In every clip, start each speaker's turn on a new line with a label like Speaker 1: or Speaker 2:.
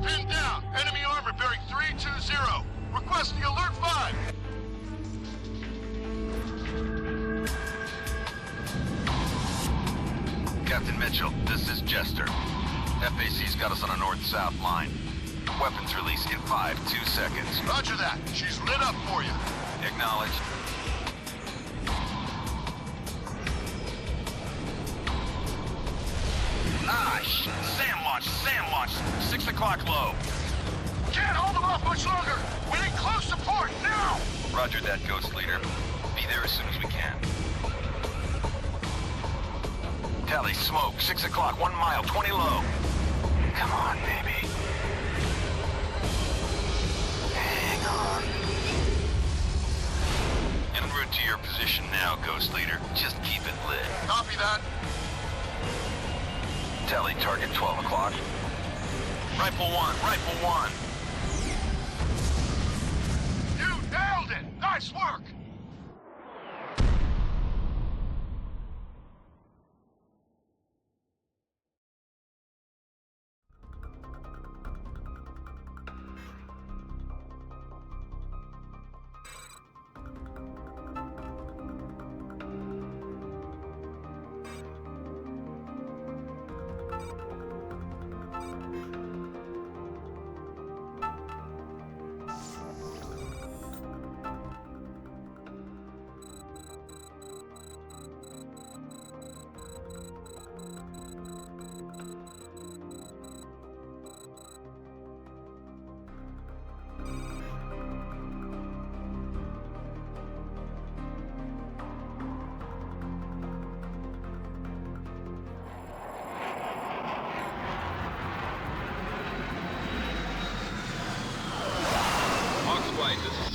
Speaker 1: Pinned down. Enemy armor bearing 320. Requesting alert 5.
Speaker 2: Captain Mitchell, this is Jester. FAC's got us on a north-south line. Weapons release in 2 seconds.
Speaker 1: Roger that. She's lit up for you.
Speaker 2: Acknowledged. Sam launch. 6 o'clock low.
Speaker 1: Can't hold them off much longer. We need close support, now!
Speaker 2: Roger that, Ghost Leader. Be there as soon as we can. Tally, smoke. 6 o'clock, 1 mile, 20 low. Come on, baby. Hang on. En route to your position now, Ghost Leader. Just keep it lit.
Speaker 1: Copy that.
Speaker 2: Tally, target 12 o'clock. Rifle 1.
Speaker 1: You nailed it! Nice work!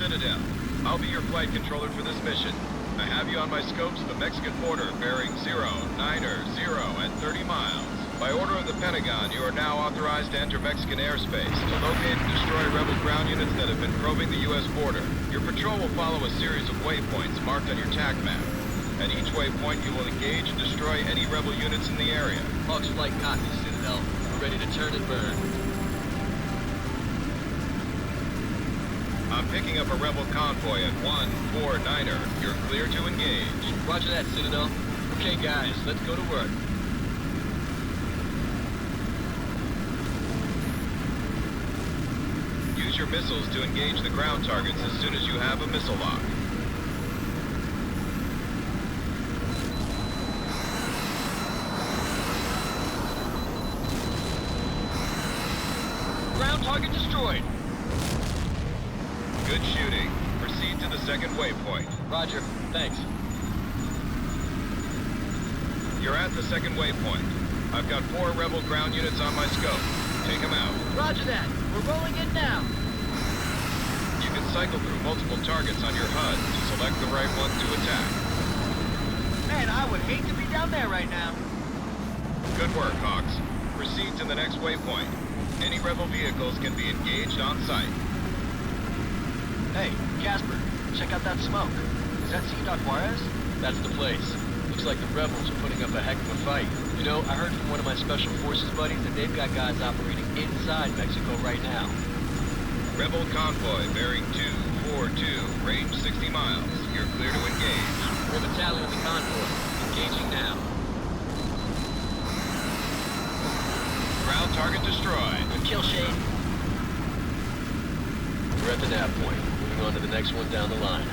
Speaker 3: Citadel. I'll be your flight controller for this mission. I have you on my scopes the Mexican border bearing 0, 9er, 0 at 30 miles. By order of the Pentagon, you are now authorized to enter Mexican airspace to locate and destroy rebel ground units that have been probing the U.S. border. Your patrol will follow a series of waypoints marked on your TAC map. At each waypoint, you will engage and destroy any rebel units in the area.
Speaker 4: Hawks flight copy, Citadel. We're ready to turn and burn.
Speaker 3: I'm picking up a rebel convoy at 149er. You're clear to engage.
Speaker 4: Roger that, Citadel. Okay, guys, let's go to work.
Speaker 3: Use your missiles to engage the ground targets as soon as you have a missile lock.
Speaker 4: Ground target destroyed.
Speaker 3: Good shooting. Proceed to the second waypoint.
Speaker 4: Roger. Thanks.
Speaker 3: You're at the second waypoint. I've got 4 rebel ground units on my scope. Take them out.
Speaker 4: Roger that. We're rolling in now.
Speaker 3: You can cycle through multiple targets on your HUD to select the right one to attack.
Speaker 4: Man, I would hate to be down there right now.
Speaker 3: Good work, Hawks. Proceed to the next waypoint. Any rebel vehicles can be engaged on site.
Speaker 4: Hey, Casper, check out that smoke. Is that H.A.W.X? That's the place. Looks like the rebels are putting up a heck of a fight. You know, I heard from one of my special forces buddies that they've got guys operating inside Mexico right now.
Speaker 3: Rebel convoy bearing 242, range 60 miles. You're clear to engage.
Speaker 4: We're a battalion of the convoy. Engaging now.
Speaker 3: Ground target destroyed.
Speaker 4: Good kill, Shane. We're at the nav point. Moving on to the next one down the line.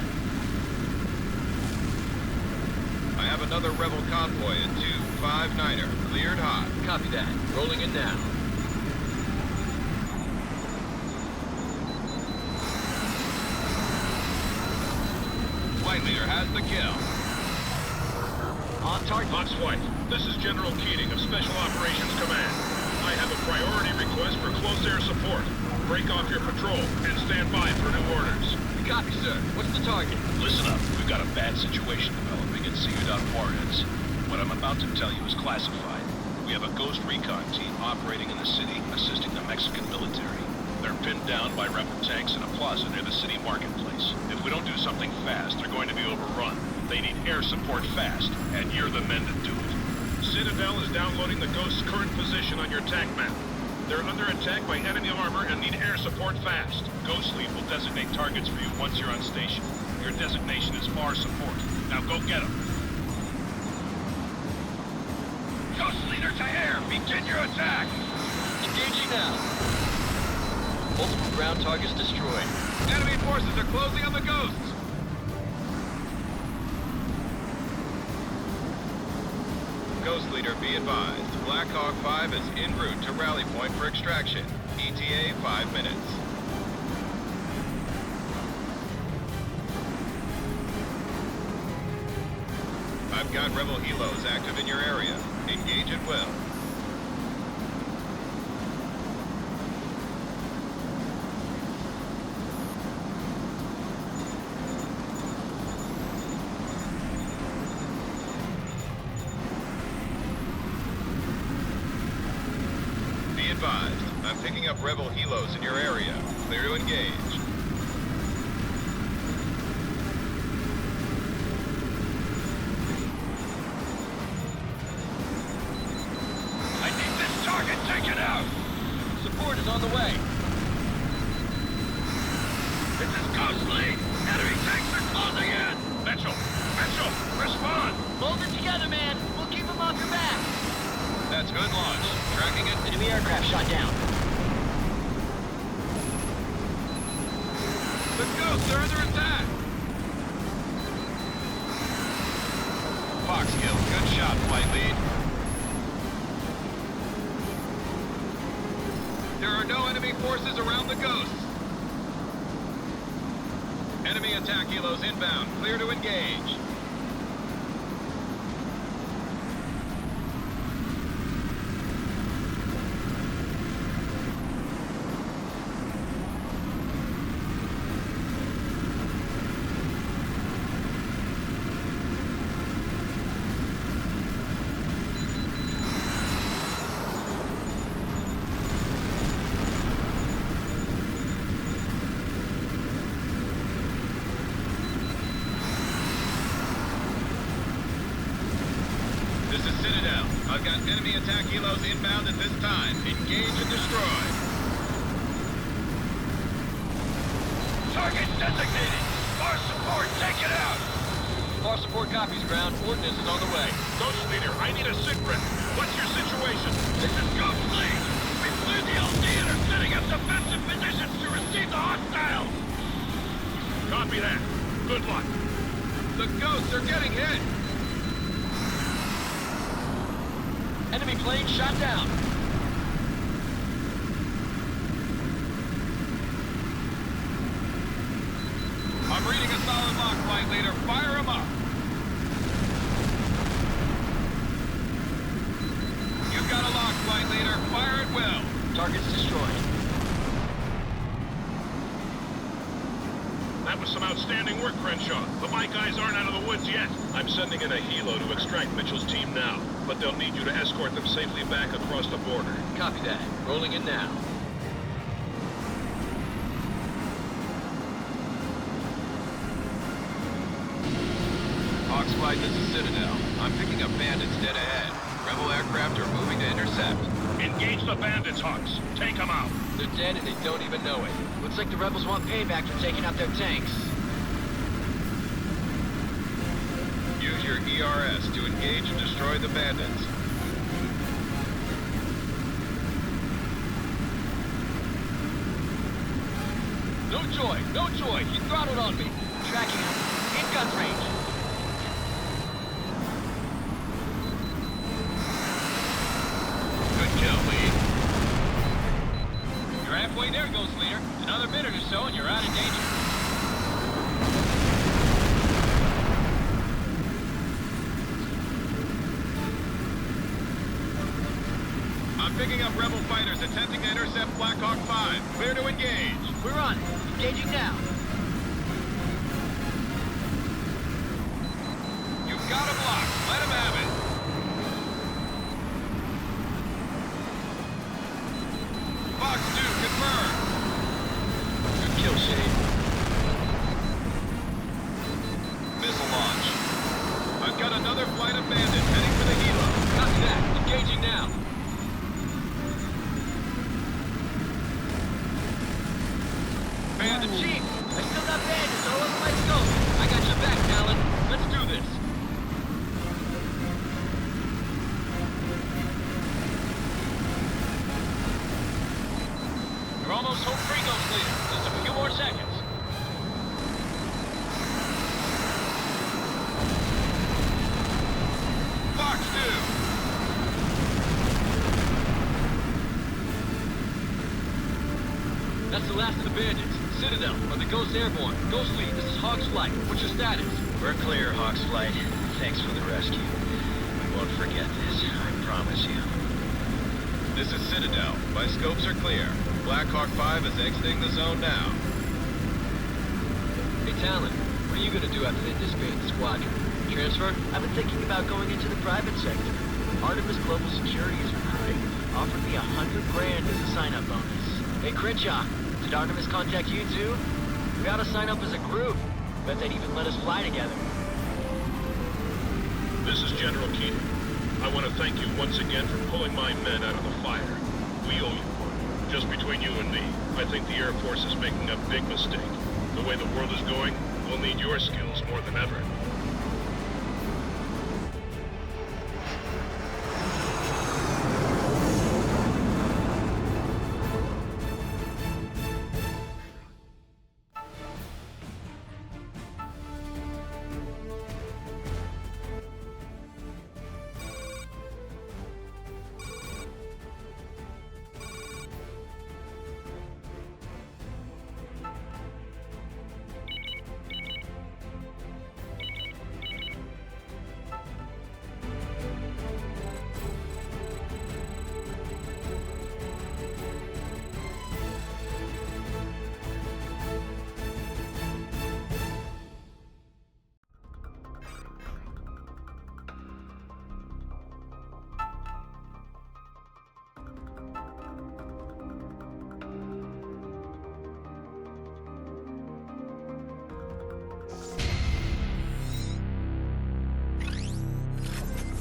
Speaker 3: I have another rebel convoy at 259er. Cleared hot.
Speaker 4: Copy that. Rolling in now.
Speaker 3: Flight leader has the kill.
Speaker 4: On target.
Speaker 5: Fox White, this is General Keating of Special Operations Command.
Speaker 1: I have a priority request for close air support. Break off your patrol and stand by for new orders.
Speaker 4: Copy, sir. What's the target?
Speaker 5: Listen up. We've got a bad situation developing at H.A.W.X. What I'm about to tell you is classified. We have a ghost recon team operating in the city, assisting the Mexican military. They're pinned down by rebel tanks in a plaza near the city marketplace. If we don't do something fast, they're going to be overrun. They need air support fast, and you're the men to do it.
Speaker 1: Citadel is downloading the Ghost's current position on your attack map. They're under attack by enemy armor and need air support fast.
Speaker 5: Ghost Lead will designate targets for you once you're on station. Your designation is far support. Now go get them.
Speaker 1: Ghost Leader to air! Begin your attack!
Speaker 4: Engaging now. Multiple ground targets destroyed.
Speaker 3: Enemy forces are closing on the Ghosts. Ghost Leader, be advised. Black Hawk 5 is en route to rally point for extraction. ETA 5 minutes. I've got rebel helos active in your area. Engage at will. Be advised, I'm picking up rebel helos in your area. Clear to engage.
Speaker 1: I need this target taken out!
Speaker 4: Support is on the way.
Speaker 1: This is Ghost Lead! Enemy tanks are closing in! Mitchell! Mitchell! Respond!
Speaker 6: Hold it together, man. We'll keep them off your back.
Speaker 3: That's good launch. Tracking it.
Speaker 6: Enemy aircraft shot down.
Speaker 3: The Ghosts are under attack. Fox kill. Good shot, Flight Lead. There are no enemy forces around the Ghosts. Enemy attack helos inbound. Clear to engage. This is Citadel. I've got enemy attack helos inbound at this time. Engage and destroy.
Speaker 1: Target designated! Our support, take it out!
Speaker 4: Our support copies ground. Ordnance is on the way.
Speaker 1: Ghost Leader, I need a sit rep. What's your situation? This is Ghost Lead! We cleared the LZ and are setting up defensive positions to receive the hostiles! Copy that. Good luck.
Speaker 3: The Ghosts are getting hit.
Speaker 4: Enemy plane shot down.
Speaker 3: I'm reading a solid lock, Flight Leader. Fire him up. You've got a lock, Flight Leader. Fire at will.
Speaker 4: Targets destroyed.
Speaker 1: That was some outstanding work, Crenshaw. But my guys aren't out of the woods yet. I'm sending in a helo to extract Mitchell's team now. But they'll need you to escort them safely back across the border.
Speaker 4: Copy that. Rolling in now.
Speaker 3: Hawks Flight, this is Citadel. I'm picking up bandits dead ahead. Rebel aircraft are moving to intercept.
Speaker 1: Engage the bandits, Hawks. Take them out.
Speaker 4: They're dead and they don't even know it.
Speaker 6: Looks like the rebels want payback for taking out their tanks.
Speaker 3: Use your ERS to engage and destroy the bandits.
Speaker 4: No joy, no joy. He throttled on me.
Speaker 6: Tracking him. In guns range.
Speaker 3: Good kill, Lead.
Speaker 4: You're halfway there, Ghost Leader. Another minute or so and you're out of danger.
Speaker 3: I'm picking up rebel fighters attempting to intercept Black Hawk 5. Clear to engage.
Speaker 6: We're on it. Engaging now.
Speaker 3: You've got him locked. Let him have it. Fox 2, confirmed.
Speaker 4: Good kill, Shane.
Speaker 3: Missile launch. I've got another flight of bandits heading for the helo.
Speaker 4: Copy that. Engaging now.
Speaker 3: Bandit
Speaker 6: Chief, I still got bandits all over my scope.
Speaker 4: I got your back, Talon. Let's do this.
Speaker 5: You're almost home free, Ghost Leader. Just a few more seconds.
Speaker 3: Fox 2.
Speaker 4: That's the last of the bandits. Citadel, are the Ghosts airborne? Ghost Lead, this is Hawk's Flight. What's your status?
Speaker 7: We're clear, Hawk's Flight. Thanks for the rescue. We won't forget this, I promise you.
Speaker 3: This is Citadel. My scopes are clear. Black Hawk 5 is exiting the zone now.
Speaker 4: Hey, Talon, what are you gonna do after they disband the Squadron? Transfer?
Speaker 6: I've been thinking about going into the private sector. Artemis Global Security is recruiting. Offered me $100 grand as a sign-up bonus. Hey, Crenshaw, did Artemis contact you too? We ought to sign up as a group. Bet they'd even let us fly together.
Speaker 5: This is General Keating. I want to thank you once again for pulling my men out of the fire. We owe you one. Just between you and me, I think the Air Force is making a big mistake. The way the world is going, we'll need your skills more than ever.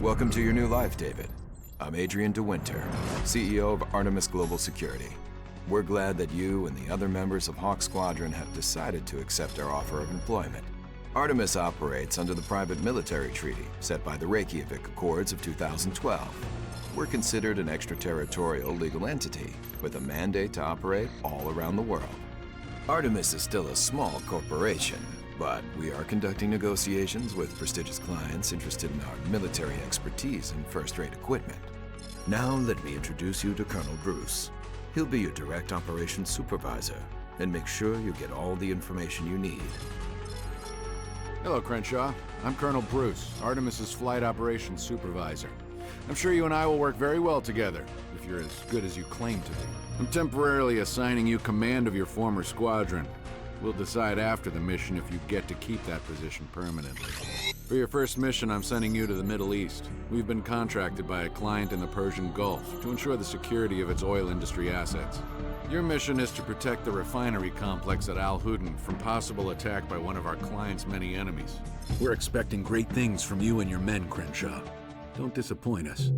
Speaker 8: Welcome to your new life, David. I'm Adrian DeWinter, CEO of Artemis Global Security. We're glad that you and the other members of Hawk Squadron have decided to accept our offer of employment. Artemis operates under the private military treaty set by the Reykjavik Accords of 2012. We're considered an extraterritorial legal entity with a mandate to operate all around the world. Artemis is still a small corporation, but we are conducting negotiations with prestigious clients interested in our military expertise and first-rate equipment. Now let me introduce you to Colonel Bruce. He'll be your direct operations supervisor and make sure you get all the information you need.
Speaker 9: Hello, Crenshaw. I'm Colonel Bruce, Artemis's flight operations supervisor. I'm sure you and I will work very well together, if you're as good as you claim to be. I'm temporarily assigning you command of your former squadron. We'll decide after the mission if you get to keep that position permanently. For your first mission, I'm sending you to the Middle East. We've been contracted by a client in the Persian Gulf to ensure the security of its oil industry assets. Your mission is to protect the refinery complex at Al Hudn from possible attack by one of our client's many enemies. We're expecting great things from you and your men, Crenshaw. Don't disappoint us.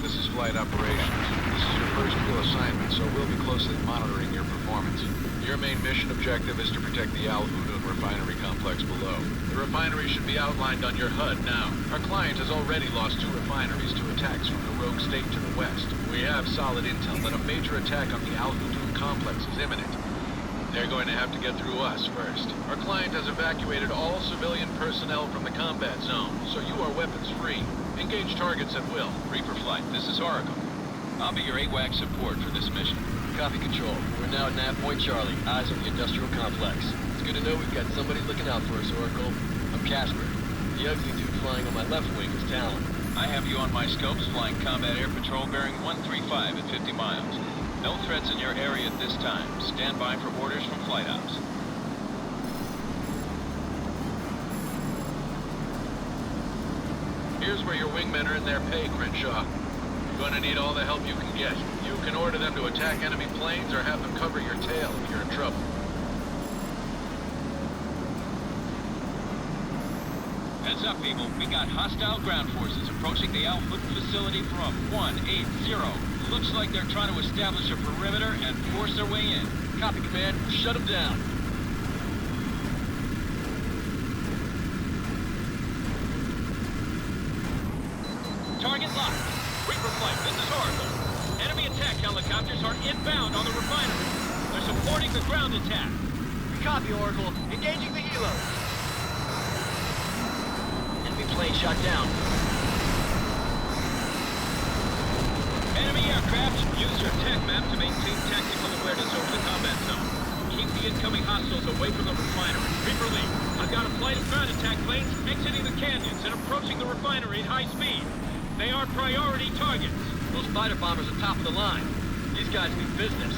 Speaker 3: This is flight operations. This is your first kill assignment, so we'll be closely monitoring your performance. Your main mission objective is to protect the Al-Hudud refinery complex below. The refinery should be outlined on your HUD now. Our client has already lost 2 refineries to attacks from the rogue state to the west. We have solid intel that a major attack on the Al-Hudud complex is imminent. They're going to have to get through us first. Our client has evacuated all civilian personnel from the combat zone, so you are weapons free. Engage targets at will.
Speaker 5: Reaper Flight, this is Oracle. I'll be your H.A.W.X support for this mission.
Speaker 4: Copy, Control. We're now at Nav Point Charlie, eyes on the industrial complex. It's good to know we've got somebody looking out for us, Oracle. I'm Casper. The ugly dude flying on my left wing is Talon.
Speaker 5: I have you on my scopes flying Combat Air Patrol bearing 135 at 50 miles. No threats in your area at this time. Stand by for orders from Flight Ops.
Speaker 3: Here's where your wingmen are in their pay, Crenshaw. You're going to need all the help you can get. You can order them to attack enemy planes or have them cover your tail if you're in trouble.
Speaker 5: Heads up, people. We got hostile ground forces approaching the Al-Hudud facility from 180. Looks like they're trying to establish a perimeter and force their way in.
Speaker 4: Copy, Command. Shut them down.
Speaker 5: Target locked. Reaper Flight, this is Oracle. Enemy attack helicopters are inbound on the refinery. They're supporting the ground attack.
Speaker 4: Copy, Oracle. Engaging the helos. Enemy plane shot down.
Speaker 5: Enemy aircraft, use your tech map to maintain tactical awareness over the combat zone. Keep the incoming hostiles away from the refinery. Reaper Lead, I've got a flight of ground attack planes exiting the canyons and approaching the refinery at high speed. They are priority targets.
Speaker 4: Those fighter bombers are top of the line. These guys mean business.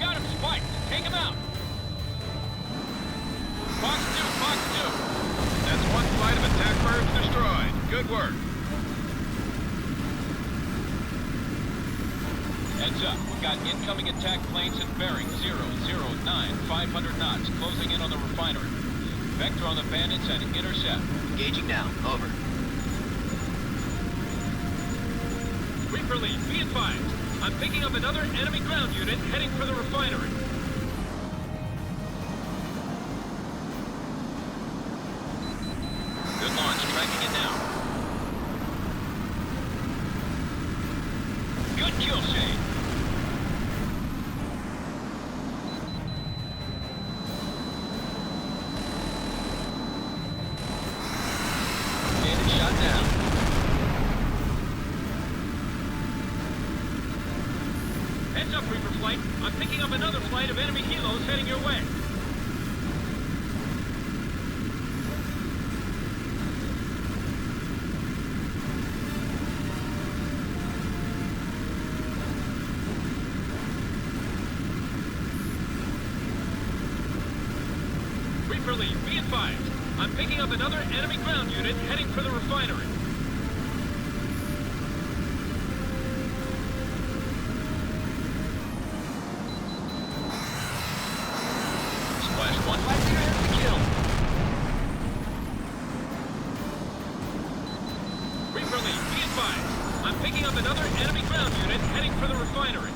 Speaker 5: Got him spiked. Take him out. Fox 2, Fox 2.
Speaker 3: That's 1 flight of attack birds destroyed. Good work.
Speaker 5: Heads up, we've got incoming attack planes at bearing 009, 500 knots, closing in on the refinery. Vector on the bandits and intercept.
Speaker 4: Engaging now. Over.
Speaker 5: Reaper Lead, be advised. I'm picking up another enemy ground unit heading for the refinery. Good launch, tracking it now. Good kill, Shane.
Speaker 4: Bandit shot down.
Speaker 5: Heads up, Reaper Flight. I'm picking up another flight of enemy helos heading your way. Reaper Lead, be advised. I'm picking up another enemy ground unit heading for the refinery. Splash 1.
Speaker 4: Flight leader has the kill.
Speaker 5: Reaper Lead, be advised. I'm picking up another enemy ground unit heading for the refinery.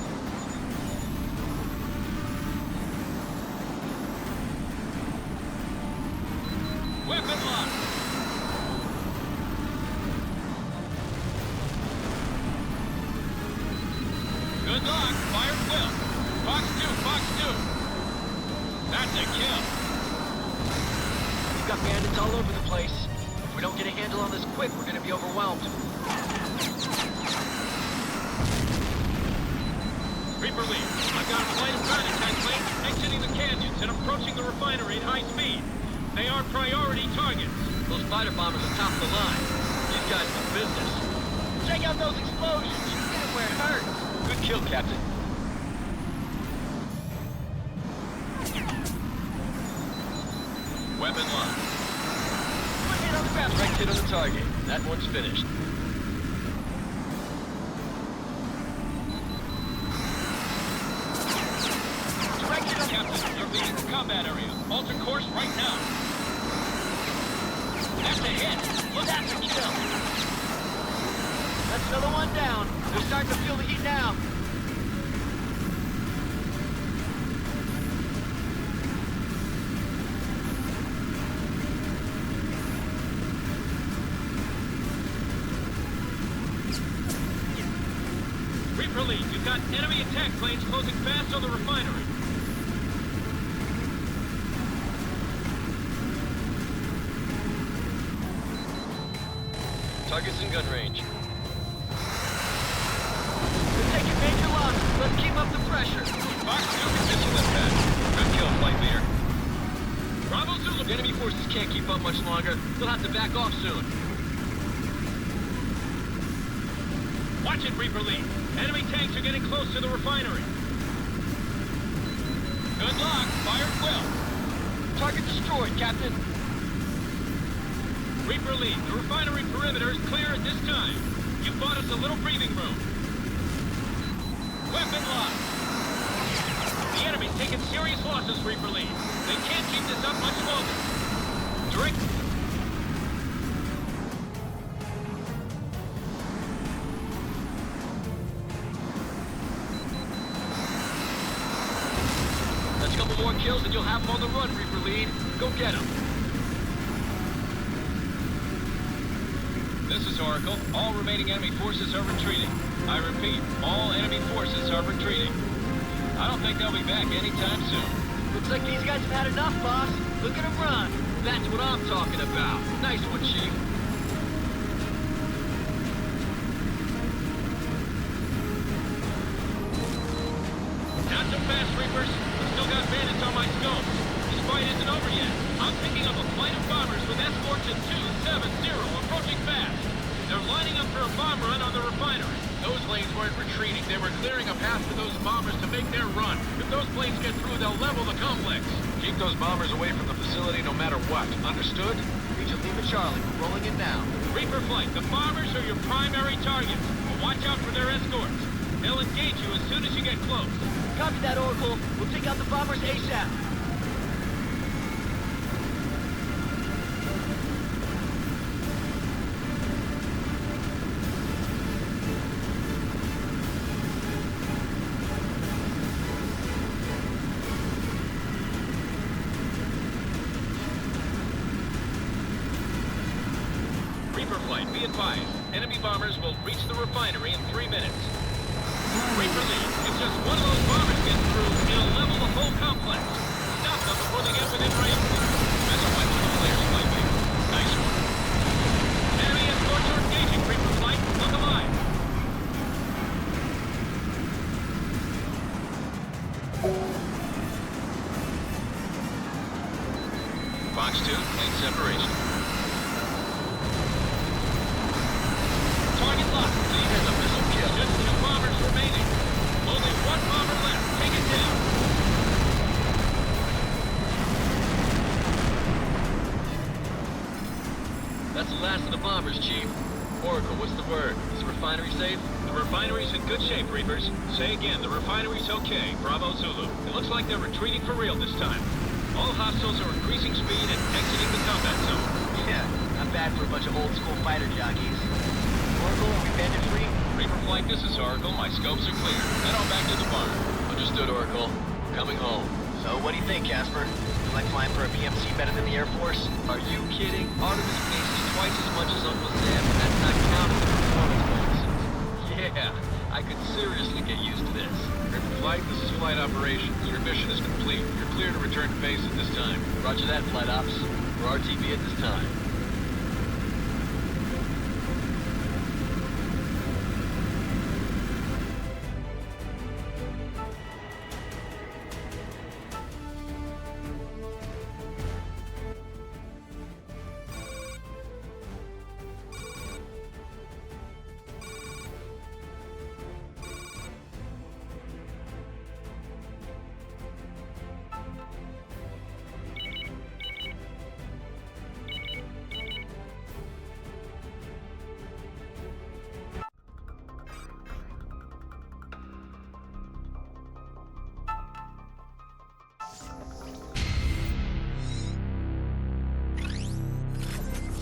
Speaker 5: Weapon lock. Good luck. Fire at will. Fox 2, Fox 2. That's a kill.
Speaker 4: We've got bandits all over the place. If we don't get a handle on this quick, we're gonna be overwhelmed.
Speaker 5: Reaper Lead, I've got a flight of ground attack planes exiting the canyons and approaching the refinery at high speed. They are priority targets.
Speaker 4: Those fighter bombers are top of the line. These guys mean business. Check out those explosions. You get it where it hurts. Good kill, Captain.
Speaker 5: Weapon lock.
Speaker 4: Quick hit on the ground. Direct hit on the target. That one's finished. Direct hit on the
Speaker 5: Captain, you're being
Speaker 1: that area. Alter course right now.
Speaker 6: That's a hit. Look, that's a kill. That's another one down. They're starting to feel the heat now.
Speaker 1: Reaper lead, you've got enemy attack planes closing fast on the refinery.
Speaker 4: Target's in gun range.
Speaker 6: They're taking major losses. Let's keep up the pressure.
Speaker 3: Fox 2 can pitch that back. Good kill, flight leader.
Speaker 1: Bravo Zulu,
Speaker 4: The enemy forces can't keep up much longer. They'll have to back off soon.
Speaker 1: watch it, Reaper lead. Enemy tanks are getting close to the refinery. Good luck, fired well.
Speaker 6: Target destroyed, Captain.
Speaker 1: Reaper lead, the refinery perimeter is clear at this time. You bought us a little breathing room. Weapon locked. The enemy's taking serious losses, Reaper lead. They can't keep this up much longer. Drink.
Speaker 4: That's a couple more kills and you'll have them on the run, Reaper lead. Go get them.
Speaker 1: This is Oracle. All remaining enemy forces are retreating. I repeat, all enemy forces are retreating. I don't think they'll be back anytime soon.
Speaker 6: Looks like these guys have had enough, boss. Look at them run.
Speaker 4: That's what I'm talking about. Nice one, Chief.
Speaker 1: Not so fast, Reapers. I've still got bandits on my scope. This fight isn't over yet. I'm picking up a flight of bombers with escorts at 270, approaching fast. They're lining up for a bomb run on the refinery.
Speaker 5: Those planes weren't retreating. They were clearing a path for those bombers to make their run. If those planes get through, they'll level the complex.
Speaker 3: Keep those bombers away from the facility no matter what. Understood?
Speaker 6: Region Lima Charlie, we're rolling it now.
Speaker 1: Reaper flight, the bombers are your primary targets. But watch out for their escorts. They'll engage you as soon as you get close.
Speaker 6: Copy that, Oracle. We'll take out the bombers ASAP.
Speaker 1: Reaper flight, be advised. Enemy bombers will reach the refinery in 3 minutes. Reaper lead, if just one of those bombers gets through, it'll level the whole complex. Stop them before they get within range.
Speaker 3: That's a went to the clear, slightly. Nice one.
Speaker 1: Enemy escorts are engaging, Reaper flight. Look alive.
Speaker 3: Fox 2, plane separation.
Speaker 1: Target locked.
Speaker 3: Lead a missile kill.
Speaker 1: Just 2 bombers remaining. Only 1 bomber left. Take it down.
Speaker 4: That's the last of the bombers, Chief. Oracle, what's the word? Is the refinery safe?
Speaker 1: The refinery's in good shape, Reapers. Say again, the refinery's okay. Bravo Zulu. It looks like they're retreating for real this time. All hostiles are increasing speed and exiting the combat zone.
Speaker 6: Yeah, not bad for a bunch of old-school fighter jockeys. Oracle, are we bandit free?
Speaker 1: Reaper flight, this is Oracle. My scopes are clear. Head on back to the barn.
Speaker 4: Understood, Oracle. Coming home.
Speaker 6: So, what do you think, Casper? You like flying for a PMC better than the Air Force?
Speaker 4: Are you kidding? Artemis pays twice as much as Uncle Sam, and that's not counting the performance bonuses. Yeah, I could seriously get used to this.
Speaker 3: Reaper flight, this is flight operations. Your mission is complete. You're clear to return to base at this time.
Speaker 4: Roger that, Flight Ops. We're RTB at this time.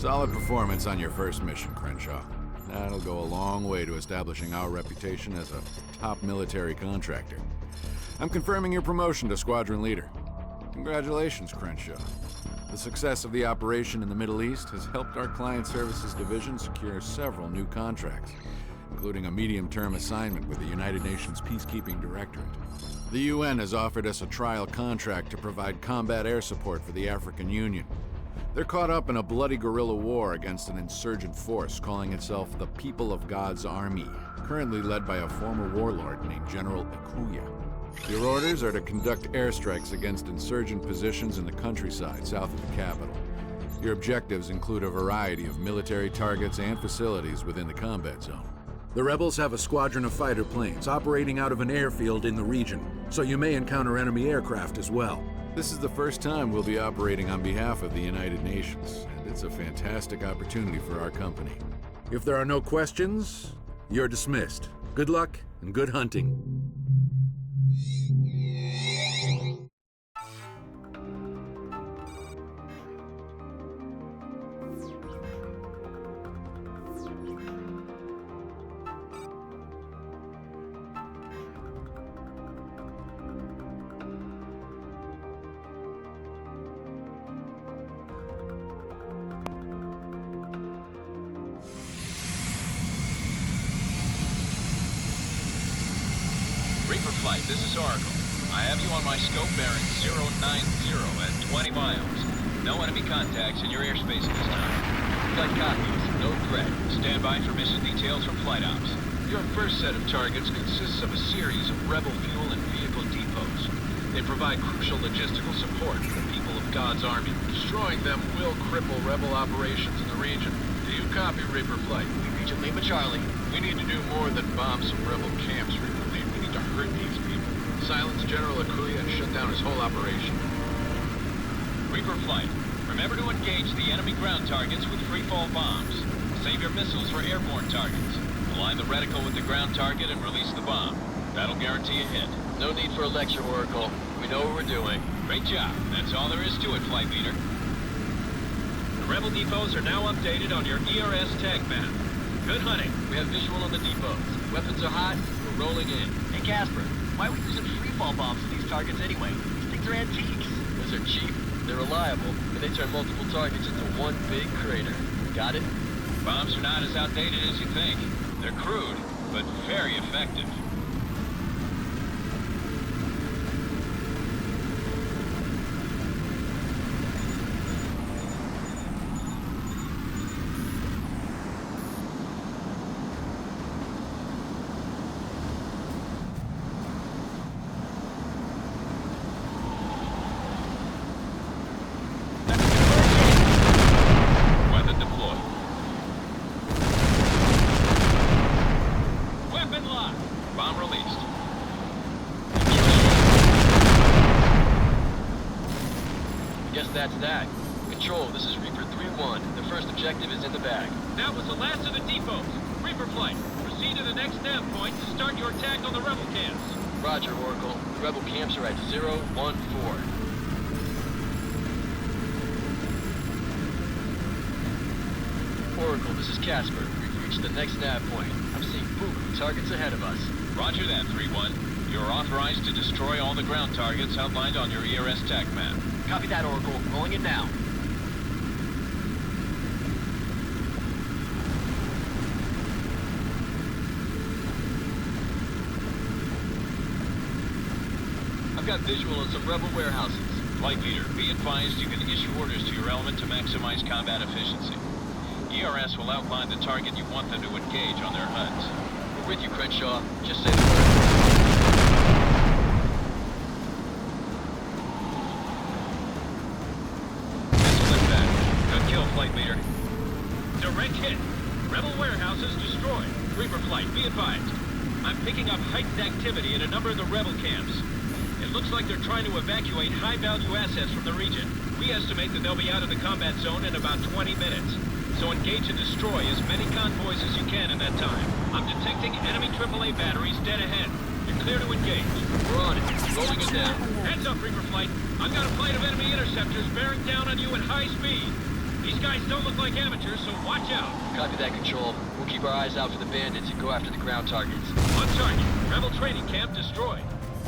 Speaker 9: Solid performance on your first mission, Crenshaw. That'll go a long way to establishing our reputation as a top military contractor. I'm confirming your promotion to Squadron Leader. Congratulations, Crenshaw. The success of the operation in the Middle East has helped our Client Services Division secure several new contracts, including a medium-term assignment with the United Nations Peacekeeping Directorate. The UN has offered us a trial contract to provide combat air support for the African Union. They're caught up in a bloody guerrilla war against an insurgent force calling itself the People of God's Army, currently led by a former warlord named General Akuya. Your orders are to conduct airstrikes against insurgent positions in the countryside south of the capital. Your objectives include a variety of military targets and facilities within the combat zone. The rebels have a squadron of fighter planes operating out of an airfield in the region, so you may encounter enemy aircraft as well. This is the first time we'll be operating on behalf of the United Nations, and it's a fantastic opportunity for our company. If there are no questions, you're dismissed. Good luck and good hunting.
Speaker 3: Reaper Flight, this is Oracle. I have you on my scope bearing 090 at 20 miles. No enemy contacts in your airspace at this time.
Speaker 4: Got copies. No threat.
Speaker 3: Stand by for mission details from Flight Ops.
Speaker 5: Your first set of targets consists of a series of rebel fuel and vehicle depots. They provide crucial logistical support for the people of God's Army. Destroying them will cripple rebel operations in the region. Do you copy, Reaper Flight?
Speaker 4: Region Lima Charlie.
Speaker 5: We need to do more than bomb some rebel camps, Reaper Fleet. We need to hurt these people. Silence General Akuya and shut down his whole operation.
Speaker 3: Reaper Flight, remember to engage the enemy ground targets with free-fall bombs. Save your missiles for airborne targets. Align the reticle with the ground target and release the bomb. That'll guarantee a hit.
Speaker 4: No need for a lecture, Oracle. We know what we're doing.
Speaker 3: Great job. That's all there is to it, Flight Leader. The rebel depots are now updated on your ERS tag map. Good hunting.
Speaker 4: We have visual on the depots. Weapons are hot. We're rolling in. Hey, Casper, why are we using free-fall bombs to these targets anyway? These things are antiques. Because they're cheap, they're reliable, and they turn multiple targets into one big crater. Got it?
Speaker 3: Bombs are not as outdated as you think. They're crude, but very effective.
Speaker 4: That's that. Control, this is Reaper 3-1. The first objective is in the bag.
Speaker 1: That was the last of the depots. Reaper Flight, proceed to the next nav point to start your attack on the rebel camps.
Speaker 4: Roger, Oracle. The rebel camps are at 014. Oracle, this is Casper. We've reached the next nav point. I'm seeing buku targets ahead of us.
Speaker 3: Roger that, 3-1. You're authorized to destroy all the ground targets outlined on your ERS tag map.
Speaker 4: Copy that, Oracle. Rolling in now. I've got visual on some rebel warehouses.
Speaker 3: Flight Leader, be advised you can issue orders to your element to maximize combat efficiency. ERS will outline the target you want them to engage on their HUDs.
Speaker 4: We're with you, Crenshaw. Just say the word.
Speaker 3: Flight Leader.
Speaker 1: Direct hit. Rebel warehouses destroyed. Reaper Flight, be advised. I'm picking up heightened activity in a number of the rebel camps. It looks like they're trying to evacuate high-value assets from the region. We estimate that they'll be out of the combat zone in about 20 minutes. So engage and destroy as many convoys as you can in that time. I'm detecting enemy AAA batteries dead ahead. You're clear to engage.
Speaker 4: We're on it. Rolling it down.
Speaker 1: Heads up, Reaper Flight. I've got a flight of enemy interceptors bearing down on you at high speed. These guys don't look like amateurs, so watch out.
Speaker 4: Copy that, Control. We'll keep our eyes out for the bandits and go after the ground targets.
Speaker 1: On target. Rebel training camp destroyed.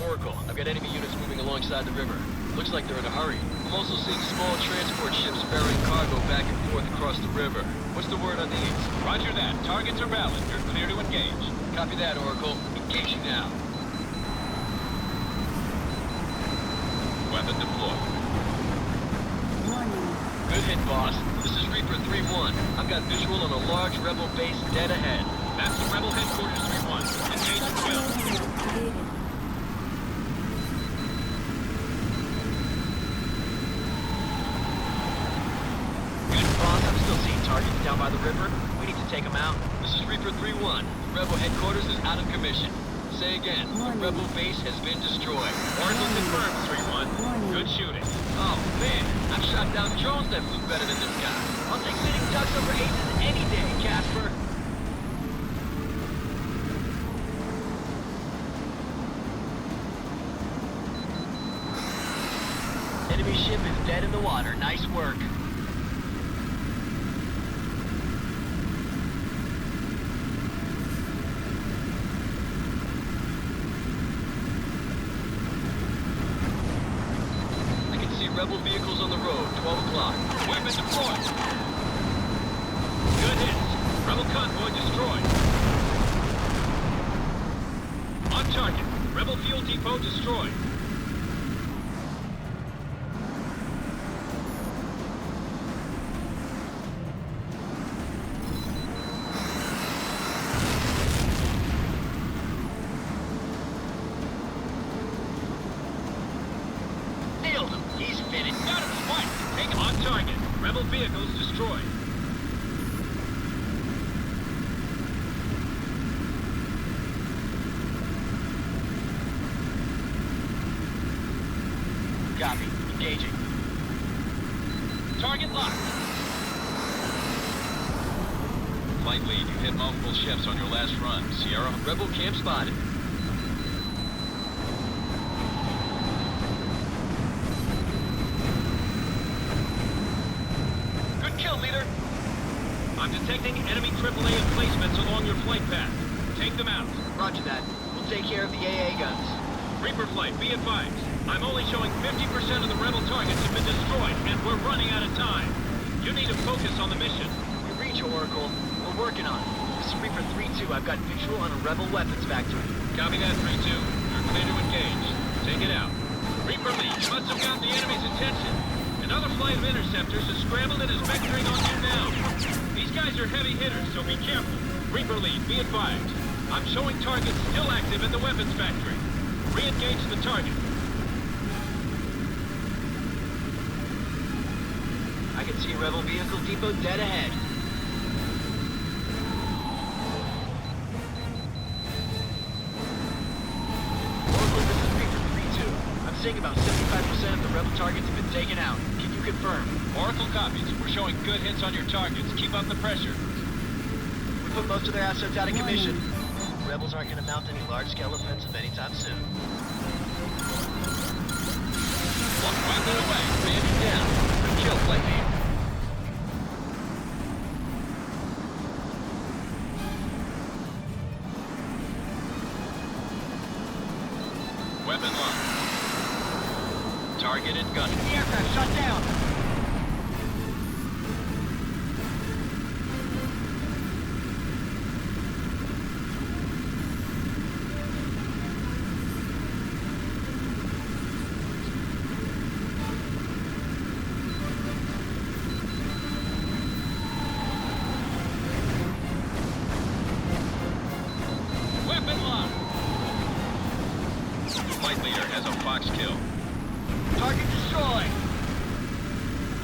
Speaker 4: Oracle, I've got enemy units moving alongside the river. Looks like they're in a hurry. I'm also seeing small transport ships ferrying cargo back and forth across the river. What's the word on these?
Speaker 1: Roger that. Targets are valid. You're clear to engage.
Speaker 4: Copy that, Oracle. Engaging now.
Speaker 1: Weapon deployed.
Speaker 4: Good hit, boss. This is Reaper 3-1. I've got visual on a large rebel base dead ahead.
Speaker 1: That's the rebel headquarters 3-1. Engage at will.
Speaker 6: Targets down by the river. We need to take them out.
Speaker 4: This is Reaper 3-1. Rebel headquarters is out of commission. Say again. The rebel base has been destroyed.
Speaker 1: Oracle confirmed 3-1. Good shooting.
Speaker 4: Oh, man. I've shot down drones that flew better than this guy. I'll take sitting ducks over aces any day, Casper.
Speaker 6: Enemy ship is dead in the water. Nice work.
Speaker 4: Rebel vehicles on the road, 12 o'clock.
Speaker 1: Weapon deployed. Good hits. Rebel convoy destroyed. On target. Rebel fuel depot destroyed. Vehicles destroyed.
Speaker 6: Copy. Engaging.
Speaker 1: Target locked.
Speaker 3: Flight lead, you hit multiple ships on your last run. Sierra?
Speaker 4: Rebel camp spotted.
Speaker 1: I'm detecting enemy AAA emplacements along your flight path. Take them out.
Speaker 6: Roger that. We'll take care of the AA guns.
Speaker 1: Reaper flight, be advised. I'm only showing 50% of the rebel targets have been destroyed, and we're running out of time. You need to focus on the mission.
Speaker 6: We reach, Oracle. We're working on it. This is Reaper 3-2. I've got visual on a rebel weapons factory.
Speaker 1: Copy that, 3-2. You're clear to engage. Take it out. Reaper lead, you must have got the enemy's attention. Another flight of interceptors has scrambled and is vectoring on you now. These guys are heavy hitters, so be careful. Reaper lead, be advised. I'm showing targets still active in the weapons factory. Re-engage the target.
Speaker 6: I can see a rebel vehicle depot dead ahead. Oracle, this is Reaper 3-2. I'm seeing about 75% of the rebel targets have been taken out. Can you confirm?
Speaker 1: Oracle copies. We're showing good hits on your targets. Keep up the pressure.
Speaker 6: We put most of their assets out of commission. Rebels aren't going to mount any large-scale offensive anytime soon.
Speaker 4: One weapon away. Bandit down. Good kill, flight lead.
Speaker 1: Weapon locked. Targeted gun.
Speaker 6: The aircraft shot down.
Speaker 1: Weapon locked.
Speaker 3: Flight leader has a Fox kill.
Speaker 6: Target destroyed.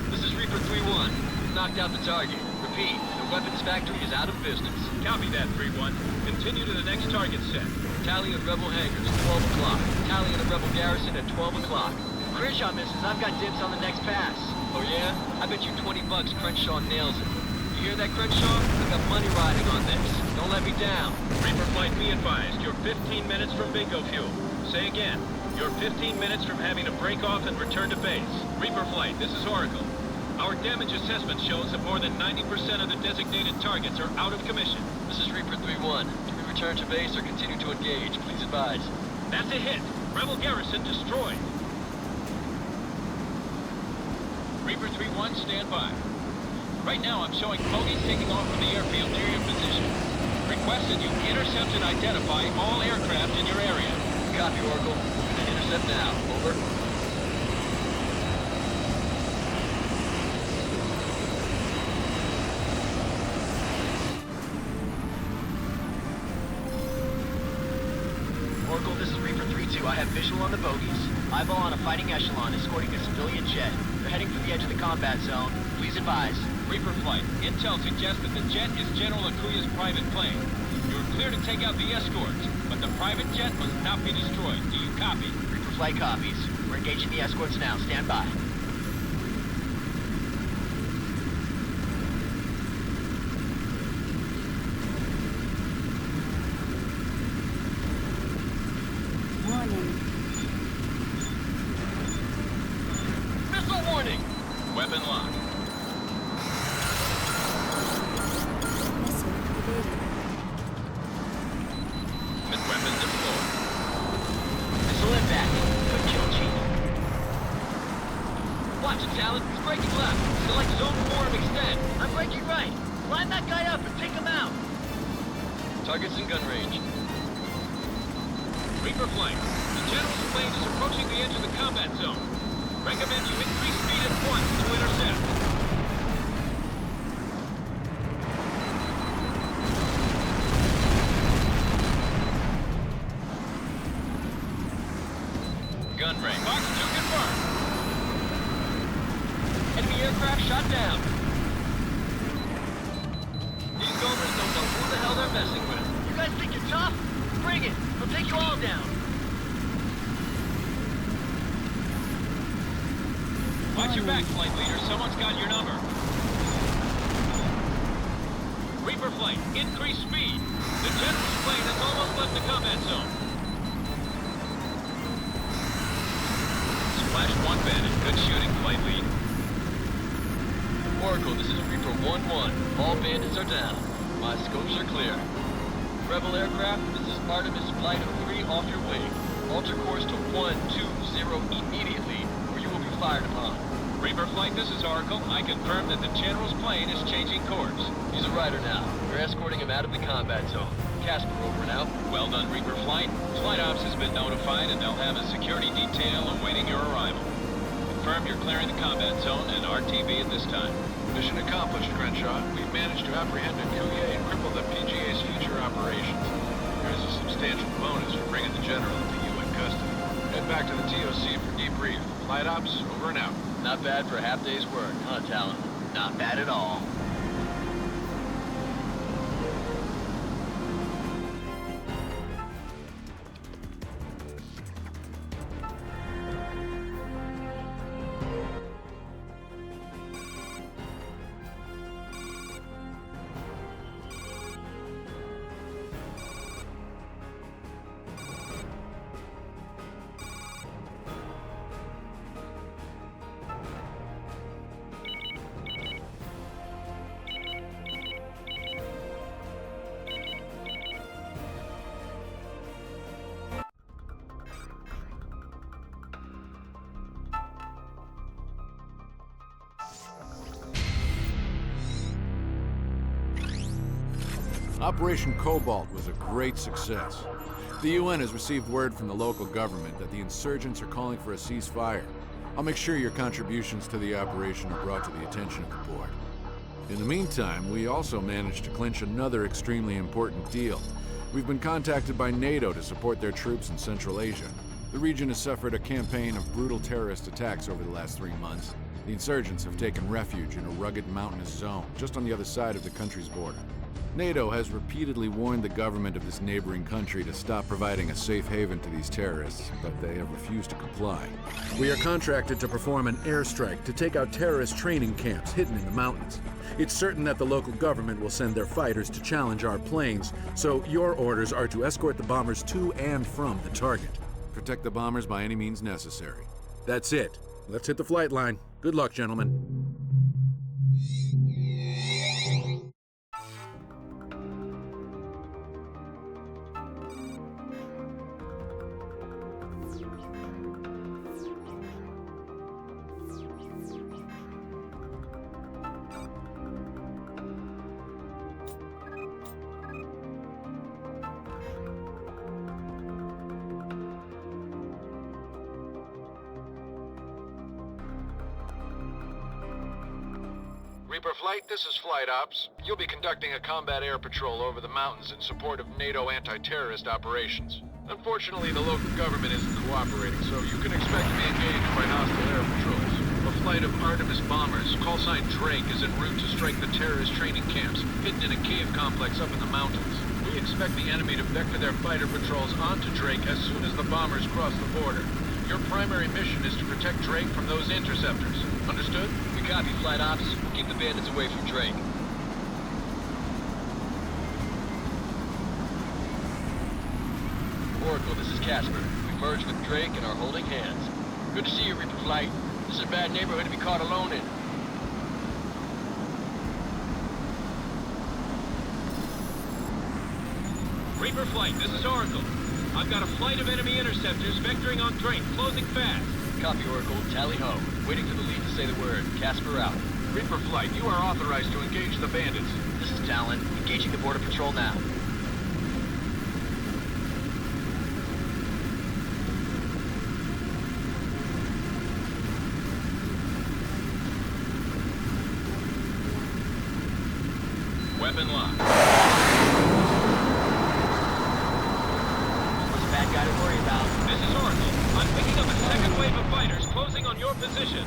Speaker 4: This is Reaper 3-1. We've knocked out the target. Repeat, the weapons factory is out of business.
Speaker 1: Copy that, 3-1. Continue to the next target set.
Speaker 4: Tally at rebel hangars, 12 o'clock. Tally at a rebel garrison at 12 o'clock.
Speaker 6: Crenshaw misses. I've got dibs on the next pass.
Speaker 4: Oh yeah? I bet you 20 bucks Crenshaw nails it. You hear that, Crenshaw? I've got money riding on this. Don't let me down.
Speaker 1: Reaper flight, be advised. You're 15 minutes from bingo fuel. Say again. You're 15 minutes from having to break off and return to base. Reaper flight, this is Oracle.
Speaker 5: Our damage assessment shows that more than 90% of the designated targets are out of commission.
Speaker 4: This is Reaper 3-1. Do we return to base or continue to engage? Please advise.
Speaker 5: That's a hit. Rebel garrison destroyed. Reaper 3-1, stand by. Right now, I'm showing bogies taking off from the airfield near your position. Request that you intercept and identify all aircraft in your area.
Speaker 4: Copy, Oracle. Moving to intercept now. Over.
Speaker 6: Oracle, this is Reaper 3-2. I have visual on the bogies. Eyeball on a fighting echelon escorting a civilian jet. They're heading for the edge of the combat zone. Please advise.
Speaker 5: Reaper flight. Intel suggests that the jet is General Akuya's private plane. You're clear to take out the escorts, but the private jet must not be destroyed. Do you copy?
Speaker 6: Reaper flight copies. We're engaging the escorts now. Stand by.
Speaker 10: Warning.
Speaker 5: Missile warning! Weapon locked.
Speaker 10: Missile evaded.
Speaker 5: Weapon deployed.
Speaker 6: Missile impact. Good kill, Chief.
Speaker 4: Watch it, Talon. He's breaking left. Select zone 4 and extend.
Speaker 6: I'm breaking right. Line that guy up and take him out.
Speaker 4: Target's in gun range.
Speaker 5: Reaper flight. The General's plane is approaching the edge of the combat zone. Recommend you increase speed at once to intercept.
Speaker 4: Gun range.
Speaker 5: Box 2 confirmed.
Speaker 4: Enemy aircraft shot down.
Speaker 6: These Gomers don't know who the hell they're messing with. You guys think you're tough? Bring it. I'll take you all down.
Speaker 5: Watch your back, flight leader. Someone's got your number. Reaper flight, increase speed. The General's plane has almost left the combat zone. Splash 1 bandit. Good shooting, flight lead.
Speaker 4: Oracle, this is Reaper 1-1. All bandits are down. My scopes are clear. Rebel aircraft, this is Artemis Flight 03 off your wing. Alter course to 120 immediately, or you will be fired upon.
Speaker 5: Reaper flight, this is Oracle. I confirm that the General's plane is changing course.
Speaker 4: He's a rider now. We're escorting him out of the combat zone. Casper, over and out.
Speaker 5: Well done, Reaper flight. Flight Ops has been notified and they'll have a security detail awaiting your arrival. Confirm you're clearing the combat zone and RTV at this time.
Speaker 3: Mission accomplished, Crenshaw. We've managed to apprehend Akuya and cripple the PGA's future operations. There's a substantial bonus for bringing the General into UN custody. Head back to the TOC for debrief. Flight Ops, over and out.
Speaker 4: Not bad for a half day's work, huh, Talon?
Speaker 6: Not bad at all.
Speaker 9: Operation Cobalt was a great success. The UN has received word from the local government that the insurgents are calling for a ceasefire. I'll make sure your contributions to the operation are brought to the attention of the board. In the meantime, we also managed to clinch another extremely important deal. We've been contacted by NATO to support their troops in Central Asia. The region has suffered a campaign of brutal terrorist attacks over the last 3 months. The insurgents have taken refuge in a rugged mountainous zone just on the other side of the country's border. NATO has repeatedly warned the government of this neighboring country to stop providing a safe haven to these terrorists, but they have refused to comply. We are contracted to perform an airstrike to take out terrorist training camps hidden in the mountains. It's certain that the local government will send their fighters to challenge our planes, so your orders are to escort the bombers to and from the target. Protect the bombers by any means necessary. That's it. Let's hit the flight line. Good luck, gentlemen.
Speaker 3: Reaper Flight, this is Flight Ops. You'll be conducting a combat air patrol over the mountains in support of NATO anti-terrorist operations. Unfortunately, the local government isn't cooperating, so you can expect to be engaged by hostile air patrols. A flight of Artemis bombers, call sign Drake, is en route to strike the terrorist training camps, hidden in a cave complex up in the mountains. We expect the enemy to vector their fighter patrols onto Drake as soon as the bombers cross the border. Your primary mission is to protect Drake from those interceptors. Understood?
Speaker 4: We copy, Flight Ops. We'll keep the bandits away from Drake. Oracle, this is Casper. We merged with Drake and are holding hands. Good to see you, Reaper Flight. This is a bad neighborhood to be caught alone in.
Speaker 1: Reaper Flight, this is Oracle. I've got a flight of enemy interceptors vectoring on Drake, closing fast.
Speaker 4: Copy, Oracle. Tally ho. Waiting for the lead to say the word. Casper out.
Speaker 3: Reaper Flight, you are authorized to engage the bandits.
Speaker 4: This is Talon. Engaging the border patrol now.
Speaker 1: Weapon locked.
Speaker 6: What's a bad guy to worry about?
Speaker 1: This is Oracle. I'm picking up a second wave of fighters closing on your position.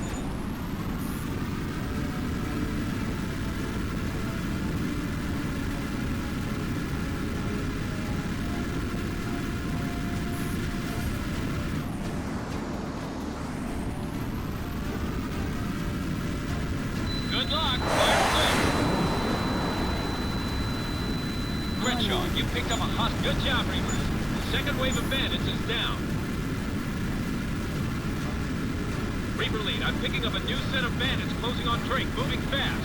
Speaker 1: Good luck. Fire quick. Crenshaw, you picked up a hostile. Good job, Reapers. The second wave of bandits is down. Reaper lead, I'm picking up a new set of bandits closing on Drake, moving fast.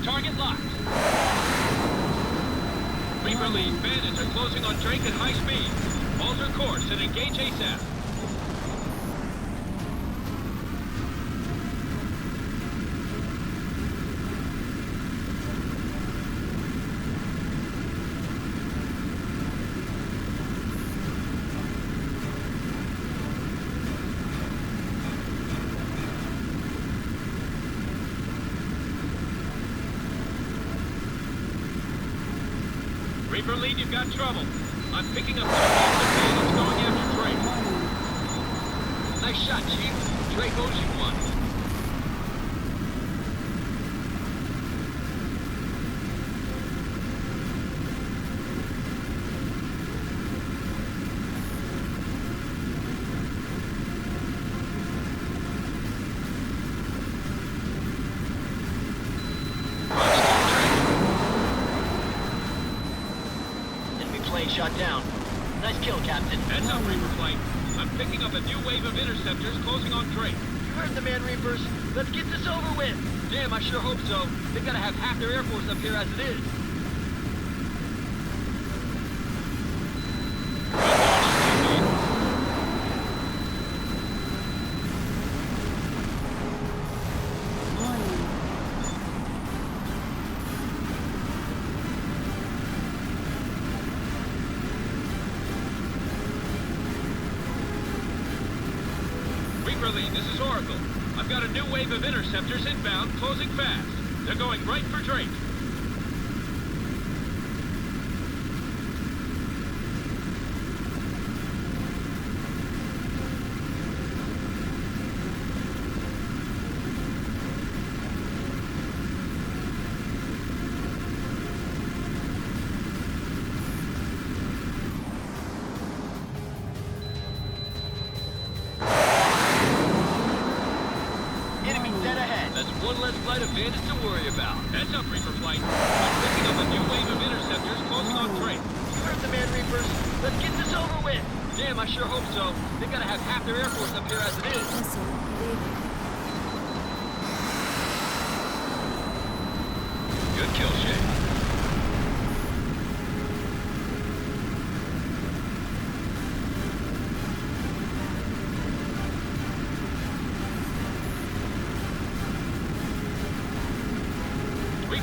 Speaker 1: Target locked. Reaper lead, bandits are closing on Drake at high speed. Alter course and engage ASAP. Reaper lead, you've got trouble. I'm picking up 2 waves of bandits going after Drake.
Speaker 4: Nice shot, Chief. Drake owes you one.
Speaker 6: Shot down. Nice kill, Captain.
Speaker 1: Heads up, Reaper Flight. I'm picking up a new wave of interceptors closing on Drake.
Speaker 6: You heard the man, Reapers. Let's get this over with.
Speaker 4: Damn, I sure hope so. They've got to have half their Air Force up here as it is.
Speaker 1: This is Oracle. I've got a new wave of interceptors inbound, closing fast. They're going right for Drake.
Speaker 4: One less flight of bandits to worry about.
Speaker 1: Heads up, Reaper Flight. I'm picking up a new wave of interceptors closing on Drake.
Speaker 6: You heard the man, Reapers. Let's get this over with.
Speaker 4: Damn, I sure hope so. They've got to have half their Air Force up here as it is.
Speaker 10: Missile evaded.
Speaker 4: Good kill, Shay.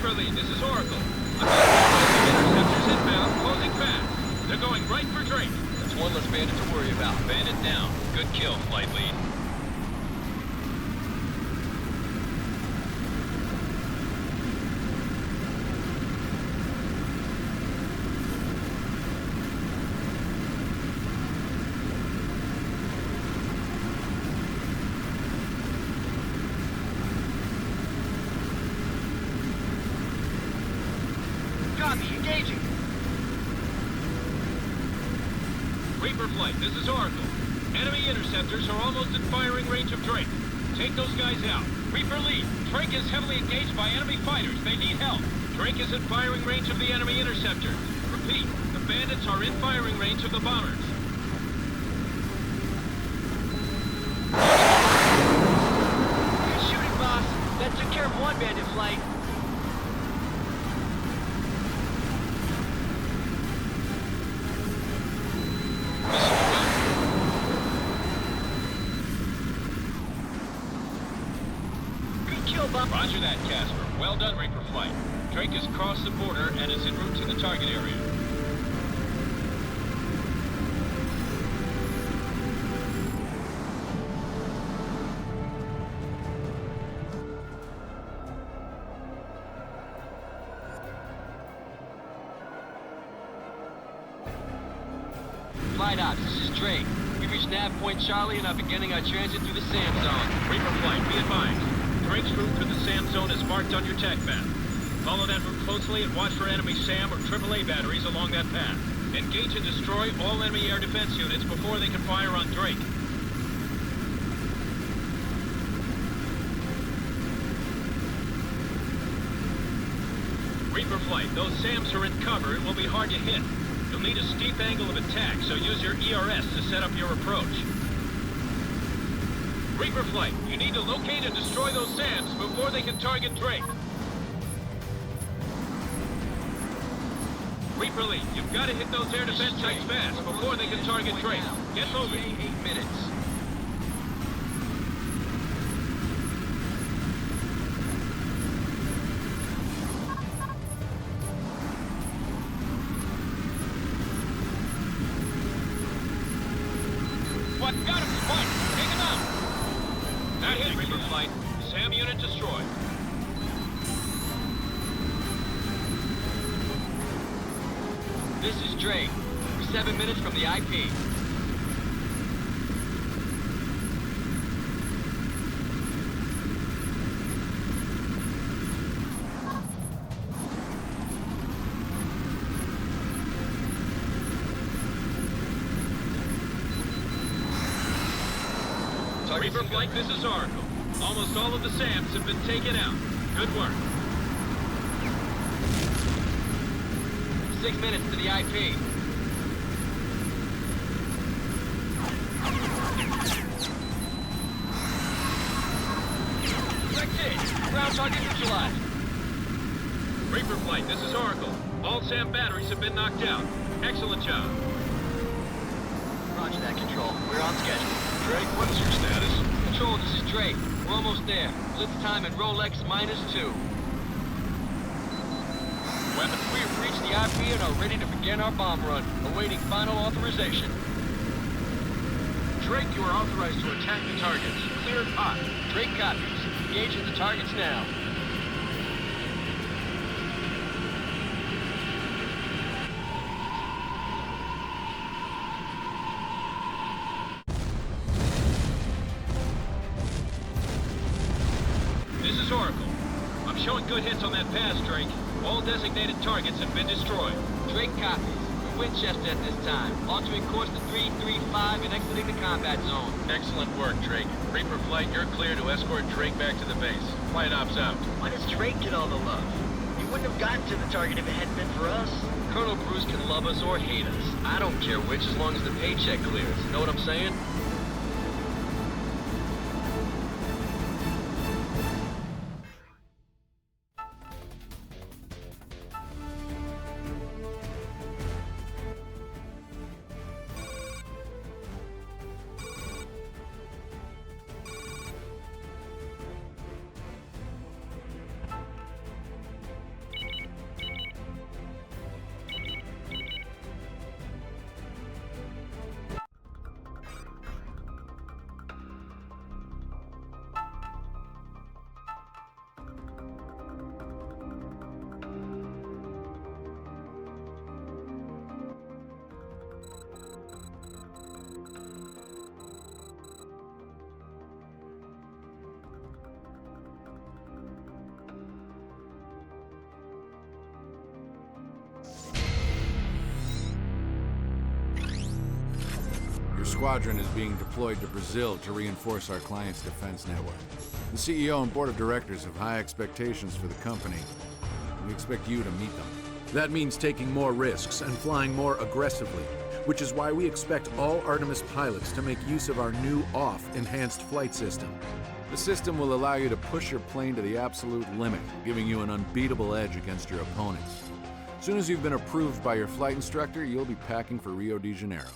Speaker 1: Reaper lead, this is Oracle. I've got interceptors inbound, closing fast. They're going right for Drake.
Speaker 4: That's one less bandit to worry about.
Speaker 5: Bandit down. Good kill, flight lead.
Speaker 6: Copy, engaging.
Speaker 1: Reaper flight, this is Oracle. Enemy interceptors are almost in firing range of Drake. Take those guys out. Reaper lead, Drake is heavily engaged by enemy fighters. They need help. Drake is in firing range of the enemy interceptors. Repeat, the bandits are in firing range of the bombers.
Speaker 6: Good shooting, boss. That took care of one bandit flight. Good kill, boss.
Speaker 1: Roger that, Casper. Well done, Reaper flight. Drake has crossed the border and is en route to the target area.
Speaker 4: Flight ops, this is Drake. We reached nav point Charlie and are beginning our transit through the SAM zone.
Speaker 1: Reaper flight, be advised. Drake's route through the SAM zone is marked on your tech map. Follow that route closely and watch for enemy SAM or AAA batteries along that path. Engage and destroy all enemy air defense units before they can fire on Drake. Reaper flight, those SAMs are in cover and will be hard to hit. You'll need a steep angle of attack, so use your ERS to set up your approach. Reaper flight, you need to locate and destroy those SAMs before they can target Drake. Reaper lead, you've got to hit those air defense sites fast before they can target Drake. Get moving.
Speaker 4: 8 minutes.
Speaker 1: What? Got him, Spike! Take him out! That hit, Reaper flight. SAM unit destroyed.
Speaker 4: This is Drake. We're 7 minutes from the IP.
Speaker 1: Reaper flight, this is Oracle. Almost all of the SAMs have been taken out. Good work.
Speaker 4: 6 minutes to the IP. That's it. Ground target neutralized.
Speaker 1: Reaper flight, this is Oracle. All SAM batteries have been knocked out. Excellent job.
Speaker 6: Roger that, Control. We're on schedule.
Speaker 5: Drake, what is your status?
Speaker 4: Control, this is Drake. We're almost there. Blitz time at Rolex -2. We've reached the IP and are ready to begin our bomb run, awaiting final authorization.
Speaker 5: Drake, you are authorized to attack the targets. Clear and hot.
Speaker 4: Drake copies. Engaging the targets now.
Speaker 1: This is Oracle. I'm showing good hits on that pass, Drake. All designated targets have been destroyed.
Speaker 4: Drake copies. We're Winchester at this time. Altering course to 335 and exiting the combat zone.
Speaker 3: Excellent work, Drake. Reaper flight, you're clear to escort Drake back to the base. Flight ops out.
Speaker 6: Why does Drake get all the love? He wouldn't have gotten to the target if it hadn't been for us.
Speaker 4: Colonel Bruce can love us or hate us. I don't care which, as long as the paycheck clears. Know what I'm saying?
Speaker 9: Squadron is being deployed to Brazil to reinforce our client's defense network. The CEO and board of directors have high expectations for the company. We expect you to meet them.
Speaker 11: That means taking more risks and flying more aggressively, which is why we expect all Artemis pilots to make use of our new OFF enhanced flight system.
Speaker 9: The system will allow you to push your plane to the absolute limit, giving you an unbeatable edge against your opponents. As soon as you've been approved by your flight instructor, you'll be packing for Rio de Janeiro.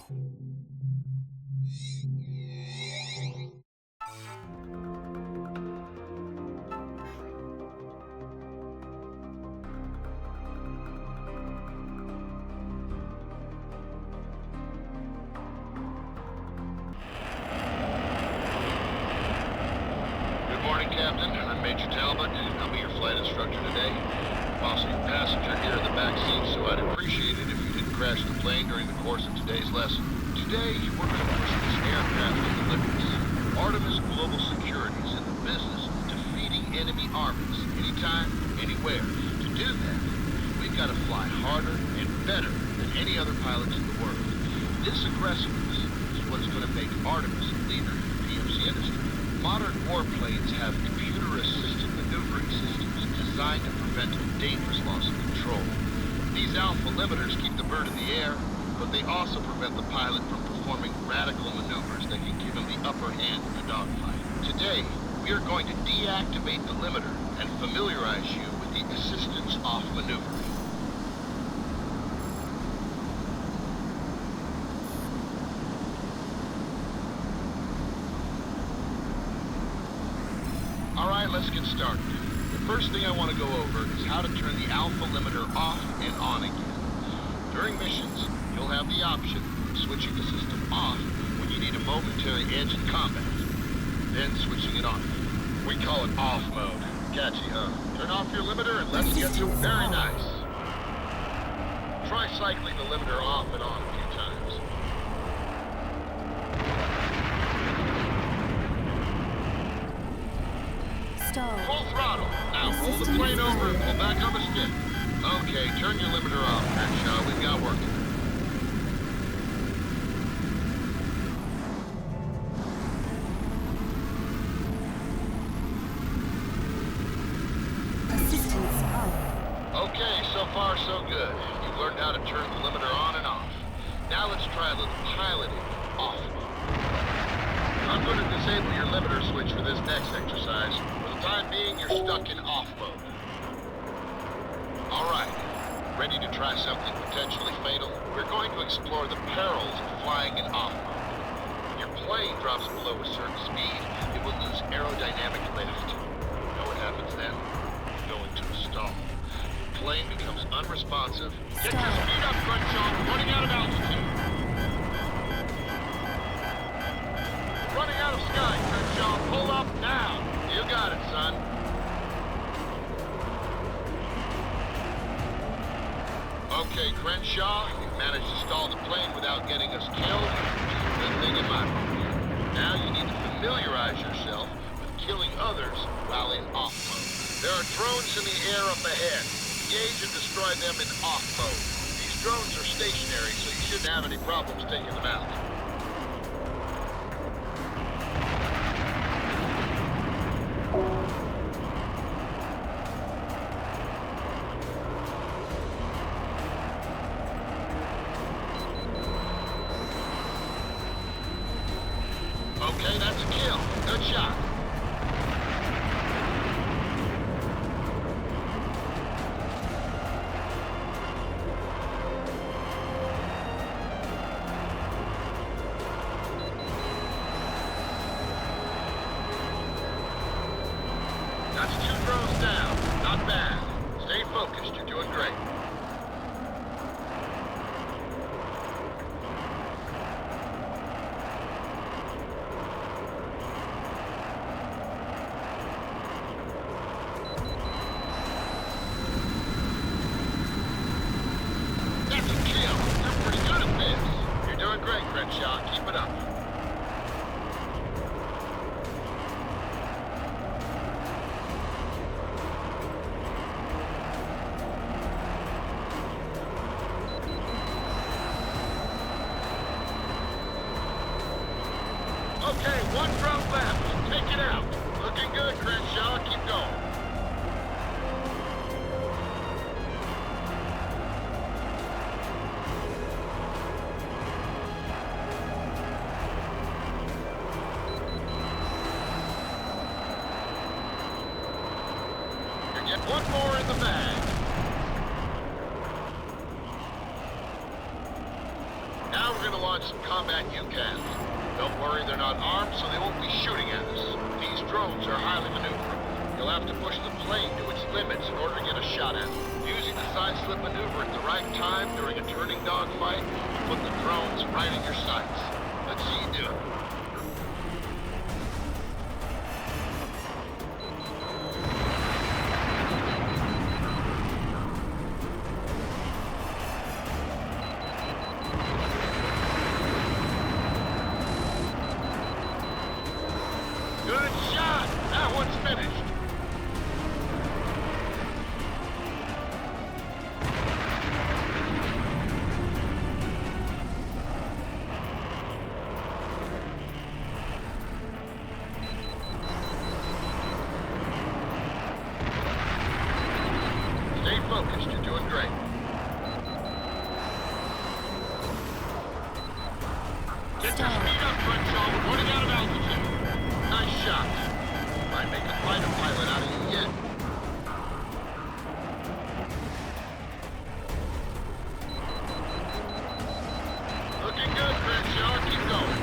Speaker 5: Captain. I'm Major Talbot, and I'll be your flight instructor today. I'm also your passenger here in the back seat, so I'd appreciate it if you didn't crash the plane during the course of today's lesson. Today, we're going to push this aircraft to the limits. Artemis Global Security is in the business of defeating enemy armies, anytime, anywhere. To do that, we've got to fly harder and better than any other pilots in the world. This aggressiveness is what's going to make Artemis a leader in the PMC industry. Modern warplanes have computer-assisted maneuvering systems designed to prevent dangerous loss of control. These alpha limiters keep the bird in the air, but they also prevent the pilot from performing radical maneuvers that can give him the upper hand in a dogfight. Today, we are going to deactivate the limiter and familiarize you with the assistance off maneuvering. Alright, let's get started. The first thing I want to go over is how to turn the alpha limiter off and on again. During missions, you'll have the option of switching the system off when you need a momentary edge in combat, then switching it on. We call it off mode. Catchy, huh? Turn off your limiter and let's get to very nice. Try cycling the limiter off and on a few times. Full throttle. Now hold the plane over and pull back on the stick. Okay, turn your limiter off, Crenshaw. We've got work to do.
Speaker 10: Assistance off.
Speaker 5: Okay, so far so good. You've learned how to turn the limiter on and off. Now let's try a little piloting off mode. I'm going to disable your limiter switch for this next exercise. For the time being, you're stuck in off mode. Alright, ready to try something potentially fatal? We're going to explore the perils of flying in off mode. When your plane drops below a certain speed, it will lose aerodynamic lift. You know what happens then? You go into a stall. Your plane becomes unresponsive. Get your speed up, Crenshaw! Running out of altitude! Running out of sky, Crenshaw. Pull up now. You got it, son. Okay, Crenshaw, you've managed to stall the plane without getting us killed, which is a good thing in my book. Now you need to familiarize yourself with killing others while in off mode. There are drones in the air up ahead. Engage and destroy them in off mode. These drones are stationary, so you shouldn't have any problems taking them out. Okay, that's a kill. Good shot. That's 2 drones down. Not bad. Stay focused. You're doing great. That's a kill. You're pretty good at this. You're doing great, Crenshaw. Keep it up.
Speaker 1: One more in the bag. Now we're gonna launch some combat UCAVs. Don't worry, they're not armed, so they won't be shooting at us. These drones are highly maneuverable. You'll have to push the plane to its limits in order to get a shot at it. Using the side slip maneuver at the right time during a turning dogfight, you put the drones right in your sights. Let's see you do it. Good shot! That one's finished. Stay focused, you're doing great. Get your speed up, Crenshaw. We're running out of altitude. Nice shot. Might make a fighter pilot out of you yet. Looking good, Crenshaw. Keep going.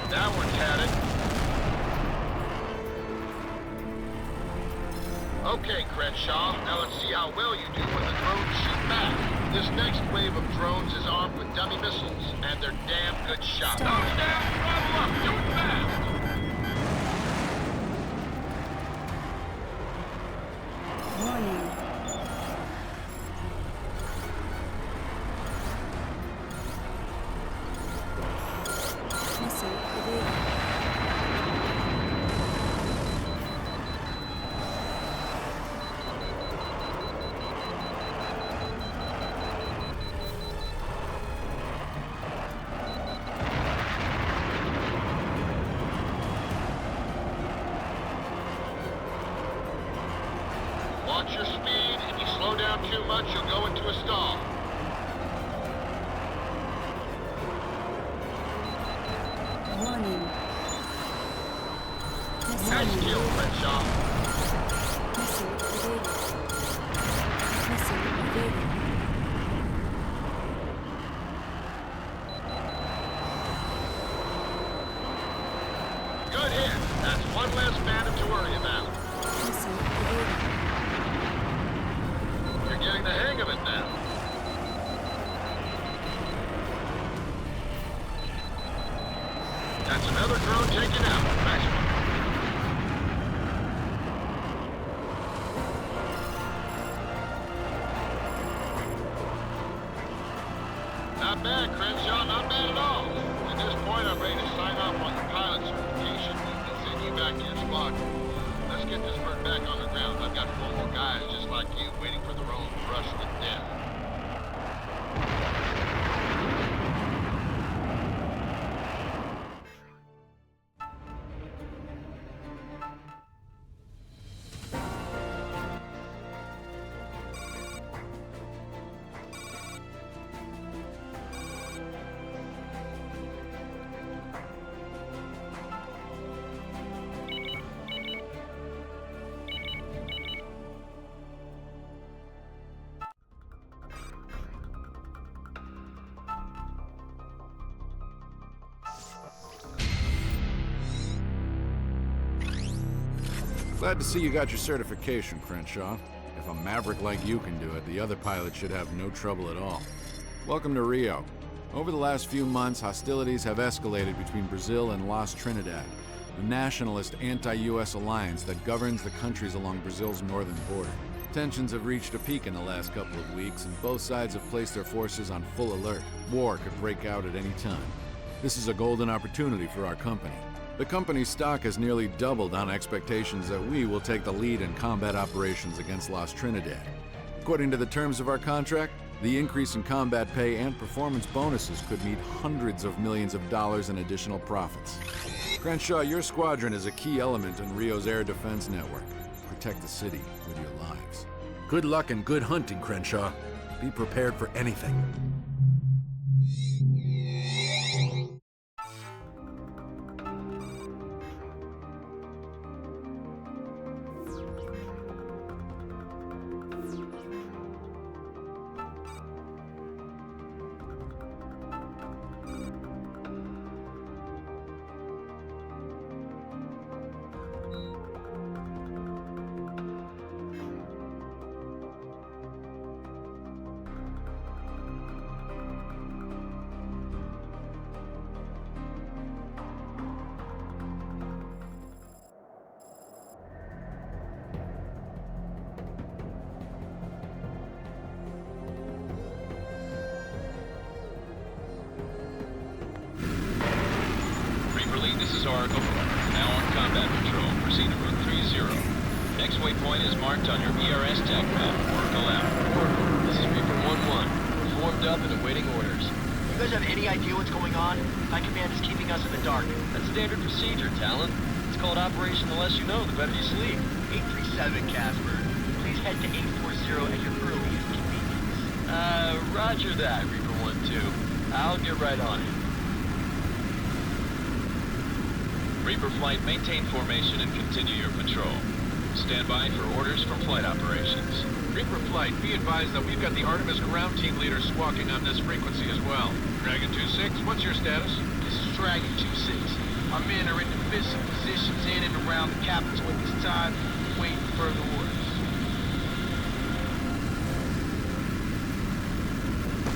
Speaker 1: That one's had it. Okay, Crenshaw. Now let's see how well you do when the drones shoot back. This next wave of drones is armed with dummy missiles, and they're damn good shots. Nose down, throttle up, do it fast!
Speaker 10: Warning. Missile evaded.
Speaker 1: Watch your speed. If you slow down too much, you'll go into a stall.
Speaker 10: Warning.
Speaker 1: Nice kill, Crenshaw.
Speaker 10: Missile evaded. Missile evaded.
Speaker 1: Good hit. That's one less bandit to worry about.
Speaker 10: Missile evaded.
Speaker 1: You're getting the hang of it now. That's another drone taken out. Nice one. Not bad, Crenshaw. Not bad at all. At this point, I'm ready to sign off on your pilot certification and send you back to your squadron. Let's get this bird back on the ground. I've got 4 more guys just like you waiting for their own brush with death.
Speaker 9: Glad to see you got your certification, Crenshaw. If a maverick like you can do it, the other pilots should have no trouble at all. Welcome to Rio. Over the last few months, hostilities have escalated between Brazil and Las Trinidad, the nationalist anti-US alliance that governs the countries along Brazil's northern border. Tensions have reached a peak in the last couple of weeks, and both sides have placed their forces on full alert. War could break out at any time. This is a golden opportunity for our company. The company's stock has nearly doubled on expectations that we will take the lead in combat operations against Las Trinidad. According to the terms of our contract, the increase in combat pay and performance bonuses could mean hundreds of millions of dollars in additional profits. Crenshaw, your squadron is a key element in Rio's air defense network. Protect the city with your lives.
Speaker 11: Good luck and good hunting, Crenshaw. Be prepared for anything.
Speaker 5: This is Oracle. Now on combat patrol. Proceed to route 30. Next waypoint is marked on your ERS tech map. Oracle out.
Speaker 4: This is Reaper 1-1. Formed up and awaiting orders.
Speaker 6: You guys have any idea what's going on? High Command is keeping us in the dark.
Speaker 4: That's standard procedure, Talon. It's called Operation The Less You Know, the better you sleep.
Speaker 6: 837, Casper. Please head to 840 at your earliest convenience.
Speaker 4: Roger that, Reaper 1-2. I'll get right on it.
Speaker 5: Reaper Flight, maintain formation and continue your patrol. Stand by for orders from flight operations.
Speaker 3: Reaper Flight, be advised that we've got the Artemis ground team leader squawking on this frequency as well. Dragon 2-6, what's your status?
Speaker 12: This is Dragon 2-6. Our men are in defensive positions in and around the capital at this time, waiting for further orders.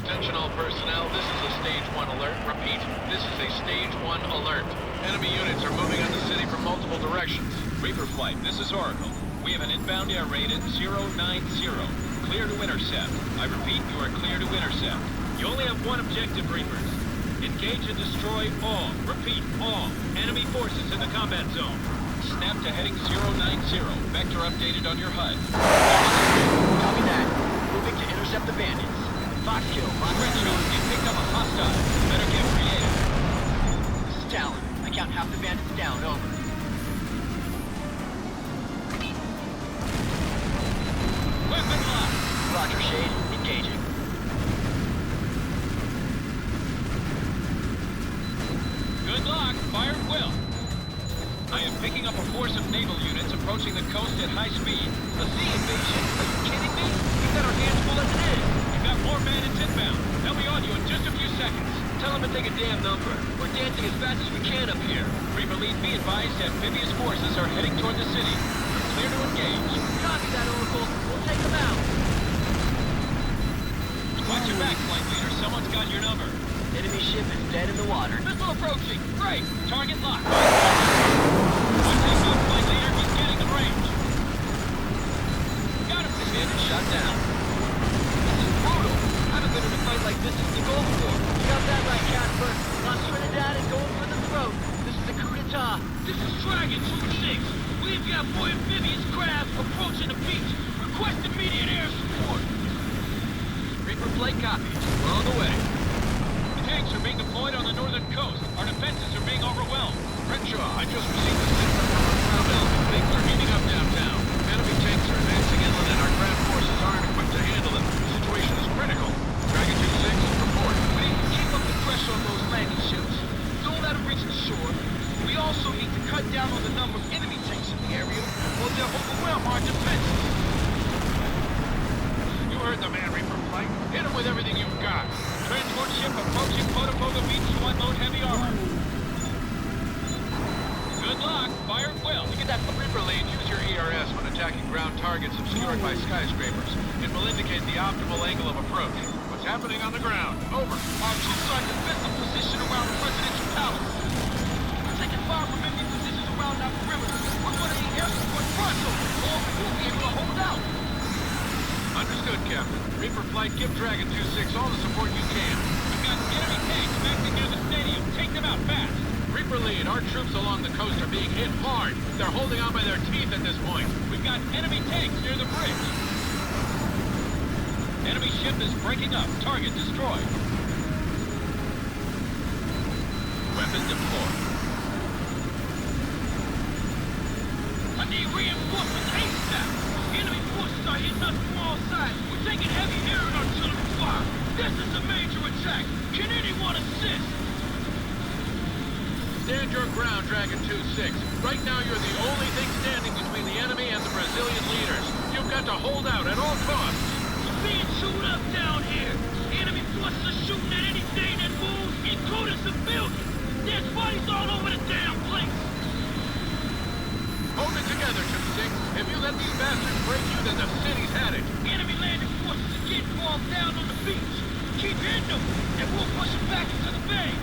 Speaker 3: Attention all personnel, this is a Stage 1 alert. Repeat, this is a Stage 1 alert. Enemy units are moving on the city from multiple directions.
Speaker 5: Reaper Flight, this is Oracle. We have an inbound air raid at 090. Clear to intercept. I repeat, you are clear to intercept. You only have one objective, Reapers. Engage and destroy all, repeat, all, enemy forces in the combat zone. Snap to heading 090. Vector updated on your HUD.
Speaker 6: Copy that. Moving to intercept the bandits. Fox kill.
Speaker 5: Crenshaw, you picked up a hostile. Better get creative.
Speaker 6: This is Talon. I count half the bandits down. Over.
Speaker 5: Weapon lock.
Speaker 6: Roger, Shade. Engaging.
Speaker 5: Good luck. Fire at will. I am picking up a force of naval units approaching the coast at high speed.
Speaker 6: A sea invasion? Are you kidding me? We've got our hands full as it is.
Speaker 5: We've got more bandits inbound. They'll be on you in just a few seconds.
Speaker 4: Tell them to take a damn number. We're dancing as fast as we can up here.
Speaker 5: Reaper Lead, be advised, amphibious forces are heading toward the city. You're clear to engage.
Speaker 6: Copy that, Oracle. We'll take them out.
Speaker 5: Watch your back, Flight Leader. Someone's got your number.
Speaker 6: Enemy ship is dead in the water.
Speaker 5: Missile approaching. Great. Target locked. One take out, Flight Leader. He's getting in range. Got him.
Speaker 4: This bandit shot down.
Speaker 6: This is brutal. I haven't been in a fight like this since the Gulf War. You got that right, Casper. Not Trinidad and going for the throat. This is a coup d'etat.
Speaker 1: This is Dragon 2-6. We've got more amphibious craft approaching the beach. Request immediate air support.
Speaker 4: Reaper Flight copies. We're on the way.
Speaker 5: Tanks are being deployed on the northern coast. Our defenses are being overwhelmed.
Speaker 3: Crenshaw, I just received a signal from our ground element. Things are heating up downtown. Enemy tanks are advancing inland and our ground forces aren't equipped to handle them. The situation is critical. Dragon 2-6, report.
Speaker 12: We need to keep up the pressure on those landing ships. Don't let them reach the shore. We also need to cut down on the number of enemy tanks in the area, or they'll overwhelm our defenses.
Speaker 3: You heard the man, Reaper Flight. Hit him with everything you've got.
Speaker 5: Transport ship approaching Potopoga Beach to unload heavy armor. Good luck. Fire at will.
Speaker 3: Look at that. Reaper Lead, use your ERS when attacking ground targets obscured by skyscrapers. It will indicate the optimal angle of approach. What's happening on the ground? Over.
Speaker 12: Our troops are in defensive position around the presidential palace. We're taking fire from enemy positions around our perimeter. We're going to need air support pronto, or we won't be able to hold out.
Speaker 3: Understood, Captain. Reaper Flight, give Dragon 2-6 all the support you can.
Speaker 5: We've got enemy tanks acting near the stadium. Take them out fast.
Speaker 3: Reaper Lead, our troops along the coast are being hit hard. They're holding on by their teeth at this point.
Speaker 5: We've got enemy tanks near the bridge. Enemy ship is breaking up. Target destroyed. Weapon deployed.
Speaker 1: I need reinforcements ASAP. Enemy forces are hitting us from all sides. We're taking heavy air and artillery
Speaker 11: Dragon 2-6. Right now, you're the only thing standing between the enemy and the Brazilian leaders. You've got to hold out at all costs.
Speaker 12: We're being chewed up down here. Enemy forces are shooting at anything that moves, including civilians. There's bodies all over the damn place.
Speaker 11: Hold it together, 2-6. If you let these bastards break you, then the city's had it.
Speaker 12: Enemy landing forces are getting bogged down on the beach. Keep hitting them, and we'll push them back into the bay.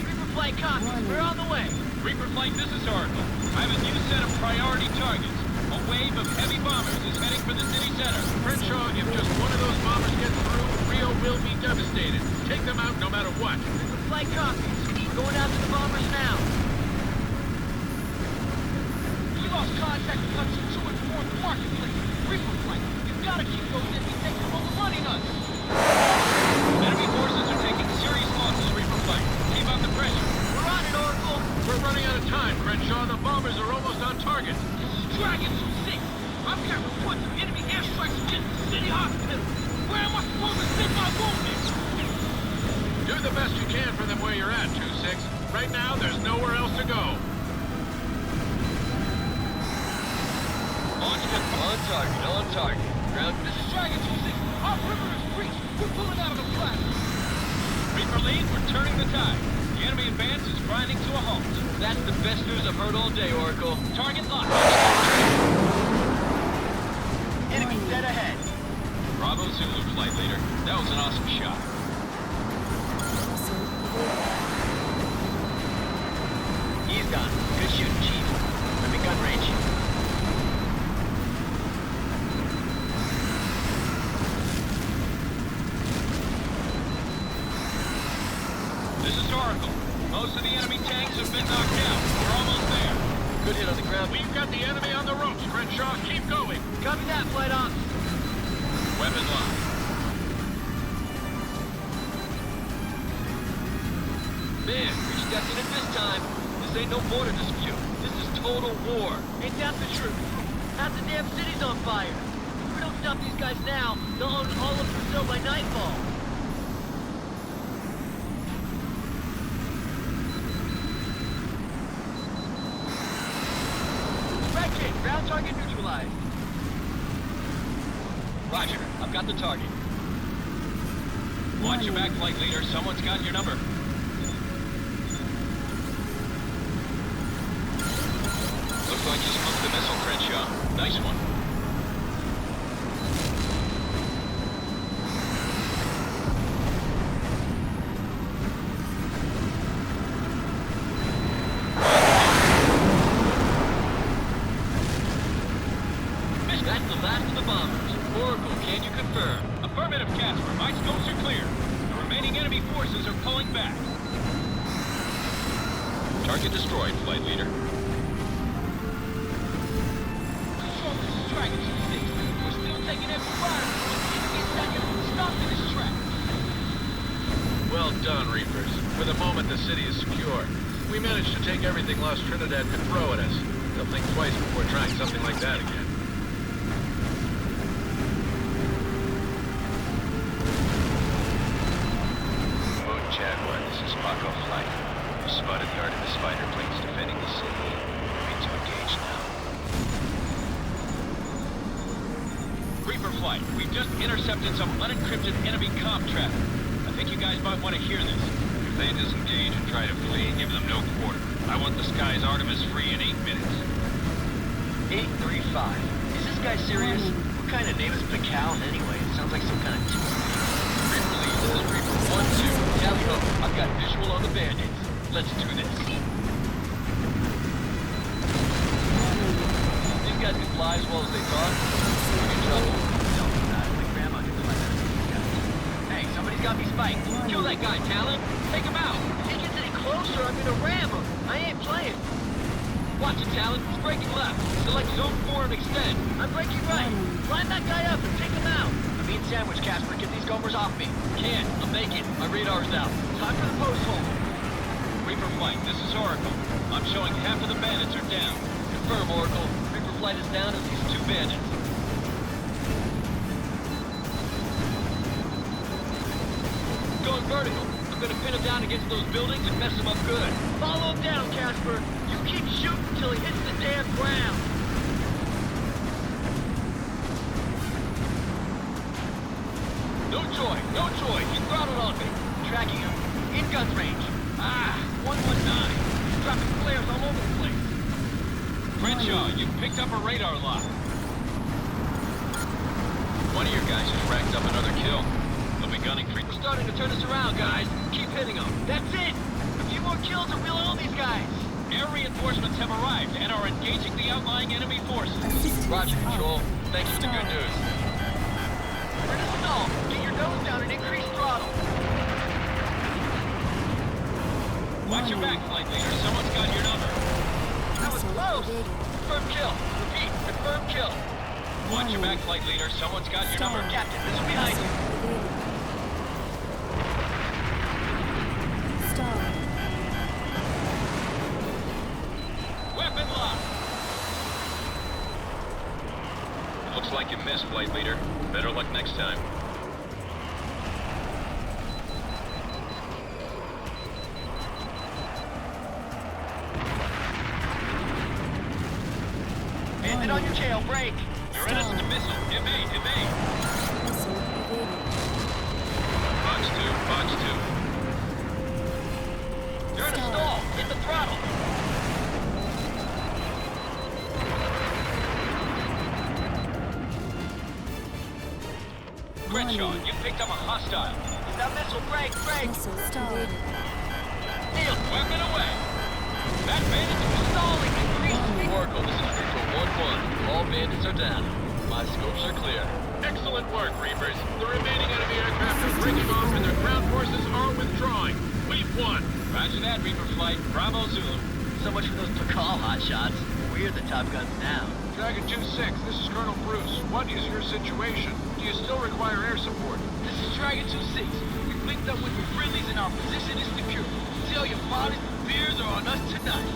Speaker 6: Reaper flight copy. We're on the way.
Speaker 1: Reaper Flight, this is Oracle. I have a new set of priority targets. A wave of heavy bombers is heading for the city center.
Speaker 11: Crenshaw, if just one of those bombers gets through, Rio will be devastated. Take them out no matter what.
Speaker 6: Reaper flight copies. We're going after the bombers now.
Speaker 12: We lost contact with Hudson 2 and 4 at the marketplace. Reaper Flight, you've got to keep those enemy tanks from overrunning us.
Speaker 1: Enemy forces are taking serious losses, Reaper Flight. Keep up the pressure.
Speaker 6: We're on it, Oracle.
Speaker 11: We're running out of time, Crenshaw. The bombers are almost on target.
Speaker 12: This is Dragon 2-6. I've got reports of enemy airstrikes against the city hospital. Where am I supposed to send my wounded?
Speaker 11: Do the best you can for them where you're at, 2-6. Right now, there's nowhere else to go.
Speaker 4: On target, on target. Ground.
Speaker 12: This is Dragon 2-6. Our river is breached. We're pulling out of the flat.
Speaker 1: Reaper Lead, we're turning the tide. The enemy advance is grinding to a halt.
Speaker 4: That's the best news I've heard all day, Oracle.
Speaker 1: Target locked.
Speaker 6: Enemy dead ahead.
Speaker 1: Bravo Zulu, Flight Leader. That was an awesome shot.
Speaker 6: He's gone. Good shooting, Chief. I'm in gun range.
Speaker 1: This is Oracle. Most of the enemy tanks have been knocked out. We're almost there.
Speaker 4: Good hit on the ground.
Speaker 11: We've got the enemy on the ropes, Crenshaw. Keep going.
Speaker 6: Copy that, flight ops.
Speaker 1: Weapon locked.
Speaker 4: Man, we stepped in it this time. This ain't no border dispute. This is total war.
Speaker 6: Ain't that the truth? Half the damn city's on fire. If we don't stop these guys now, they'll own all of Brazil by nightfall. Red King, ground target neutralized.
Speaker 4: Roger, I've got the target.
Speaker 1: Watch your back, Flight Leader. Someone's got your number.
Speaker 4: Looks like you smoked the missile, Crenshaw. Nice one. That's the last of the bombers. Oracle, can you confirm?
Speaker 1: Affirmative, Casper. My scopes are clear. The remaining enemy forces are pulling back.
Speaker 4: Target destroyed, Flight Leader.
Speaker 12: Control, this is Dragon 2-6. We're still taking every fire. Enemy second. Stop in his track.
Speaker 11: Well done, Reapers. For the moment, the city is secure. We managed to take everything Lost Trinidad could throw at us. They'll think twice before trying something like that again.
Speaker 2: Jaguar, this is Mako Flight. We spotted the Artemis fighter planes defending the city. Ready to engage now.
Speaker 1: Reaper Flight, we've just intercepted some unencrypted enemy comm traffic. I think you guys might want to hear this.
Speaker 2: If they disengage and try to flee, give them no quarter. I want the skies Artemis free in 8 minutes.
Speaker 6: 835. Is this guy serious? What kind of name is Backhand anyway? It sounds like some kind of
Speaker 4: Reaper Lead, this is Reaper 1-2. Tally ho, I've got visual on the bandits. Let's do this. These guys can fly as well as they talk. We're in trouble.
Speaker 6: No, my grandma can fly better than these guys. Hey, somebody's got me spiked.
Speaker 4: Kill that guy, Talon. Take him out.
Speaker 6: If he gets any closer, I'm gonna ram him. I ain't playing.
Speaker 4: Watch it, Talon. He's breaking left. Select Zone 4 and extend.
Speaker 6: I'm breaking right. Line that guy up and take him out. I'm being sandwiched, Casper. Get these gomers off me.
Speaker 4: Can't. I'm making. My radar's out.
Speaker 6: Time for the post hole.
Speaker 1: Reaper Flight, this is Oracle. I'm showing half of the bandits are down.
Speaker 4: Confirm, Oracle. Reaper Flight is down at least 2 bandits.
Speaker 6: Going vertical. I'm gonna pin him down against those buildings and mess him up good. Follow him down, Casper. You keep shooting until he hits the damn ground. No joy, no joy. He throttled on me. Tracking him. In guns range. 119. Dropping flares all over the place.
Speaker 11: Crenshaw, you picked up a radar lock. One of your guys just racked up another kill. They'll be gunning for you.
Speaker 6: We're starting to turn this around, guys. Keep hitting them. That's it. A few more kills and we'll own these guys.
Speaker 11: Air reinforcements have arrived and are engaging the outlying enemy forces.
Speaker 6: Roger, Control. Thanks for the good news. We're in a stall. Get your nose down and increase throttle.
Speaker 11: Watch your back, flight leader. Someone's got your number.
Speaker 6: That was close. Confirm kill. Repeat, confirm kill.
Speaker 11: Watch your back, flight leader. Someone's got your number.
Speaker 6: Captain, this is behind you.
Speaker 11: Weapon lock. Looks like you missed, flight leader. Better luck next time.
Speaker 6: Bandit on your tail, break.
Speaker 11: You're innocent missile. Evade, evade.
Speaker 10: Missile evaded.
Speaker 11: Box 2, box 2.
Speaker 6: You're in a stall. Hit the throttle.
Speaker 11: Crenshaw, you picked up a hostile.
Speaker 6: That missile, break, break.
Speaker 10: Missile evaded.
Speaker 6: Deal.
Speaker 11: Weapon away. That bandit was
Speaker 6: Stalling. Increase speed.
Speaker 4: Oracle, this is Reaper 1-1. All bandits are down. My scopes are clear.
Speaker 11: excellent work, Reapers. The remaining enemy aircraft are breaking off and their ground forces are withdrawing. We've won. Roger that, Reaper Flight. Bravo Zulu.
Speaker 6: So much for those Pakal hotshots. We're the top guns now.
Speaker 3: Dragon 2-6, this is Colonel Bruce. What is your situation? Do you still require air support?
Speaker 12: This is Dragon 2-6. We've linked up with the friendlies and our position is secure. Tell your fathers the beers are on us tonight.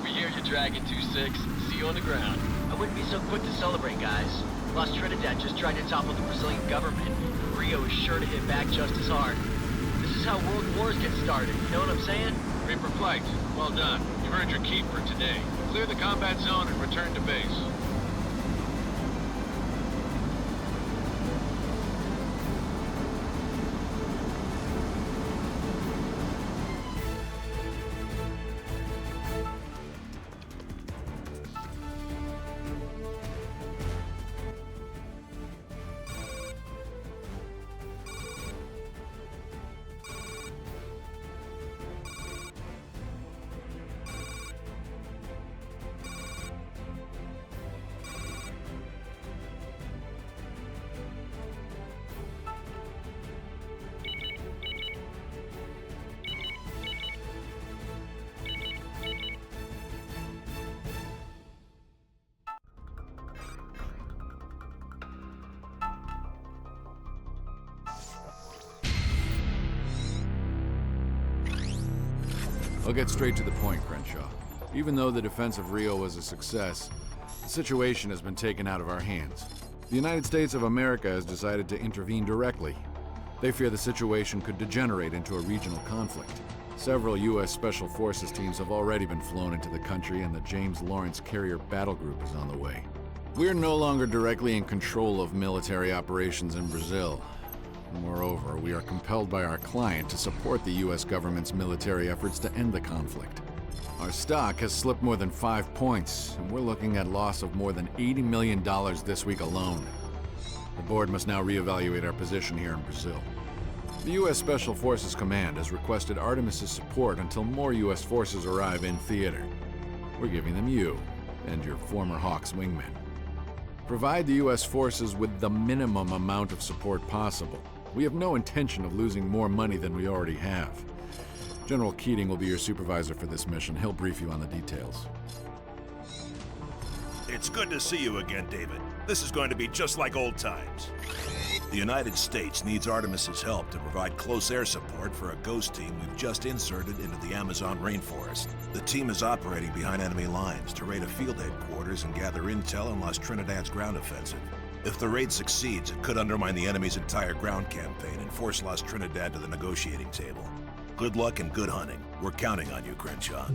Speaker 4: We hear you, Dragon 2-6. See you on the ground.
Speaker 6: I wouldn't be so quick to celebrate, guys. Lost Trinidad just tried to topple the Brazilian government. Rio is sure to hit back just as hard. This is how world wars get started, you know what I'm saying?
Speaker 3: Reaper Flight, well done. You've earned your keep for today. Clear the combat zone and return to base.
Speaker 9: I'll get straight to the point, Crenshaw. Even though the defense of Rio was a success, the situation has been taken out of our hands. The United States of America has decided to intervene directly. They fear the situation could degenerate into a regional conflict. Several U.S. Special Forces teams have already been flown into the country, and the James Lawrence Carrier Battle Group is on the way. We're no longer directly in control of military operations in Brazil. Moreover, we are compelled by our client to support the U.S. government's military efforts to end the conflict. Our stock has slipped more than 5 points, and we're looking at loss of more than $80 million this week alone. The board must now reevaluate our position here in Brazil. The U.S. Special Forces Command has requested Artemis's support until more U.S. forces arrive in theater. We're giving them you and your former Hawks wingmen. Provide the U.S. forces with the minimum amount of support possible. We have no intention of losing more money than we already have. General Keating will be your supervisor for this mission. He'll brief you on the details.
Speaker 13: It's good to see you again, David. This is going to be just like old times. The United States needs Artemis's help to provide close air support for a ghost team we've just inserted into the Amazon rainforest. The team is operating behind enemy lines to raid a field headquarters and gather intel on Las Trinidad's ground offensive. If the raid succeeds, it could undermine the enemy's entire ground campaign and force Las Trinidad to the negotiating table. Good luck and good hunting. We're counting on you, Crenshaw.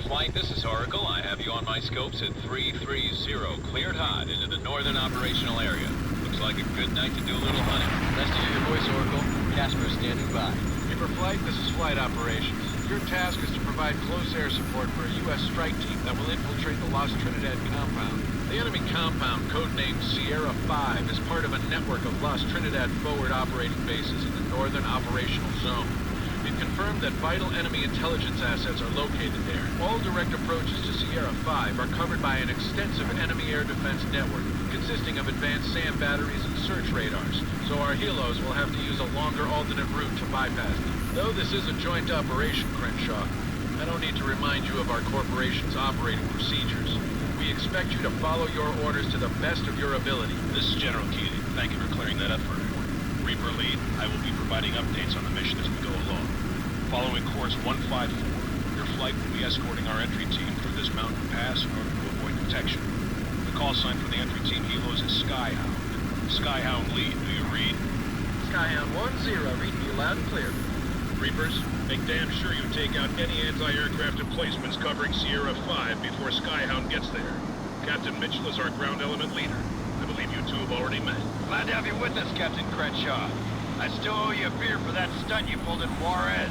Speaker 11: Flight, this is Oracle. I have you on my scopes at 330, cleared hot into the northern operational area. Looks like a good night to do a little hunting.
Speaker 4: Nice to hear your voice, Oracle. Casper standing by.
Speaker 11: Reaper Flight, this is Flight Operations. Your task is to provide close air support for a U.S. strike team that will infiltrate the Las Trinidad compound. The enemy compound, codenamed Sierra 5, is part of a network of Las Trinidad forward operating bases in the northern operational zone. We've confirmed that vital enemy intelligence assets are located there. All direct approaches to Sierra 5 are covered by an extensive enemy air defense network, consisting of advanced SAM batteries and search radars, so our helos will have to use a longer alternate route to bypass them. Though this is a joint operation, Crenshaw, I don't need to remind you of our corporation's operating procedures. We expect you to follow your orders to the best of your ability.
Speaker 5: This is General Kyiv. Thank you for clearing that up for everyone. Reaper Lead, I will be providing updates on the mission as we go along. Following course 154, your flight will be escorting our entry team through this mountain pass in order to avoid detection. The call sign for the entry team helos is Skyhound. Skyhound Lead, do you read?
Speaker 11: Skyhound 1-0, reading you loud and clear.
Speaker 5: Reapers, make damn sure you take out any anti-aircraft emplacements covering Sierra 5 before Skyhound gets there. Captain Mitchell is our ground element leader. I believe you two have already met.
Speaker 1: Glad to have you with us, Captain Crenshaw. I still owe you a beer for that stunt you pulled in Juarez.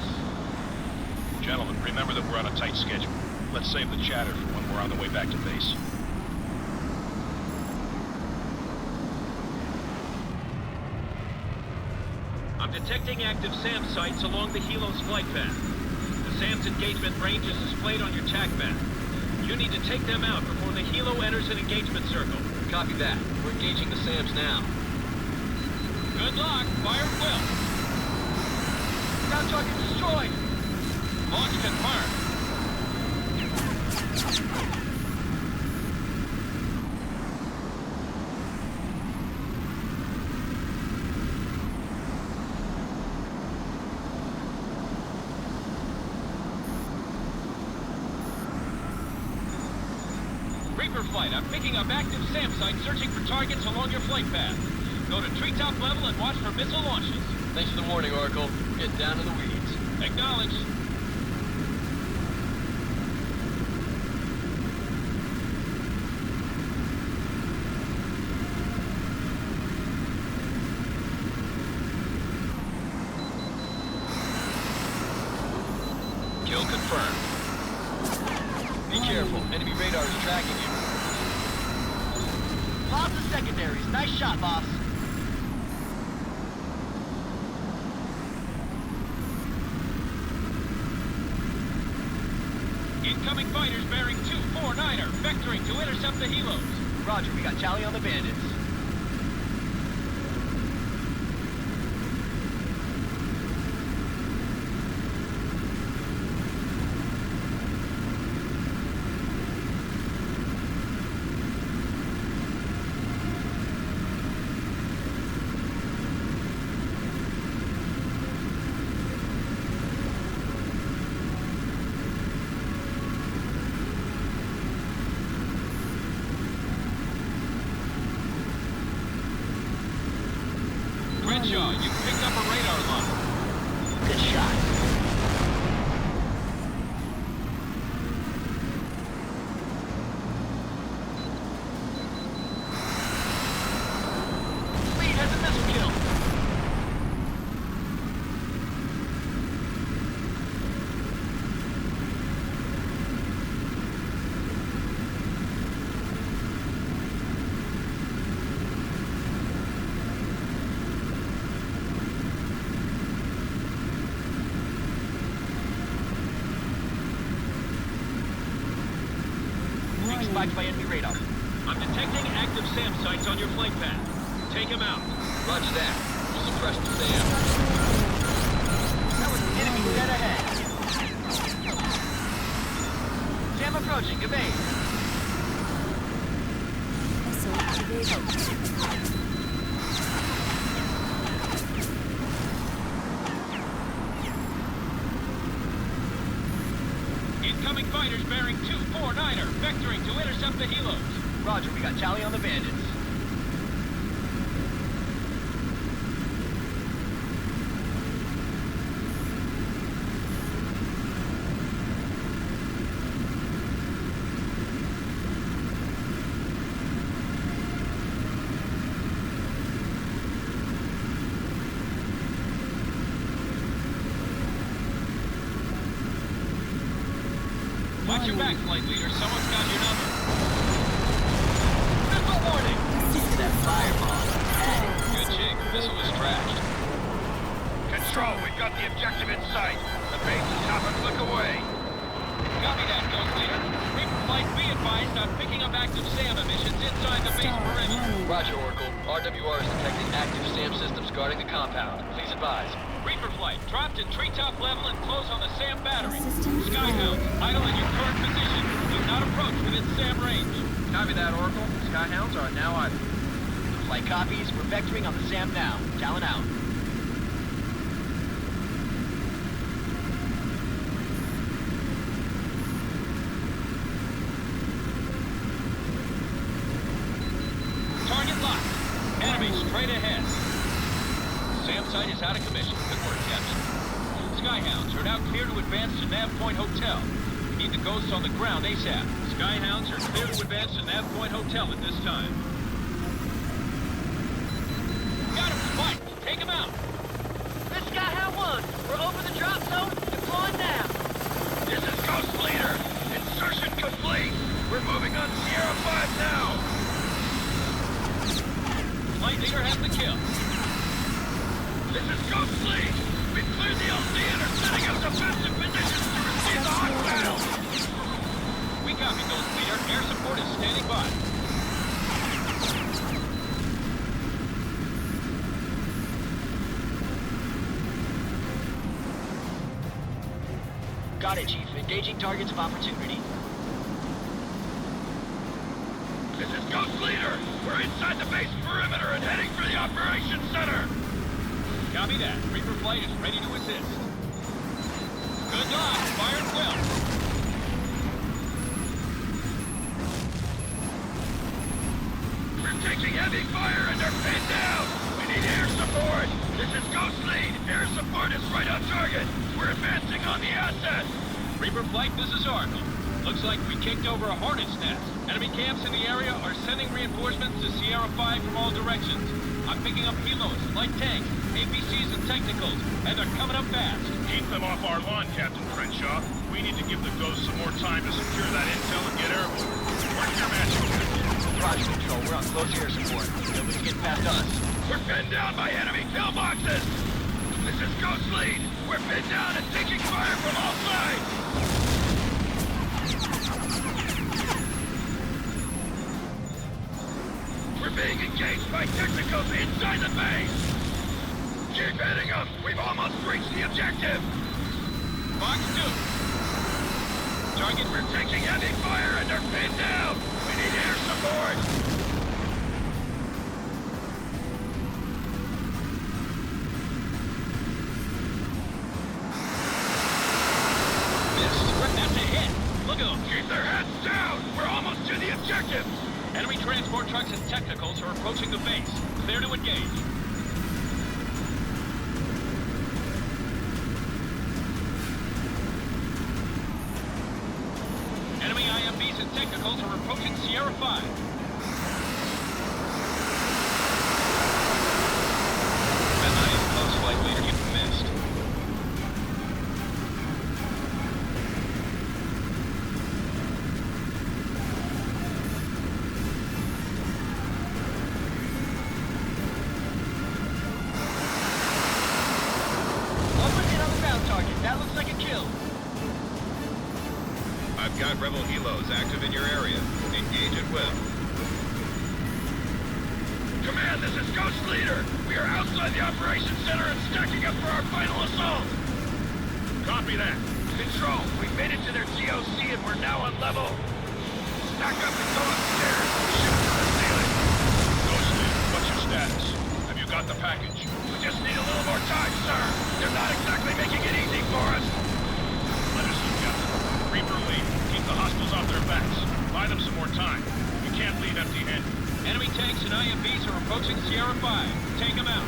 Speaker 5: Gentlemen, remember that we're on a tight schedule. Let's save the chatter for when we're on the way back to base.
Speaker 12: I'm detecting active SAM sites along the helo's flight path. The SAM's engagement range is displayed on your TAC map. You need to take them out before the helo enters an engagement circle.
Speaker 4: Copy that. We're engaging the SAMs now.
Speaker 12: Good luck. Fire at will.
Speaker 6: Ground target destroyed.
Speaker 12: Launch confirmed. Reaper Flight, I'm picking up active SAM sites searching for targets along your flight path. Go to treetop level and watch for missile launches.
Speaker 4: Thanks for the warning, Oracle. Get down to the weeds.
Speaker 12: Acknowledged.
Speaker 4: Kill confirmed. Be careful. Enemy radar is tracking you.
Speaker 6: Lots of secondaries. Nice shot, boss.
Speaker 12: Incoming fighters bearing 249er, vectoring to intercept the helos.
Speaker 6: Roger, we got Charlie on the bandits.
Speaker 12: Crenshaw, you picked up a radar line.
Speaker 6: Good shot. Lead has a missile kill. being spiked by enemy radar.
Speaker 12: I'm detecting active SAM sites on your flight path. Take them out.
Speaker 4: Roger that. We'll suppress the SAM.
Speaker 6: That was an enemy dead ahead. SAM approaching. Evade.
Speaker 10: Missile activated.
Speaker 12: Incoming fighters bearing 249er, vectoring to intercept the helos.
Speaker 6: Roger, we got tally on the bandits.
Speaker 12: Watch your back, flight leader. Someone's got your number.
Speaker 6: Missile warning! That fireball.
Speaker 4: Good jig. Missile was trashed.
Speaker 1: Control, we've got the objective in sight. The base is half a click away.
Speaker 12: Copy that, Ghost Leader. Reaper Flight, be advised on picking up active SAM emissions inside the base perimeter.
Speaker 4: Roger, Oracle. RWR is detecting active SAM systems guarding the compound. Please advise.
Speaker 12: Reaper Flight, dropped at treetop level and close on the SAM battery.
Speaker 10: System
Speaker 12: Skyhounds, idle in your current position. Do not approach within SAM range.
Speaker 7: Copy that, Oracle. Skyhounds are now idle.
Speaker 6: Flight copies. We're vectoring on the SAM now. Talon out.
Speaker 12: Target locked. Enemy straight ahead. SAM site is out of commission. Good work, Captain. Skyhounds are now clear to advance to Nav Point Hotel. We need the ghosts on the ground ASAP. Skyhounds are clear to advance to Nav Point Hotel at this time. Got him, Spike! Take him out!
Speaker 6: This is Skyhound 1. We're over the drop zone. Deploying now.
Speaker 1: This is Ghost Leader. Insertion complete. We're moving on Sierra 5 now.
Speaker 12: Flight leader has the kill.
Speaker 1: This is Ghost Lead. We've cleared the LZ and are setting up defensive positions to receive the hostiles.
Speaker 12: We copy, Ghost Leader. Air support is standing by.
Speaker 6: Got it, Chief. Engaging targets of opportunity.
Speaker 1: This is Ghost Leader. We're inside the base perimeter and heading for the operations center.
Speaker 12: Copy that. Reaper Flight is ready to assist. Good luck. Fire and will.
Speaker 1: We're taking heavy fire and they're pinned down. We need air support. This is Ghost Lead. Air support is right on target. We're advancing on the asset.
Speaker 12: Reaper Flight, this is Oracle. Looks like we kicked over a hornet's nest. Enemy camps in the area are sending reinforcements to Sierra 5 from all directions. I'm picking up helos, light tanks, APCs, and technicals, and they're coming up fast.
Speaker 5: Keep them off our lawn, Captain Crenshaw. We need to give the ghosts some more time to secure that intel and get airborne. Work your magic, Captain.
Speaker 6: Roger, Control. We're on close air support. Nobody's getting past us.
Speaker 1: We're pinned down by enemy pillboxes. This is Ghost Lead. We're pinned down and taking fire from all sides. We're being engaged by technicals inside the base! Keep hitting them! We've almost reached the objective!
Speaker 12: Box 2.
Speaker 1: Target, we're taking heavy fire and they're pinned down! We need air support!
Speaker 12: Missed. That's a hit. Look at them.
Speaker 1: Keep their heads down! We're almost to the objective!
Speaker 12: Enemy transport trucks and technicals are approaching the base. Clear to engage. Enemy IMBs and technicals are approaching Sierra 5.
Speaker 4: That not even close, Flight Leader. You missed.
Speaker 3: Got rebel helos active in your area. The
Speaker 1: Command, this is Ghost Leader. We are outside the Operations Center and stacking up for our final assault. Copy that. Control, we made it to their GOC and we're now on level. Stack up and go upstairs. Shoot to the ceiling.
Speaker 5: Ghost Leader, what's your status? Have you got the package?
Speaker 1: We just need a little more time, sir. They're not exactly making it easy for us.
Speaker 5: Understood, Captain. Reaper lead. Keep the hostiles off their backs. Buy them some more time. We can't leave empty-handed.
Speaker 12: Enemy tanks and IMBs are approaching Sierra 5. Take them out.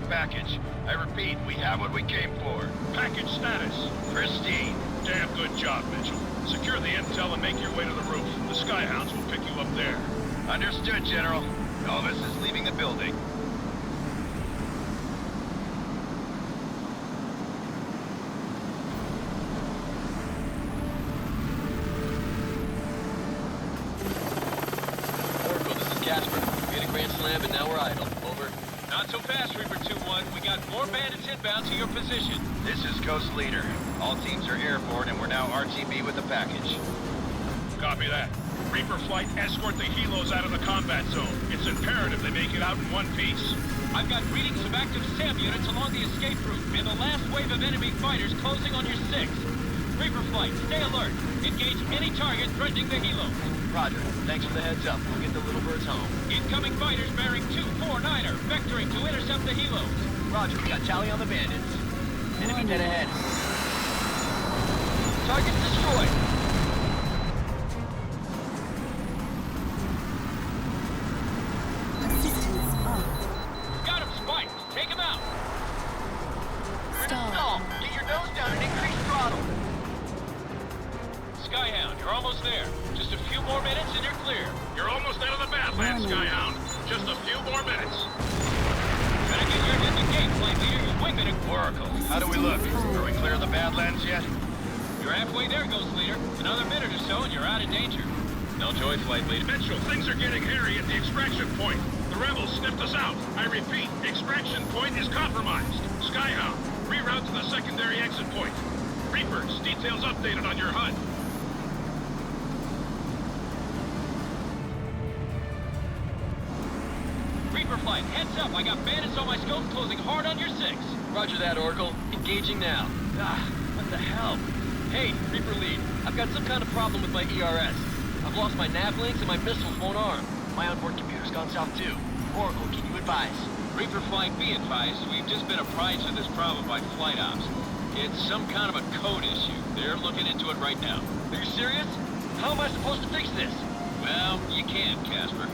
Speaker 1: Package. I repeat, we have what we came for.
Speaker 5: Package status.
Speaker 1: Pristine.
Speaker 5: Damn good job, Mitchell. Secure the intel and make your way to the roof. The Skyhounds will pick you up there.
Speaker 1: Understood, General. Elvis is leaving the building.
Speaker 4: Oracle, this is Casper. We had a grand slam and now we're idle. Over.
Speaker 12: Not so fast, Reaper 2-1. We got more bandits inbound to your position.
Speaker 1: This is Ghost Leader. All teams are airborne and we're now RTB with the package.
Speaker 5: Copy that. Reaper Flight, escort the helos out of the combat zone. It's imperative they make it out in one piece.
Speaker 12: I've got readings of active SAM units along the escape route and the last wave of enemy fighters closing on your 6. Reaper Flight, stay alert. Engage any target threatening the helos.
Speaker 4: Roger. Thanks for the heads up. We'll get the little birds home.
Speaker 12: Incoming fighters bearing 249er, vectoring to intercept the helos.
Speaker 4: Roger, we got tally on the bandits. Enemy dead ahead. Target destroyed.
Speaker 10: Assistance off.
Speaker 12: Got him spiked. Take him out.
Speaker 10: Stall.
Speaker 4: Get your nose down and increase throttle.
Speaker 12: Skyhound, you're almost there. Just a few more minutes and you're clear.
Speaker 5: You're almost out of the Badlands, Skyhound. Just a few more minutes.
Speaker 12: Better get your head in the game, Flight Leader. Your wingman at
Speaker 1: Oracle, how do we look? Are we clear of the Badlands yet?
Speaker 12: You're halfway there, Ghost Leader. Another minute or so and you're out of danger. No joy, Flight Leader.
Speaker 5: Mitchell, things are getting hairy at the extraction point. The rebels sniffed us out. I repeat, extraction point is compromised. Skyhound, reroute to the secondary exit point. Reapers, details updated on your HUD.
Speaker 12: Reaper Flight, heads up. I got bandits on my scope closing hard on your 6.
Speaker 4: Roger that, Oracle. Engaging now. What the hell? Hey, Reaper Lead. I've got some kind of problem with my ERS. I've lost my nav links and my missiles won't arm. My onboard computer's gone south too. Oracle, can you advise?
Speaker 12: Reaper Flight, be advised. We've just been apprised of this problem by Flight Ops. It's some kind of a code issue. They're looking into it right now.
Speaker 4: Are you serious? How am I supposed to fix this?
Speaker 12: Well, you can't, Casper.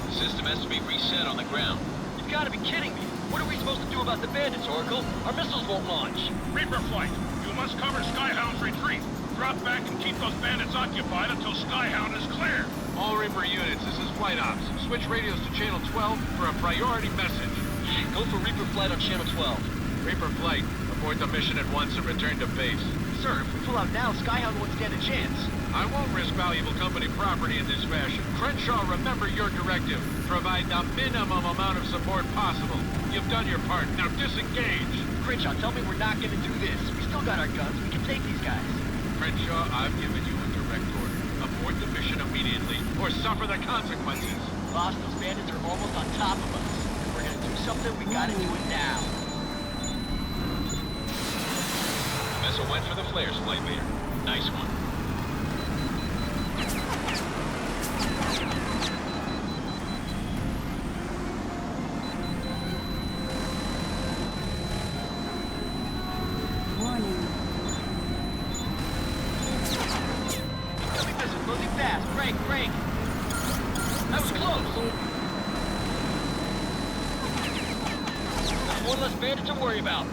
Speaker 12: The system has to be reset on the ground.
Speaker 4: You've got to be kidding me. What are we supposed to do about the bandits, Oracle? Our missiles won't launch.
Speaker 5: Reaper Flight, you must cover Skyhound's retreat. Drop back and keep those bandits occupied until Skyhound is clear.
Speaker 11: All Reaper units, this is Flight Ops. Switch radios to Channel 12 for a priority message.
Speaker 4: Go for Reaper Flight on Channel 12.
Speaker 11: Reaper Flight, abort the mission at once and return to base.
Speaker 4: Sir, if we pull out now, Skyhound won't stand a chance.
Speaker 11: I won't risk valuable company property in this fashion. Crenshaw, remember your directive. Provide the minimum amount of support possible. You've done your part. Now disengage.
Speaker 4: Crenshaw, tell me we're not gonna do this. We still got our guns. We can take these guys.
Speaker 11: Crenshaw, I've given you a direct order. Abort the mission immediately, or suffer the consequences.
Speaker 4: Boss, those bandits are almost on top of us. If we're gonna do something, we gotta do it now.
Speaker 12: The missile went for the flares, Flight Leader. Nice one.
Speaker 10: Warning.
Speaker 4: Incoming missile, closing fast. Break, break.
Speaker 12: That was close! There's one less bandit to worry about.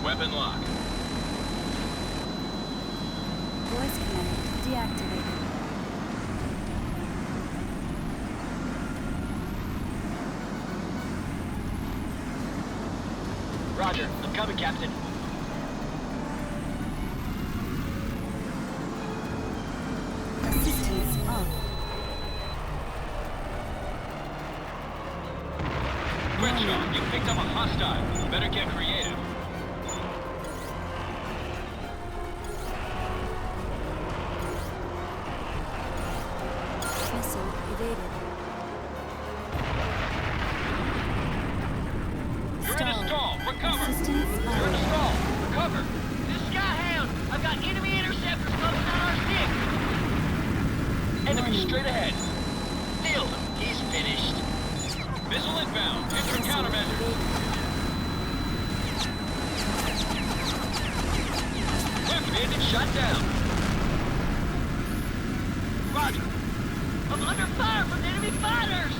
Speaker 5: Weapon lock.
Speaker 10: Voice command deactivated.
Speaker 6: Roger, I'm coming, Captain.
Speaker 10: Assistance on.
Speaker 12: Crenshaw, you picked up a hostile. Better get creative.
Speaker 10: Missile evaded.
Speaker 12: You're in a stall. Recover.
Speaker 10: Assistance
Speaker 12: You're in a
Speaker 10: on.
Speaker 12: stall. Recover.
Speaker 6: This is Skyhound! I've got enemy interceptors closing on our stick!
Speaker 12: Enemy straight ahead.
Speaker 6: Nailed him! He's finished.
Speaker 12: Missile inbound. Get your countermeasures. Left bandit shot down.
Speaker 6: Roger. I'm under fire from enemy fighters!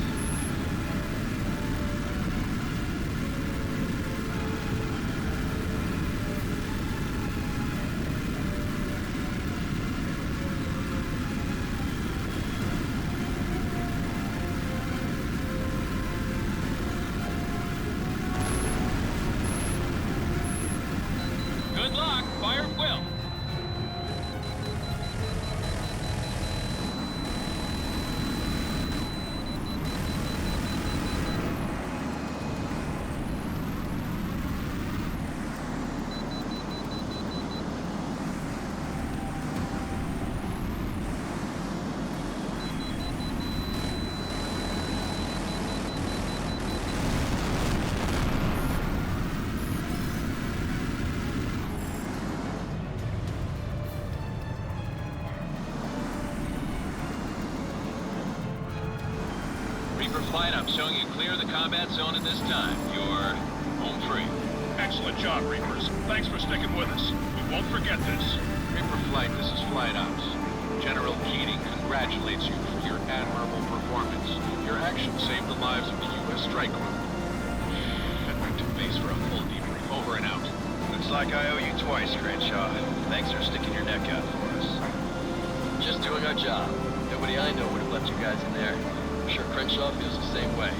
Speaker 12: Good luck. Fire at will. Flight, I'm showing you clear of the combat zone at this time. You're home free.
Speaker 5: Excellent job, Reapers. Thanks for sticking with us. We won't forget this.
Speaker 11: Reaper Flight, this is Flight Ops. General Keating congratulates you for your admirable performance. Your actions saved the lives of the U.S. strike group. Head back to base for a full debrief. Over and out.
Speaker 3: Looks like I owe you twice, Crenshaw. Thanks for sticking your neck out for us.
Speaker 4: Just doing our job. Nobody I know would have left you guys in there. I'm sure Crenshaw feels the same way.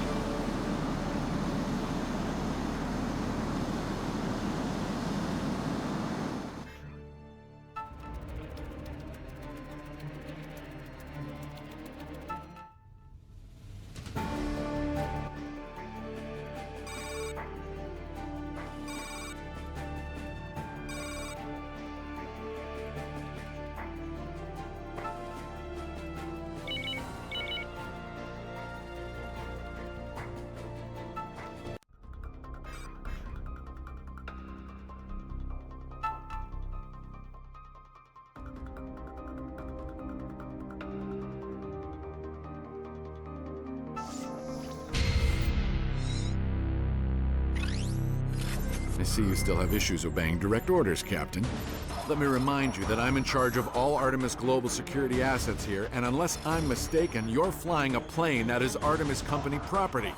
Speaker 9: I see you still have issues obeying direct orders, Captain. Let me remind you that I'm in charge of all Artemis Global security assets here, and unless I'm mistaken, you're flying a plane that is Artemis Company property.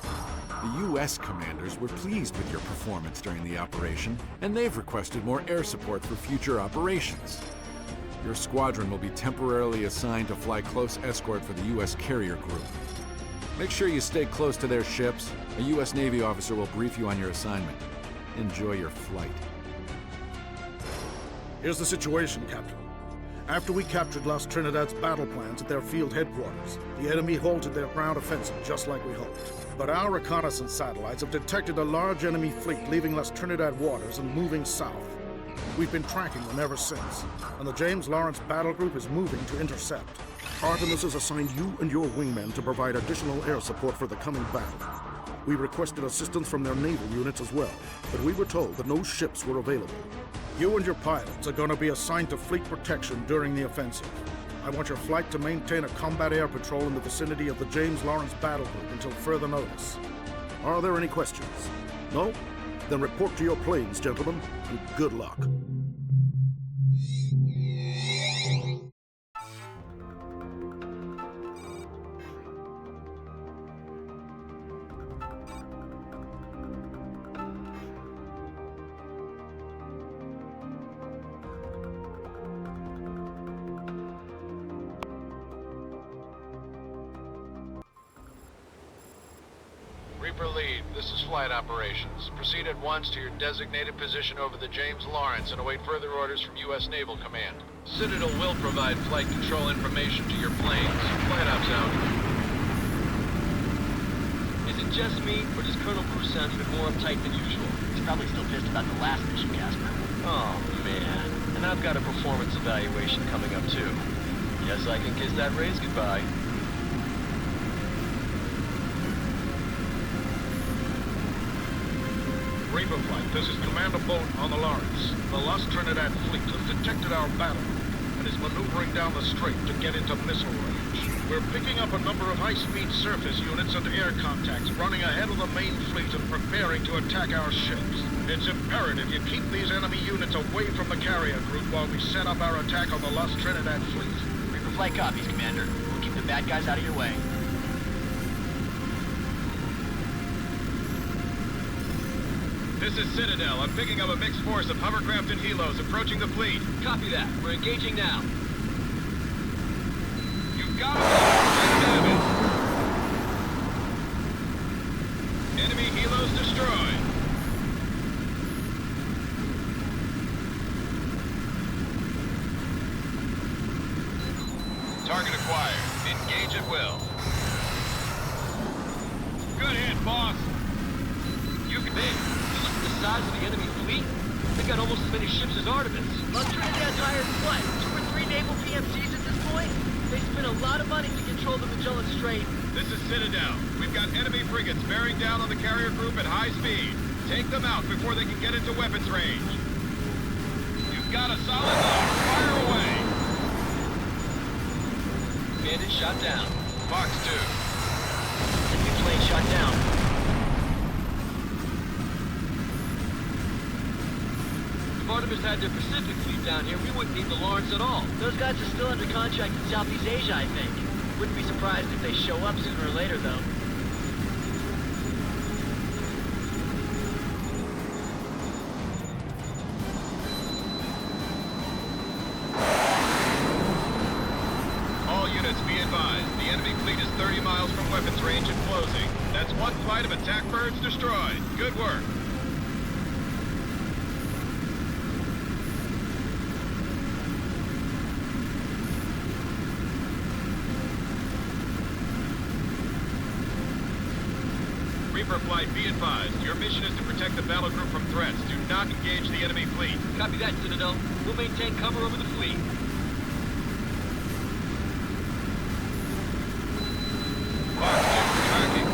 Speaker 9: The U.S. commanders were pleased with your performance during the operation, and they've requested more air support for future operations. Your squadron will be temporarily assigned to fly close escort for the U.S. carrier group. Make sure you stay close to their ships. A U.S. Navy officer will brief you on your assignment. Enjoy your flight.
Speaker 14: Here's the situation, Captain. After we captured Las Trinidad's battle plans at their field headquarters, the enemy halted their ground offensive just like we hoped. But our reconnaissance satellites have detected a large enemy fleet leaving Las Trinidad waters and moving south. We've been tracking them ever since, and the James Lawrence Battle Group is moving to intercept. Artemis has assigned you and your wingmen to provide additional air support for the coming battle. We requested assistance from their naval units as well, but we were told that no ships were available. You and your pilots are going to be assigned to fleet protection during the offensive. I want your flight to maintain a combat air patrol in the vicinity of the James Lawrence Battle Group until further notice. Are there any questions? No? Then report to your planes, gentlemen, and good luck.
Speaker 11: Reaper Lead, this is Flight Operations. Proceed at once to your designated position over the James Lawrence and await further orders from U.S. Naval Command. Citadel will provide flight control information to your planes. Flight Ops out.
Speaker 4: Is it just me, or does Colonel Bruce sound even more uptight than usual?
Speaker 6: He's probably still pissed about the last mission, Casper.
Speaker 4: Oh, man. And I've got a performance evaluation coming up, too. Guess I can kiss that raise goodbye.
Speaker 14: Reaper Flight, this is Commander Bolt on the Lawrence. The Lost Trinidad fleet has detected our battle and is maneuvering down the strait to get into missile range. We're picking up a number of high-speed surface units and air contacts running ahead of the main fleet and preparing to attack our ships. It's imperative you keep these enemy units away from the carrier group while we set up our attack on the Lost Trinidad fleet.
Speaker 6: Reaper Flight copies, Commander. We'll keep the bad guys out of your way.
Speaker 3: This is Citadel. I'm picking up a mixed force of hovercraft and helos approaching the fleet.
Speaker 4: Copy that. We're engaging now.
Speaker 3: You've got them. Enemy helos destroyed. Target acquired. Engage at will. Good hit, boss.
Speaker 4: You can be. The size of the enemy fleet? They got almost as many ships as Artemis.
Speaker 6: Lost Trinidad's hired what? 2 or 3 naval PMCs at this point? They spent a lot of money to control the Magellan Strait.
Speaker 3: This is Citadel. We've got enemy frigates bearing down on the carrier group at high speed. Take them out before they can get into weapons range. You've got a solid lock. Fire away.
Speaker 4: Bandit shot down.
Speaker 3: Fox 2.
Speaker 6: Enemy plane shot down.
Speaker 4: If Artemis had their Pacific fleet down here, we wouldn't need the Lawrence at all.
Speaker 6: Those guys are still under contract in Southeast Asia, I think. Wouldn't be surprised if they show up sooner or later, though.
Speaker 3: All units be advised. The enemy fleet is 30 miles from weapons range and closing. That's 1 flight of attack birds destroyed. Good work. Reaper Flight, be advised. Your mission is to protect the battle group from threats. Do not engage the enemy fleet.
Speaker 4: Copy that, Citadel. We'll maintain cover over the fleet.
Speaker 3: Fox 2, tracking.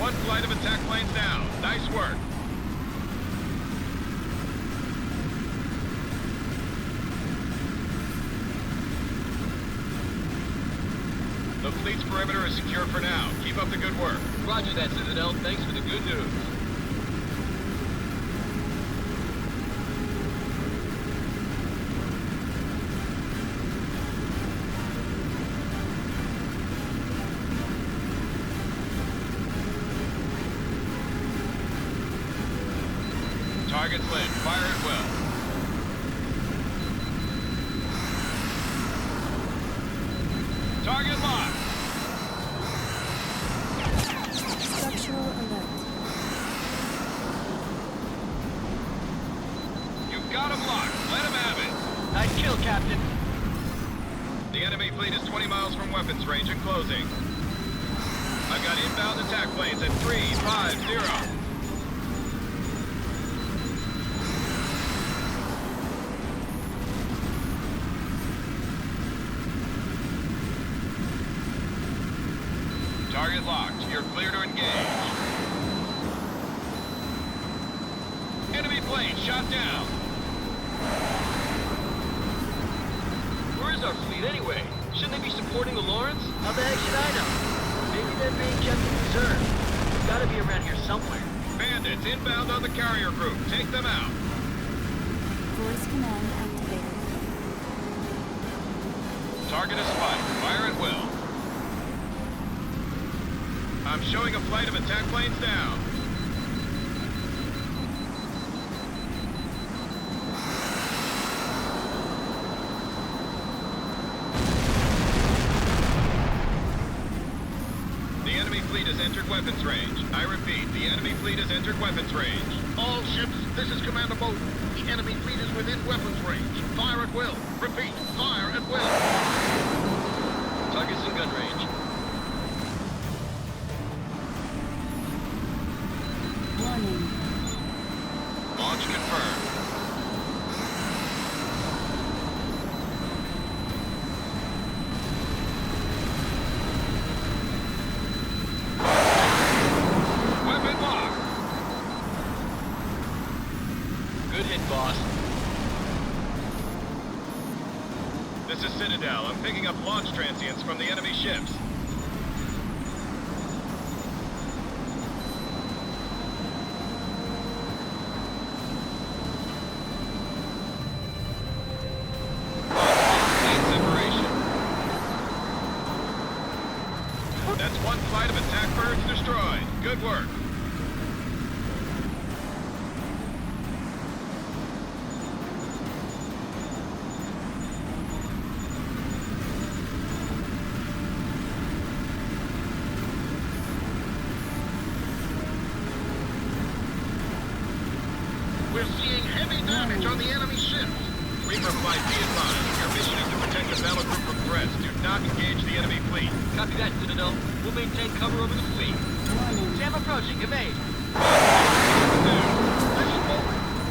Speaker 3: 1 flight of attack planes down. Nice work. The fleet's perimeter is secure for now. Keep up the good work.
Speaker 4: Roger that, Citadel. Thanks for the good news.
Speaker 3: Target's lit. Fire at will. Target locked.
Speaker 10: Structural alert.
Speaker 3: You've got him locked. Let him have it.
Speaker 6: Nice kill, Captain.
Speaker 3: The enemy fleet is 20 miles from weapons range and closing. I've got inbound attack planes at 350. Target locked. You're clear to engage. Enemy plane shot down.
Speaker 4: Where is our fleet anyway? Shouldn't they be supporting the Lawrence?
Speaker 6: How the heck should I know? Maybe they're being kept in reserve. They've got to be around here somewhere.
Speaker 3: Bandits inbound on the carrier group. Take them out.
Speaker 10: Voice command activated.
Speaker 3: Target is spotted. Fire at will. I'm showing a flight of attack planes down. enemy fleet has entered weapons range. I repeat, the enemy fleet has entered weapons range.
Speaker 14: All ships, this is Commander Boat. The enemy fleet is within weapons range. Fire at will. Repeat, fire at will.
Speaker 4: Target's in gun range.
Speaker 10: Warning.
Speaker 3: Launch confirmed. Weapon locked.
Speaker 4: Good hit, boss.
Speaker 3: This is Citadel. I'm picking up launch transients from the enemy ships. That's one flight of attack birds destroyed. Good work.
Speaker 14: We're seeing heavy damage on the enemy ships.
Speaker 3: Reaper flight, be advised. Your mission is to protect the battle group from threats. Do not engage the enemy fleet.
Speaker 4: Copy that, Citadel. We'll maintain cover over the fleet.
Speaker 6: Jam approaching. Evade.
Speaker 14: This is Boat.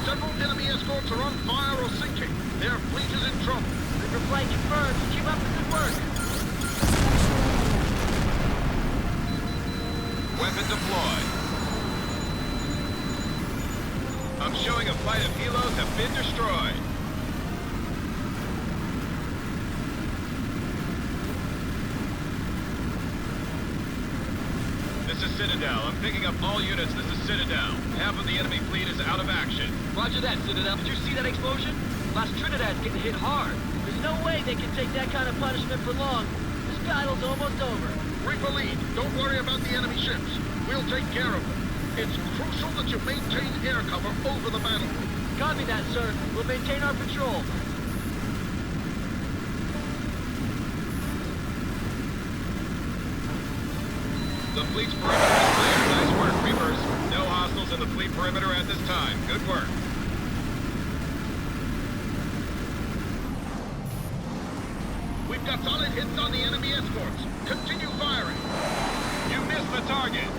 Speaker 14: Several enemy escorts are on fire or sinking. Their fleet is in trouble.
Speaker 6: Reaper flight confirmed. Keep up the good work.
Speaker 3: Weapon deployed. I'm showing a flight of helos have been destroyed. This is Citadel. I'm picking up all units. This is Citadel. Half of the enemy fleet is out of action.
Speaker 4: Roger that, Citadel. Did you see that explosion?
Speaker 6: Las Trinidad's getting hit hard. There's no way they can take that kind of punishment for long. This battle's almost over.
Speaker 14: Reaper lead. Don't worry about the enemy ships. We'll take care of them. It's crucial that you maintain air cover over the battle.
Speaker 6: Copy that, sir. We'll maintain our patrol.
Speaker 3: The fleet's perimeter is clear. Nice work, Reapers. No hostiles in the fleet perimeter at this time. Good work.
Speaker 14: We've got solid hits on the enemy escorts. Continue firing.
Speaker 3: You missed the target.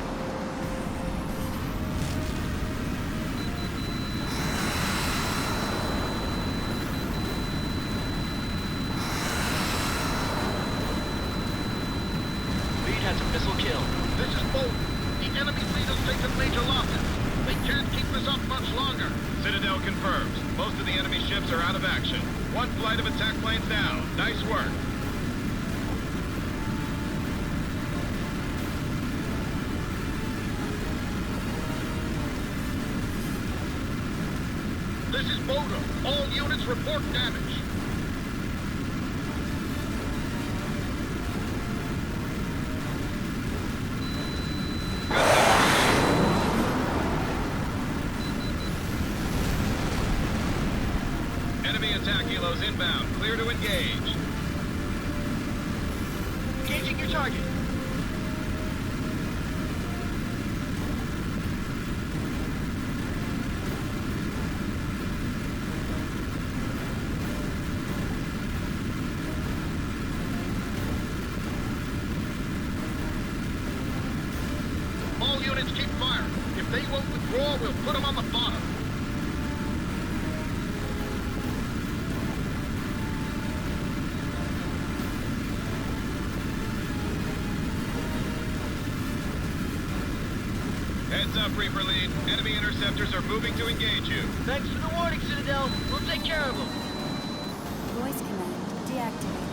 Speaker 6: Missile kill.
Speaker 14: This is Boat. The enemy fleet has taken major losses. They can't keep this up much longer.
Speaker 3: Citadel confirms. Most of the enemy ships are out of action. One flight of attack planes down. Nice work.
Speaker 14: This is Boda. All units report damage.
Speaker 3: Enemy attack helos inbound. Clear to engage.
Speaker 6: Engaging your target.
Speaker 14: All units keep firing. If they won't withdraw, we'll put them on the bottom.
Speaker 3: Heads up, Reaper lead. Enemy interceptors are moving to engage you.
Speaker 6: Thanks for the warning, Citadel. We'll take care of them.
Speaker 10: Voice command deactivated.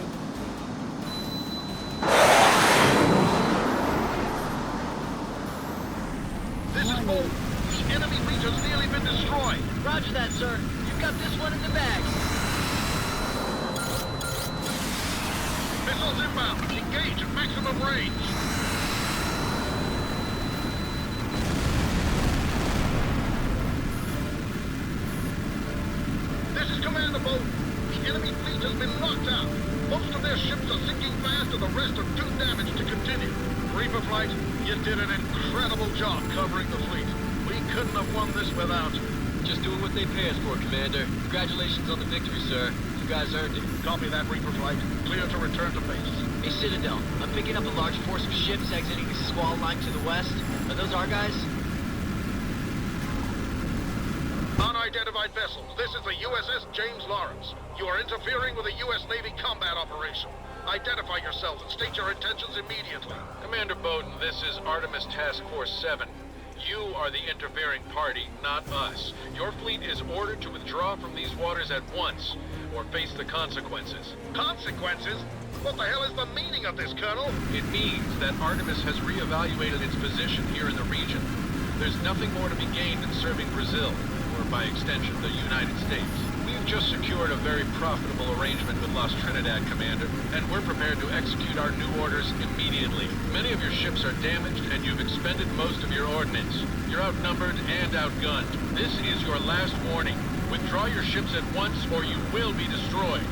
Speaker 14: This is Bolt. The enemy fleet has nearly been destroyed.
Speaker 6: Roger that, sir. You've got this one in the bag.
Speaker 14: Missiles inbound. Engage at maximum range. This is Commander Boat. The enemy fleet has been knocked out. Most of their ships are sinking fast and the rest are too damaged to continue. Reaper Flight, you did an incredible job covering the fleet. We couldn't have won this without you.
Speaker 4: Just doing what they pay us for, Commander. Congratulations on the victory, sir. You guys earned it.
Speaker 14: Copy that, Reaper Flight. Clear to return to base.
Speaker 6: Hey, Citadel, I'm picking up a large force of ships exiting the squall line to the west. Are those our guys?
Speaker 14: Unidentified vessels. This is the USS James Lawrence. You are interfering with a U.S. Navy combat operation. Identify yourselves and state your intentions immediately.
Speaker 11: Commander Bowden, this is Artemis Task Force 7. You are the interfering party, not us. Your fleet is ordered to withdraw from these waters at once, or face the consequences.
Speaker 14: Consequences? What the hell is the meaning of this, Colonel?
Speaker 11: It means that Artemis has reevaluated its position here in the region. There's nothing more to be gained in serving Brazil, or by extension, the United States. We've just secured a very profitable arrangement with Las Trinidad, Commander, and we're prepared to execute our new orders immediately. Many of your ships are damaged, and you've expended most of your ordnance. You're outnumbered and outgunned. This is your last warning. Withdraw your ships at once, or you will be destroyed.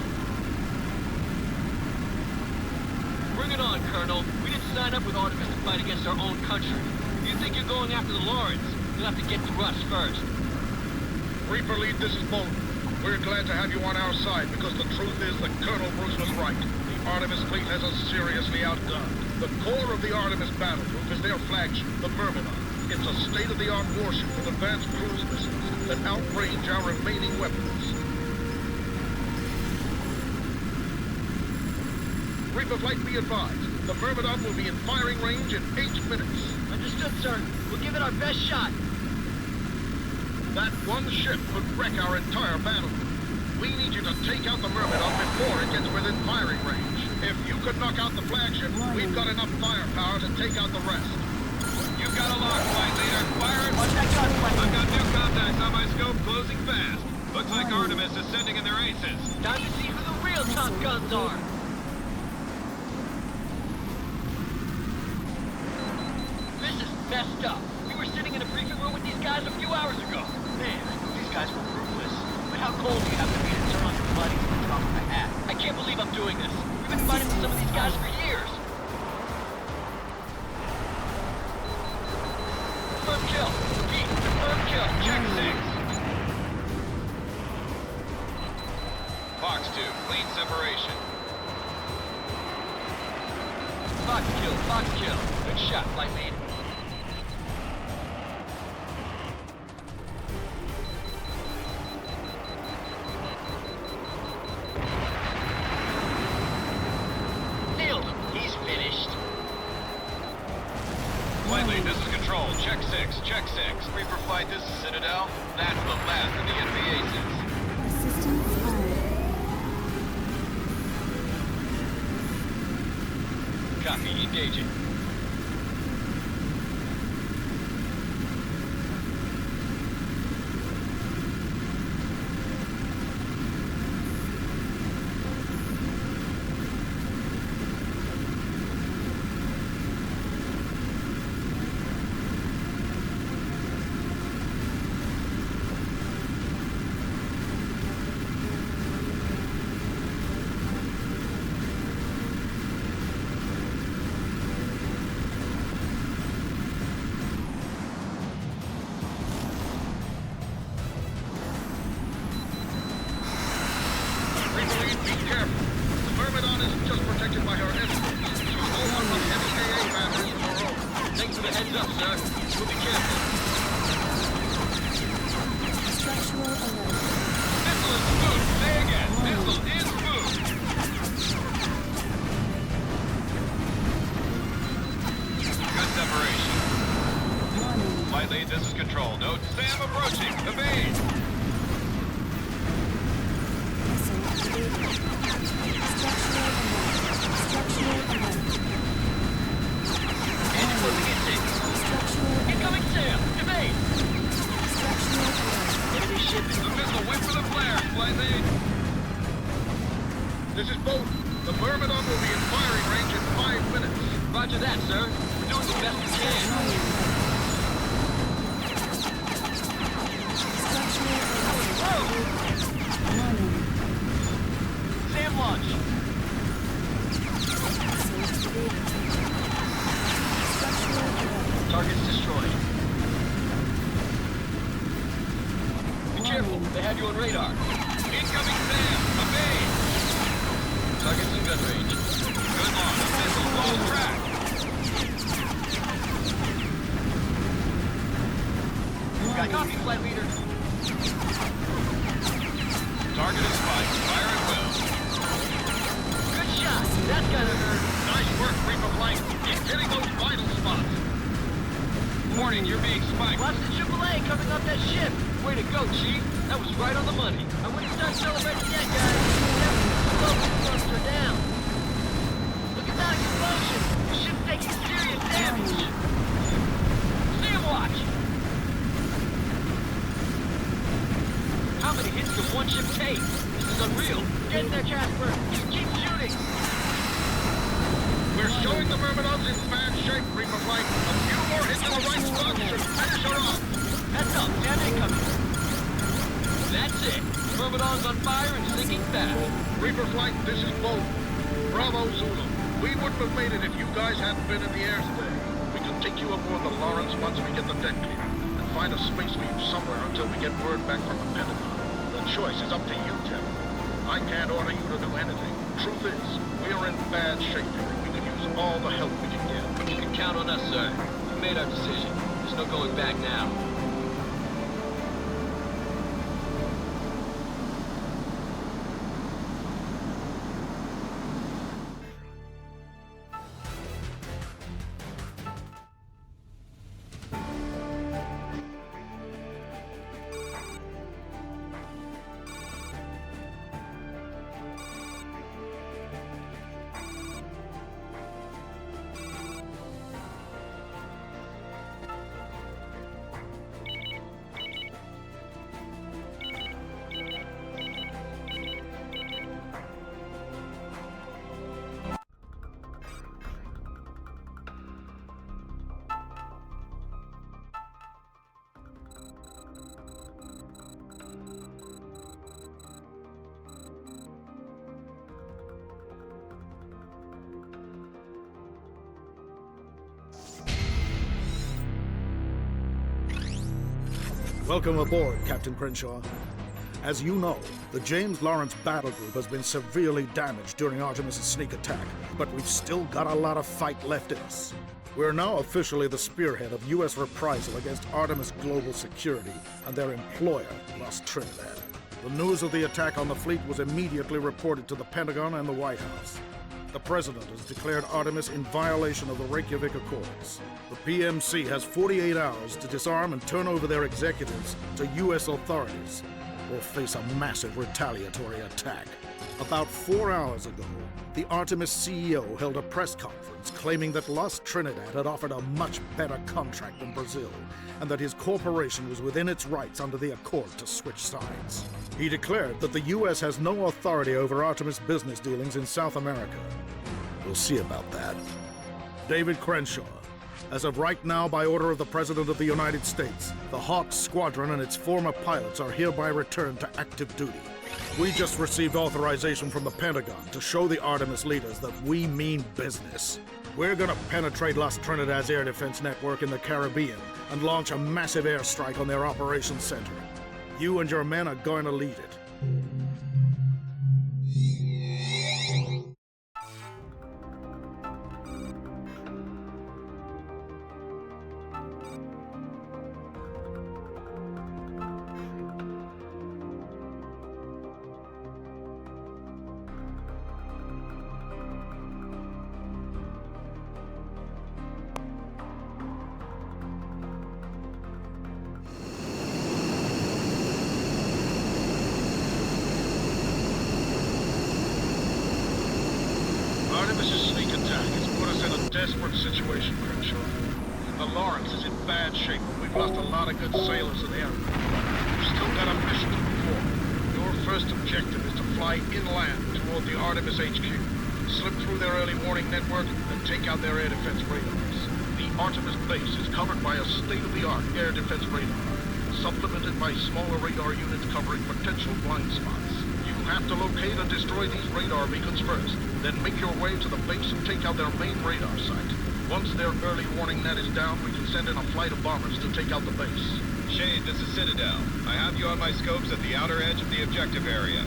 Speaker 6: Bring it on, Colonel. We didn't sign up with Artemis to fight against our own country. If you think you're going after the Lawrence, you'll have to get through us first.
Speaker 14: Reaper Lead, this is Bolton. We're glad to have you on our side because the truth is that Colonel Bruce was right. The Artemis fleet has us seriously outgunned. The core of the Artemis battle group is their flagship, the Myrmidon. It's a state-of-the-art warship with advanced cruise missiles that outrange our remaining weapons. Reaper Flight, be advised. The Myrmidon will be in firing range in 8 minutes.
Speaker 6: Understood, sir. We'll give it our best shot.
Speaker 14: That one ship could wreck our entire battle. We need you to take out the Myrmidon before it gets within firing range. If you could knock out the flagship, we've got enough firepower to take out the rest.
Speaker 3: You've got a lock, Flight Leader. Fire it.
Speaker 6: Watch that gun, Flight
Speaker 3: I've got new contacts on my scope, closing fast. Looks like Artemis is sending in their aces.
Speaker 6: Time to see who the real top guns are. This is messed up. We were sitting in a briefing room with these guys a few hours ago. Man, I knew these guys were ruthless. But how cold do you have to be to turn on your buddies at the drop of a hat? I can't believe I'm doing this. We've been fighting with some of these guys for years. Confirm kill. Repeat, confirm kill. Check 6.
Speaker 3: Fox 2, clean separation.
Speaker 6: Fox kill, Fox kill. Good shot, Flight Lead.
Speaker 3: This is Control. Check 6. Check 6. Reaper Flight, this is Citadel. That's the last of the enemy aces.
Speaker 10: Assistance on.
Speaker 6: Copy. Engaging.
Speaker 3: This is Control. Note Sam approaching. Evade!
Speaker 6: Incoming Sam! Evade! Enemy ship is...
Speaker 3: The missile went for the flare, Flight Lead.
Speaker 14: This is Bolton. The Myrmidon will be in firing range in 5 minutes.
Speaker 6: Roger that, sir. We're doing the best we can. Sam launch!
Speaker 4: Target's destroyed. Be careful, they have you on radar.
Speaker 1: Incoming SAM! Evade!
Speaker 4: Target's in gun range.
Speaker 1: Good luck. Missile lost track.
Speaker 4: Got copy, flight leader.
Speaker 1: Target is spiked. Fire at will.
Speaker 4: Good shot. That's gotta hurt.
Speaker 1: Nice work, Reaper Flight. Keep hitting those vital spots. Warning, you're being spiked.
Speaker 4: Watch the AAA coming up that ship. Way to go, Chief. That was right on the money. I wouldn't start celebrating yet, guys. Thruster down. Look at that explosion. The ship's taking serious damage. Stay watch. How many hits can one ship take? This is unreal. Get in there, Casper. Just keep shooting.
Speaker 1: We're showing the Myrmidons in bad shape, Reaper Flight. A few more hits in the right spot should finish her off.
Speaker 4: Heads up, damn incoming. That's it. Myrmidons on fire and sinking fast.
Speaker 1: Reaper Flight, this is Bo. Bravo Zulu. We wouldn't have made it if you guys hadn't been in the air today. We can take you aboard the Lawrence once we get the deck clear, and find a space for you somewhere until we get word back from the Pentagon. The choice is up to you, Tim. I can't order you to do anything. Truth is, we are in bad shape here. We can use all the help we can get.
Speaker 4: You can count on us, sir. We made our decision. There's no going back now.
Speaker 14: Welcome aboard, Captain Crenshaw. As you know, the James Lawrence Battle Group has been severely damaged during Artemis' sneak attack, but we've still got a lot of fight left in us. We're now officially the spearhead of U.S. reprisal against Artemis Global Security and their employer, Lost Trinidad. The news of the attack on the fleet was immediately reported to the Pentagon and the White House. The President has declared Artemis in violation of the Reykjavik Accords. The PMC has 48 hours to disarm and turn over their executives to U.S. authorities, or face a massive retaliatory attack. About 4 hours ago, the Artemis CEO held a press conference claiming that Lost Trinidad had offered a much better contract than Brazil, and that his corporation was within its rights under the accord to switch sides. He declared that the U.S. has no authority over Artemis business dealings in South America. We'll see about that. David Crenshaw. As of right now, by order of the President of the United States, the H.A.W.X Squadron and its former pilots are hereby returned to active duty. We just received authorization from the Pentagon to show the Artemis leaders that we mean business. We're gonna penetrate Lost Trinidad's air defense network in the Caribbean and launch a massive airstrike on their operations center. You and your men are going to lead it.
Speaker 1: Artemis' sneak attack has put us in a desperate situation, Crenshaw. The Lawrence is in bad shape. We've lost a lot of good sailors in the area. We've still got a mission to perform. Your first objective is to fly inland toward the Artemis HQ, slip through their early warning network, and take out their air defense radars. The Artemis base is covered by a state-of-the-art air defense radar, supplemented by smaller radar units covering potential blind spots. You have to locate and destroy these radar beacons first, then make your way to the base and take out their main radar site.
Speaker 14: Once their early warning net is down, we can send in a flight of bombers to take out the base.
Speaker 3: Shade, this is Citadel. I have you on my scopes at the outer edge of the objective area.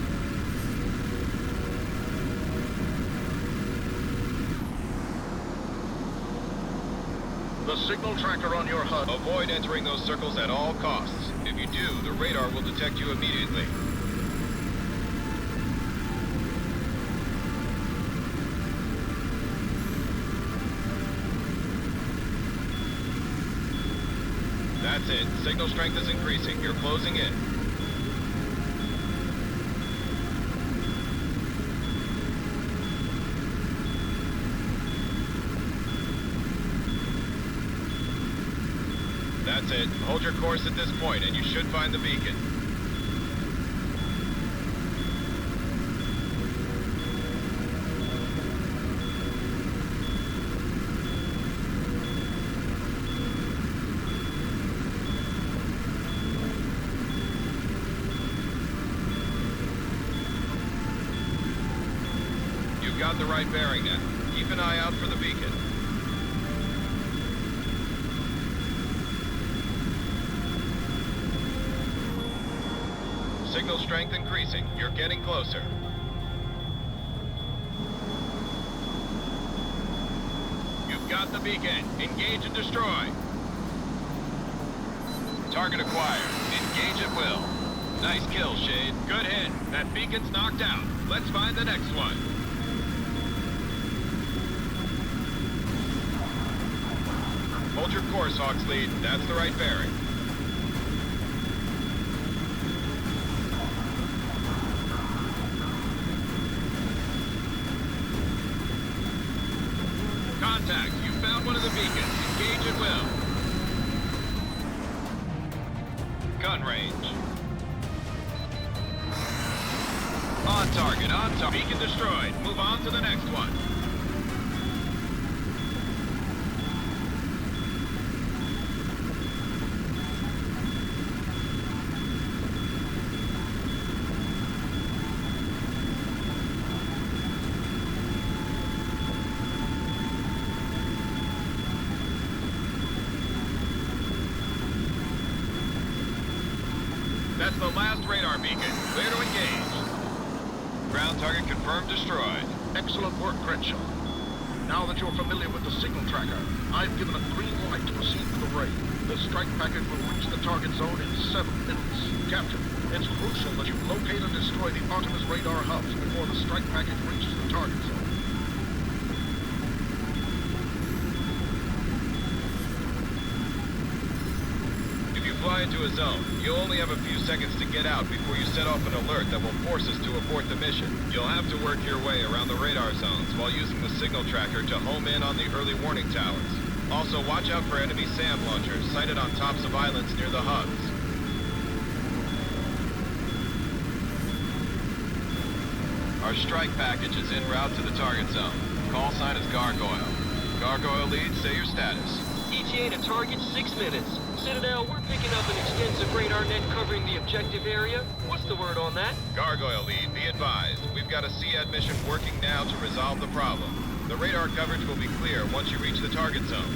Speaker 14: The signal tracker on your HUD.
Speaker 3: Avoid entering those circles at all costs. If you do, the radar will detect you immediately. That's it. Signal strength is increasing. You're closing in. That's it. Hold your course at this point, and you should find the beacon. You've got the right bearing now. Keep an eye out for the beacon. Signal strength increasing. You're getting closer. You've got the beacon. Engage and destroy. Target acquired. Engage at will. Nice kill, Shade. Good hit. That beacon's knocked out. Let's find the next one. Hold your course, Hawkslead. That's the right bearing. Contact. You found one of the beacons. Engage at will. Gun range. On target, on target. Beacon destroyed. Move on to the next one. That's the last radar beacon. Clear to engage. Ground target confirmed destroyed.
Speaker 14: Excellent work, Crenshaw. Now that you're familiar with the signal tracker, I've given a green light to proceed with the raid. The strike package will reach the target zone in 7 minutes. Captain, it's crucial that you locate and destroy the Artemis radar hubs before the strike package reaches the target zone.
Speaker 3: Fly into a zone. You'll only have a few seconds to get out before you set off an alert that will force us to abort the mission. You'll have to work your way around the radar zones while using the signal tracker to home in on the early warning towers. Also, watch out for enemy SAM launchers sighted on tops of islands near the hubs. Our strike package is en route to the target zone. Call sign is Gargoyle. Gargoyle lead, say your status.
Speaker 4: ETA to target 6 minutes. Citadel, we're picking up an extensive radar net covering the objective area. What's the word on that?
Speaker 3: Gargoyle lead, be advised. We've got a SEAD mission working now to resolve the problem. The radar coverage will be clear once you reach the target zone.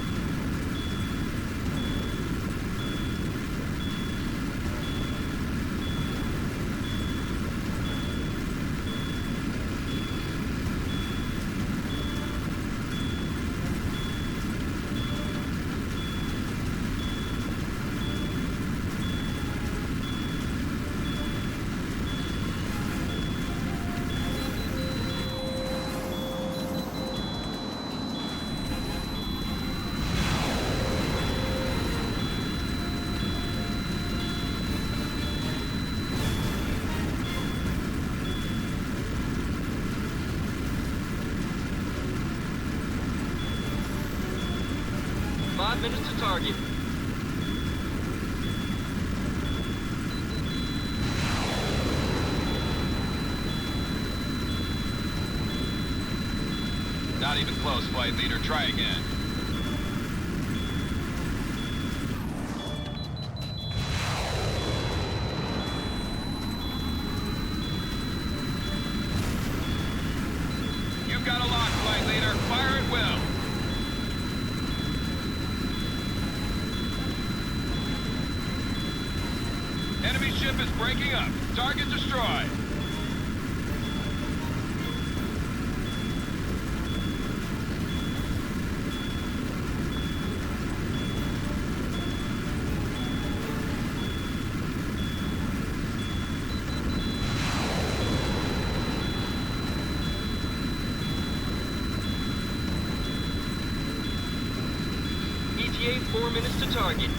Speaker 4: Minutes to target.
Speaker 3: Not even close, flight leader. Try again. You've got a lock, flight leader. Fire at will. Enemy ship is breaking up. Target destroyed.
Speaker 6: ETA 4 minutes to target.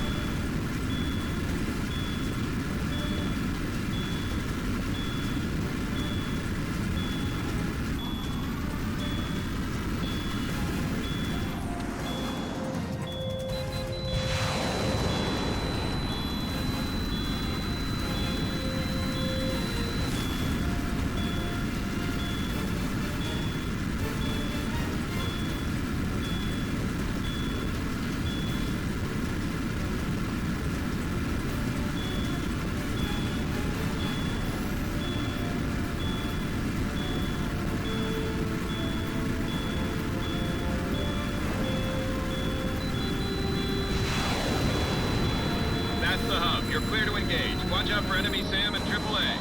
Speaker 3: That's the hub. You're clear to engage. Watch out for enemy SAM and AAA.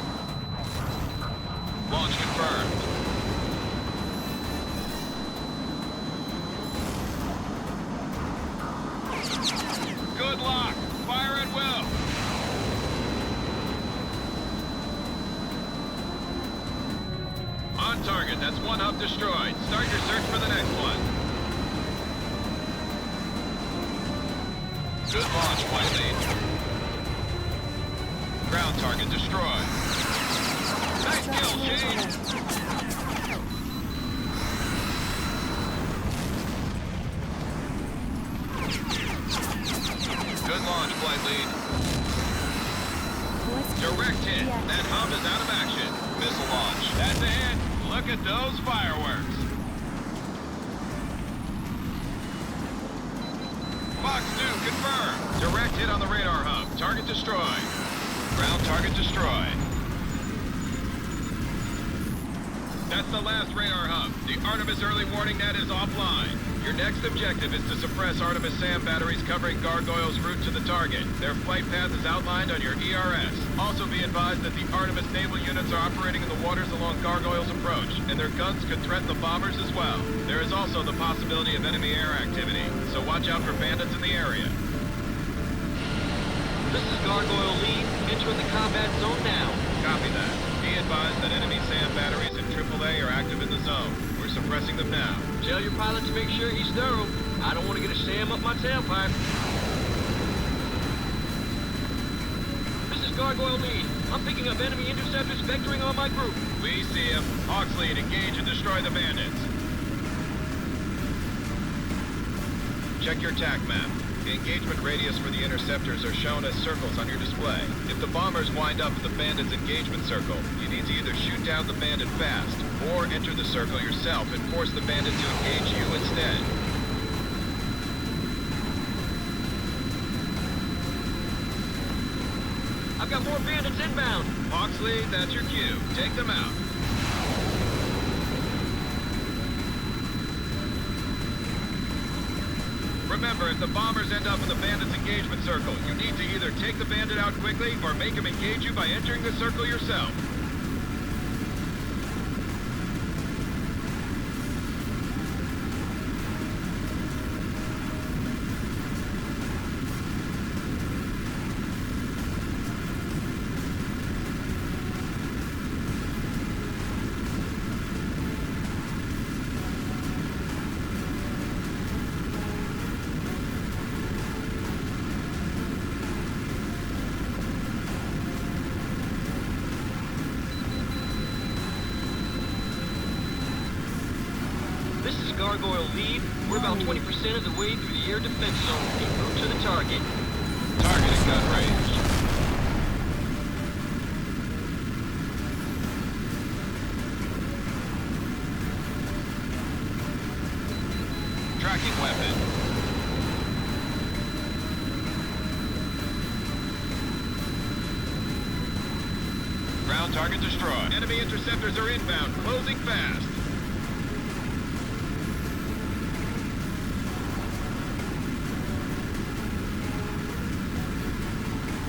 Speaker 3: Launch confirmed. Good lock. Fire at will. On target. That's one hub destroyed. Start your search for the next one. Good launch, White Lead. Ground target destroyed. Nice kill, Shane. Good launch, Flight Lead. Direct hit. That hub is out of action. Missile launch. That's a hit. Look at those fireworks. Fox 2, confirmed. Direct hit on the radar hub. Target destroyed. Ground target destroyed. That's the last radar hub. The Artemis early warning net is offline. Your next objective is to suppress Artemis SAM batteries covering Gargoyle's route to the target. Their flight path is outlined on your ERS. Also be advised that the Artemis naval units are operating in the waters along Gargoyle's approach, and their guns could threaten the bombers as well. There is also the possibility of enemy air activity, so watch out for bandits in the area.
Speaker 6: This is Gargoyle Lead. Entering the combat zone now.
Speaker 3: Copy that. Be advised that enemy SAM batteries in AAA are active in the zone. We're suppressing them now.
Speaker 6: Tell your pilot to make sure he's thorough. I don't want to get a SAM up my tailpipe. This is Gargoyle Lead. I'm picking up enemy interceptors vectoring on my group.
Speaker 3: We see him. Hawks Lead, engage and destroy the bandits. Check your TAC map. The engagement radius for the interceptors are shown as circles on your display. If the bombers wind up at the bandit's engagement circle, you need to either shoot down the bandit fast, or enter the circle yourself and force the bandit to engage you instead.
Speaker 6: I've got more bandits inbound.
Speaker 3: Hawks Lead, that's your cue. Take them out. Remember, if the bombers end up in the bandit's engagement circle, you need to either take the bandit out quickly or make him engage you by entering the circle yourself.
Speaker 6: Gargoyle Lead. We're about 20% of the way through the air defense zone. En route to the target.
Speaker 3: Target at gun range. Tracking weapon. Ground target destroyed. Enemy interceptors are inbound, closing fast.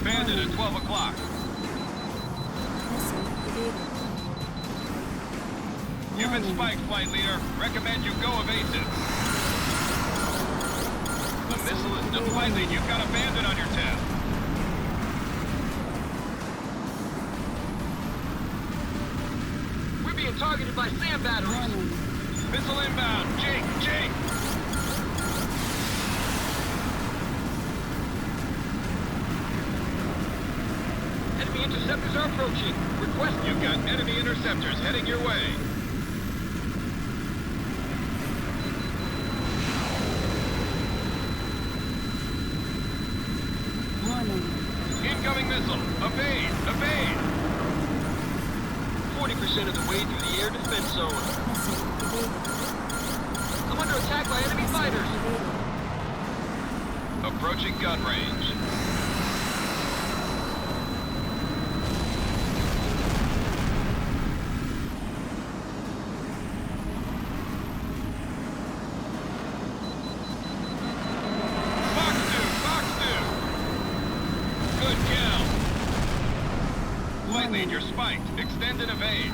Speaker 3: Bandit at 12 o'clock.
Speaker 10: evaded.
Speaker 3: You've been spiked, Flight Leader. Recommend you go evasive. The missile is deflating. You've got a bandit on your tail.
Speaker 6: We're being targeted by SAM batteries.
Speaker 3: Missile inbound. Jake! Jake!
Speaker 6: Enemy interceptors are approaching. Request.
Speaker 3: You've got enemy interceptors heading your way. Incoming missile! Evade! Evade!
Speaker 6: 40% of the way through the air defense zone. I'm under attack by enemy fighters.
Speaker 3: Approaching gun range. You're spiked. Extend and evade.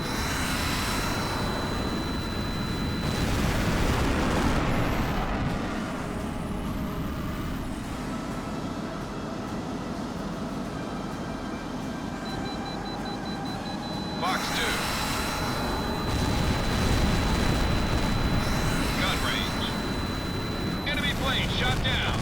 Speaker 3: Fox 2. Gun range. Enemy plane shot down.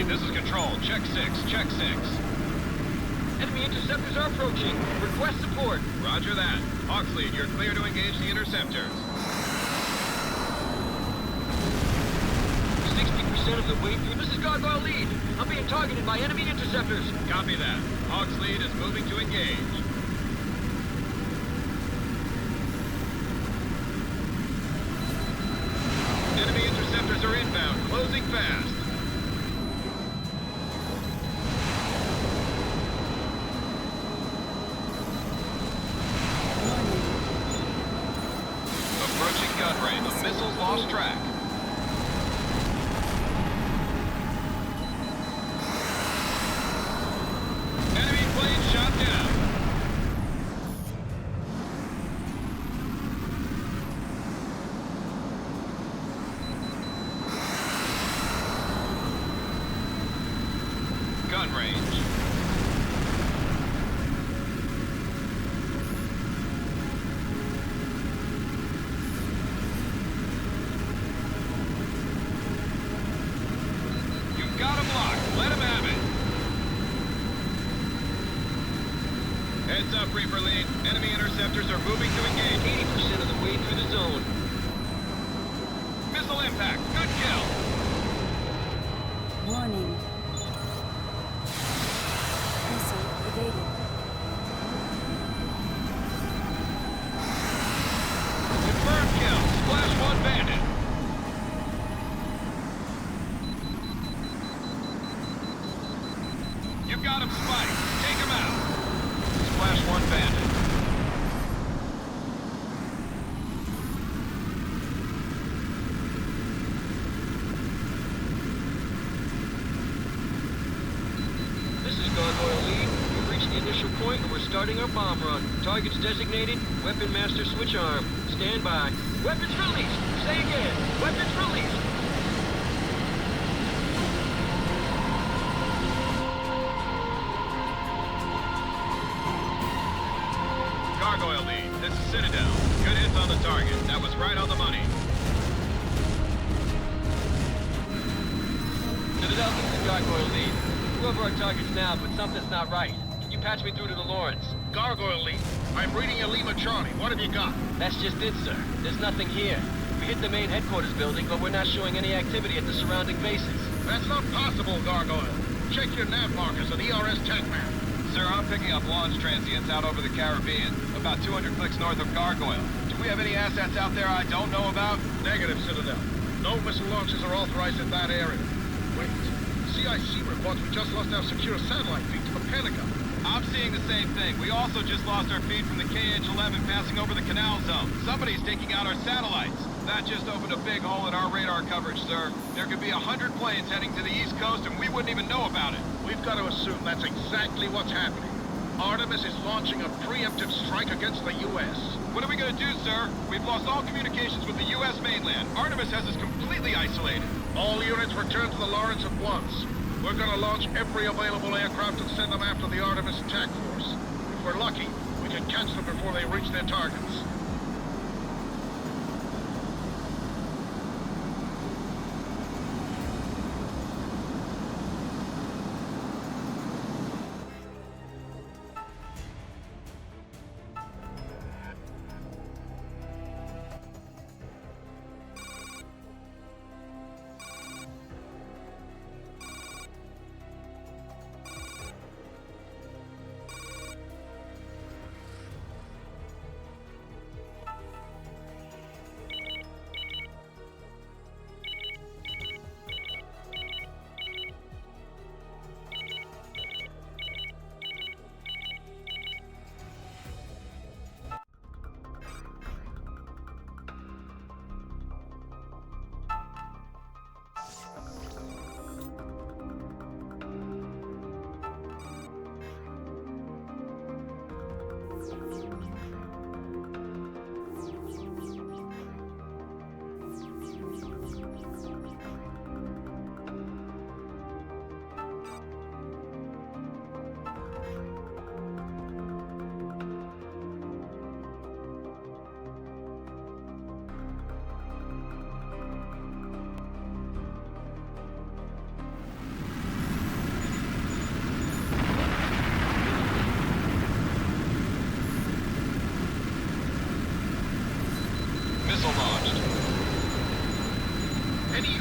Speaker 3: This is Control. Check 6. Check 6.
Speaker 6: Enemy interceptors are approaching. Request support.
Speaker 3: Roger that. Hawksley, you're clear to engage the interceptors.
Speaker 6: 60% of the way through. This is Gargoyle Lead. I'm being targeted by enemy interceptors.
Speaker 3: Copy that. Hawks Lead is moving to engage. Enemy interceptors are inbound. Closing fast. The missile's lost track. Enemy plane shot down. Gun range. Heads up, Reaper Lead. Enemy interceptors are moving to engage.
Speaker 6: 80% of the way through the zone.
Speaker 3: Missile impact. Good kill.
Speaker 10: Warning. Missile evaded.
Speaker 3: Confirmed kill. Splash 1 bandit. You've got him spiked. Take him out. Splash 1 bandit.
Speaker 6: This is Gargoyle Lead. We've reached the initial point and we're starting our bomb run. Targets designated. Weapon master switch arm. Stand by. Weapons released. Say again. Weapons released.
Speaker 3: Gargoyle Lead, this is Citadel. Good hits on the target. That was right on the money.
Speaker 6: Citadel, this is Gargoyle Lead. We're over our targets now, but something's not right. Can you patch me through to the Lawrence?
Speaker 14: Gargoyle Lead, I'm reading a Lima Charlie. What have you got?
Speaker 6: That's just it, sir. There's nothing here. We hit the main headquarters building, but we're not showing any activity at the surrounding bases.
Speaker 14: That's not possible, Gargoyle. Check your nav markers and ERS TACMAP.
Speaker 3: Sir, I'm picking up launch transients out over the Caribbean, about 200 clicks north of Gargoyle. Do we have any assets out there I don't know about?
Speaker 14: Negative, Citadel. No missile launches are authorized in that area. Wait. CIC reports we just lost our secure satellite feed to the Pentagon.
Speaker 3: I'm seeing the same thing. We also just lost our feed from the KH-11 passing over the canal zone. Somebody's taking out our satellites. That just opened a big hole in our radar coverage, sir. There could be 100 planes heading to the east coast and we wouldn't even know about it.
Speaker 14: We've got to assume that's exactly what's happening. Artemis is launching a preemptive strike against the U.S.
Speaker 3: What are we gonna do, sir? We've lost all communications with the U.S. mainland. Artemis has us completely isolated.
Speaker 14: All units return to the Lawrence at once. We're gonna launch every available aircraft and send them after the Artemis attack force. If we're lucky, we can catch them before they reach their targets.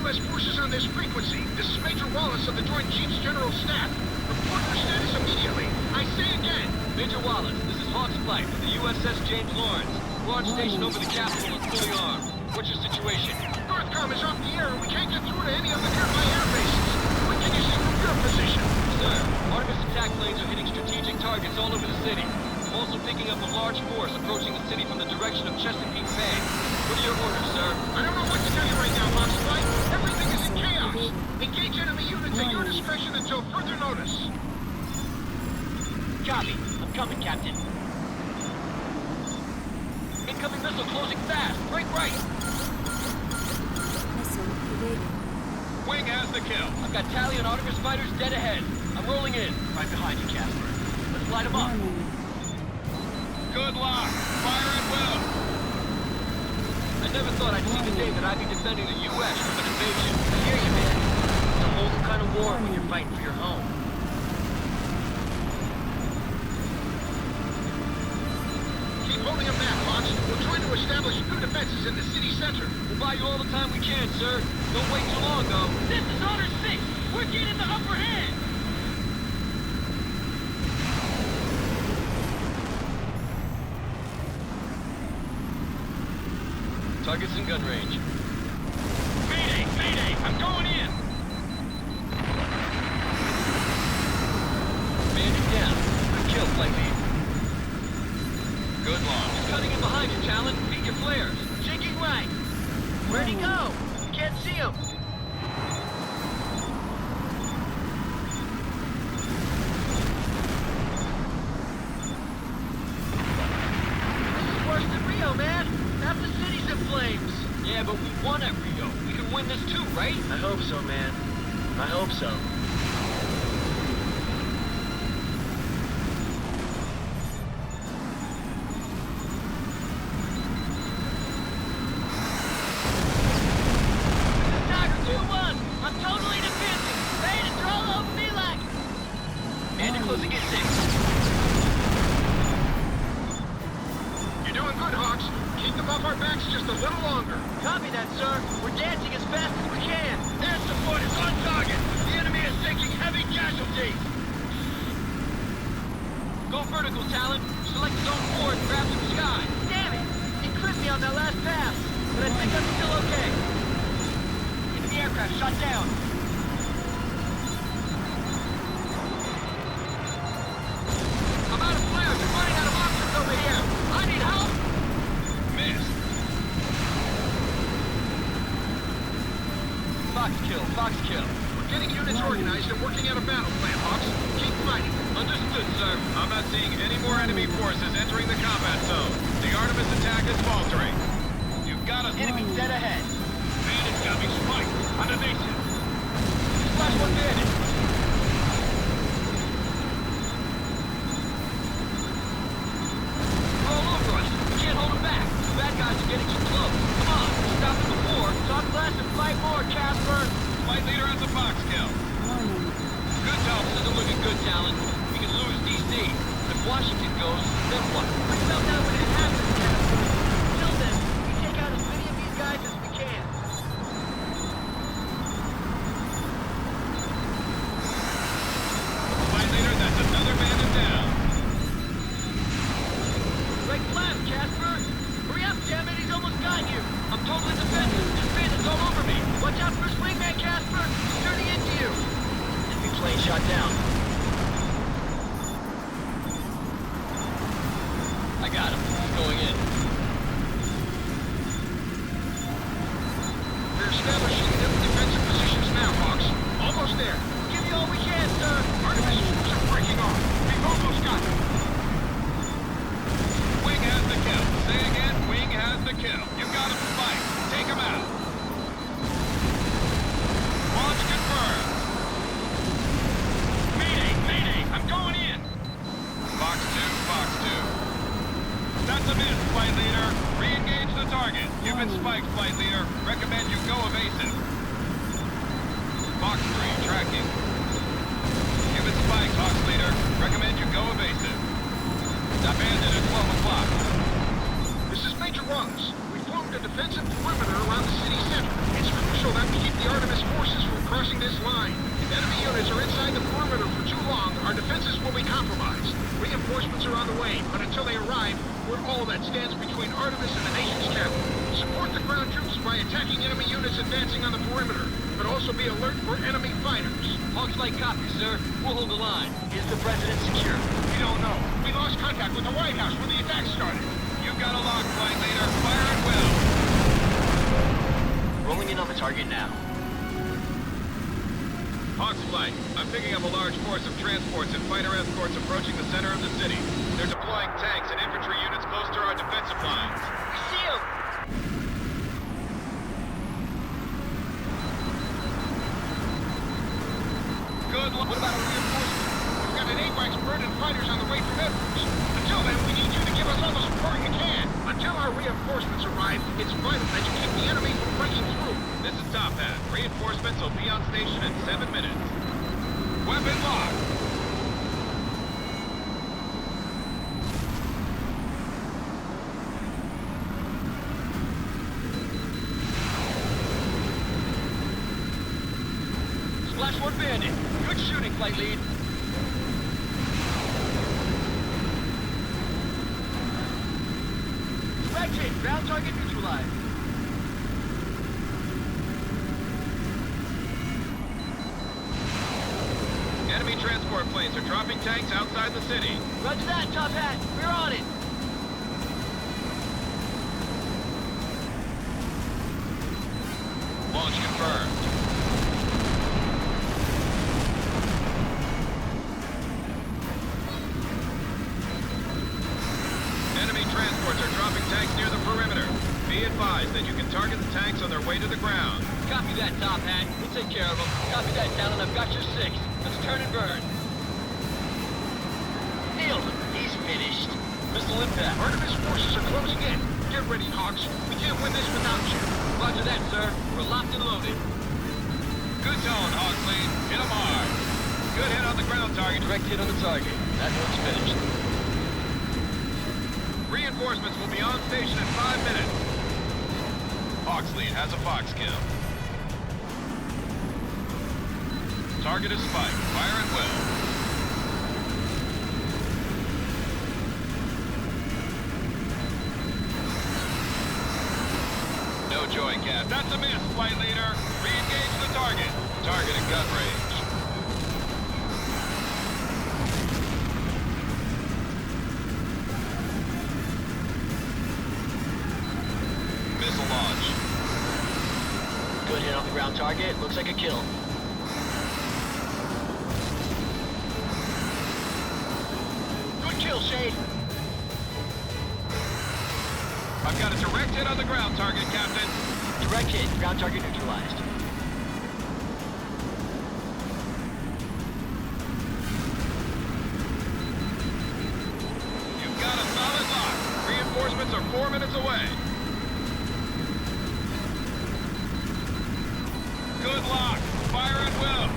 Speaker 14: U.S. forces on this frequency. This is Major Wallace of the Joint Chiefs General Staff. Report your status immediately. I say again.
Speaker 4: Major Wallace, this is Hawk's flight from the USS James Lawrence. We're on station over the capital and fully armed. What's your situation?
Speaker 14: Northcom is off the air and we can't get through to any of the nearby air bases. What can you see from your position?
Speaker 4: Sir, Artemis attack planes are hitting strategic targets all over the city. I'm also picking up a large force approaching the city from the direction of Chesapeake Bay. What are your orders, sir?
Speaker 14: I don't know what to tell you right now, Hawk's flight. Everything is in chaos. Engage enemy units at your discretion until further notice.
Speaker 6: Copy. I'm coming, Captain.
Speaker 4: Incoming missile closing fast. Break right.
Speaker 10: Missile evaded.
Speaker 3: Wing has the kill.
Speaker 4: I've got Tally and Artemis fighters dead ahead. I'm rolling in.
Speaker 6: Right behind you, Casper. Let's light them up.
Speaker 3: Good luck. Fire at will.
Speaker 4: I never thought I'd see the day that I'd be defending the U.S. from an invasion.
Speaker 6: I hear you, man. It's a whole new kind of war when you're fighting for your home.
Speaker 14: Keep holding them back, Fox. We're trying to establish new defenses in the city center.
Speaker 4: We'll buy you all the time we can, sir. Don't wait too long, though.
Speaker 6: This is Order 6. We're getting the upper hand.
Speaker 4: Target's in gun range.
Speaker 3: Mayday! Mayday! I'm going in!
Speaker 4: Man down. Good kill, Flight Lead.
Speaker 3: Good launch.
Speaker 4: He's cutting in behind you, Talon. Beat your flares.
Speaker 6: Shaking right. Where'd he go? Can't see him. This is worse than Rio, man. Half the city's in flames.
Speaker 4: Yeah, but we won at Rio. We can win this too, right?
Speaker 6: I hope so, man. I hope so. Tiger 2-1! I'm totally defensive! Ready to throw over me like...
Speaker 4: And you're closing at 6.
Speaker 14: You're doing good, Hawks. Keep them off our backs just a little longer.
Speaker 6: Copy that, sir. We're dancing as fast as we can.
Speaker 14: Air support is on target. The enemy is taking heavy casualties.
Speaker 4: Go vertical, Talon. Select zone 4 and grab some sky.
Speaker 6: Damn it! It clipped me on that last pass, but I think I'm still okay. Enemy aircraft shot down.
Speaker 11: getting units organized and working out a battle plan, Hawks. Keep fighting.
Speaker 3: Understood, sir. I'm not seeing any more enemy forces entering the combat zone. The Artemis attack is faltering. You've got us...
Speaker 6: Enemy dead ahead.
Speaker 5: Bandit's got me spiked. On the nation.
Speaker 6: Splash one bandit. They're all over us. We can't hold them back. The bad guys are getting too close. Come on. We stopped them before. Talk less and fight more, Casper.
Speaker 3: Flight leader has a fox kill.
Speaker 6: Good job. This isn't looking good, Talon. We can lose DC. If Washington goes, then what? What about that when it happens, Casper? Till then, we take out as many of these guys as we can.
Speaker 3: Flight leader, that's another bandit down.
Speaker 6: Right flat, Casper. Hurry up, damn it. He's almost got you. I'm totally defensive. This bandit's all over me. Watch out for his wingman, Casper. He's turning into you. Enemy plane shot down. I got him. He's going in.
Speaker 11: We're establishing new defensive positions now, Hawks. Almost there.
Speaker 6: Give you all we can, sir.
Speaker 11: Artemis troops are breaking off. We've almost got them.
Speaker 3: Wing has the kill. Say again, Wing has the kill. You've got him spiked. Take him out. Launch confirmed. Mayday, mayday, I'm going in. Fox 2, Fox 2. That's a miss, flight leader. Re-engage the target. You've been spiked, flight leader. Recommend you go evasive. Fox 3, tracking. You've been spiked, Hawks leader. Recommend you go evasive. Abandoned at 12 o'clock.
Speaker 11: This is Major Ross. We formed a defensive perimeter around the city center. It's crucial that we keep the Artemis forces from crossing this line. If enemy units are inside the perimeter for too long, our defenses will be compromised. Reinforcements are on the way, but until they arrive, we're all that stands between Artemis and the nation's capital. Support the ground troops by attacking enemy units advancing on the perimeter, but also be alert for enemy fighters.
Speaker 6: Hawks like copy, sir. We'll hold the line. Is the president secure?
Speaker 11: We don't know. We lost contact with the White House when the attack started.
Speaker 3: You've got a lock, flight leader. Fire at will.
Speaker 6: Rolling in on the target now.
Speaker 3: Hawks flight. I'm picking up a large force of transports and fighter escorts approaching the center of the city. They're deploying tanks and infantry units close to our defensive lines.
Speaker 6: We see him!
Speaker 3: Good luck.
Speaker 11: What about a reinforcement? We've got an H.A.W.X bird and fighters on the way from Edwards. Until then, we need you to give us all the support you can. Until our reinforcements arrive, it's vital that you keep the enemy from breaking through.
Speaker 3: This is Top Hat. Reinforcements will be on station in 7 minutes. Weapon locked.
Speaker 6: Splash one bandit. Good shooting, flight lead. Frag hit. Ground target neutralized.
Speaker 3: Enemy transport planes are dropping tanks outside the city.
Speaker 6: Roger that, Top Hat. We're on it.
Speaker 3: Launch confirmed. Enemy transports are dropping tanks near the perimeter. Be advised that you can target the tanks on their way to the ground.
Speaker 6: Copy that, Top Hat. We'll take care of them. Copy that, Talon. I've got your 6. Let's turn and burn. Nailed him. He's finished. Missile impact.
Speaker 11: Artemis forces are closing in. Get ready, Hawks. We can't win this without you.
Speaker 6: Roger that, sir. We're locked and loaded.
Speaker 3: Good tone, Hawksley. Hit him hard. Good hit on the ground target.
Speaker 6: Direct hit on the target. That one's finished.
Speaker 3: Reinforcements will be on station in 5 minutes. Hawksley has a fox kill. Target is spiked. Fire at will. No joy, Cap. That's a miss, flight leader. Re-engage the target. Target at gun range. Missile launch.
Speaker 6: Good hit on the ground target. Looks like a kill. kill, Shade.
Speaker 3: I've got a direct hit on the ground target, Captain.
Speaker 6: Direct hit. Ground target neutralized.
Speaker 3: You've got a solid lock. Reinforcements are 4 minutes away. Good lock. Fire at will.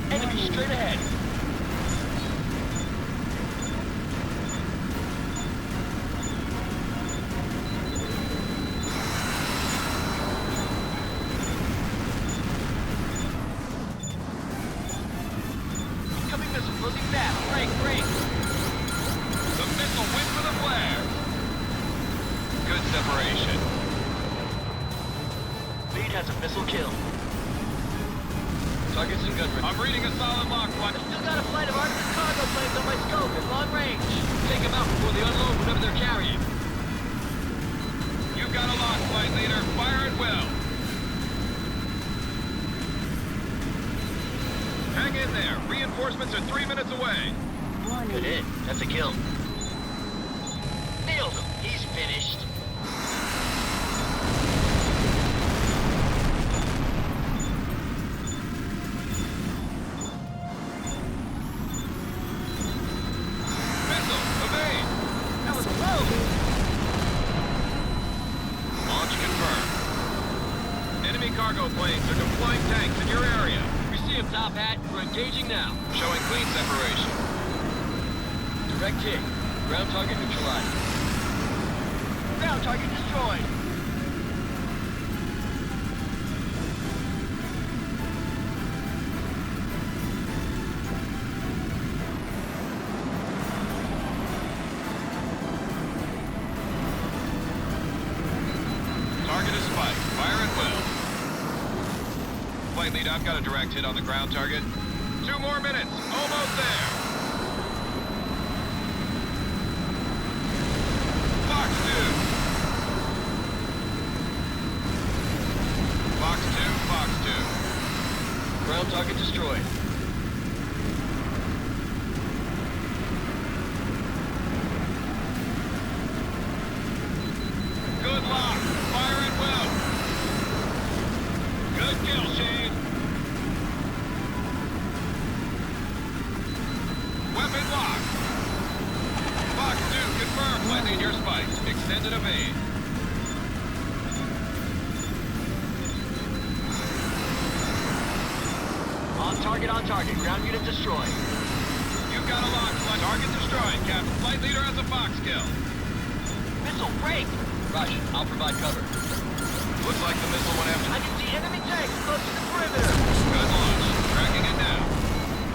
Speaker 6: Enemy straight ahead. Incoming missile closing fast. Break, break.
Speaker 3: The missile went for the flare. Good separation.
Speaker 6: Lead has a missile kill. Targets in gun range.
Speaker 3: I'm reading a solid lock,
Speaker 6: I've still got a flight of Artemis cargo planes on my scope at long range. Take them out before they unload whatever they're carrying.
Speaker 3: You've got a lock, flight leader. Fire at will. Hang in there. Reinforcements are 3 minutes away.
Speaker 6: Good hit. That's a kill. Nailed him. He's finished.
Speaker 3: Missile, evade.
Speaker 6: That was low.
Speaker 3: Launch confirmed. Enemy cargo planes are deploying tanks in your area.
Speaker 6: We see him, Top Hat. We're engaging now.
Speaker 3: Showing clean separation.
Speaker 6: Direct hit. Ground target neutralized. Ground target destroyed.
Speaker 3: Target is spiked. Fire at will. Flight lead, I've got a direct hit on the ground target. 2 more minutes. Almost there. Fox 2. Fox 2, Fox 2.
Speaker 6: Ground target destroyed.
Speaker 3: Good lock. Fire at will. Good kill, Shane. Weapon lock. Fox 2, confirmed. Flight lead, you're spiked. Extended evade.
Speaker 6: On target. Ground unit destroyed.
Speaker 3: You've got a lock. Target destroyed, Captain. Flight leader has a Fox kill.
Speaker 6: Missile, break!
Speaker 4: Roger, I'll provide cover.
Speaker 3: Looks like the missile went after...
Speaker 6: I can see enemy tanks close to the perimeter.
Speaker 3: Good launch. Tracking it now.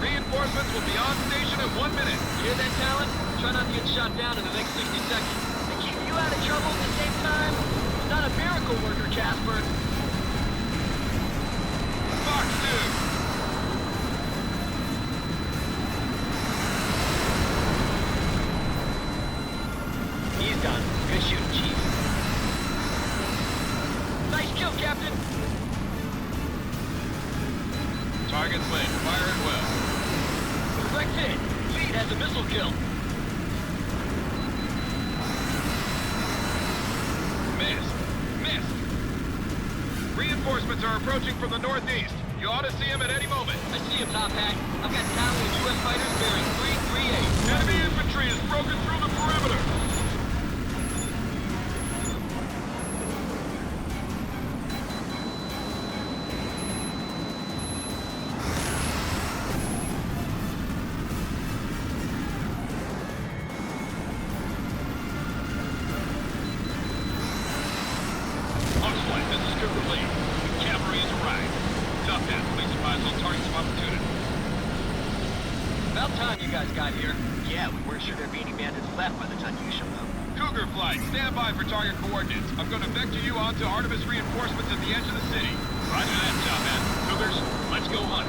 Speaker 3: Reinforcements will be on station in 1 minute.
Speaker 6: You hear that, Talon? Try not to get shot down in the next 60 seconds. And keep you out of trouble at the same time? It's not a miracle worker, Casper.
Speaker 3: Fox 2.
Speaker 6: He's done. Good shooting, Chief. Nice kill, Captain.
Speaker 3: Target's lit. Fire at will.
Speaker 6: Direct hit. Lead has a missile kill.
Speaker 3: Missed. Reinforcements are approaching from the northeast. You ought to see him at any moment.
Speaker 6: I see him, Top Hat. I've got Talon and U.S. fighters bearing 338.
Speaker 3: Enemy infantry is broken through the perimeter.
Speaker 6: Got here. Yeah, we weren't sure there'd be any bandits left by the time you showed up.
Speaker 3: Cougar flight, stand by for target coordinates. I'm going to vector you onto Artemis reinforcements at the edge of the city.
Speaker 5: Roger that, Jobman. Cougars, let's go hunt.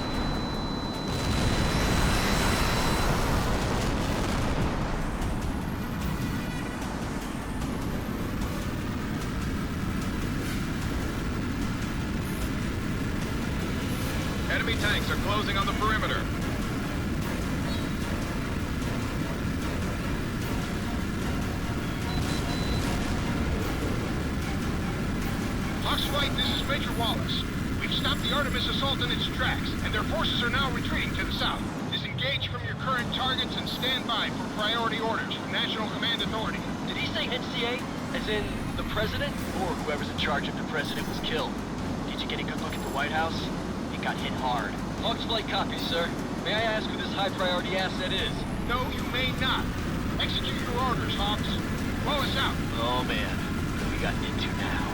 Speaker 3: Enemy tanks are closing on the perimeter.
Speaker 1: Flight, this is Major Wallace. We've stopped the Artemis assault in its tracks, and their forces are now retreating to the south. Disengage from your current targets and stand by for priority orders from National Command Authority.
Speaker 6: Did he say NCA? As in the president? Or whoever's in charge if the president was killed? Did you get a good look at the White House? It got hit hard.
Speaker 4: Hawks flight copies, sir. May I ask who this high-priority asset is?
Speaker 1: No, you may not. Execute your orders, Hawks. Blow us out.
Speaker 6: Oh, man. What have we gotten into now?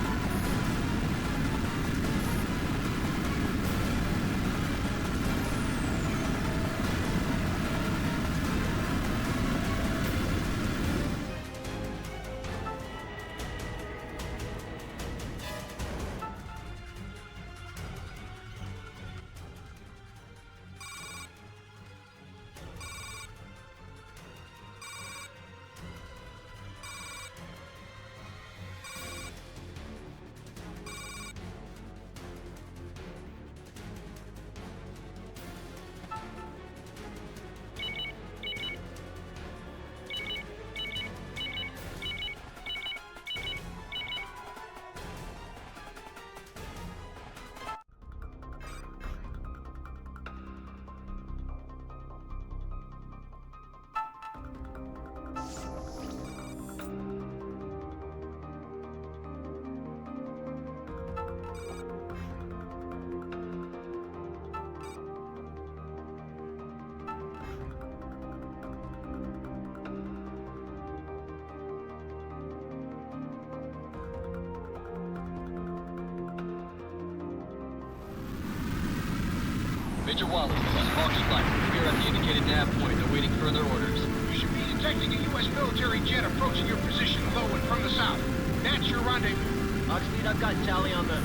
Speaker 4: Major Wallace, this is Hawks Flight. We're at the indicated nav point, awaiting further orders.
Speaker 1: You should be detecting a U.S. military jet approaching your position low and from the south. That's your rendezvous.
Speaker 6: Hawkslead, I've got tally on the...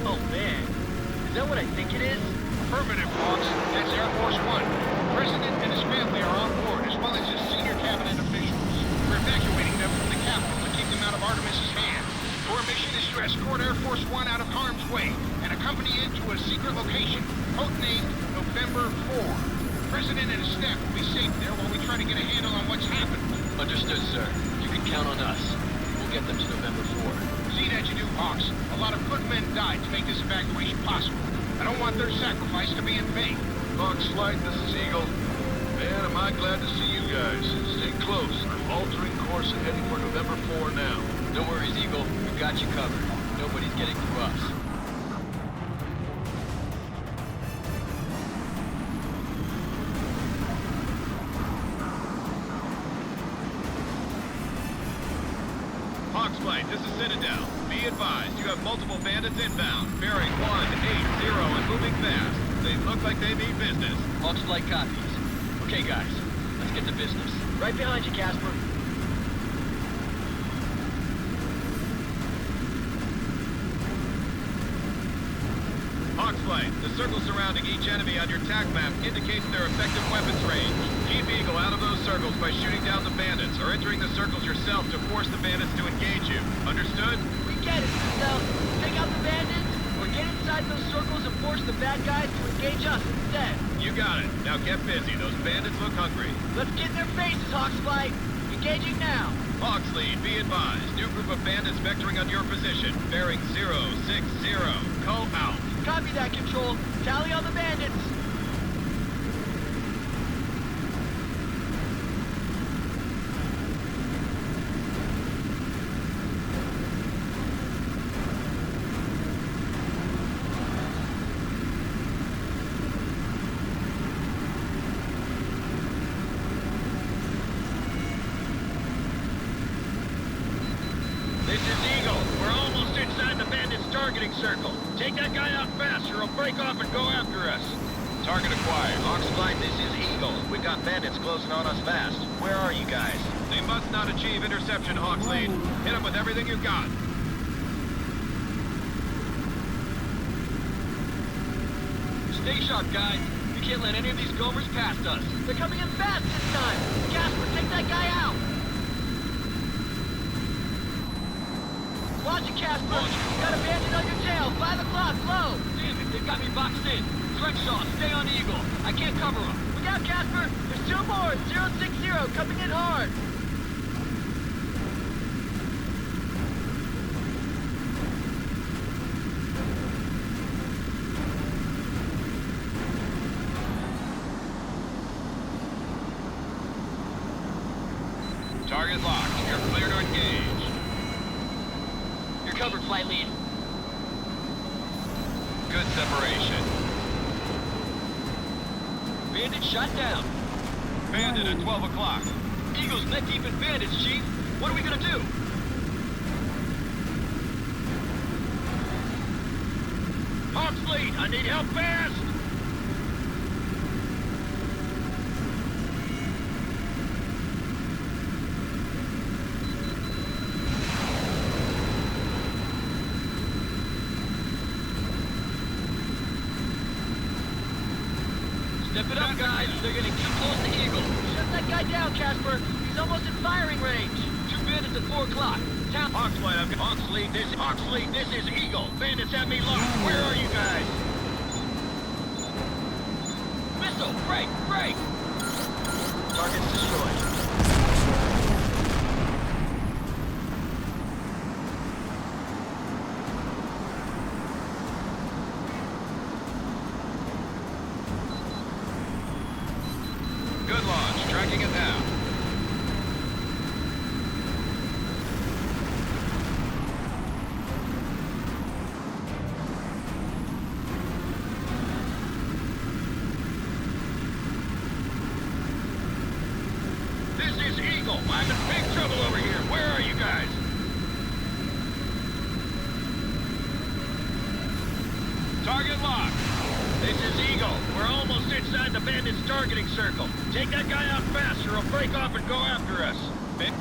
Speaker 6: Oh, man. Is that what I think it is?
Speaker 1: Affirmative, Hawks. That's Air Force One. The President and his family are on board, as well as his senior cabinet officials. We're evacuating them from the capital to keep them out of Artemis's hands. Your mission is to escort Air Force One out of harm's way and accompany it to a secret location, codenamed November 4. The President and his staff will be safe there while we try to get a handle on what's happened.
Speaker 4: Understood, sir. You can count on us. We'll get them to November 4.
Speaker 1: See that you do, Hawks. A lot of good men died to make this evacuation possible. I don't want their sacrifice to be in vain.
Speaker 3: Hawks Flight, this is Eagle. Man, am I glad to see you guys. Stay close. I'm altering course and heading for November 4 now.
Speaker 4: No worries, Eagle. We've got you covered. Nobody's getting through us.
Speaker 3: Hawks Flight, this is Citadel. Be advised, you have multiple bandits inbound, bearing 180 and moving fast. They look like they mean business.
Speaker 4: Hawks Flight copies. Okay, guys, let's get to business.
Speaker 6: Right behind you, Casper.
Speaker 3: Hawks Flight, the circle surrounding each enemy on your TAC map indicates their effective weapons range. Keep Eagle out of those circles by shooting down the bandits, or entering the circles yourself to force the bandits to engage you. Understood?
Speaker 6: We get it, so take out the bandits, or get inside those circles and force the bad guys to engage us instead.
Speaker 3: You got it. Now get busy. Those bandits look hungry.
Speaker 6: Let's get in their faces, Hawks Flight. Engaging now.
Speaker 3: Hawks Lead, be advised. New group of bandits vectoring on your position. Bearing 060. Call out.
Speaker 6: Copy that, Control. Tally on the bandits.
Speaker 1: This is Eagle. We're almost inside the bandits' targeting circle. Take that guy out fast, or he'll break off and go after us.
Speaker 3: Target acquired.
Speaker 7: Hawks Flight, this is Eagle. We've got bandits closing on us fast. Where are you guys?
Speaker 3: They must not achieve interception, Hawks Lead. Hit them with everything you've got.
Speaker 4: Stay sharp, guys. We can't let any of these gophers past us.
Speaker 6: They're coming in fast this time. Casper, take that guy out. Watch it, Casper. Got a bandit on your tail. 5 o'clock, low.
Speaker 1: Damn it.
Speaker 6: They've got me boxed in. Crenshaw, stay on Eagle. I can't cover them. Look out, Casper! There's two more! 060 coming in hard!
Speaker 3: Target locked. You're clear to engage.
Speaker 6: You're covered, flight lead.
Speaker 3: Good separation.
Speaker 6: Bandit shot down.
Speaker 3: Bandit at 12 o'clock.
Speaker 6: Eagle's neck deep in bandits, Chief. What are we gonna do?
Speaker 1: Hawks lead, I need help fast!
Speaker 6: Step it up, guys. They're getting too close to Eagle. Shut that guy down, Casper. He's almost in firing range. Two bandits at 4 o'clock. Town.
Speaker 1: Hawks lead, this is Eagle. Bandits have me locked. Where are you guys?
Speaker 6: Missile! Break! Break! Target's destroyed.
Speaker 3: Good launch. Tracking it now.
Speaker 1: This is Eagle. I'm in big trouble over here. Where are you guys?
Speaker 3: Target locked.
Speaker 1: This is Eagle. We're almost inside the bandits' targeting circle. Take that guy out fast or he'll break off and go after us.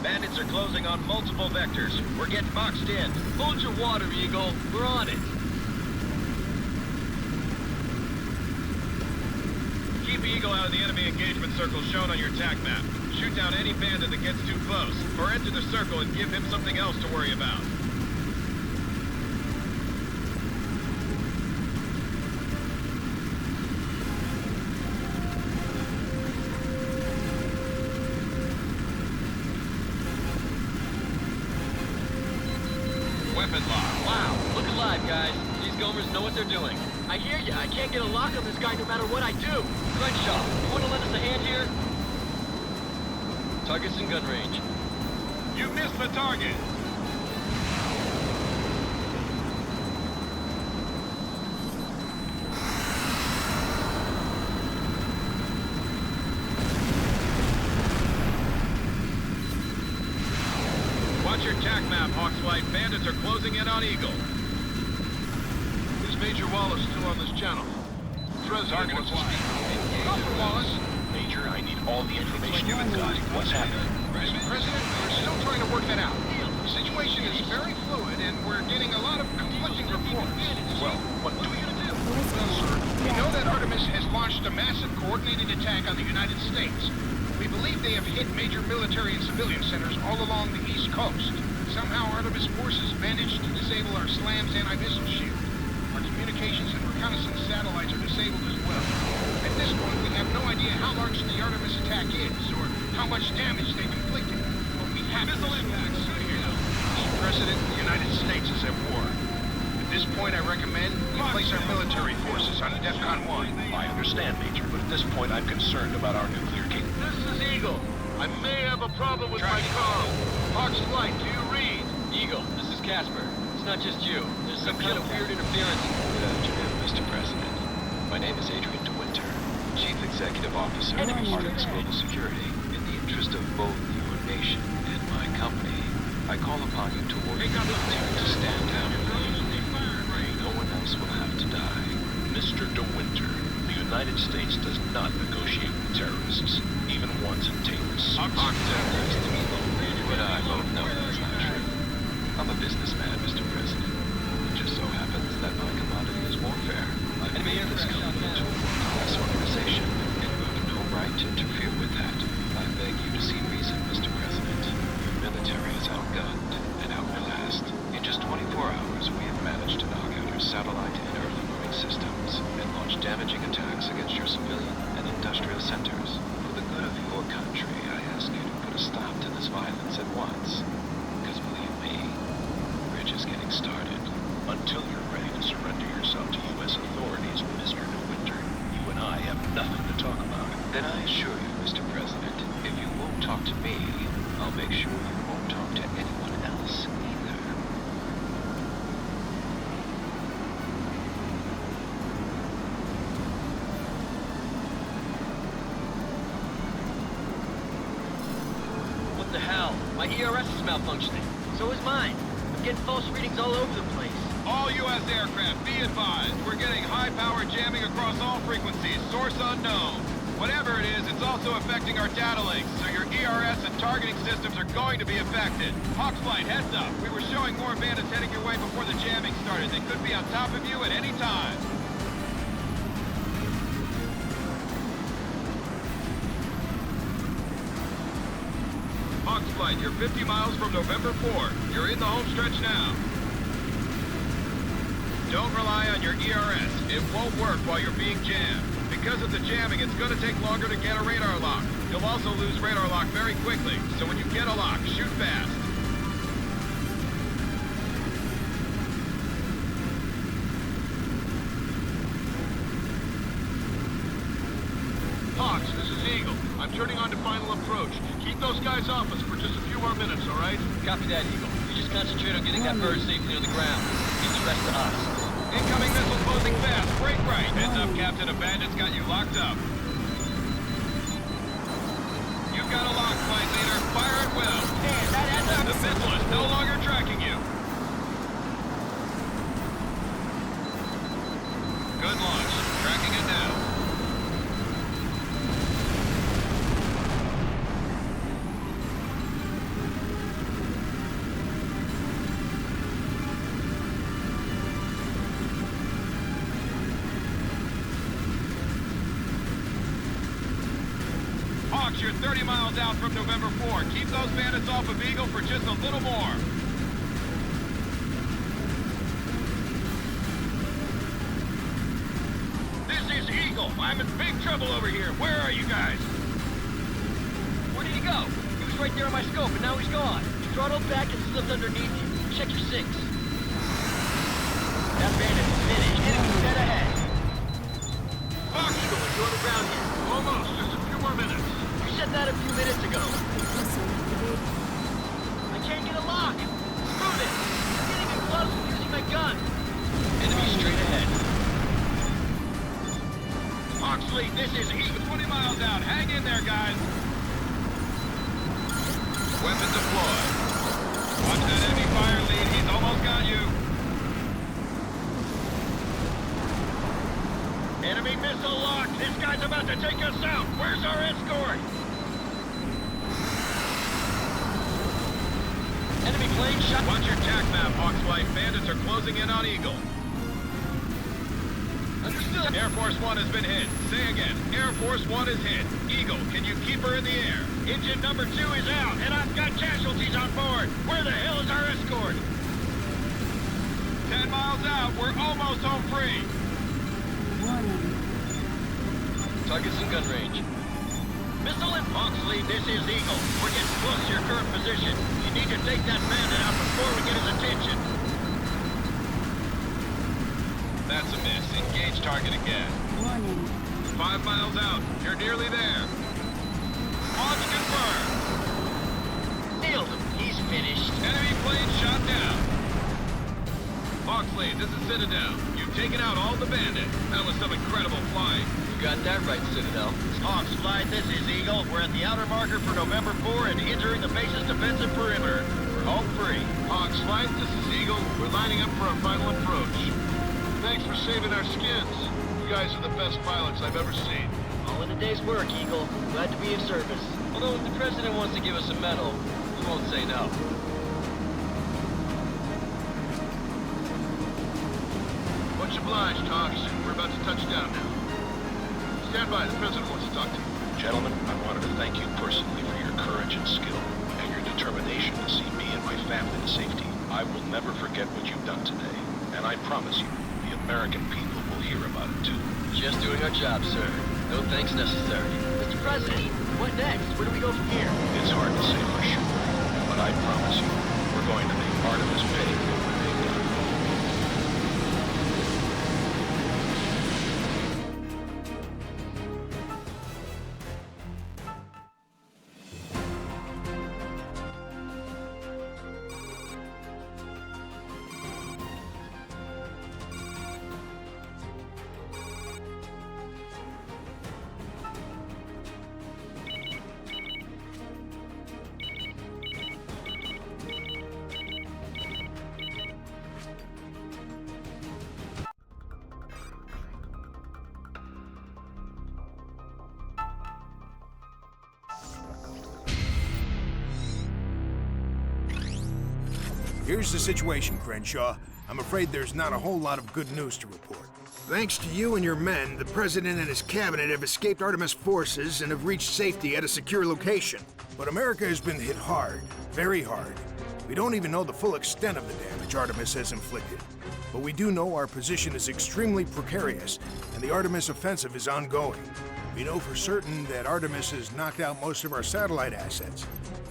Speaker 3: Bandits are closing on multiple vectors. We're getting boxed in.
Speaker 6: Hold your water, Eagle. We're on it.
Speaker 3: Keep Eagle out of the enemy engagement circle shown on your TAC map. Shoot down any bandit that gets too close, or enter the circle and give him something else to worry about. Weapon lock.
Speaker 6: Wow, look alive, guys. These Gomers know what they're doing. I hear ya. I can't get a lock on this guy no matter what I do. Crenshaw, you want to lend us a hand here? Target's in gun range.
Speaker 3: You missed the target. Watch your TAC map, Hawkslight. Bandits are closing in on Eagle.
Speaker 11: Is Major Wallace still on this channel?
Speaker 3: Target
Speaker 11: wants to
Speaker 3: acquired.
Speaker 11: speak. Dr. Wallace?
Speaker 5: Major, I need all the information you've got. What's happening?
Speaker 11: Mr. President, we're still trying to work that out. The situation is very fluid, and we're getting a lot of conflicting reports.
Speaker 5: Well, what do you do?
Speaker 11: Well, sir, we know that Artemis has launched a massive coordinated attack on the United States. We believe they have hit major military and civilian centers all along the East Coast. Somehow Artemis forces managed to disable our SLAM's anti-missile shield. Our communications and reconnaissance satellites are disabled as well. At this point, we have no idea how large the Artemis attack is, or how much damage they've inflicted. But we have missile impacts. Mr. President, the United States is at war. At this point, I recommend we place our military forces on DEFCON 1.
Speaker 5: I understand, Major, but at this point I'm concerned about our nuclear capability.
Speaker 1: This is Eagle. I may have a problem with my comm. Hawks Light, do you read?
Speaker 6: Eagle, this is Casper. It's not just you. There's some kind of weird interference.
Speaker 7: Good afternoon, Mr. President. My name is Adrian de Winter, Chief Executive Officer of Artemis Global Security. In the interest of both your nation and my company, I call upon you to order the military to stand down. No one else will have to die.
Speaker 5: Mr. de Winter, the United States does not negotiate with terrorists, even ones in Taylor's suits.
Speaker 7: But I both know that's not true. I'm a businessman, Mr. President. It just so happens that my commodity is warfare. I've made this company into a world-class organization, and you have no right to interfere with that. I beg you to see reason, Mr. President. Your military is outgunned and outclassed. In just 24 hours, we have managed to knock out our satellite and early warning system.
Speaker 6: My ERS is malfunctioning. So is mine. I'm getting false readings all over the place.
Speaker 3: All U.S. aircraft, be advised. We're getting high-power jamming across all frequencies. Source unknown. Whatever it is, it's also affecting our data links, so your ERS and targeting systems are going to be affected. Hawks Flight, heads up. We were showing more bandits heading your way before the jamming started. They could be on top of you at any time. Hawks Flight, you're 50 miles from November 4. You're in the home stretch now. Don't rely on your ERS. It won't work while you're being jammed. Because of the jamming, it's going to take longer to get a radar lock. You'll also lose radar lock very quickly, so when you get a lock, shoot fast.
Speaker 11: Hawks, this is Eagle. I'm turning on to final approach. Keep those guys off us for just a few more minutes, all right?
Speaker 6: Copy that, Eagle. You just concentrate on getting that bird safely on the ground. Leave the rest to us.
Speaker 3: Incoming missile closing fast. Break right. Heads up, Captain. A bandit's got you locked up. You've got a lock, flight leader. Fire at will.
Speaker 6: Man, that adds up.
Speaker 3: The missile is no longer tracking you. Good launch. Tracking it now. You're 30 miles out from November 4. Keep those bandits off of Eagle for just a little more. This is Eagle. I'm in big trouble over here. Where are you guys?
Speaker 6: Where did he go? He was right there on my scope, and now he's gone. He throttled back and slipped underneath you. Check your 6. That bandit is finished. Enemy dead ahead.
Speaker 3: Fuck!
Speaker 6: Eagle, are you on the ground here?
Speaker 11: Almost. Just a few more minutes.
Speaker 6: Said that a few minutes ago. I can't get a lock. Screw this. I'm getting in close and using my gun. Enemy straight ahead.
Speaker 3: Oxley, this is Eagle. 20 miles out. Hang in there, guys. Weapon deployed. Watch that enemy fire lead. He's almost got you. Enemy missile locked. This guy's about to take us out. Where's our escort?
Speaker 6: Enemy plane shot.
Speaker 3: Watch your tac map, Hawks Flight. Bandits are closing in on Eagle.
Speaker 6: Understood.
Speaker 3: Air Force One has been hit. Say again. Air Force One is hit. Eagle, can you keep her in the air? Engine number 2 is out, and I've got casualties on board. Where the hell is our escort? 10 miles out. We're almost home free.
Speaker 6: Target's in gun range.
Speaker 3: Missile and Oxley, this is Eagle. We're getting close to your current position. You need to take that bandit out before we get his attention. That's a miss. Engage target again.
Speaker 10: Warning.
Speaker 3: 5 miles out. You're nearly there. Launch confirmed.
Speaker 6: Nailed him. He's finished.
Speaker 3: Enemy plane shot down. Oxley, this is Citadel. You've taken out all the bandits. That was some incredible flying.
Speaker 6: You got that right, Citadel.
Speaker 3: Hawks Flight, this is Eagle. We're at the outer marker for November 4 and entering the base's defensive perimeter. We're home free.
Speaker 11: Hawks Flight, this is Eagle. We're lining up for our final approach. Thanks for saving our skins. You guys are the best pilots I've ever seen.
Speaker 6: All in a day's work, Eagle. Glad to be of service. Although if the President wants to give us a medal, we won't say no.
Speaker 11: Much obliged, Hawks. We're about to touch down now. Stand by. The President wants to talk to you.
Speaker 5: Gentlemen, I wanted to thank you personally for your courage and skill, and your determination to see me and my family to safety. I will never forget what you've done today, and I promise you, the American people will hear about it too.
Speaker 6: Just doing our job, sir. No thanks necessary. Mr. President, what next? Where do we go from here?
Speaker 5: It's hard to say for sure, but I promise you, we're going to make Artemis pay for what they've done.
Speaker 15: Here's the situation, Crenshaw. I'm afraid there's not a whole lot of good news to report. Thanks to you and your men, the President and his cabinet have escaped Artemis forces and have reached safety at a secure location. But America has been hit hard, very hard. We don't even know the full extent of the damage Artemis has inflicted. But we do know our position is extremely precarious, and the Artemis offensive is ongoing. We know for certain that Artemis has knocked out most of our satellite assets.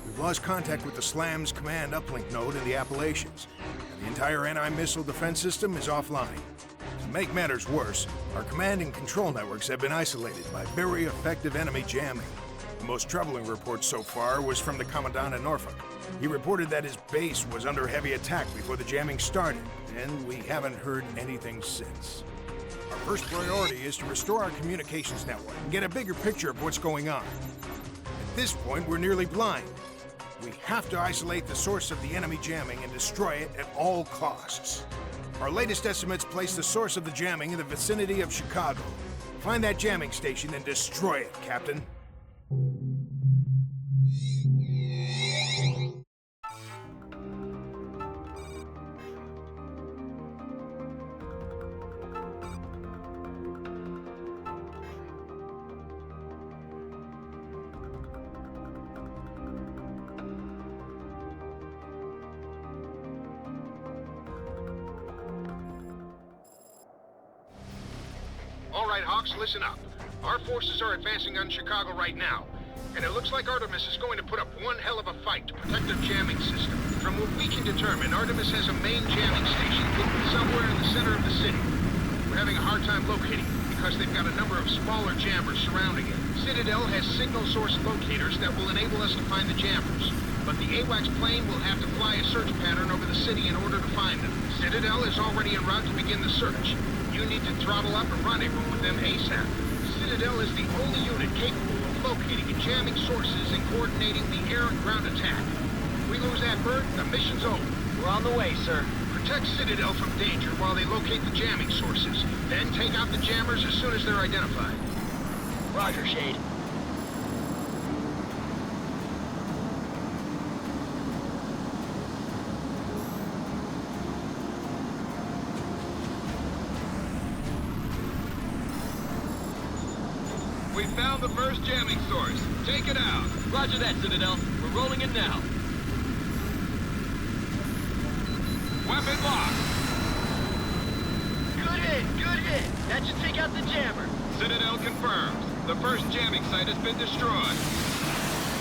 Speaker 15: We've lost contact with the SLAM's command uplink node in the Appalachians. And the entire anti-missile defense system is offline. To make matters worse, our command and control networks have been isolated by very effective enemy jamming. The most troubling report so far was from the Commandant in Norfolk. He reported that his base was under heavy attack before the jamming started, and we haven't heard anything since. Our first priority is to restore our communications network and get a bigger picture of what's going on. At this point, we're nearly blind. We have to isolate the source of the enemy jamming and destroy it at all costs. Our latest estimates place the source of the jamming in the vicinity of Chicago. Find that jamming station and destroy it, Captain.
Speaker 1: All right, Hawks, listen up. Our forces are advancing on Chicago right now, and it looks like Artemis is going to put up one hell of a fight to protect their jamming system. From what we can determine, Artemis has a main jamming station hidden somewhere in the center of the city. We're having a hard time locating it because they've got a number of smaller jammers surrounding it. Citadel has signal source locators that will enable us to find the jammers, but the H.A.W.X plane will have to fly a search pattern over the city in order to find them. Citadel is already en route to begin the search. You need to throttle up and rendezvous with them ASAP. Citadel is the only unit capable of locating and jamming sources and coordinating the air and ground attack. If we lose that bird, the mission's over.
Speaker 6: We're on the way, sir.
Speaker 1: Protect Citadel from danger while they locate the jamming sources. Then take out the jammers as soon as they're identified.
Speaker 6: Roger, Shade.
Speaker 3: We found the first jamming source. Take it out.
Speaker 4: Roger that, Citadel. We're rolling in now.
Speaker 3: Weapon locked.
Speaker 6: Good hit, good hit. That should take out the jammer.
Speaker 3: Citadel confirms. The first jamming site has been destroyed.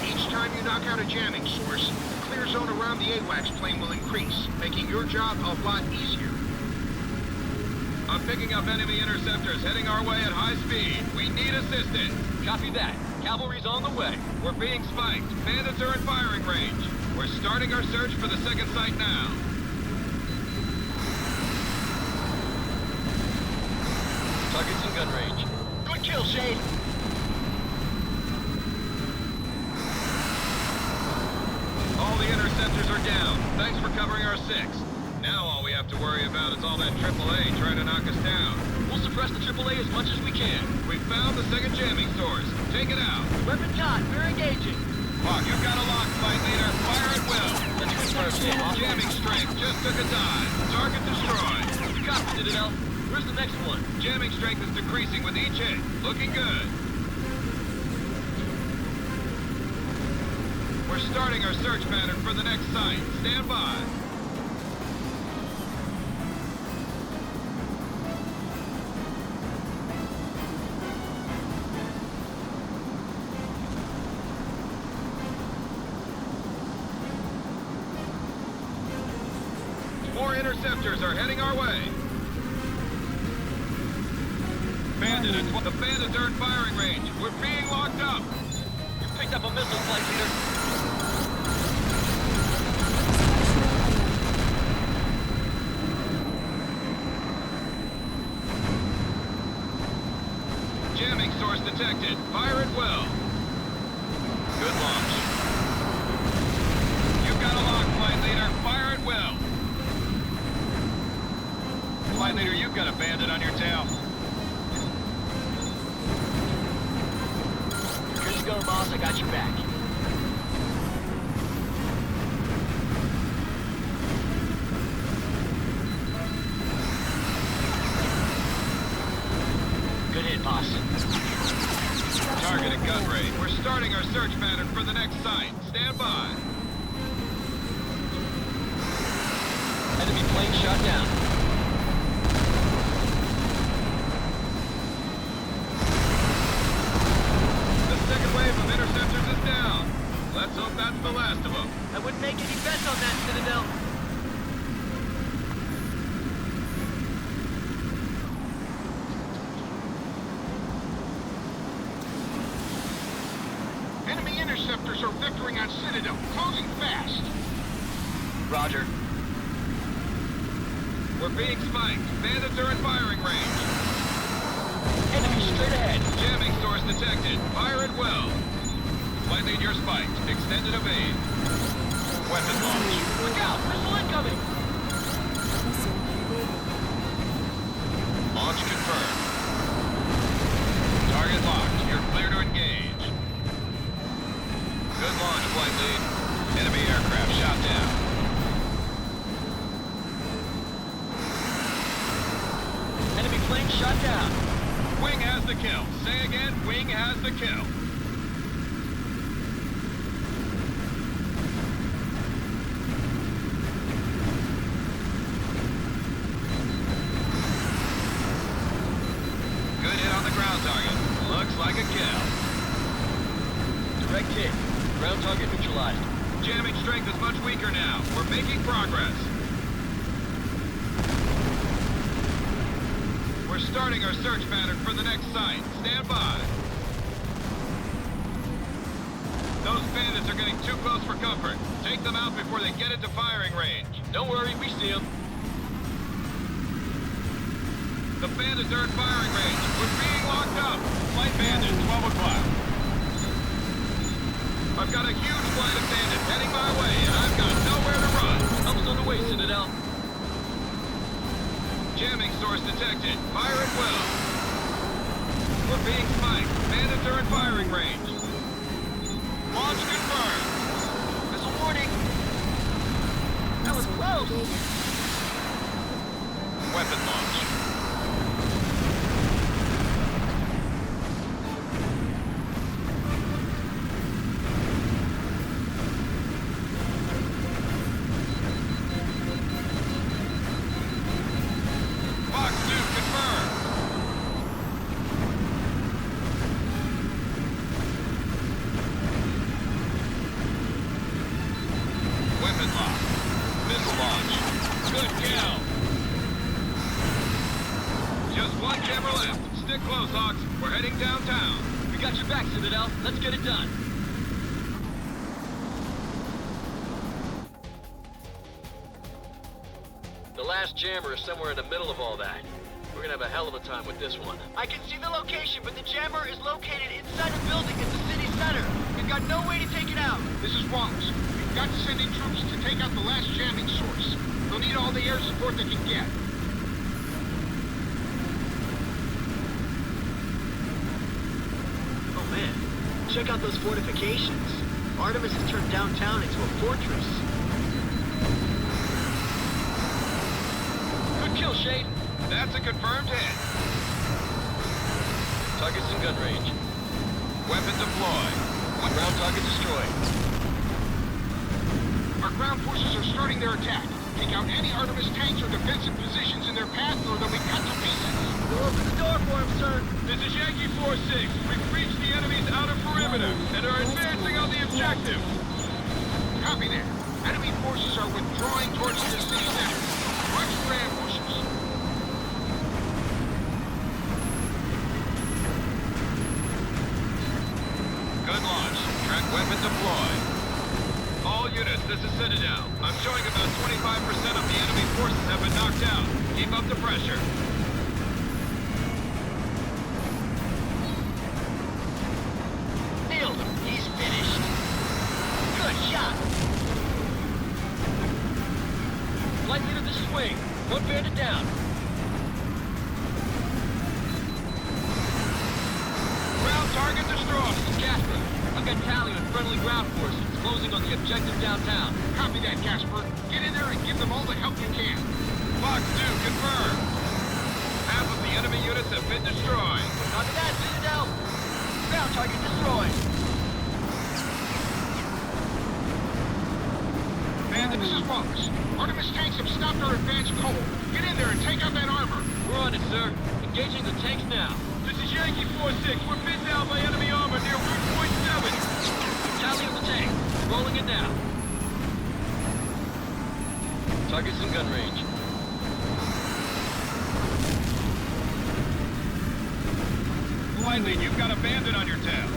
Speaker 1: Each time you knock out a jamming source, the clear zone around the A.W.X plane will increase, making your job a lot easier.
Speaker 3: I'm picking up enemy interceptors heading our way at high speed. We need assistance.
Speaker 4: Copy that. Cavalry's on the way.
Speaker 3: We're being spiked. Bandits are in firing range. We're starting our search for the second site now.
Speaker 4: Target's in gun range.
Speaker 6: Good kill, Shade.
Speaker 3: All the interceptors are down. Thanks for covering our 6. Now all we have to worry about is all that AAA trying to knock us down.
Speaker 4: We'll suppress the AAA as much as we can.
Speaker 3: We found the second jamming source. Take it out.
Speaker 6: Weapon hot. We're engaging.
Speaker 3: Hawk, you've got a lock, flight leader. Fire at will.
Speaker 4: Let's confirm, Shade.
Speaker 3: Jamming strength just took a dive. Target destroyed.
Speaker 4: Copy, Citadel. Where's the next one?
Speaker 3: Jamming strength is decreasing with each hit. Looking good. We're starting our search pattern for the next site. Stand by. More interceptors are heading our way. The bandits are in firing range. We're being locked up.
Speaker 4: You picked up a missile, flight leader.
Speaker 3: Jamming source detected. Fire at will. Good launch. You've got a lock, flight leader. Fire at will. Flight leader, you've got a bandit on your tail.
Speaker 6: Good to go, boss. I got your back. boss.
Speaker 3: Target at gun range. We're starting our search pattern for the next site. Stand by.
Speaker 6: Enemy plane shot down.
Speaker 3: The second wave of interceptors is down. Let's hope that's the last of them.
Speaker 6: I wouldn't make any bets on that, Citadel.
Speaker 15: Enemy interceptors are vectoring on Citadel, closing fast.
Speaker 6: Roger.
Speaker 3: We're being spiked. Bandits are in firing range.
Speaker 6: Enemy straight ahead.
Speaker 3: Jamming source detected. Fire it well. Slightly near spiked. Extended evade. Weapon launch.
Speaker 6: Look out! Missile incoming!
Speaker 10: Missile evaded.
Speaker 3: Launch confirmed. Target locked. You're clear to engage. Good launch, flight lead. Enemy aircraft shot down.
Speaker 6: Enemy plane shot down.
Speaker 3: Wing has the kill. Say again, Wing has the kill. Good hit on the ground target. Looks like a kill.
Speaker 6: Direct hit. Ground target neutralized.
Speaker 3: Jamming strength is much weaker now. We're making progress. We're starting our search pattern for the next site. Stand by. Those bandits are getting too close for comfort. Take them out before they get into firing range.
Speaker 6: Don't worry, we see them.
Speaker 3: The bandits are in firing range. We're being locked up. Flight bandit, 12 o'clock. I've got a huge flight of bandits heading my way, and I've got nowhere to run.
Speaker 6: Help's on the way, Citadel.
Speaker 3: Jamming source detected. Fire it well. We're being spiked. Bandits are in firing range. Launch confirmed.
Speaker 6: Missile warning. That was
Speaker 10: Missile
Speaker 6: close.
Speaker 10: evaded.
Speaker 3: Weapon launch. Fox 2 confirmed. Weapon lock. Missile launch. Good kill. Just one camera left. Stick close, Hawks. We're heading downtown.
Speaker 6: We got your back, Citadel. Let's get it done. The last jammer is somewhere in the middle of all that. We're gonna have a hell of a time with this one. I can see the location, but the jammer is located inside a building in the city center. We've got no way to take it out.
Speaker 15: This is Wallace. We've got to send in troops to take out the last jamming source. They'll need all the air support they can get.
Speaker 6: Oh man, check out those fortifications. Artemis has turned downtown into a fortress. Good kill, Shade.
Speaker 3: That's a confirmed hit.
Speaker 6: Target's in gun range.
Speaker 3: Weapon deployed.
Speaker 6: Ground target destroyed.
Speaker 15: Our ground forces are starting their attack. Take out any Artemis tanks or defensive positions in their path, or they'll be cut to pieces.
Speaker 6: We'll open the door for him, sir.
Speaker 3: This is Yankee 4-6. We've reached the enemy's outer perimeter and are advancing on the objective.
Speaker 15: Copy that. Enemy forces are withdrawing towards the city center. Watch for ambushes.
Speaker 3: Good launch. Track weapon deployed. All units, this is Citadel. I'm showing about 25% of the enemy forces have been knocked out. Keep up the pressure.
Speaker 6: Nailed him. He's finished. Good shot. Flight leader, this is Wing. One bandit down.
Speaker 3: Ground target destroyed.
Speaker 6: This is Casper. I've got tally on friendly ground forces closing on the objective downtown.
Speaker 15: Copy that, Casper. Get in there and give them all the help you can.
Speaker 3: Fox 2, confirmed. Half of the enemy units have been destroyed.
Speaker 6: Copy that, Citadel. Ground target destroyed.
Speaker 1: Bandit, this is Wallace. Artemis tanks have stopped our advanced coal. Get in there and take out that armor.
Speaker 6: We're on it, sir. Engaging the tanks now.
Speaker 1: This is Yankee 4-6. We're pinned down by enemy armor near Route Point 7.
Speaker 6: Tally of the tank. Rolling it now. Target's in gun range.
Speaker 1: Lightly, you've got a bandit on your tail.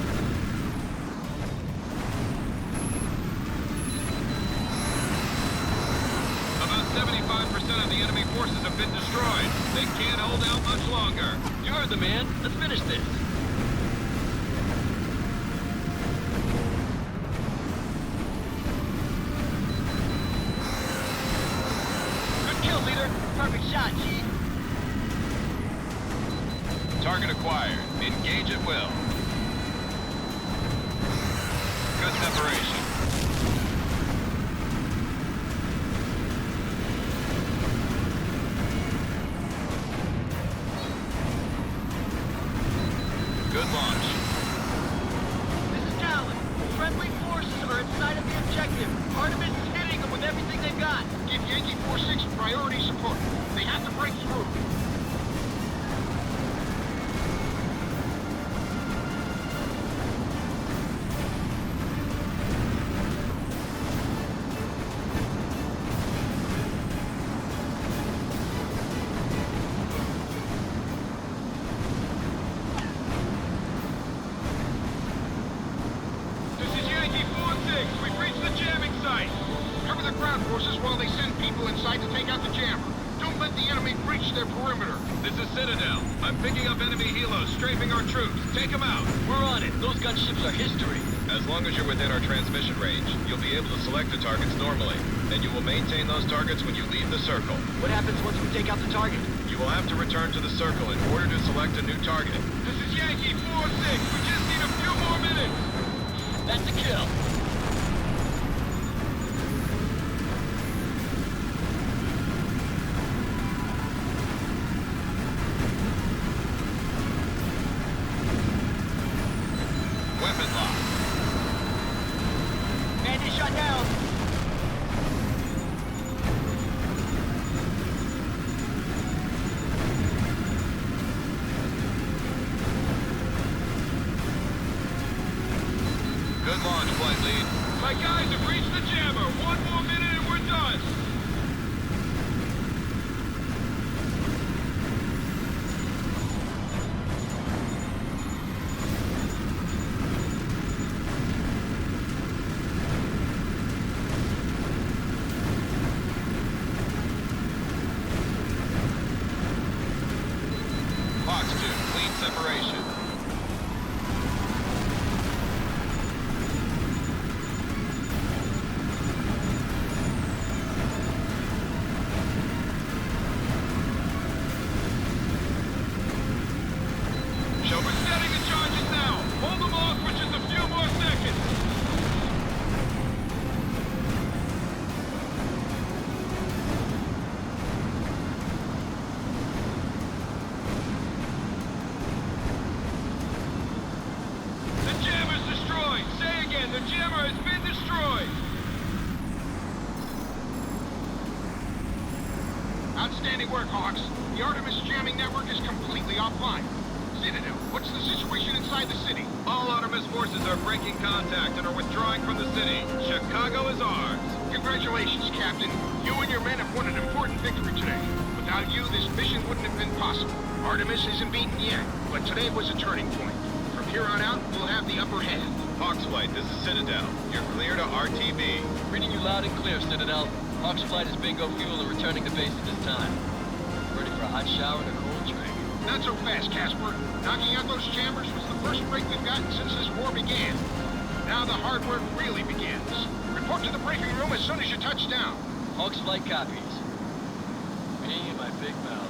Speaker 3: About 75% of the enemy forces have been destroyed. They can't hold out much longer.
Speaker 6: You heard the man. Let's finish this. Good kill, leader. Perfect shot, Chief.
Speaker 3: Target acquired. Engage at will. Good separation. Good launch.
Speaker 6: This is Javelin. Friendly forces are inside of the objective. Artemis is hitting them with everything they've got.
Speaker 1: Give Yankee 4-6 priority support. They have to break through. Inside to take out the jammer. Don't let the enemy breach their perimeter.
Speaker 3: This is Citadel. I'm picking up enemy helos strafing our troops. Take them out.
Speaker 6: We're on it. Those gunships are history.
Speaker 3: As long as you're within our transmission range, you'll be able to select the targets normally. And you will maintain those targets when you leave the circle.
Speaker 6: What happens once we take out the target?
Speaker 3: You will have to return to the circle in order to select a new target.
Speaker 1: This is Yankee 4-6. We just need a few more minutes.
Speaker 6: That's a kill.
Speaker 3: Weapon lock.
Speaker 6: Bandit shot down.
Speaker 3: Good launch, flight lead.
Speaker 1: My guys have reached the jammer. One more minute and we're done.
Speaker 3: Fox 2, clean separation.
Speaker 1: Shall we setting the charges now? Hold them off for just a few more seconds. The jammer's destroyed. Say again, the jammer has been destroyed. Outstanding work, Hawks. The Artemis jamming network is completely offline. Citadel, what's the situation inside the city?
Speaker 3: All Artemis forces are breaking contact and are withdrawing from the city. Chicago is ours.
Speaker 1: Congratulations, Captain. You and your men have won an important victory today. Without you, this mission wouldn't have been possible. Artemis isn't beaten yet, but today was a turning point. From here on out, we'll have the upper hand.
Speaker 3: Hawks Flight, this is Citadel. You're clear to RTB.
Speaker 6: Reading you loud and clear, Citadel. Hawks Flight is bingo fuel and returning to base at this time. Ready for a hot shower and a cold drink.
Speaker 1: Not so fast, Casper. Knocking out those chambers was the first break we've gotten since this war began. Now the hard work really begins. Report to the briefing room as soon as you touch down.
Speaker 6: Hawks Flight copies. Me and my big mouth.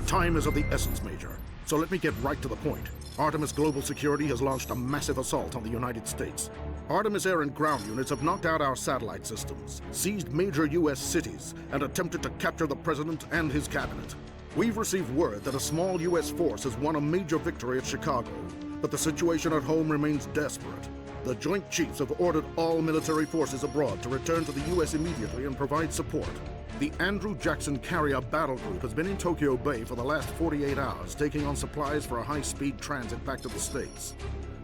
Speaker 14: Time is of the essence, Major. So let me get right to the point. Artemis Global Security has launched a massive assault on the United States. Artemis air and ground units have knocked out our satellite systems, seized major U.S. cities, and attempted to capture the president and his cabinet. We've received word that a small U.S. force has won a major victory at Chicago, but the situation at home remains desperate. The Joint Chiefs have ordered all military forces abroad to return to the U.S. immediately and provide support. The Andrew Jackson Carrier Battle Group has been in Tokyo Bay for the last 48 hours, taking on supplies for a high-speed transit back to the States.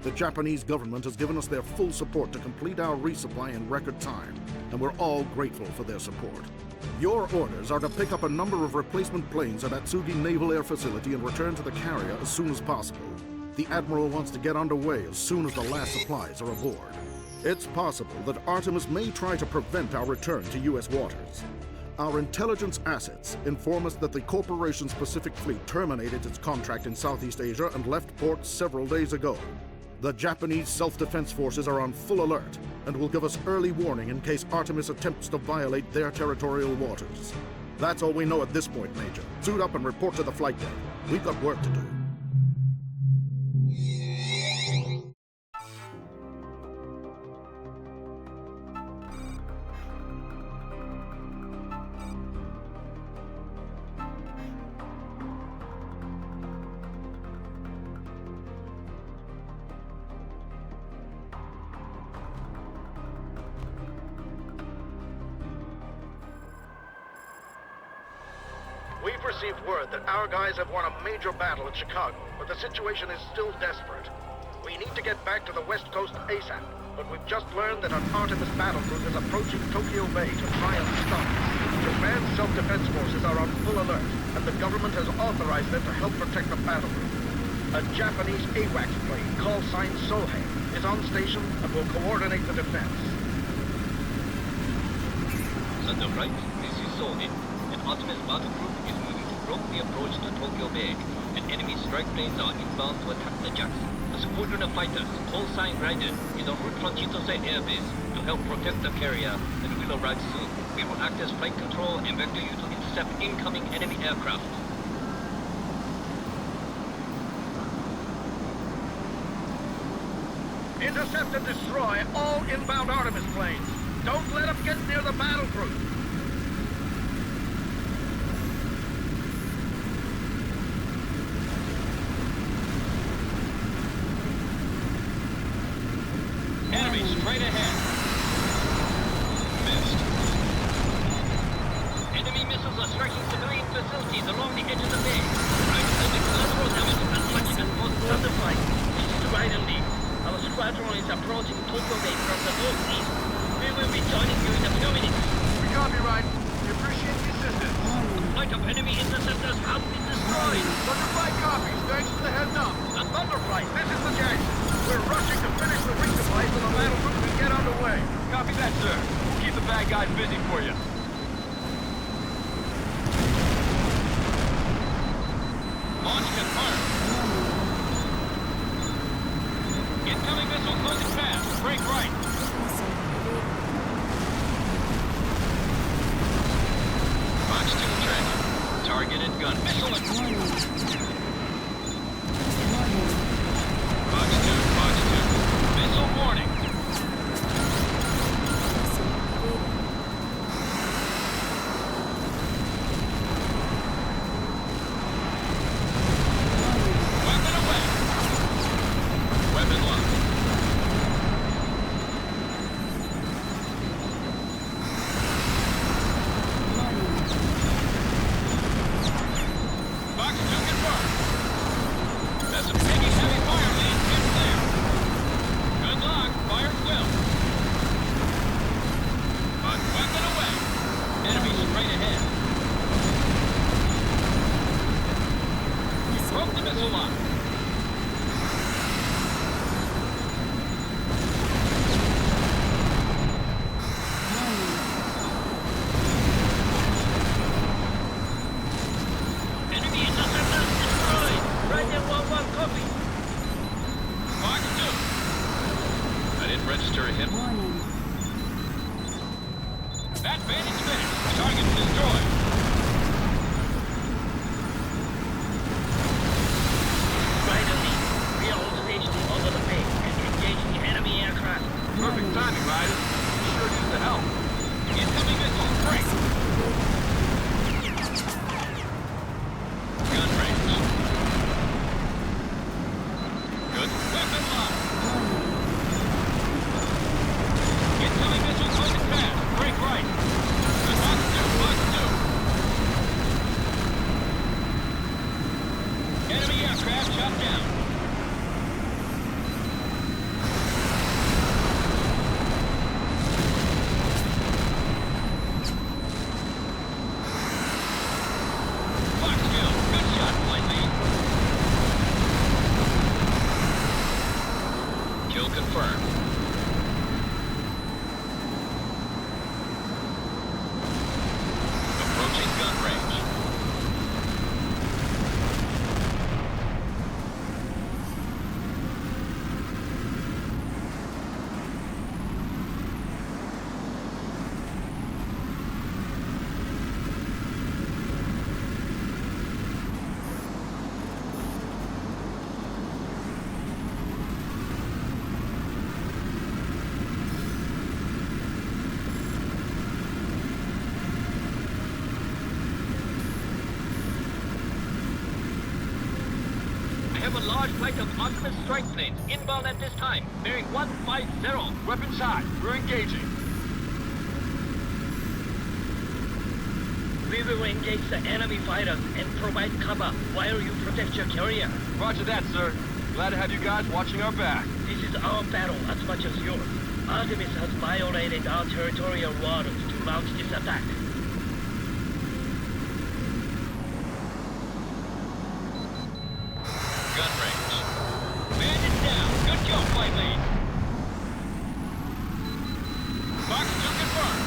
Speaker 14: The Japanese government has given us their full support to complete our resupply in record time, and we're all grateful for their support. Your orders are to pick up a number of replacement planes at Atsugi Naval Air Facility and return to the carrier as soon as possible. The Admiral wants to get underway as soon as the last supplies are aboard. It's possible that Artemis may try to prevent our return to U.S. waters. Our intelligence assets inform us that the corporation's Pacific Fleet terminated its contract in Southeast Asia and left port several days ago. The Japanese self-defense forces are on full alert and will give us early warning in case Artemis attempts to violate their territorial waters. That's all we know at this point, Major. Suit up and report to the flight deck. We've got work to do. We've received word that our guys have won a major battle at Chicago, but the situation is still desperate. We need to get back to the West Coast ASAP, but we've just learned that an Artemis battle group is approaching Tokyo Bay to try and stop us. Japan's self-defense forces are on full alert, and the government has authorized them to help protect the battle group. A Japanese H.A.W.X plane, call sign Sohei, is on station and will coordinate the defense.
Speaker 12: Thunderbolt, this is Sohei. An Artemis battle group is moving to block the approach to Tokyo Bay, and enemy strike planes are inbound to attack the Jackson. A squadron of fighters, call sign Raiden, is en route from Chitose Air Base to help protect the carrier and will arrive soon. We will act as flight control and vector you to intercept incoming enemy aircraft.
Speaker 1: Intercept and destroy all inbound Artemis planes. Don't let them get near the battle group.
Speaker 12: Enemy straight ahead. Missed. Enemy missiles are striking civilian facilities along the edge of the bay. Right, the collateral damage as much as possible.
Speaker 6: Thunderbolt, this is Raiden Lee. Our squadron is approaching Tokyo Bay from the northeast. We will be joining you in a few minutes.
Speaker 1: We copy, Raiden. We appreciate the assistance.
Speaker 12: Flight of enemy interceptors have been destroyed.
Speaker 1: Thunderflight copies. Thanks for the heads up. A Thunderflight, this is the Jackson. We're rushing to finish the resupply so the battle group can get underway.
Speaker 12: Copy that, sir. We'll keep the bad guys busy for you. Launch confirmed. Incoming missile closing fast. Break right. Box 2 track. Targeted gun missile. Box 2. Missile warning. Weapon away. Weapon locked. Box
Speaker 4: confirmed. Approaching gun range.
Speaker 12: I have a large flight of Optimus strike planes inbound at this time, bearing 150.
Speaker 3: Weapons high. We're engaging.
Speaker 12: We will engage the enemy fighters and provide cover while you protect your carrier.
Speaker 3: Roger that, sir. Glad to have you guys watching our back.
Speaker 12: This is our battle as much as yours. Artemis has violated our territorial waters to launch this attack.
Speaker 4: Gun range. Bandit down. Good kill, flight lead. Fox 2 confirmed.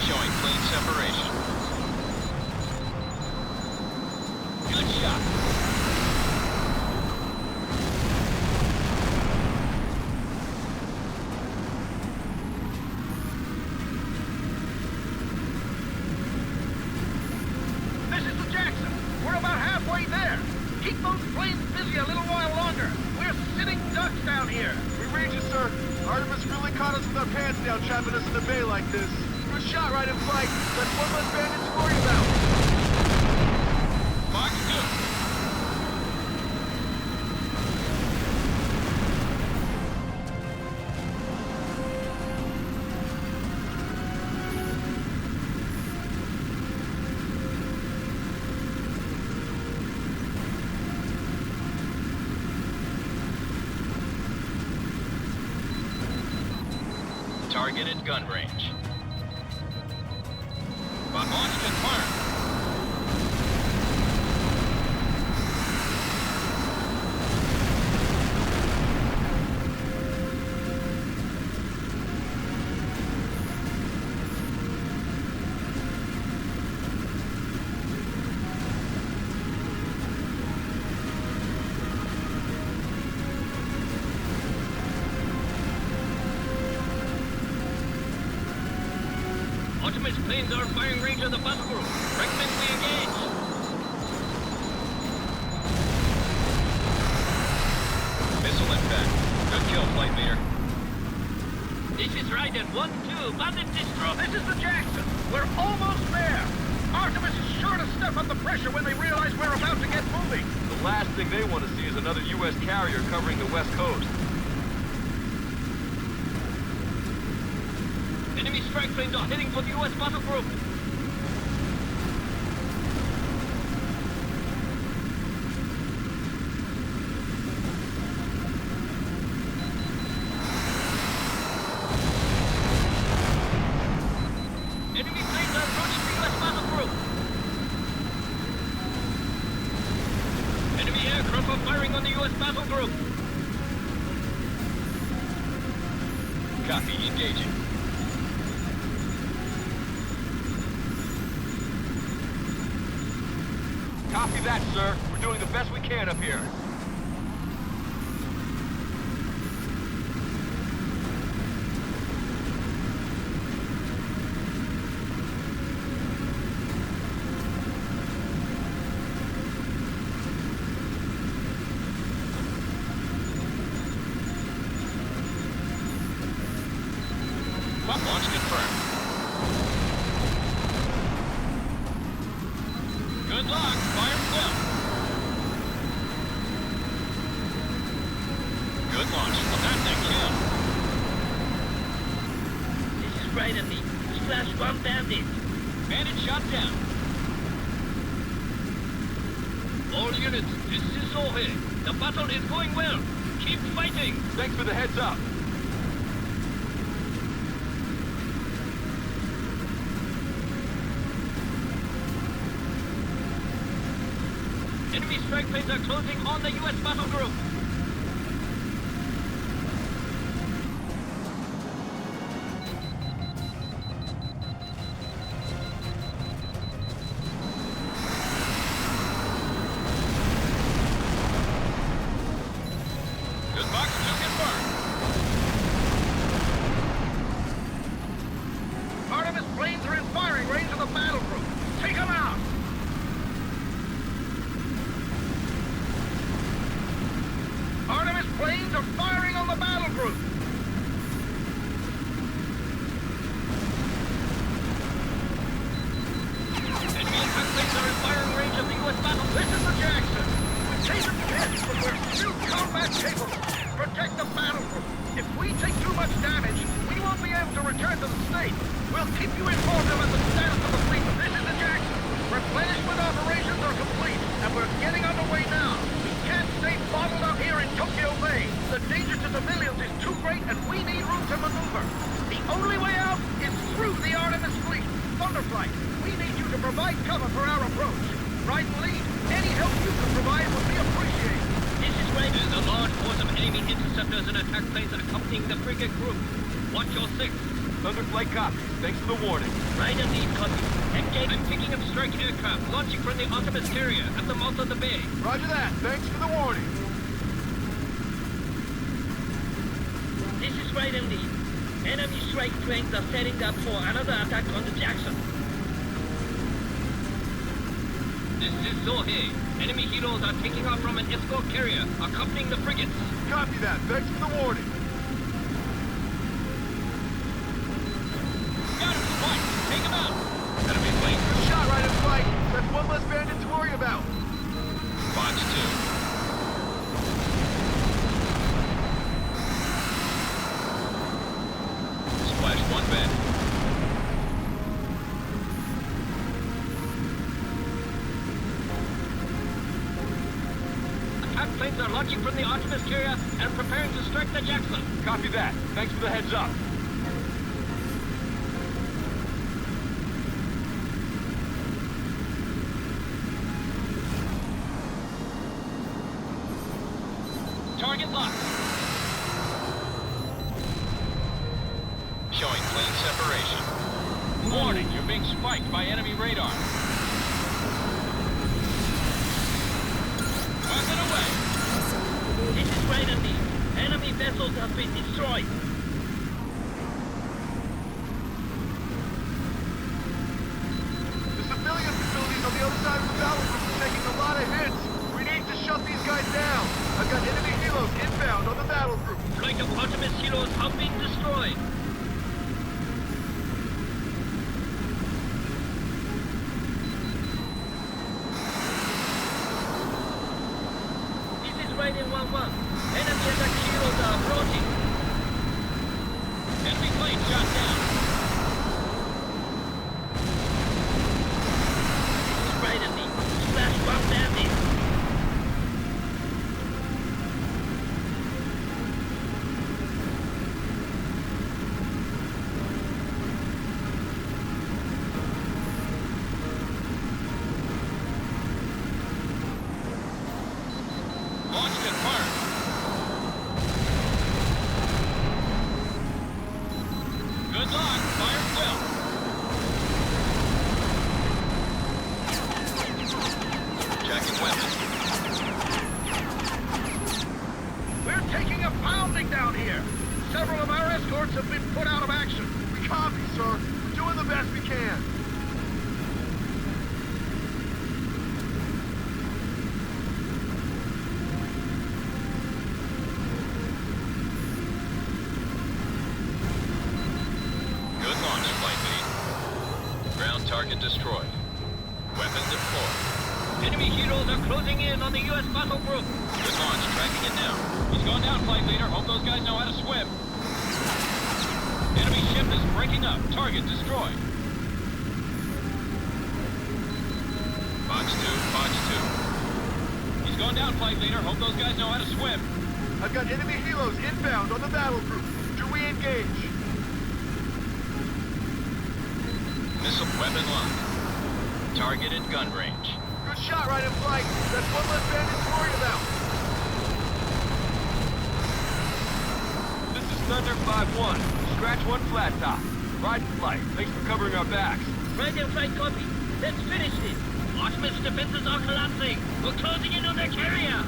Speaker 4: Showing clean separation. Good shot.
Speaker 1: This is the Jackson. We're about halfway there. Keep those planes busy a little while longer. We're sitting ducks down here.
Speaker 3: We read you, sir. Artemis really caught us with our pants down, trapping us in the bay like this. We were shot right in flight. That's one less bandit to worry about.
Speaker 4: Fox 2. Targeted gun range. Launch confirmed.
Speaker 12: Optimus planes are firing range of the battle group. Recommend we engage.
Speaker 4: Missile impact. Good kill, flight leader.
Speaker 12: This is Raiden 1-2, bandit distro.
Speaker 1: This is the Jackson. We're almost there. Artemis is sure to step up the pressure when they realize we're about to get moving.
Speaker 3: The last thing they want to see is another U.S. carrier covering the West Coast.
Speaker 12: Enemy strike planes are heading for the U.S. battle group. Enemy planes are approaching the U.S. battle group. Enemy aircraft are firing on the U.S. battle group.
Speaker 4: Copy, engaging.
Speaker 3: Copy that, sir. We're doing the best we can up here.
Speaker 4: Launch confirmed. Good luck. Fire well. Good launch. Well, that's a kill.
Speaker 12: This is Raiden. The
Speaker 6: Slash one bandit.
Speaker 12: Bandit shot down. All units, this is Zohe. The battle is going well. Keep fighting.
Speaker 11: Thanks for the heads up.
Speaker 12: Enemy strike planes are closing on the U.S. battle group. Good box to confirm.
Speaker 1: Artemis planes are in firing range of the battle group. Take them out! Artemis planes are firing on the battle group!
Speaker 12: Enemy attack planes are in firing range of the U.S. battle.
Speaker 1: This is the Jackson! We're taking hits, but we're still combat capable. Protect the battle group. If we take too much damage, we won't be able to return to the state. We'll keep you informed of the status of the fleet, but this is the Jackson. Replenishment operations are complete, and we're getting underway now. We can't stay bottled up here in Tokyo Bay. The danger to civilians is too great, and we need room to maneuver. The only way out is through the Artemis fleet. Thunderflight, we need you to provide cover for our approach. Ride and lead. Any help you can provide would be appreciated.
Speaker 12: This is right. There's a large force of enemy interceptors and attack planes accompanying the frigate group. Watch your six.
Speaker 11: Thunderflight copy. Thanks for the warning.
Speaker 12: Right and lead copy. Engage. I'm picking up strike aircraft launching from the Artemis carrier at the mouth of the bay.
Speaker 11: Roger that. Thanks for the warning.
Speaker 6: This is right and lead. Enemy strike planes are setting up for another attack on the Jackson.
Speaker 12: This is Zohe. Enemy heroes are taking off from an escort carrier accompanying the frigates.
Speaker 11: Copy that. Thanks for the warning.
Speaker 12: Got him, Spike. Take him out.
Speaker 11: Enemy plane. Good shot right in flight. That's one less bandit to worry about.
Speaker 12: Box 2. Splash 1 bandit. Attack planes are launching from the Artemis carrier and preparing to strike the Jackson.
Speaker 11: Copy that. Thanks for the heads up.
Speaker 12: Target locked. Showing plane separation. Warning, you're being spiked by enemy radar. Weapon away.
Speaker 6: This is right and lead. Enemy vessels have been destroyed.
Speaker 11: The civilian facilities on the other side of the battlefield are taking a lot of hits. We need to shut these guys down. I've got enemy helos inbound on the battle group.
Speaker 6: Flank of Artemis heroes have been destroyed. This is right in 1-1. Enemy attack heroes are approaching.
Speaker 12: Enemy plane shot down.
Speaker 6: This is right and lead. Slash 1 bandit.
Speaker 12: Launch confirmed. Good luck. Fire well. Checking weapons.
Speaker 1: We're taking a pounding down here. Several of our escorts have been put out of action.
Speaker 11: We copy, sir. We're doing the best we can.
Speaker 12: Good launch, flight lead. Ground target destroyed. Weapon deployed. Enemy heroes are closing in on the U.S. battle group. Good launch, tracking it down. He's going down, flight leader. Hope those guys know how to swim. Enemy ship ship is breaking up. Target destroyed. Fox 2. He's going down, flight leader. Hope those guys know how to swim.
Speaker 3: I've got enemy helos inbound on the battle group. Do we engage?
Speaker 12: Missile weapon locked. Target at gun range.
Speaker 3: Good shot, right in flight. That's one less bandit to worry about. This is Thunder 5-1. Scratch 1 flat top. Ride in flight. Thanks for covering our backs.
Speaker 6: Right in flight, copy. Let's finish this. Artemis defenses are collapsing. We're closing in on their carrier.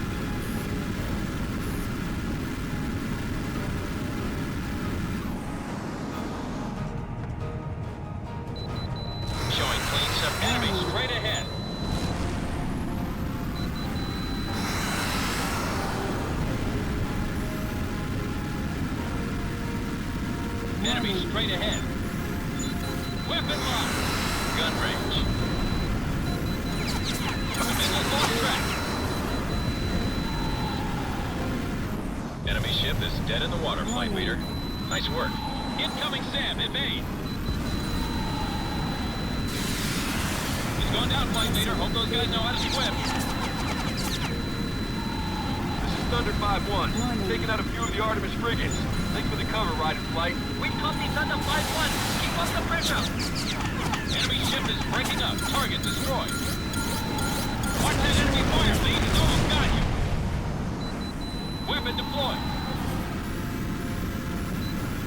Speaker 12: Showing clean sub enemy straight ahead. Enemy straight ahead. Weapon locked. Gun range. Missile lost track. Enemy ship is dead in the water, flight leader. Nice work. Incoming SAM, evade. He's going down, flight leader. Hope those guys know how to swim.
Speaker 3: This is Thunder 5-1. Taking out a few of the Artemis frigates. Thanks for the cover, Ride in flight.
Speaker 6: We copy Thunder 5-1. Keep up the pressure.
Speaker 12: Enemy ship is breaking up. Target destroyed. Watch that enemy fire, lead. He's almost got you. Weapon deployed.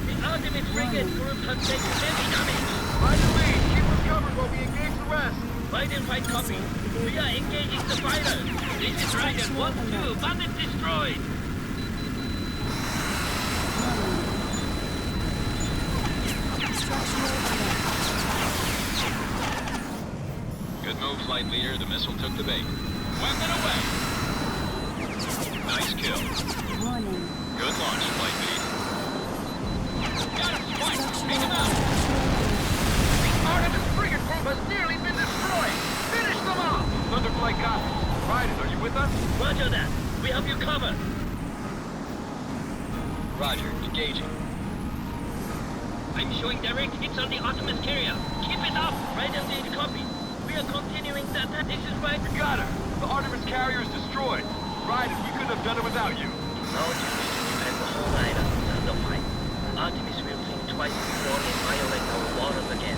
Speaker 6: The Artemis frigate group has taken heavy damage.
Speaker 3: Ride the lead. Keep us covered while we engage the rest.
Speaker 6: Ride and fight copy. We are engaging the fighters. This is Ride and 1-2. Bandit destroyed.
Speaker 12: Good move, flight leader. The missile took the bait. Weapon away. Nice kill. Good launch, flight lead. Got him, twice. Take him out.
Speaker 3: The Artemis frigate group has nearly been destroyed. Finish them off. Thunder flight copy. Riders, are you with us?
Speaker 6: Roger that. We have you covered.
Speaker 4: Roger, engaging.
Speaker 6: I'm showing direct hits on the Artemis carrier. Keep it up. Right and lead copy. We are continuing the attack. This is right.
Speaker 3: You got her. The Artemis carrier is destroyed. Riders, we couldn't have done it without you.
Speaker 6: Our duty to defend the whole island and the fight. Artemis will think twice before they violate our waters again.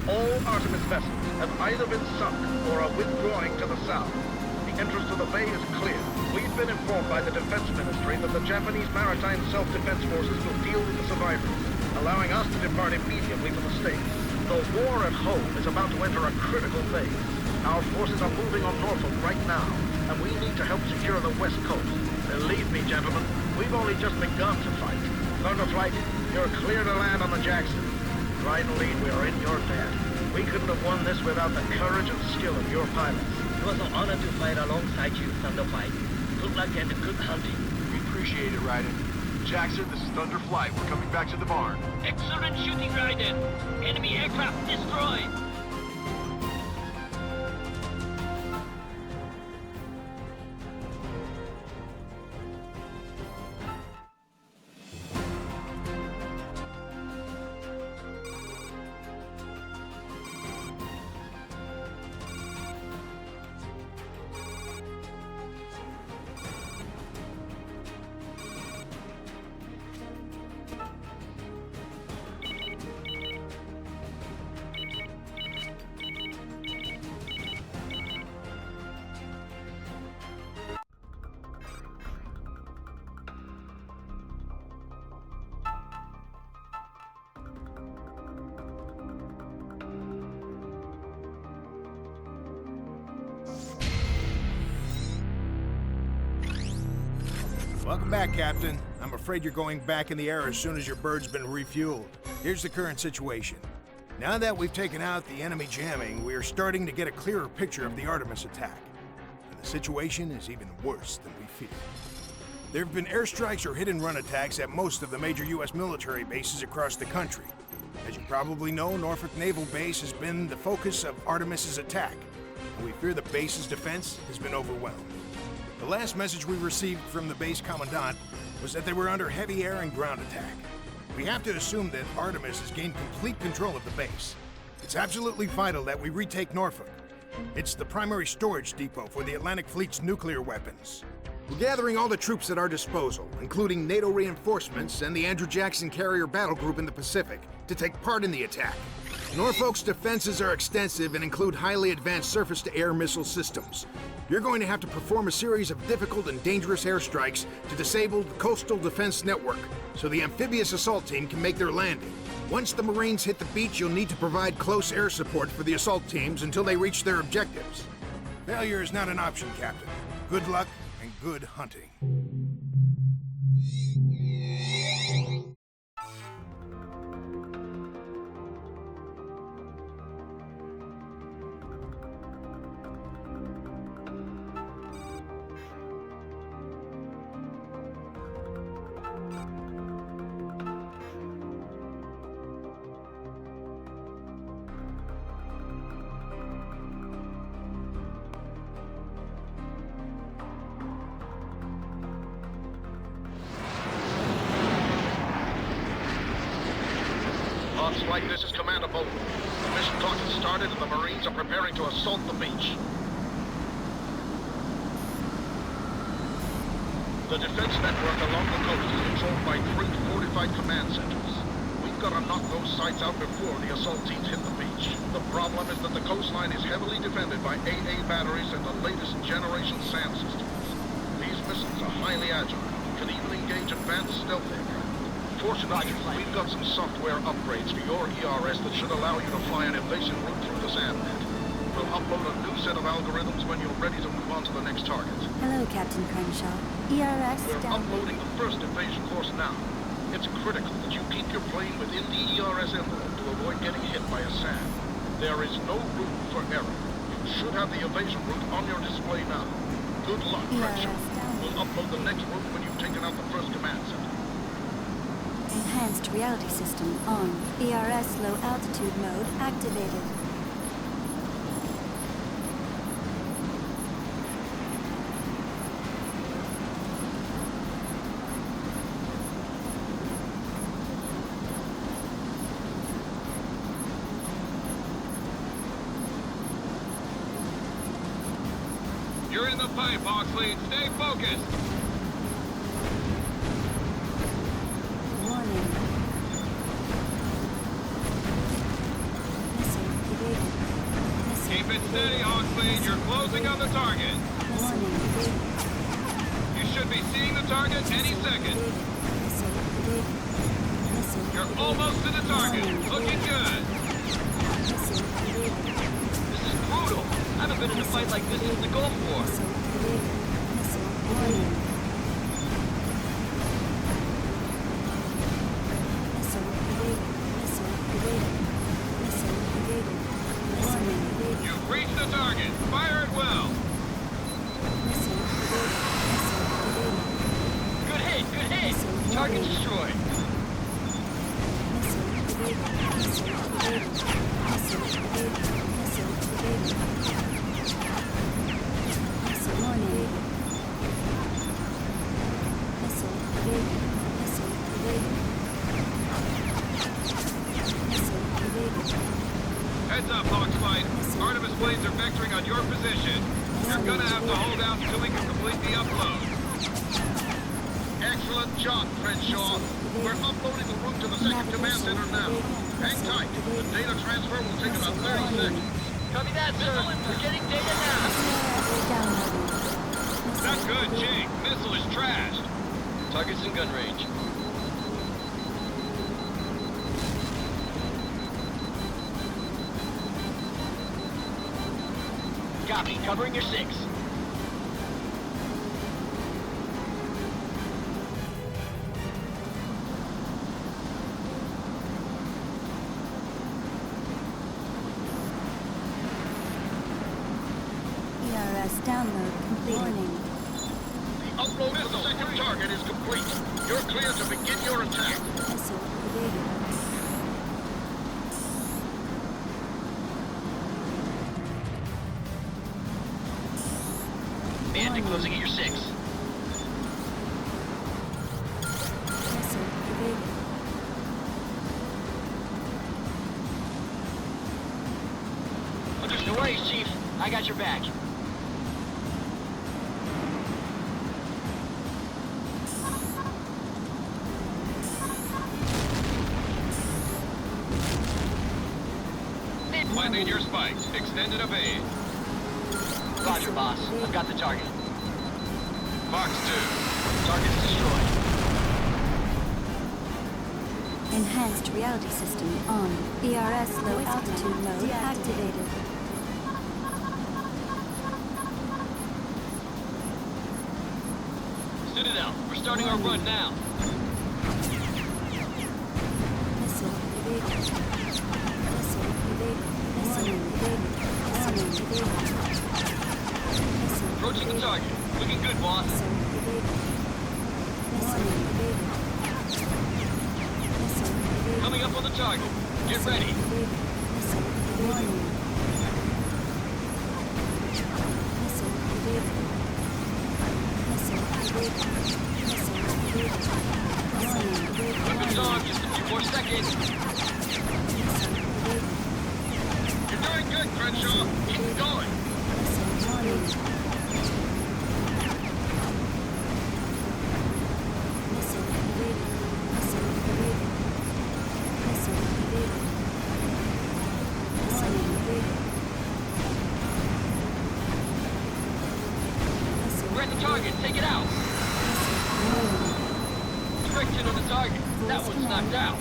Speaker 14: All Artemis vessels have either been sunk or are withdrawing to the south. The entrance to the bay is clear. We've been informed by the Defense Ministry that the Japanese Maritime Self-Defense Forces will deal with the survivors, allowing us to depart immediately for the States. The war at home is about to enter a critical phase. Our forces are moving on Norfolk right now, and we need to help secure the West Coast. Believe me, gentlemen, we've only just begun to fight. Thunderflight, you're clear to land on the Jackson. Ride and lead, we are in your debt. We couldn't have won this without the courage and skill of your pilots.
Speaker 6: It was an honor to fight alongside you, Thunderfight. Good luck and good hunting.
Speaker 3: We appreciate it, Raiden. Jackson, this is Thunder Flight. We're coming back to the barn.
Speaker 6: Excellent shooting, Raiden. Enemy aircraft destroyed.
Speaker 15: Welcome back, Captain. I'm afraid you're going back in the air as soon as your bird's been refueled. Here's the current situation. Now that we've taken out the enemy jamming, we are starting to get a clearer picture of the Artemis attack. And the situation is even worse than we feared. There have been airstrikes or hit-and-run attacks at most of the major U.S. military bases across the country. As you probably know, Norfolk Naval Base has been the focus of Artemis's attack, and we fear the base's defense has been overwhelmed. The last message we received from the base commandant was that they were under heavy air and ground attack. We have to assume that Artemis has gained complete control of the base. It's absolutely vital that we retake Norfolk. It's the primary storage depot for the Atlantic Fleet's nuclear weapons. We're gathering all the troops at our disposal, including NATO reinforcements and the Andrew Jackson Carrier Battle Group in the Pacific, to take part in the attack. Norfolk's defenses are extensive and include highly advanced surface-to-air missile systems. You're going to have to perform a series of difficult and dangerous airstrikes to disable the coastal defense network, so the amphibious assault team can make their landing. Once the Marines hit the beach, you'll need to provide close air support for the assault teams until they reach their objectives. Failure is not an option, Captain. Good luck and good hunting.
Speaker 1: Torchlight, this is Commander Bolton. The mission talk has started and the Marines are preparing to assault the beach. The defense network along the coast is controlled by 3 fortified command centers. We've got to knock those sites out before the assault teams hit the beach. The problem is that the coastline is heavily defended by AA batteries and the latest generation SAM systems. These missiles are highly agile, can even engage advanced stealth aircraft. Fortunately, we've got some software upgrades for your ERS that should allow you to fly an evasion route through the SAMnet. We'll upload a new set of algorithms when you're ready to move on to the next target.
Speaker 10: Hello, Captain Crenshaw. ERS
Speaker 1: We're
Speaker 10: down.
Speaker 1: uploading the first evasion course now. It's critical that you keep your plane within the ERS envelope to avoid getting hit by a SAM. There is no room for error. You should have the evasion route on your display now. Good luck, Crenshaw. We'll upload the next route when you've taken out the first command center.
Speaker 10: Enhanced reality system on. ERS low altitude mode activated.
Speaker 3: You're in the pipe, Hawksley. Stay focused.
Speaker 10: Warning. Missile evaded. Missile
Speaker 3: Keep it steady,
Speaker 10: evaded.
Speaker 3: Hawksley. You're closing on the target.
Speaker 10: Warning. Evaded.
Speaker 3: You should be seeing the target any second.
Speaker 10: Missile evaded. Missile
Speaker 3: You're
Speaker 10: evaded.
Speaker 3: almost to the target. Looking good.
Speaker 10: Missile evaded.
Speaker 6: This is brutal. I haven't been in a fight like this since the Gulf War.
Speaker 10: Missile evaded. Missile warning. Missile evaded. Missile evaded. Missile evaded. Missile evaded.
Speaker 3: You've reached the target. Fire it well.
Speaker 10: Missile evaded. Missile evaded.
Speaker 6: Good hit, good hit. Target destroyed.
Speaker 10: Missile evaded. Missile evaded. Missile evaded. Missile evaded. Missile warning. Missile evaded. Missile evaded. Missile evaded.
Speaker 3: Heads up, Hawkslide. Artemis planes are vectoring on your position. You're gonna have to hold out until we can complete the upload.
Speaker 1: Excellent job, Crenshaw. We're uploading the route to the second command center now. Hang tight. The data transfer will take about 30 seconds.
Speaker 6: Copy that, sir. We're getting data now.
Speaker 3: Not good, Jake. Missile is trashed.
Speaker 6: Target's in gun range. Copy. Covering your 6.
Speaker 10: ERS download complete. Warning.
Speaker 1: The upload to the second target is complete. You're clear to begin your attack.
Speaker 10: Missile evaded.
Speaker 6: Man Contact closing at your 6.
Speaker 10: Missile evaded.
Speaker 6: No worries, Chief. I got your back.
Speaker 3: Flight lead, you're spiked. Extended evade.
Speaker 6: Roger, boss. I've got the target.
Speaker 3: Fox 2.
Speaker 6: Target's destroyed.
Speaker 10: Enhanced reality system on. ERS low altitude mode activated.
Speaker 6: Citadel, we're starting our run now.
Speaker 10: Missile evaded. Missile evaded. Missile evaded. Missile evaded. Missile
Speaker 6: Approaching the target. Looking good, boss.
Speaker 10: Missile evaded. Missile evaded. Missile evaded.
Speaker 6: Coming up on the target. Get ready.
Speaker 10: Missile evaded. Missile evaded. Missile evaded.
Speaker 6: Weapons on, just a few more seconds.
Speaker 1: You're doing good, Crenshaw. Keep going.
Speaker 6: We're at the target. Take it out. Friction on the target. That one's knocked out.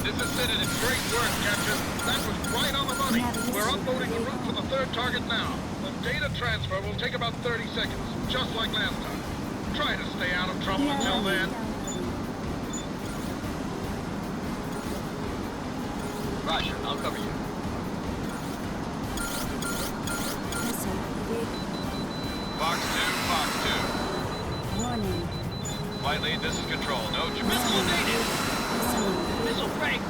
Speaker 1: This is Citadel. Great work, Captain. That was right on the money. We're uploading the route for the third target now. The data transfer will take about 30 seconds, just like last time. Try to stay out of trouble until then.
Speaker 6: Roger, I'll cover you.
Speaker 3: Fox 2, Fox 2.
Speaker 10: Warning.
Speaker 3: Flight lead, this is control. No
Speaker 6: Missile
Speaker 3: Javelin.
Speaker 6: evaded. Missile break.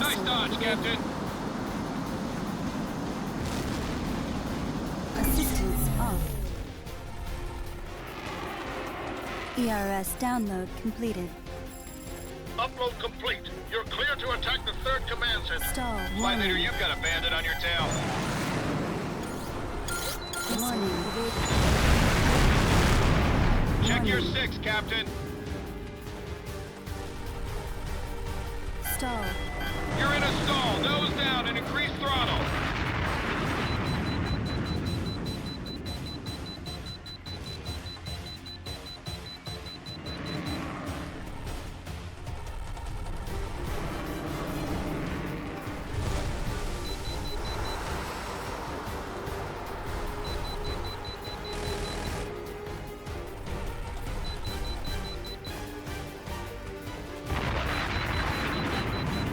Speaker 3: Nice dodge, Captain.
Speaker 10: Assistance off. ERS download completed.
Speaker 1: Upload complete. You're clear to attack the third command center.
Speaker 10: Stall.
Speaker 3: Flight leader,
Speaker 10: Warning.
Speaker 3: you've got a bandit on your tail.
Speaker 10: Warning.
Speaker 3: Check your 6, Captain.
Speaker 10: Stall.
Speaker 3: You're in a stall. Nose down and increase throttle.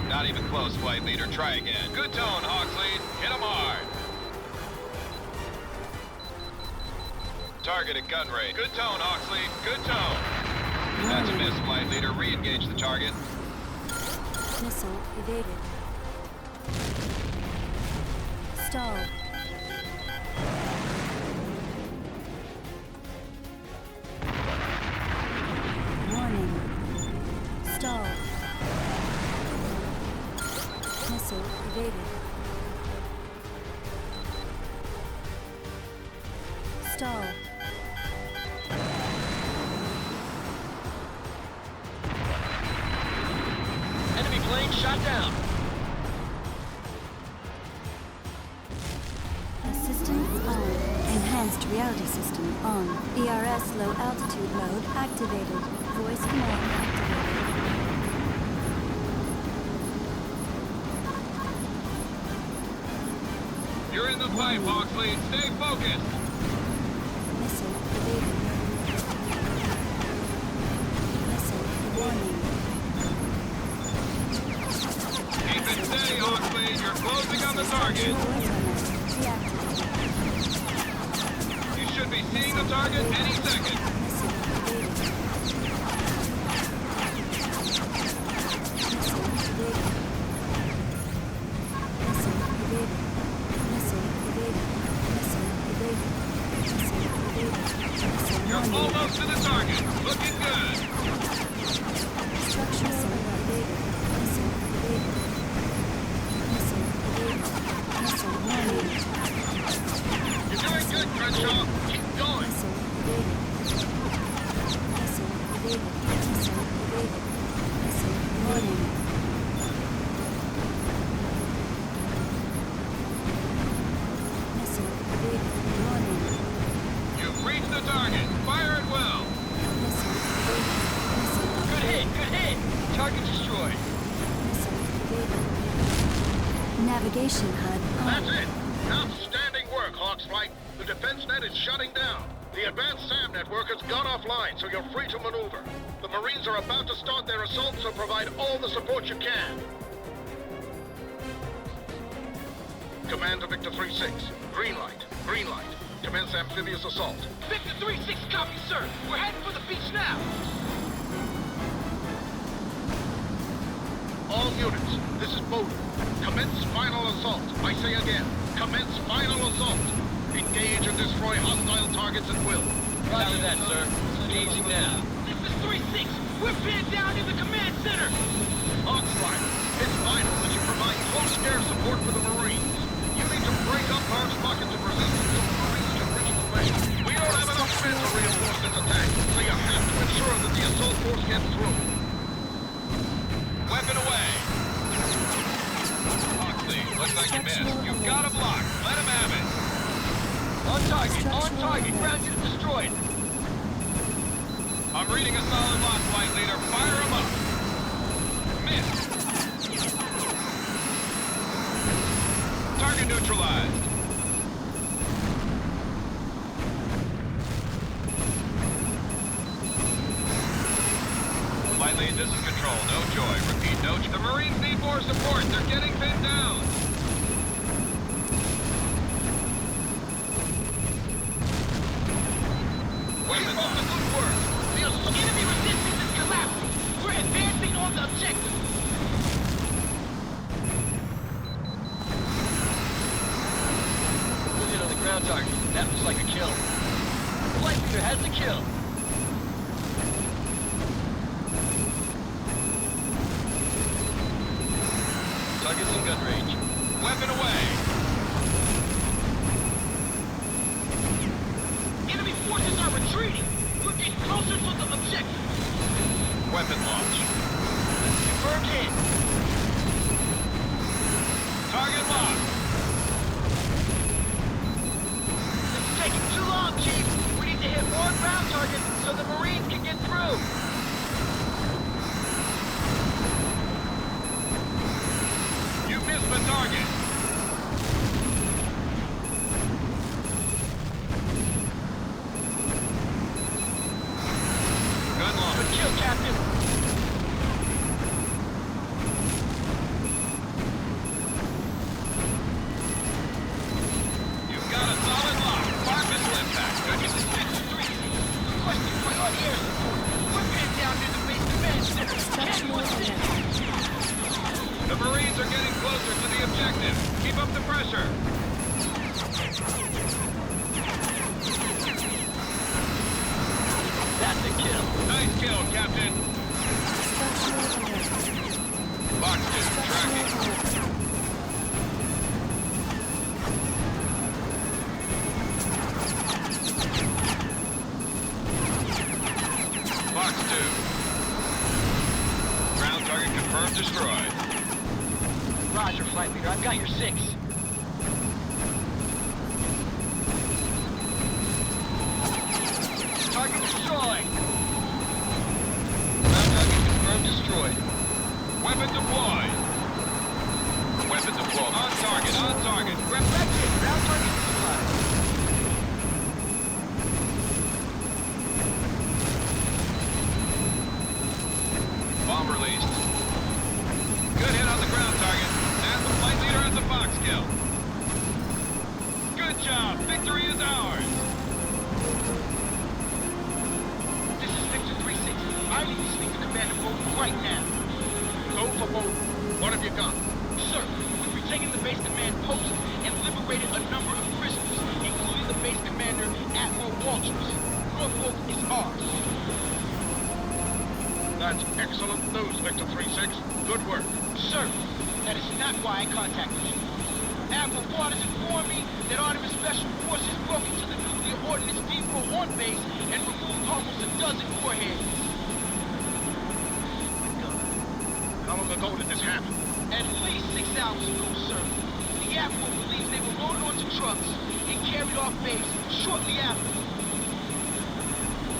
Speaker 3: Not even close, flight leader. Try again. Good tone, Hawkslead. Hit 'em hard. Target at gun rate. Good tone, Hawkslead. Good tone. That's a miss, flight leader. Re-engage the target.
Speaker 10: Missile evaded. Stall. Warning. Stall. Missile evaded. Stall.
Speaker 6: Enemy plane shot down.
Speaker 10: Assistance on. Enhanced reality system on. ERS low altitude mode activated. Voice command activated.
Speaker 3: You're in the fight, Hawksley. Stay focused.
Speaker 10: Missile evaded. Missile warning.
Speaker 3: Keep it steady, Hawksley. You're closing on the target. You should be seeing the target any second. You're almost to the target. Looking good.
Speaker 10: Structure evaded. Missile evaded. Missile evaded. Missile warning.
Speaker 3: You're doing good, Crenshaw. Keep going.
Speaker 10: Missile evaded. Missile evaded. Missile evaded. Missile warning. Missile evaded. Warning.
Speaker 3: You've reached the target. Fire it well.
Speaker 10: Missile evaded. Missile
Speaker 6: Good hit, good hit! Target destroyed.
Speaker 10: Missile evaded. Navigation HUD on.
Speaker 1: That's it. Outstanding work, Hawkslight. The defense net is shutting down. The advanced SAM network has gone offline, so you're free to maneuver. The Marines are about to start their assault, so provide all the support you can. Command to Victor 3-6. Green light. Green light. Commence amphibious assault.
Speaker 12: Victor 3-6, copy, sir. We're heading for the beach now.
Speaker 1: All units, this is Bowden. Commence final assault. I say again, commence final assault. Engage and destroy hostile targets at will.
Speaker 6: Roger that, sir. Engaging now.
Speaker 12: This is 3-6. We're pinned down in the command center.
Speaker 1: Hawkslight, it's vital that you provide close air support for the Marines. You need to break up large pockets of resistance so the Marines can reach the base. We don't have enough men to reinforce this attack, so you have to ensure that the assault force gets through.
Speaker 3: Weapon away. Hawksley, looks like you missed. You've got a block. Let him have it.
Speaker 6: On target, on target. Ground unit destroyed.
Speaker 3: I'm reading a solid lock, Flight Leader. Fire him up. Miss. Target neutralized. Flight Lead, this is Control. No joy. Repeat, no joy. The Marines need more support. They're getting pinned down.
Speaker 1: Keep up the good work. The
Speaker 12: Enemy resistance is collapsing. We're advancing on the objective.
Speaker 6: We'll hit on the ground target. That looks like a kill. Flight leader has the kill. Target's in gun range.
Speaker 3: Weapon away.
Speaker 12: Enemy forces are retreating. We're getting closer to the objective.
Speaker 3: Weapon launch.
Speaker 6: Confirmed hit.
Speaker 3: Target locked.
Speaker 12: This is taking too long, Chief. We need to hit more ground targets so the Marines can get through.
Speaker 3: You missed the target. Gun launch.
Speaker 12: Good kill, Captain.
Speaker 3: You've got a solid lock. Fire missile impact. Good.
Speaker 12: This is Victor 3-6. Requesting priority air support. We're pinned down near the base command center. Can't push in.
Speaker 3: The Marines are getting closer to the objective. Keep up the pressure.
Speaker 6: That's a kill.
Speaker 3: Nice kill, Captain. Box 2, tracking. Box 2. Ground target confirmed destroyed.
Speaker 6: Roger, Flight Leader. I've got your 6. Target destroyed. Ground target confirmed destroyed.
Speaker 3: Weapon deployed. Weapon deployed. On target, on target.
Speaker 12: Reflected.
Speaker 6: Ground target neutralized.
Speaker 3: Bomb released. Good hit on the ground target. And the flight leader has a box kill. Good job. Victory is ours.
Speaker 1: This is Victor 3-6. I need to speak to Commander Bolt right now. Go for Bolt. What have you got? Sir, we've retaken the base command post and liberated a number of prisoners, including the base commander, Admiral Walters. Norfolk is ours. That's excellent news, Victor 3-6. Good work. Sir, that is not why I contacted you. Admiral Waters informed me that Artemis Special Forces broke into the nuclear ordnance depot on base and removed almost a dozen warheads. How long ago did this happen? At least 6 hours ago, sir. The Admiral believes they were loaded onto trucks and carried off base shortly after.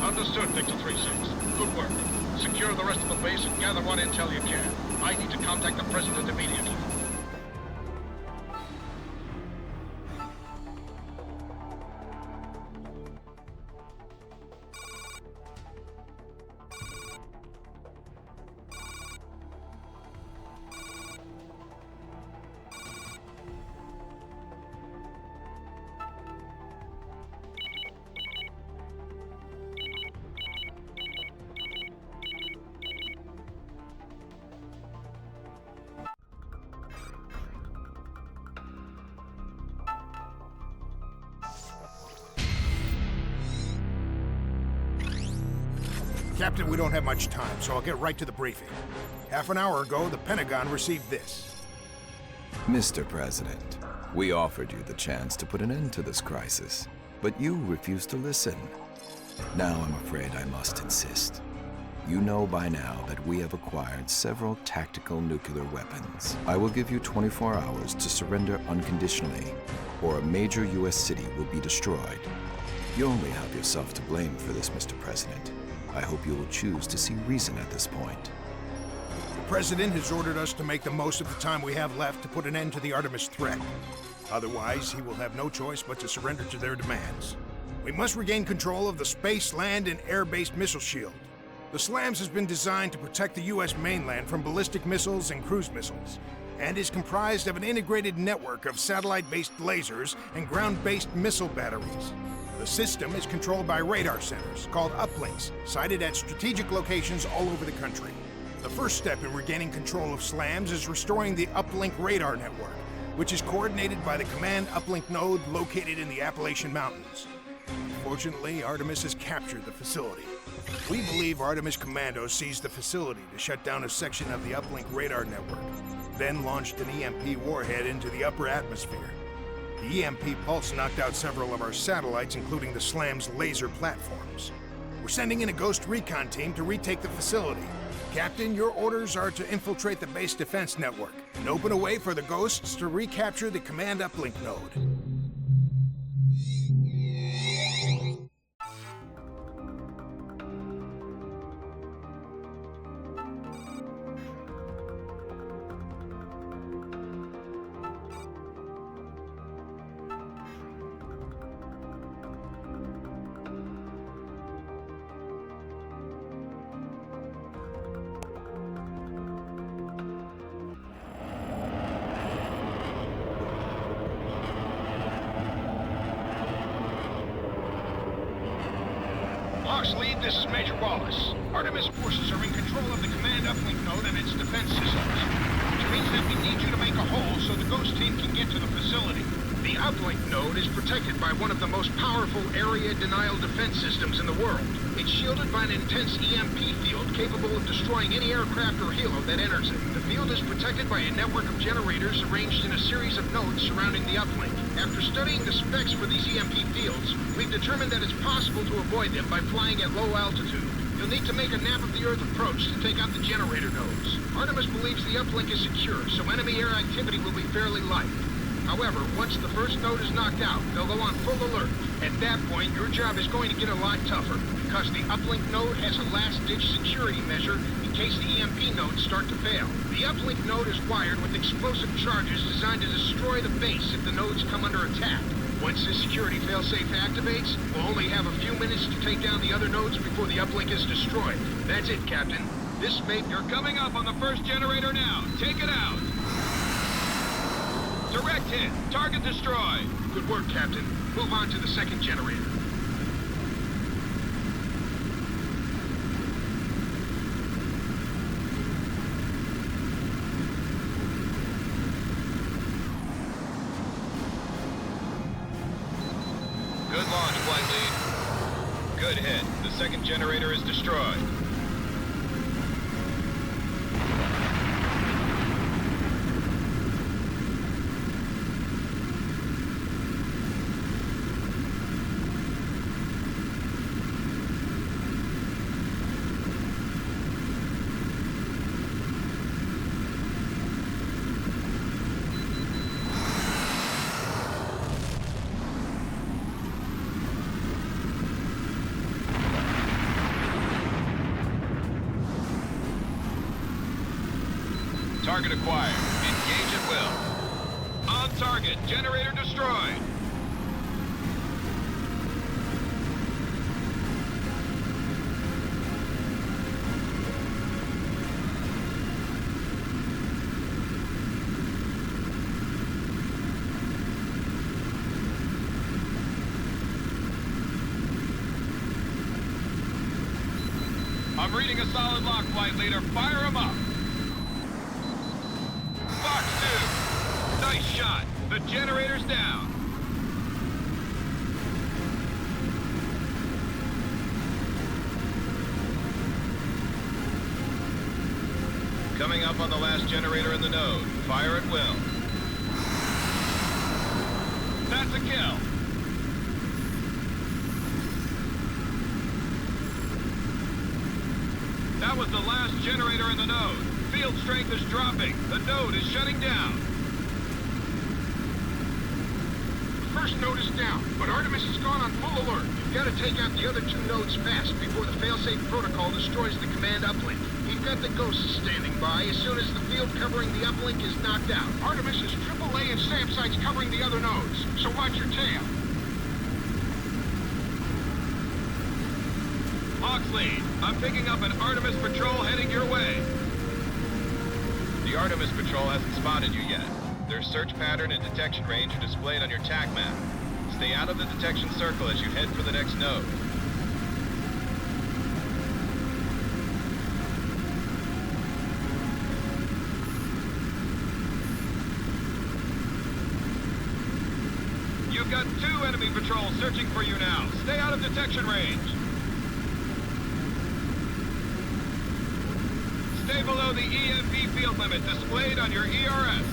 Speaker 1: Understood, Victor 3-6. Good work. Secure the rest of the base and gather what intel you can. I need to contact the President immediately.
Speaker 15: Captain, we don't have much time, so I'll get right to the briefing. Half an hour ago, the Pentagon received this.
Speaker 8: Mr. President, we offered you the chance to put an end to this crisis, but you refused to listen. Now I'm afraid I must insist. You know by now that we have acquired several tactical nuclear weapons. I will give you 24 hours to surrender unconditionally, or a major U.S. city will be destroyed. You only have yourself to blame for this, Mr. President. I hope you will choose to see reason at this point.
Speaker 15: The President has ordered us to make the most of the time we have left to put an end to the Artemis threat. Otherwise, he will have no choice but to surrender to their demands. We must regain control of the space, land, and air-based missile shield. The SLAMS has been designed to protect the U.S. mainland from ballistic missiles and cruise missiles, and is comprised of an integrated network of satellite-based lasers and ground-based missile batteries. The system is controlled by radar centers, called uplinks, sited at strategic locations all over the country. The first step in regaining control of SLAMS is restoring the uplink radar network, which is coordinated by the command uplink node located in the Appalachian Mountains. Unfortunately, Artemis has captured the facility. We believe Artemis Commandos seized the facility to shut down a section of the uplink radar network, then launched an EMP warhead into the upper atmosphere. The EMP pulse knocked out several of our satellites, including the SLAM's laser platforms. We're sending in a Ghost recon team to retake the facility. Captain, your orders are to infiltrate the base defense network and open a way for the Ghosts to recapture the command uplink node.
Speaker 1: Lead, this is Major Wallace. Artemis forces are in control of the command uplink node and its defense systems, which means that we need you to make a hole so the Ghost team can get to the facility. The uplink node is protected by one of the most powerful area denial defense systems in the world. It's shielded by an intense EMP field capable of destroying any aircraft or helo that enters it. The field is protected by a network of generators arranged in a series of nodes surrounding the uplink. After studying the specs for these EMP fields, we've determined that it's possible to avoid them by flying at low altitude. You'll need to make a nap-of-the-earth approach to take out the generator nodes. Artemis believes the uplink is secure, so enemy air activity will be fairly light.
Speaker 15: However, once the first node is knocked out, they'll go on full alert. At that point, your job is going to get a lot tougher, because the uplink node has a last-ditch security measure in case the EMP nodes start to fail. The uplink node is wired with explosive charges designed to destroy the base if the nodes come under attack. Once this security failsafe activates, we'll only have a few minutes to take down the other nodes before the uplink is destroyed. That's it, Captain. This may...
Speaker 3: You're coming up on the first generator now. Take it out. Direct hit. Target destroyed.
Speaker 15: Good work, Captain. Move on to the second generator.
Speaker 3: Good launch, Flight Lead. Good hit. The second generator is destroyed. Target acquired. Engage at will. On target. Generator destroyed. I'm reading a solid lock, Flight Leader. Fire him up. Fox 2. Nice shot. The generator's down. Coming up on the last generator in the node. Fire at will. That's a kill. That was the last generator in the node. Field strength is dropping. The node is shutting down.
Speaker 15: The first node is down, but Artemis has gone on full alert. You've got to take out the other two nodes fast before the failsafe protocol destroys the command uplink. We've got the ghosts standing by as soon as the field covering the uplink is knocked out. Artemis has AAA and SAM sites covering the other nodes, so watch your tail.
Speaker 3: Hawks lead. I'm picking up an Artemis patrol heading your way. The Artemis patrol hasn't spotted you yet. Their search pattern and detection range are displayed on your TAC map. Stay out of the detection circle as you head for the next node. You've got 2 enemy patrols searching for you now. Stay out of detection range. Stay below the EMP field limit displayed on your ERS.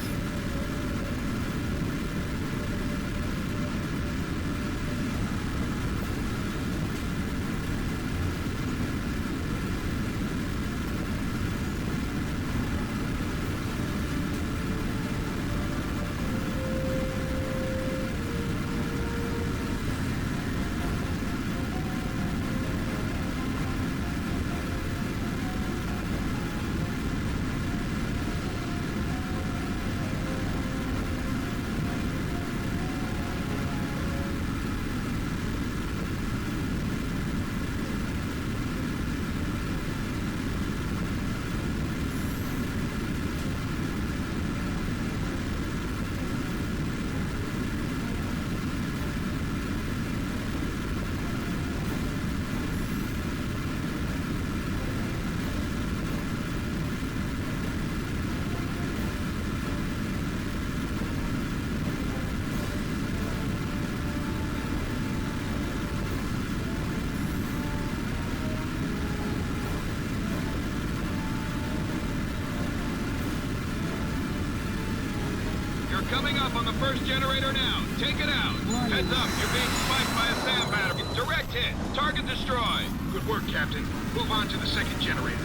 Speaker 3: Coming up on the first generator now. Take it out. Heads up, you're being spiked by a SAM battery. Direct hit. Target destroyed.
Speaker 15: Good work, Captain. Move on to the second generator.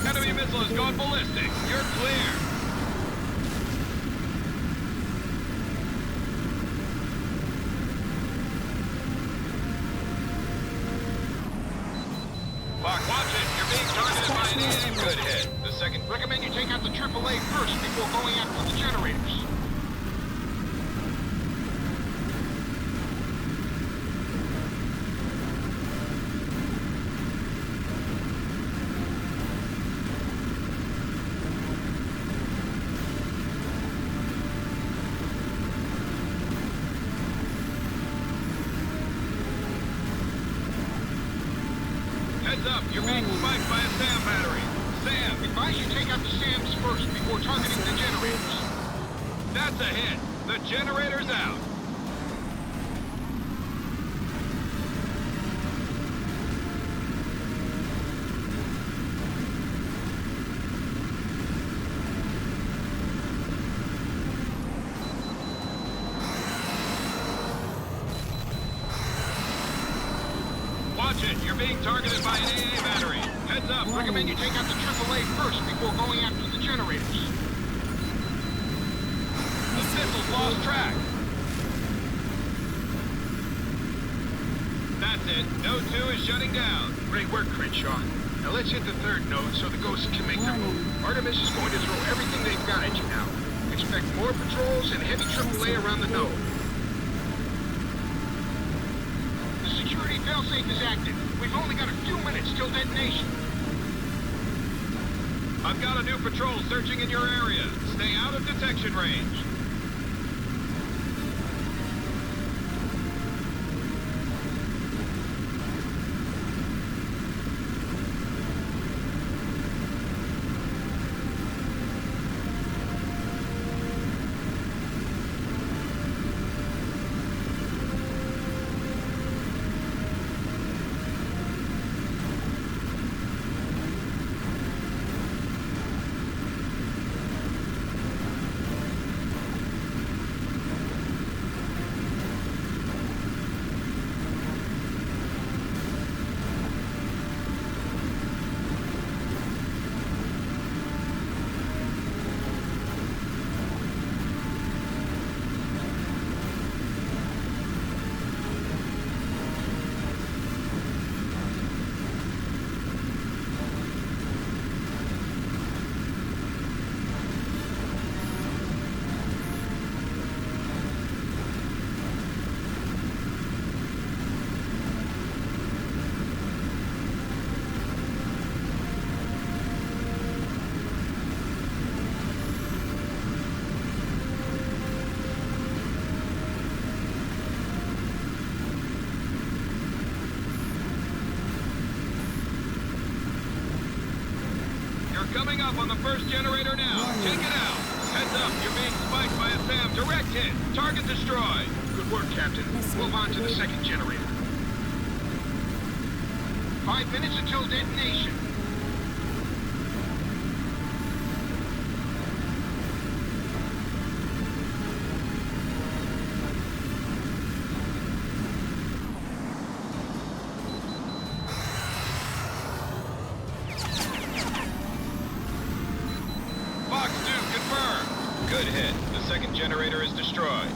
Speaker 3: Enemy missile has gone ballistic. You're clear. Good hit. The second...
Speaker 1: Recommend you take out the AAA first before going after the generators.
Speaker 3: Heads up, you're being spiked by a SAM battery. Sam,
Speaker 1: Advise you take out the SAMs first before targeting the generators.
Speaker 3: that's a hit. The generator's out. Watch it, you're being targeted by an AA battery. Heads up,
Speaker 1: Recommend you take out the AAA first before going after the generators.
Speaker 3: the missile's lost track. That's it, Node 2 is shutting down.
Speaker 1: Great work, Crenshaw. Now let's hit the third node so the ghosts can make their move. Artemis is going to throw everything they've got at you now. Expect more patrols and heavy AAA around the node. The security failsafe is active. We've only got a few minutes till detonation.
Speaker 3: I've got a new patrol searching in your area. Stay out of detection range. Coming up on the first generator now. Take it out. Heads up, you're being spiked by a SAM. Direct hit. Target destroyed.
Speaker 1: Good work, Captain. Move on to the second generator. 5 minutes until detonation.
Speaker 3: Good hit. The second generator is destroyed.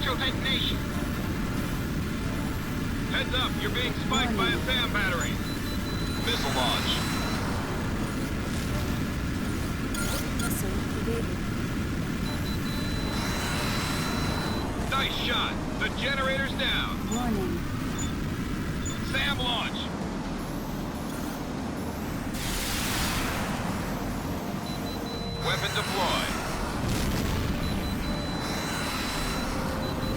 Speaker 1: Till detonation.
Speaker 3: Heads up, you're being spiked by a SAM battery. Missile launch.
Speaker 10: Missile evaded.
Speaker 3: Nice shot. The generator's down.
Speaker 10: Warning.
Speaker 3: SAM launch. Weapon deployed.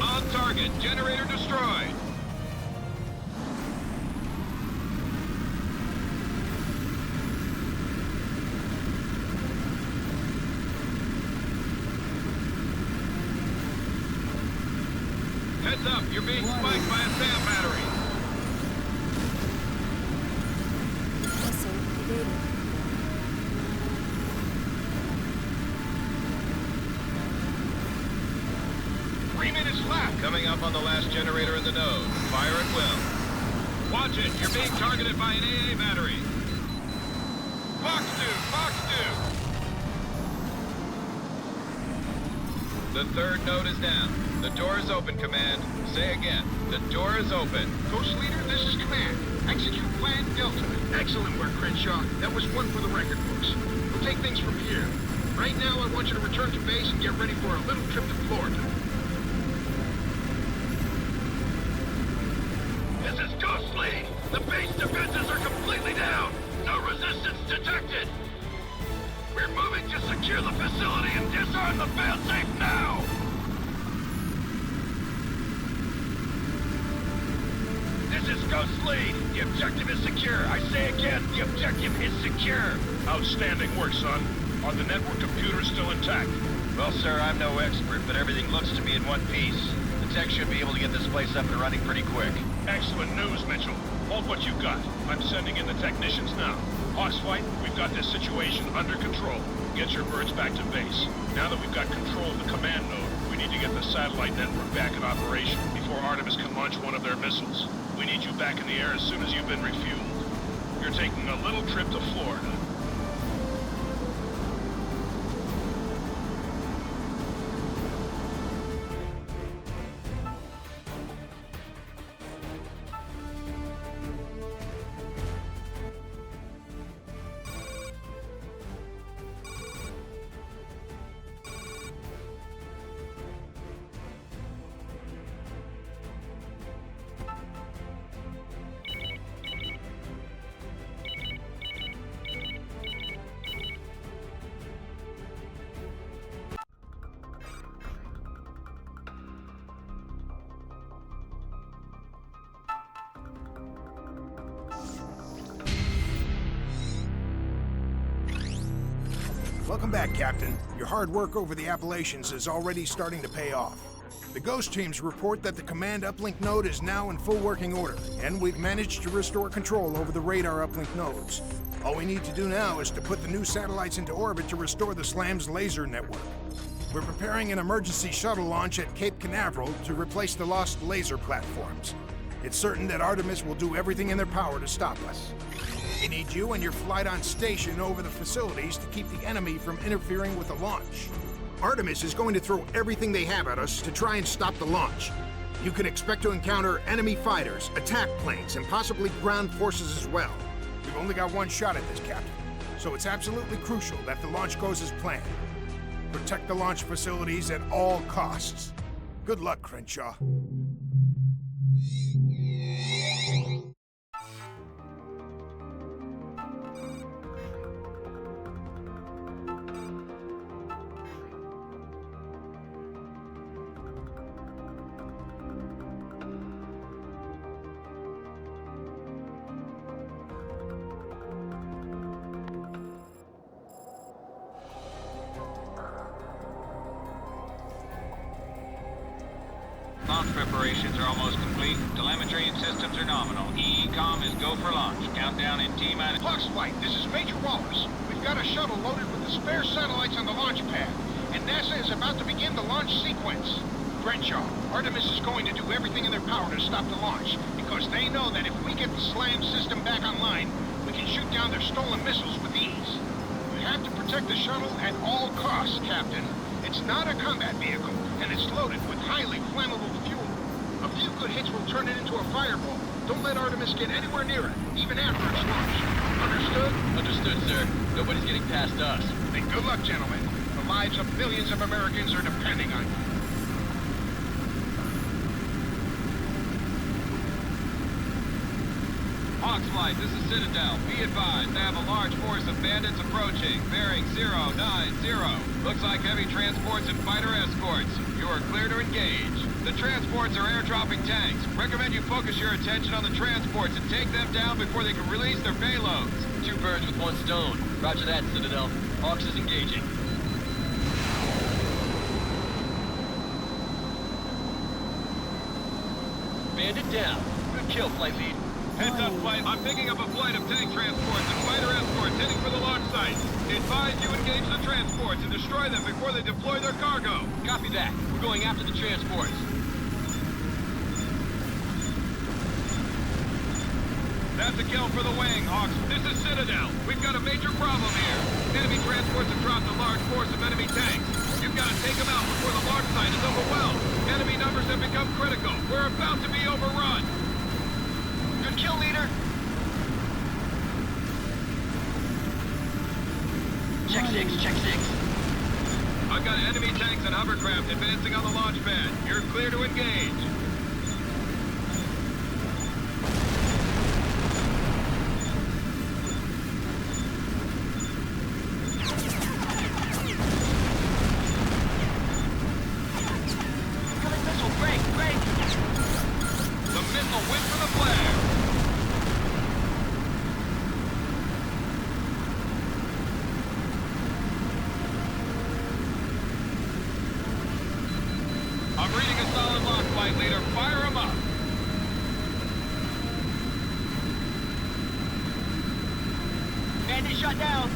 Speaker 3: On target. Generator destroyed. Heads Heads up, you're being spiked by a SAM battery.
Speaker 10: Vessel evaded.
Speaker 3: 3 minutes left. Coming up on the last generator in the node. Fire at will. Watch it, you're being targeted by an AA battery. Fox 2, Fox 2. The third node is down. The door is open, Command. Say again. The door is open.
Speaker 15: Ghost Leader, this is Command. Execute Plan Delta. Excellent work, Crenshaw. That was one for the record books. We'll take things from here. Right now, I want you to return to base and get ready for a little trip to Florida.
Speaker 1: This is Ghostly! The base defenses are completely down! No resistance detected! We're moving to secure the facility and disarm the failsafe now! This is Ghostly! The objective is secure. I say again, the objective is secure!
Speaker 5: Outstanding work, son. Are the network computers still intact?
Speaker 2: Well, sir, I'm no expert, but everything looks to be in one piece. The tech should be able to get this place up and running pretty quick.
Speaker 5: Excellent news, Mitchell. Hold what you've got. I'm sending in the technicians now. Hawksfight, we've got this situation under control. Get your birds back to base. Now that we've got control of the command node, we need to get the satellite network back in operation before Artemis can launch one of their missiles. We need you back in the air as soon as you've been refueled. You're taking a little trip to Florida.
Speaker 15: Welcome back, Captain. Your hard work over the Appalachians is already starting to pay off. The Ghost teams report that the command uplink node is now in full working order, and we've managed to restore control over the radar uplink nodes. All we need to do now is to put the new satellites into orbit to restore the SLAM's laser network. We're preparing an emergency shuttle launch at Cape Canaveral to replace the lost laser platforms. It's certain that Artemis will do everything in their power to stop us. We need you and your flight on station over the facilities to keep the enemy from interfering with the launch. Artemis is going to throw everything they have at us to try and stop the launch. You can expect to encounter enemy fighters, attack planes, and possibly ground forces as well. We've only got one shot at this, Captain, so it's absolutely crucial that the launch goes as planned. Protect the launch facilities at all costs. Good luck, Crenshaw.
Speaker 12: Launch preparations are almost complete. Telemetry and systems are nominal. EECOM is go for launch. Countdown in T-minus...
Speaker 15: Foxlight, this is Major Wallace. We've got a shuttle loaded with the spare satellites on the launch pad, and NASA is about to begin the launch sequence. Crenshaw, Artemis is going to do everything in their power to stop the launch, because they know that if we get the SLAM system back online, we can shoot down their stolen missiles with ease. We have to protect the shuttle at all costs, Captain. It's not a combat vehicle, and it's loaded with highly flammable fuel. A few good hits will turn it into a fireball. Don't let Artemis get anywhere near it, even after it's launched. Understood?
Speaker 4: Understood, sir. Nobody's getting past us.
Speaker 15: Then good luck, gentlemen. The lives of millions of Americans are depending on you.
Speaker 3: Hawkslight, this is Citadel. Be advised, they have a large force of bandits approaching, bearing 090. Looks like heavy transports and fighter escorts. You are clear to engage. The transports are airdropping tanks. Recommend you focus your attention on the transports and take them down before they can release their payloads.
Speaker 4: 2 birds with 1 stone. Roger that, Citadel. Hawks is engaging. Bandit down. Good kill, flight lead.
Speaker 3: Heads up, flight. I'm picking up a flight of tank transports and fighter escorts heading for the launch site. Advise you engage the transports and destroy them before they deploy their cargo.
Speaker 4: Copy that. We're going after the transports.
Speaker 3: That's a kill for the wing, Hawks. This is Citadel. We've got a major problem here. Enemy transports have dropped a large force of enemy tanks. You've got to take them out before the launch site is overwhelmed. Enemy numbers have become critical. We're about to be overrun.
Speaker 4: Good kill, leader. Check 6, check 6.
Speaker 3: I've got enemy tanks and hovercraft advancing on the launch pad. You're clear to engage.
Speaker 6: Shut down.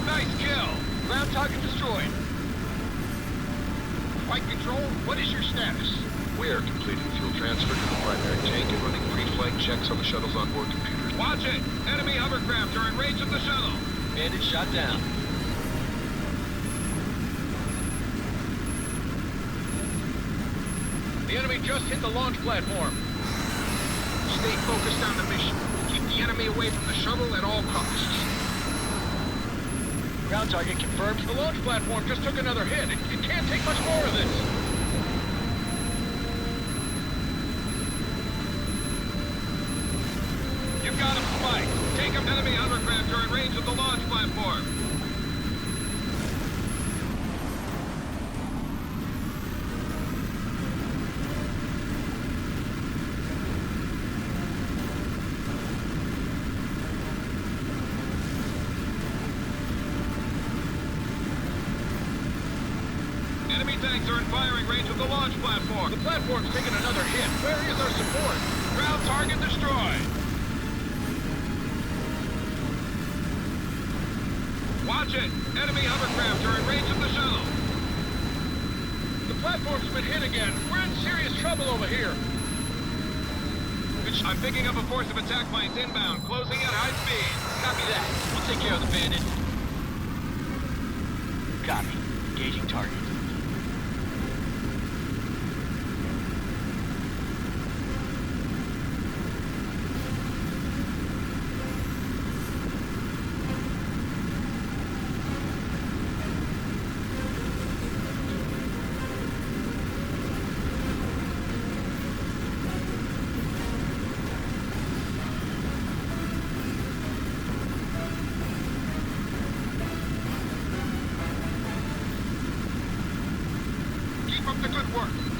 Speaker 3: Nice kill.
Speaker 4: Ground target destroyed.
Speaker 3: Flight control, what is your status?
Speaker 11: We are completing fuel transfer to the primary tank and running pre-flight checks on the shuttle's onboard computers.
Speaker 3: Watch it! Enemy hovercraft are in range of the shuttle.
Speaker 4: Bandit shot down.
Speaker 3: The enemy just hit the launch platform.
Speaker 11: Stay focused on the mission. Keep the enemy away from the shuttle at all costs.
Speaker 4: Ground target confirmed.
Speaker 3: The launch platform just took another hit. It can't take much more of this. You've got him spiked. Take him. Enemy hovercraft are in range of the launch platform. Tanks are in firing range of the launch platform. The platform's taken another hit. Where is our support? Ground target destroyed. Watch it. Enemy hovercraft are in range of the shuttle. The platform's been hit again. We're in serious trouble over here. I'm picking up a force of attack planes inbound, closing at high speed.
Speaker 4: Copy that. We'll take care of the bandit. Copy. Engaging target.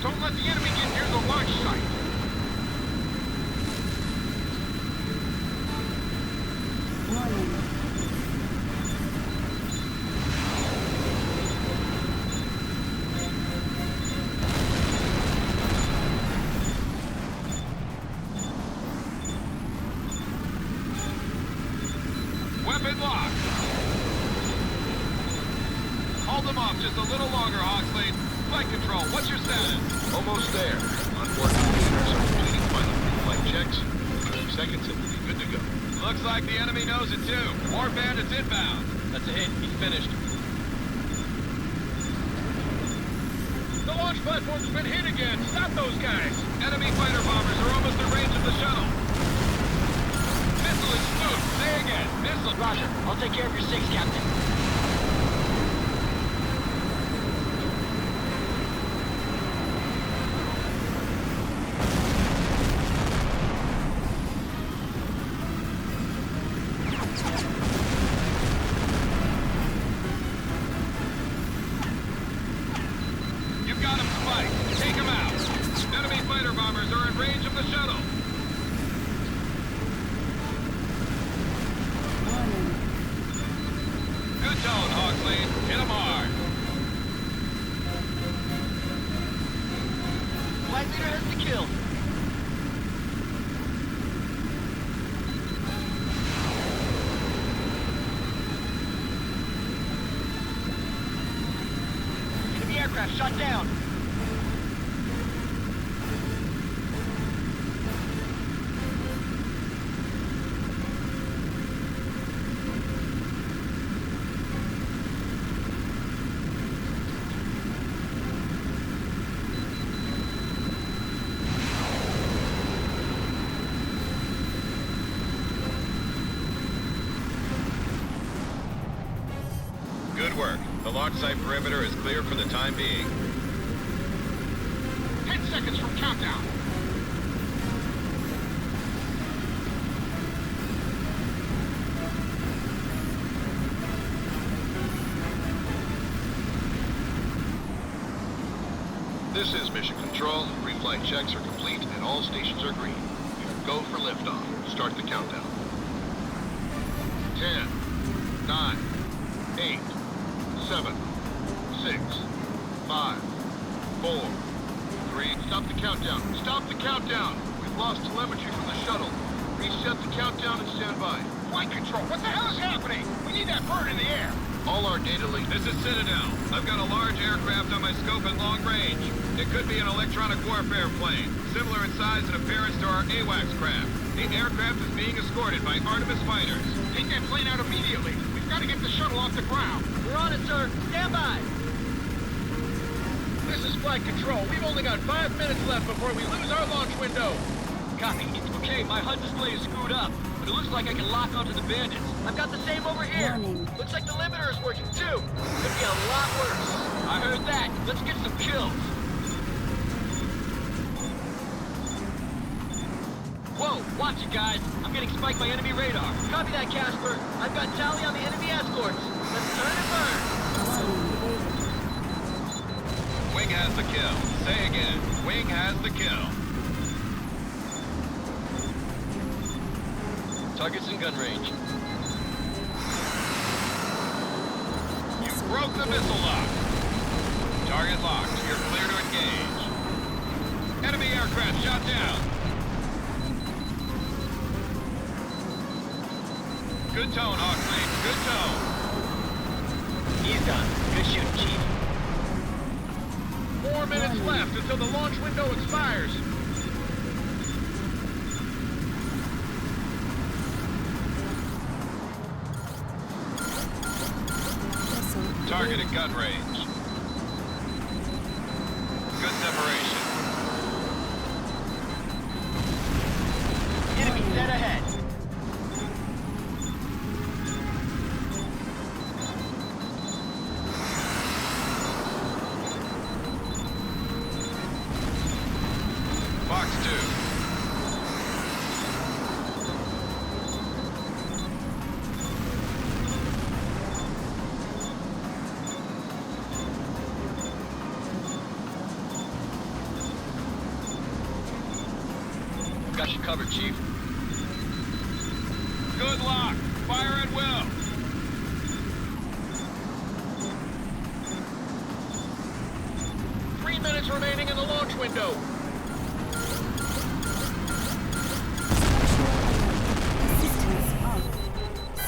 Speaker 3: Don't let the enemy get near the launch site.
Speaker 10: Warning.
Speaker 3: Weapon locked. Hold them off just a little longer, Hawksley. Flight control, what's your status?
Speaker 11: Almost there. Onboard computers are completing final pre-flight checks. 30 seconds and we'll be good to go.
Speaker 3: Looks like the enemy knows it too. More bandits inbound.
Speaker 4: That's a hit. He's finished.
Speaker 3: The launch platform's been hit again. Stop those guys. Enemy fighter bombers are almost in range of the shuttle. Missile is spooked. Say again. Missile.
Speaker 6: Roger. I'll take care of your 6, Captain. aircraft shot down.
Speaker 3: Good work. The launch site perimeter is clear for the time being.
Speaker 1: 10 seconds from countdown.
Speaker 11: This is Mission Control. Pre-flight checks are complete and all stations are green. We are go for liftoff. Start the countdown. 10, 9, 8, 7, 6, 5, 4, 3. Stop the countdown. Stop the countdown. We've lost telemetry from the shuttle. Reset the countdown and stand by.
Speaker 1: Flight control, what the hell is happening? We need that bird in the air.
Speaker 11: All our data link.
Speaker 3: This is Citadel. I've got a large aircraft on my scope at long range. It could be an electronic warfare plane, similar in size and appearance to our H.A.W.X craft. The aircraft is being escorted by Artemis fighters.
Speaker 1: Take that plane out immediately. We've got to get the shuttle off the ground.
Speaker 6: We're on it, sir. Stand by.
Speaker 11: This is flight control. We've only got 5 minutes left before we lose our launch window.
Speaker 12: Copy. Okay, my HUD display is screwed up, but it looks like I can lock onto the bandits.
Speaker 6: I've got the same over here.
Speaker 10: Warning.
Speaker 6: Looks like the limiter is working too. Could be a lot worse.
Speaker 12: I heard that. Let's get some kills. Whoa, watch it, guys. I'm getting spiked by enemy radar.
Speaker 6: Copy that, Casper. I've got tally on the enemy escorts. Let's turn and burn.
Speaker 3: Wing has the kill. Say again. Wing has the kill.
Speaker 12: Target's in gun range.
Speaker 3: You broke the missile lock. Target locked. You're clear to engage. Enemy aircraft shot down. Good tone, Hawksley. Good tone.
Speaker 6: He's done. Good shooting, Chief.
Speaker 11: 4 minutes left until the launch window expires.
Speaker 3: Target at gun range. Good separation.
Speaker 6: Enemy dead ahead.
Speaker 3: Fox 2.
Speaker 12: Got you covered, Chief.
Speaker 3: Good lock. Fire at will.
Speaker 11: Three minutes remaining in the launch window.
Speaker 10: Assistance off.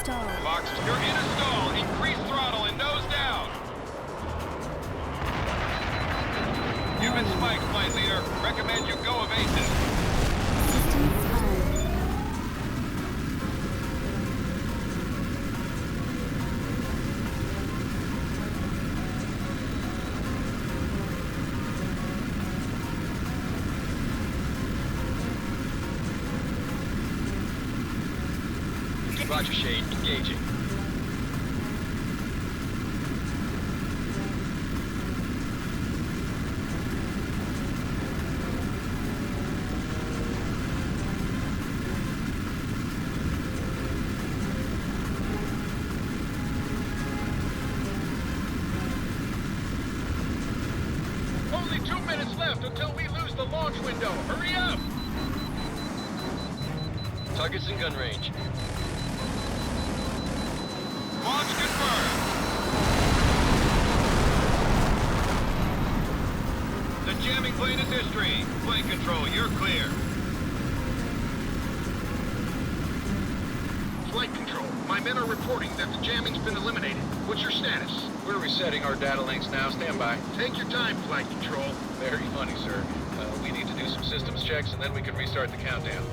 Speaker 10: Stall.
Speaker 3: Fox, you're in a stall. Increase throttle and nose down. You've been spiked, flight leader. Recommend you go evasive.
Speaker 10: Assistance on.
Speaker 12: Roger, Shade. Engaging.
Speaker 11: Only 2 minutes left until we lose the launch window. Hurry up!
Speaker 12: Target's in gun range.
Speaker 3: Launch confirmed. The jamming plane is history. Plane control, you're clear.
Speaker 11: Flight control. My
Speaker 15: men are reporting that the jamming's been eliminated. What's your status?
Speaker 11: We're resetting our data links now. Stand by.
Speaker 15: Take your time, Flight Control.
Speaker 11: Very funny, sir. We need to do some systems checks, and then we can restart the countdown.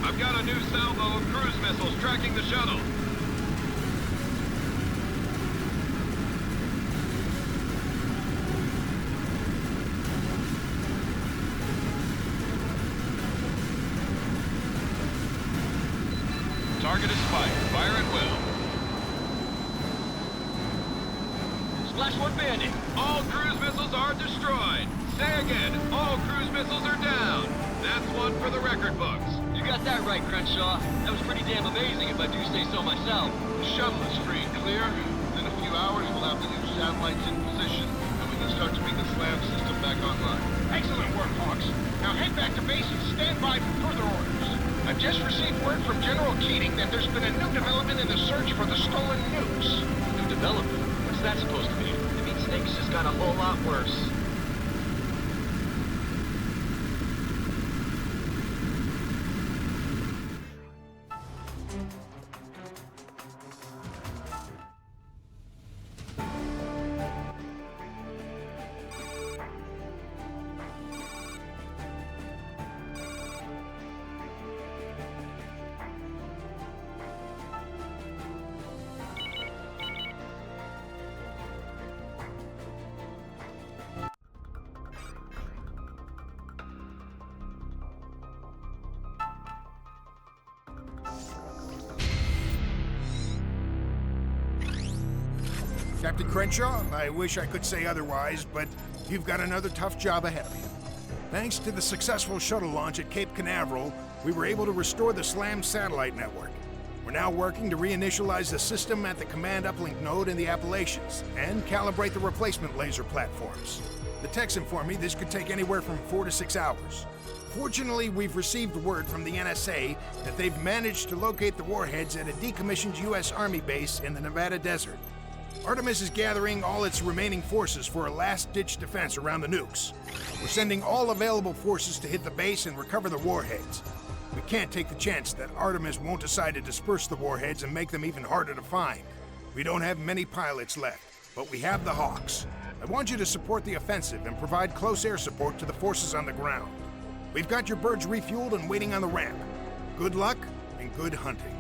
Speaker 3: I've got a new salvo of cruise missiles tracking the shuttle. Target is spiked. Fire at will.
Speaker 12: Splash one bandit.
Speaker 3: All cruise missiles are destroyed. Say again, all cruise missiles are down. That's one for the record books.
Speaker 12: You got that right, Crenshaw. That was pretty damn amazing if I do say so myself.
Speaker 15: The shuttle is free and clear. Within a few hours, we'll have the new satellites in position, and we can start to bring the SLAM system back online. Excellent work, Hawks. Now head back to base and stand by for further orders. I've just received word from General Keating that there's been a new development in the search for the stolen nukes.
Speaker 4: New development? What's that supposed to mean?
Speaker 6: It means things just got a whole lot worse.
Speaker 15: Captain Crenshaw, I wish I could say otherwise, but you've got another tough job ahead of you. Thanks to the successful shuttle launch at Cape Canaveral, we were able to restore the SLAM satellite network. We're now working to reinitialize the system at the command uplink node in the Appalachians and calibrate the replacement laser platforms. The techs inform me this could take anywhere from 4 to 6 hours. Fortunately, we've received word from the NSA that they've managed to locate the warheads at a decommissioned U.S. Army base in the Nevada desert. Artemis is gathering all its remaining forces for a last-ditch defense around the nukes. We're sending all available forces to hit the base and recover the warheads. We can't take the chance that Artemis won't decide to disperse the warheads and make them even harder to find. We don't have many pilots left, but we have the Hawks. I want you to support the offensive and provide close air support to the forces on the ground. We've got your birds refueled and waiting on the ramp. Good luck and good hunting.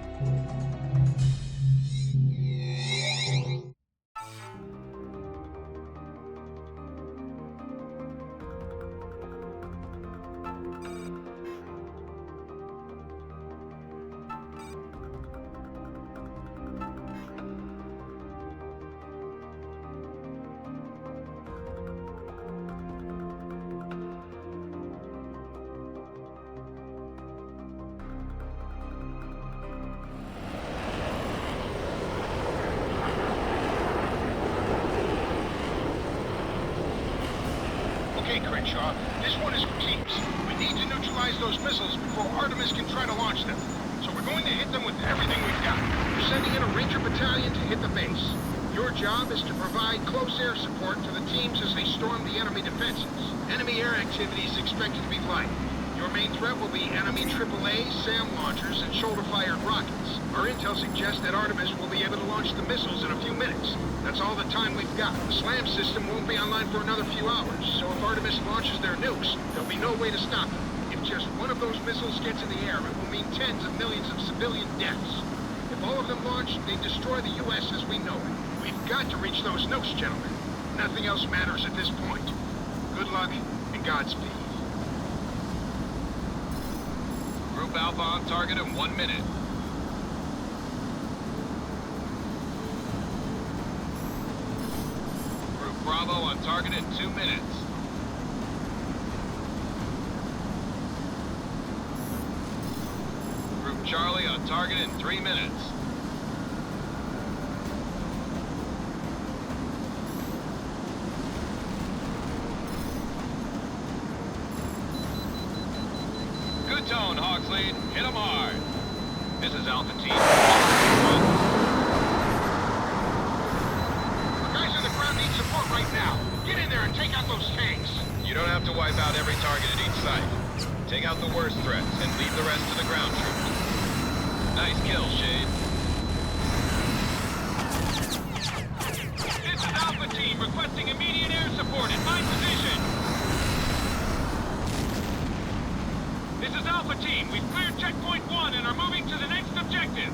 Speaker 15: Crenshaw, this one is for keeps. We need to neutralize those missiles before Artemis can try to launch them. So we're going to hit them with everything we've got. We're sending in a Ranger battalion to hit the base. Your job is to provide close air support to the teams as they storm the enemy defenses. Enemy air activity is expected to be light. Your main threat will be enemy AAA, SAM launchers, and shoulder-fired rockets. Our intel suggests that Artemis will be able to launch the missiles in a few minutes. That's all the time we've got. The SLAM system won't be online for another few hours, so if Artemis launches their nukes, there'll be no way to stop them. If just one of those missiles gets in the air, it will mean tens of millions of civilian deaths. If all of them launch, they destroy the U.S. as we know it. We've got to reach those nukes, gentlemen. Nothing else matters at this point. Good luck, and Godspeed.
Speaker 3: Group Alpha on target in 1 minute. Group Bravo on target in 2 minutes. Group Charlie on target in 3 minutes. Good tone, Hawks lead. Hit them hard. This is Alpha Team.
Speaker 15: The guys on the ground need support right now. Get in there and take out those tanks.
Speaker 3: You don't have to wipe out every target at each site. Take out the worst threats and leave the rest to the ground troops. Nice kill, Shade.
Speaker 1: This is Alpha Team requesting immediate air support in my position. This is Alpha Team. We've cleared checkpoint 1 and are moving to the next objective.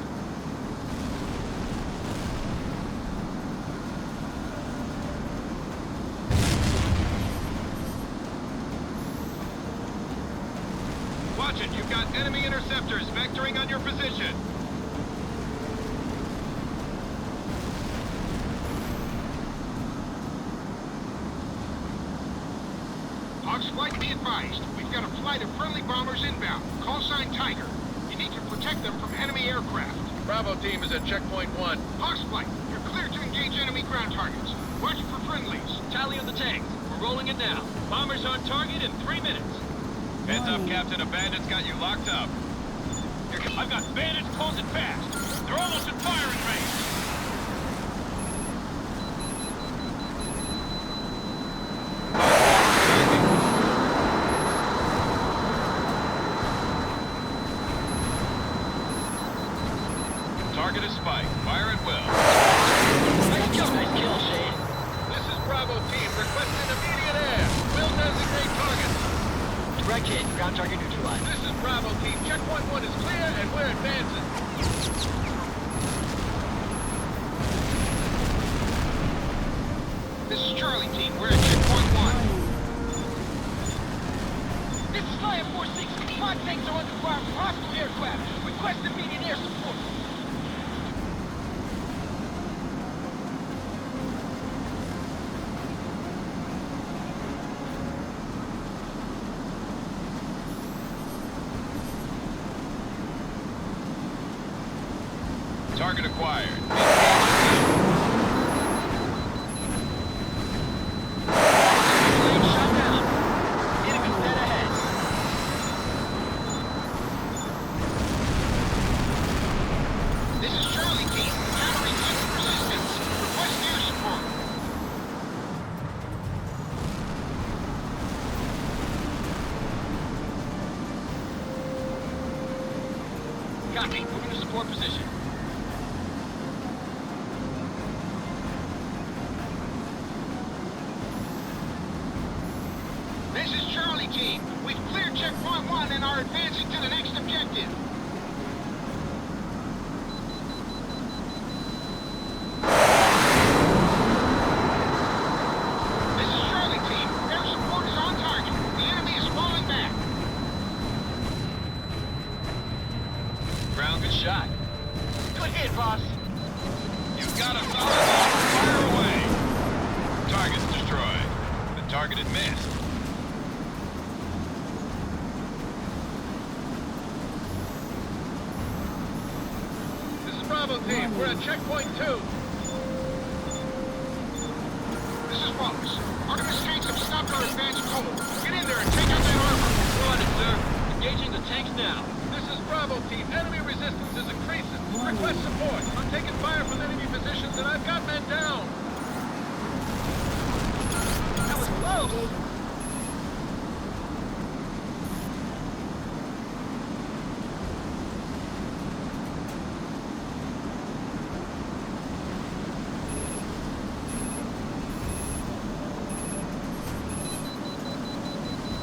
Speaker 3: Watch it. You've got enemy interceptors vectoring on your position.
Speaker 15: Hawks flight, be advised. We've got a flight of friendly bombers inbound. Call sign Tiger. You need to protect them from enemy aircraft.
Speaker 3: Bravo Team is at checkpoint 1.
Speaker 15: Hawks flight, you're clear to engage enemy ground targets. Watch for friendlies.
Speaker 12: Tally of the tanks. We're rolling in now. Bombers on target in 3 minutes.
Speaker 3: Heads up, Captain. A bandit's got you locked up.
Speaker 1: I've got bandits closing fast. They're almost in firing range.
Speaker 3: Target is spiked. Fire at will.
Speaker 12: Nice kill, Shade.
Speaker 3: This is Bravo Team requesting immediate air. Will designate targets.
Speaker 12: Direct hit. Ground target neutralized.
Speaker 3: This is Bravo Team. Checkpoint 1 is clear and we're advancing.
Speaker 15: This is Charlie Team. We're at checkpoint 1.
Speaker 1: This is Flyer 4-6. 5 tanks are under fire from hostile aircraft. Request immediate air support.
Speaker 3: Target acquired.
Speaker 12: Shot down. Enemy dead ahead.
Speaker 15: This is Charlie Team. Countering hostile resistance. Request air support.
Speaker 12: Copy. Moving to support position.
Speaker 15: This is Charlie Team. We've cleared checkpoint 1 and are advancing to the next objective. This is Charlie Team. Air support is on target. The enemy is falling back.
Speaker 3: Ground, good shot.
Speaker 12: Good hit, boss.
Speaker 3: You've got a solid lock. Fire away. Target's destroyed. The target had missed. This is Bravo Team. We're at checkpoint 2.
Speaker 15: This is Wallace. Artemis tanks have stopped our advanced Cobalt. Get in there and take out that armor.
Speaker 12: Got it, sir. Engaging the tanks now.
Speaker 3: This is Bravo Team. Enemy resistance is increasing. Request support. I'm taking fire from enemy positions and I've got men down.
Speaker 12: That was close.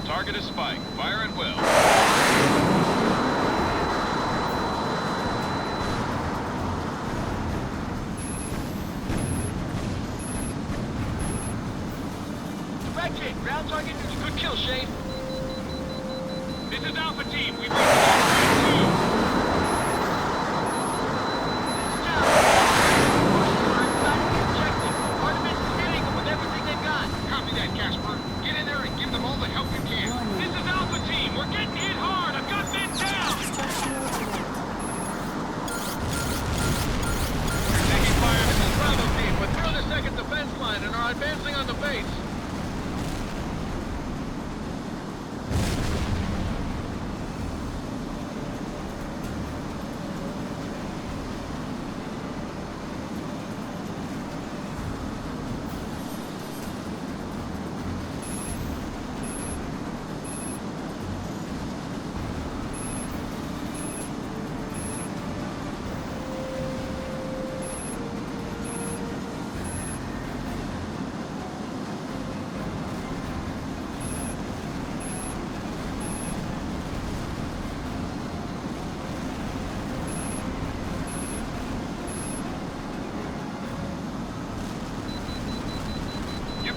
Speaker 3: Target is Spike. Fire at will.
Speaker 4: Direct hit. Ground target. Good kill, Shane.
Speaker 1: This is Alpha Team. We've reached Strike 2.
Speaker 11: Advancing on the base.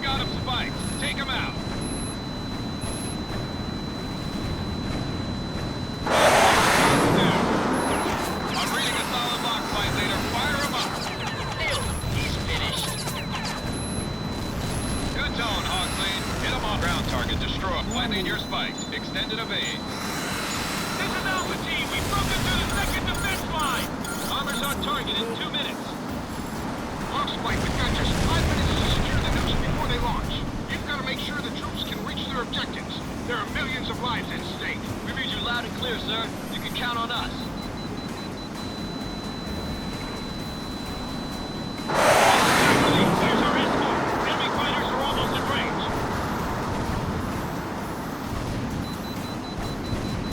Speaker 3: Got him, Spike. Take him out. I'm reading a solid lock fight later. Fire him up.
Speaker 4: Nailed him. He's finished.
Speaker 3: Good tone, Hawksley. Hit him on ground target. Destroy. Flattening your spikes. Extended evade.
Speaker 1: This is Alpha Team. We've broken through the second defense line.
Speaker 3: Bombers on target in 2 minutes.
Speaker 15: Spike, we've got just 5 minutes to secure the nukes before they launch. You've got to make sure the troops can reach their objectives. There are millions of lives at stake.
Speaker 4: We read you loud and clear, sir. You can count on us.
Speaker 1: Here's our escort. Enemy fighters are almost at range.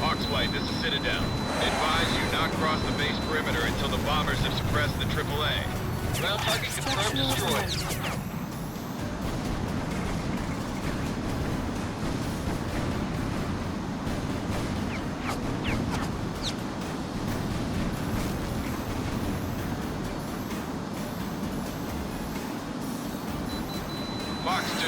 Speaker 3: Hawksley, this is Citadel. Advise you not cross the base perimeter until the bombers have suppressed the AAA.
Speaker 4: Ground target confirmed destroyed.
Speaker 3: Fox 2.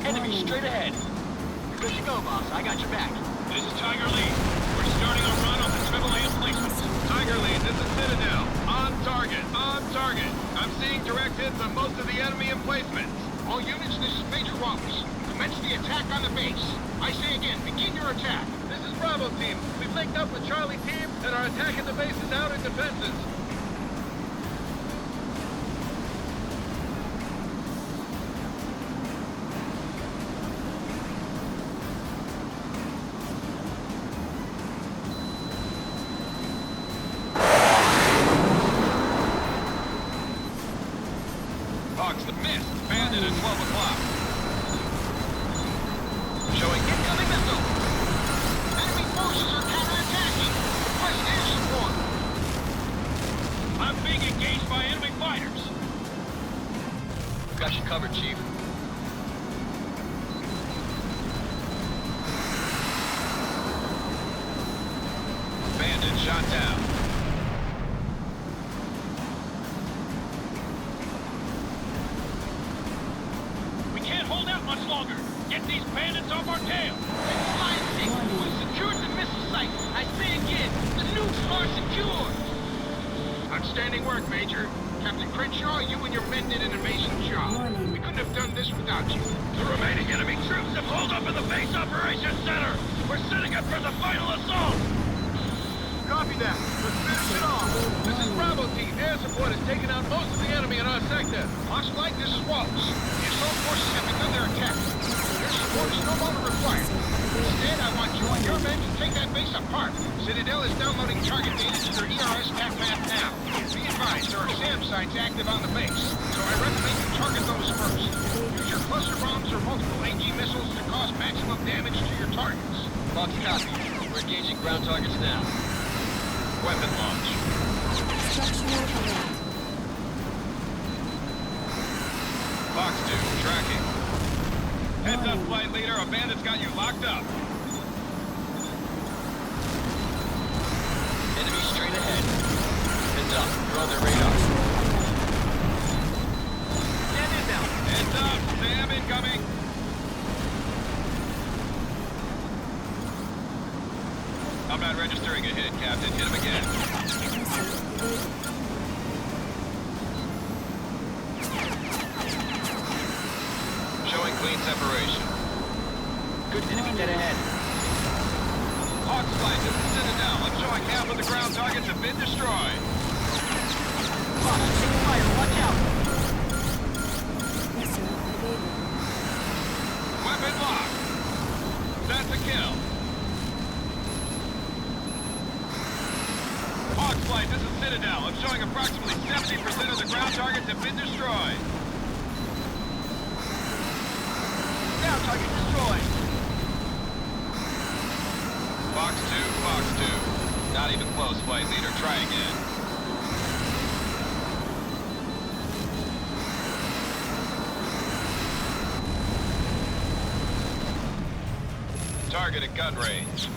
Speaker 4: Enemy straight ahead. Good to go, boss. I got your back.
Speaker 1: This is Tiger Lead. We're starting a run on the AAA emplacements.
Speaker 3: Tiger Lead, this is Citadel. On target, on target. I'm seeing direct hits on most of the enemy emplacements.
Speaker 15: All units, this is Major Wallace. Commence the attack on the base. I say again, begin your attack.
Speaker 11: This is Bravo Team. We've linked up with Charlie Team and are attacking the base's outer defenses.
Speaker 3: Hawks, the mist. Bandit at 12 o'clock. Showing incoming missile.
Speaker 15: Enemy forces are counterattacking. Request air support.
Speaker 1: I'm being engaged by enemy fighters.
Speaker 4: Got you covered, Chief.
Speaker 3: Bandit shot down.
Speaker 1: Hold out much longer. Get these bandits off our tail.
Speaker 15: We secured the missile site. I say again, the nukes are secured. Outstanding work, Major. Captain Crenshaw, you and your men did an amazing job. We couldn't have done this without you.
Speaker 1: The remaining enemy troops have pulled up in the base operations center. We're setting up for the final assault.
Speaker 11: Copy that. Let's finish it off. This is Bravo Team. Air support has taken out most of the enemy in our sector.
Speaker 15: Foxlight, this is Wallace. The assault forces have begun their attack. Your support is no longer required. Instead, I want you and your men to take that base apart. Citadel is downloading target data to their ERS map now. Be advised, there are SAM sites active on the base, so I recommend you target those first. Use your cluster bombs or multiple AG
Speaker 11: damage to your targets.
Speaker 4: Fox copy. We're engaging ground targets now.
Speaker 3: Weapon launch.
Speaker 10: Structural alert.
Speaker 3: Fox 2, tracking. Heads up, flight leader. A bandit's got you locked up.
Speaker 4: Enemy straight ahead. Heads up. You're on their radar. Stand in now.
Speaker 3: Heads up. Sam incoming. I'm not registering a hit, Captain. Hit him again. Showing clean separation.
Speaker 4: Good enemy dead ahead.
Speaker 3: Hawks flight, this is Citadel. I'm showing half of the ground targets have been destroyed.
Speaker 6: Fox, take fire. Watch out.
Speaker 10: Yes, sir. Evaded.
Speaker 3: Weapon locked. That's a kill. Hawks flight, this is Citadel. I'm showing approximately 70% of the ground targets have been destroyed.
Speaker 6: Ground target destroyed.
Speaker 3: Fox 2. Not even close, flight leader. Try again. Target at gun range.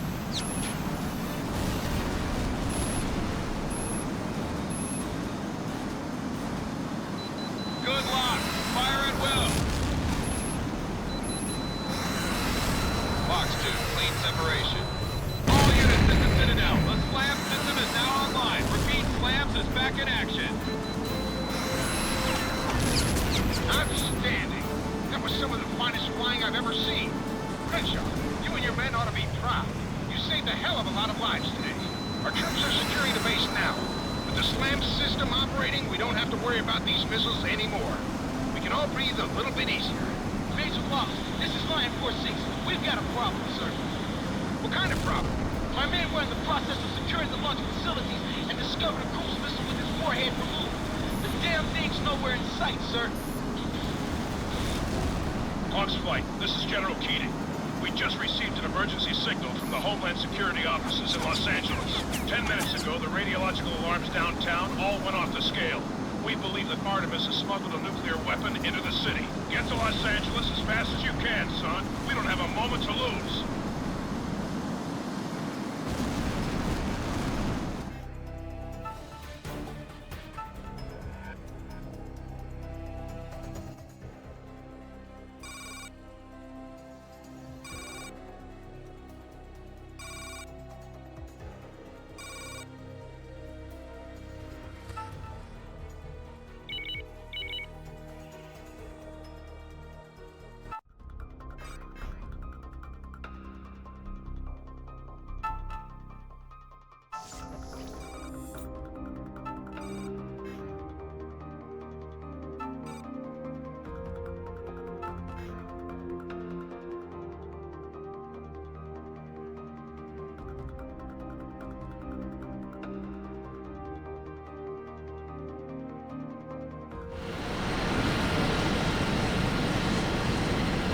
Speaker 3: Good lock. Fire at will. Fox 2, clean separation. All units, this is Citadel. The SLAM system is now online. Repeat, SLAMs is back in action.
Speaker 11: Outstanding. That was some of the finest flying I've ever seen. Crenshaw, you and your men ought to be proud. You saved a hell of a lot of lives today. Our troops are securing the base now. With the SLAM system operating, we don't have to worry about these missiles anymore. We can all breathe a little bit easier.
Speaker 6: Major Loss, this is Lion 4-6. We've got a problem, sir.
Speaker 11: What kind of problem?
Speaker 6: My men were in the process of securing the launch facilities and discovered a cruise missile with its warhead removed. The damn thing's nowhere in sight, sir.
Speaker 5: Hawks Flight, this is General Keating. We just received an emergency signal from the Homeland Security offices in Los Angeles. 10 minutes ago, the radiological alarms downtown all went off the scale. We believe that Artemis has smuggled a nuclear weapon into the city. Get to Los Angeles as fast as you can, son. We don't have a moment to lose.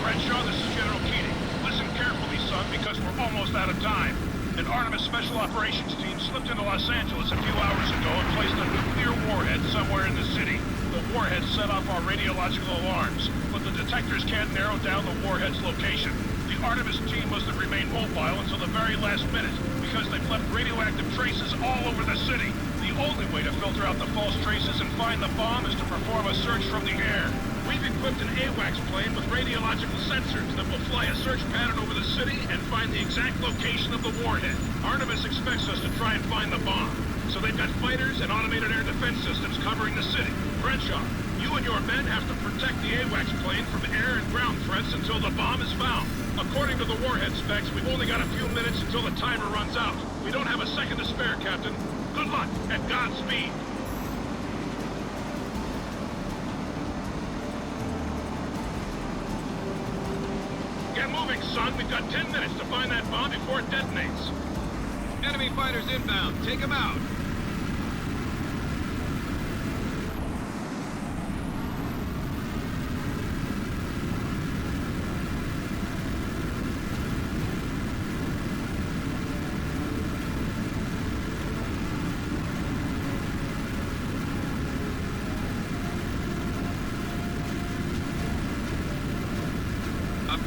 Speaker 5: Crenshaw, this is General Keating. Listen carefully, son, because we're almost out of time. An Artemis Special Operations team slipped into Los Angeles a few hours ago and placed a nuclear warhead somewhere in the city. The warhead set off our radiological alarms, but the detectors can't narrow down the warhead's location. The Artemis team must have remained mobile until the very last minute, because they've left radioactive traces all over the city. The only way to filter out the false traces and find the bomb is to perform a search from the air. We've equipped an H.A.W.X plane with radiological sensors that will fly a search pattern over the city and find the exact location of the warhead. Artemis expects us to try and find the bomb, so they've got fighters and automated air defense systems covering the city. Crenshaw, you and your men have to protect the H.A.W.X plane from air and ground threats until the bomb is found. According to the warhead specs, we've only got a few minutes until the timer runs out. We don't have a second to spare, Captain. Good luck and Godspeed. Get moving, son. We've got 10 minutes to find that bomb before it detonates.
Speaker 3: Enemy fighters inbound. Take them out.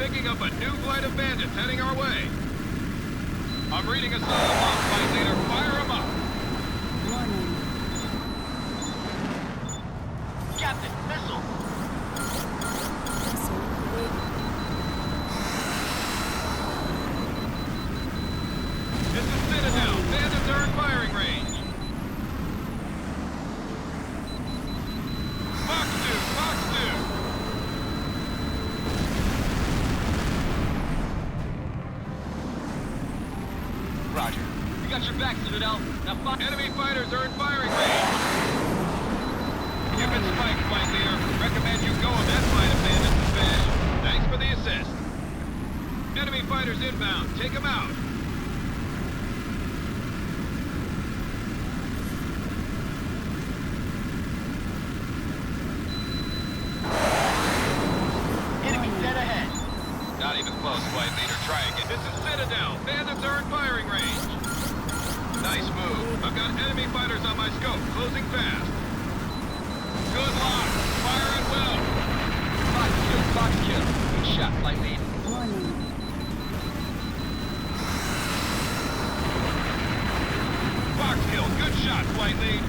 Speaker 3: picking up a new flight of bandits heading our way. I'm reading a solid lock, flight leader. Fire 'em up.
Speaker 10: Warning.
Speaker 6: Captain, missile!
Speaker 10: Missile evaded.
Speaker 3: This is Citadel. Bandits are in firing range. Fox 2, Fox 2.
Speaker 12: Roger. We got your back, Citadel. Now fuck.
Speaker 3: Enemy fighters are in firing range. You've been spiked, flight leader. Recommend you go on that flight of bandits and fast. Thanks for the assist. Enemy fighters inbound. Take them out.
Speaker 6: Enemy dead ahead.
Speaker 3: Not even close, flight leader. Try again. This is Citadel. Bandits are in firing range. Nice move. I've got enemy fighters on my scope. Closing fast. Good lock. Fire at will.
Speaker 12: Fox kill, Fox kill. Good shot, flight lead.
Speaker 10: Warning.
Speaker 3: Fox kill. Good shot, flight lead.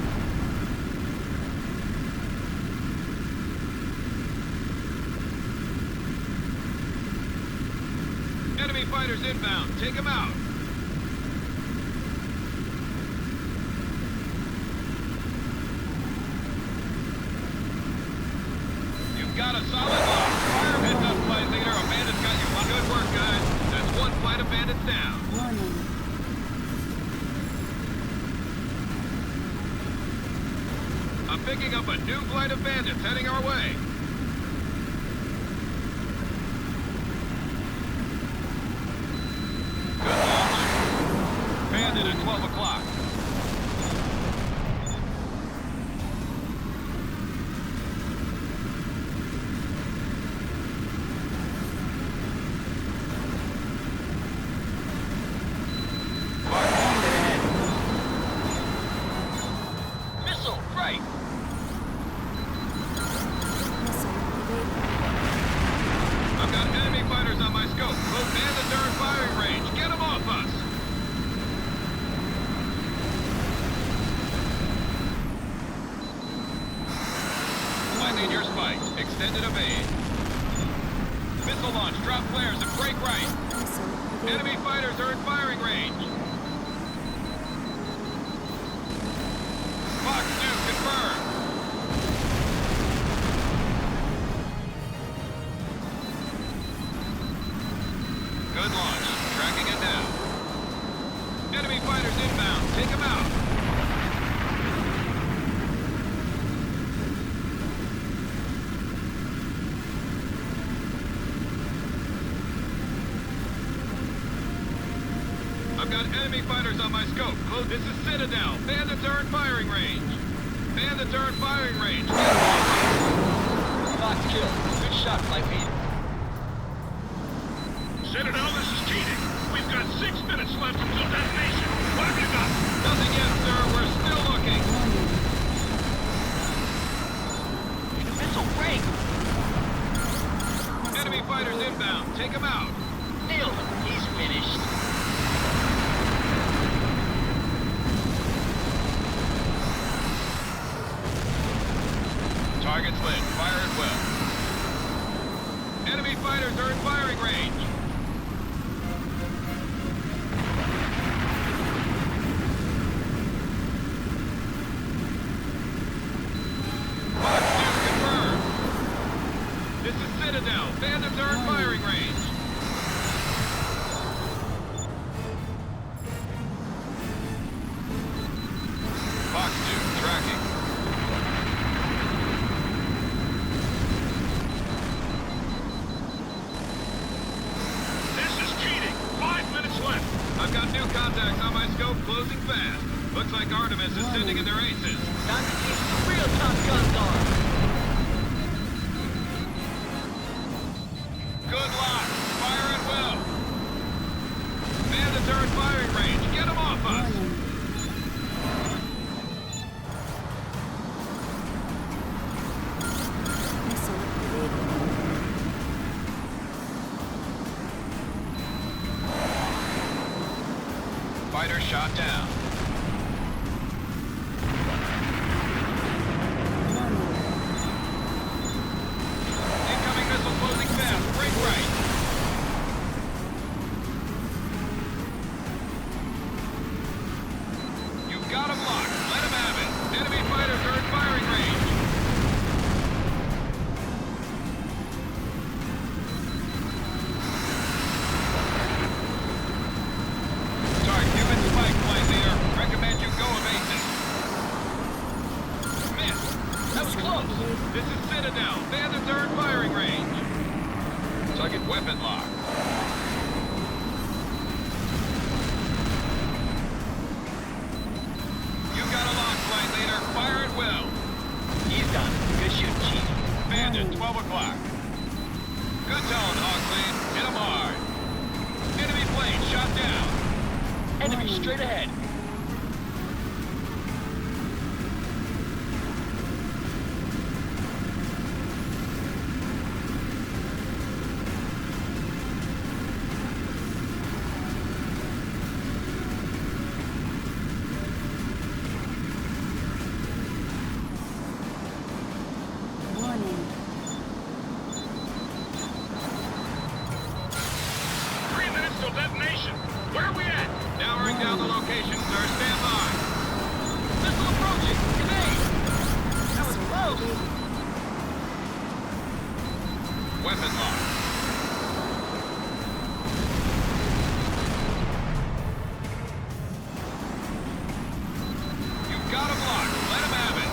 Speaker 3: Enemy fighters inbound. Take them out. You've got a solid lock. Fire heads up, flight leader. A bandit's got you. Good work, guys. That's one flight of bandits down.
Speaker 10: Warning.
Speaker 3: I'm picking up a new flight of bandits heading our way. Good launch. Bandit at 12 o'clock.
Speaker 6: Missile, right!
Speaker 10: Missile evaded.
Speaker 3: I've got enemy fighters on my scope. Both bandits are in firing range. Get them off us! Flight lead, your spike. Extended evade. Missile launch. Drop flares and break right.
Speaker 10: Missile evaded.
Speaker 3: Enemy fighters are in firing range. Fox 2, confirmed. Good launch. Tracking it down. Enemy fighters inbound. Take them out. I've got enemy fighters on my scope. Close. This is Citadel. Bandits are in firing range. Bandits are in firing range. Get them off us.
Speaker 12: Fox kill. Good shot, flight lead.
Speaker 1: Citadel, this is Keating. We've got 6 minutes left until detonation. What have you got?
Speaker 3: Nothing yet, sir. We're still looking.
Speaker 6: Missile, break!
Speaker 3: Enemy fighters inbound. Take them out.
Speaker 6: Nailed him. He's finished.
Speaker 3: Target's lit. Fire at will. Enemy fighters are in firing range. Fox 2 confirmed. This is Citadel. Bandits are in firing range. Fox 2 tracking.
Speaker 1: This is Keating. 5 minutes left.
Speaker 3: I've got new contacts on my scope, closing fast. Looks like Artemis is sending in their aces.
Speaker 6: Time to see who the real Top Guns are.
Speaker 3: Good luck.
Speaker 11: shot down. Incoming missile closing fast. Brake right. You've got him locked. Let him have it. Enemy fighters are in firing range. Sorry, you've been spiked, flight leader. Recommend you go evasive. Miss. That was close. This is Citadel. Bandits are in firing range. Target weapon lock. You got a lock, flight leader. Fire at will.
Speaker 6: He's done. Good shoot, Chief.
Speaker 11: Bandit, 12 o'clock. Good tone, Hawksley. Hit him hard. Enemy plane shot down.
Speaker 6: Enemy straight ahead.
Speaker 10: Warning.
Speaker 1: 3 minutes till detonation. Where are we at?
Speaker 11: Powering down the location, sir. Stand by.
Speaker 6: Missile approaching. Evade. That was close.
Speaker 11: Weapon lock. You've got him locked. Let him have it.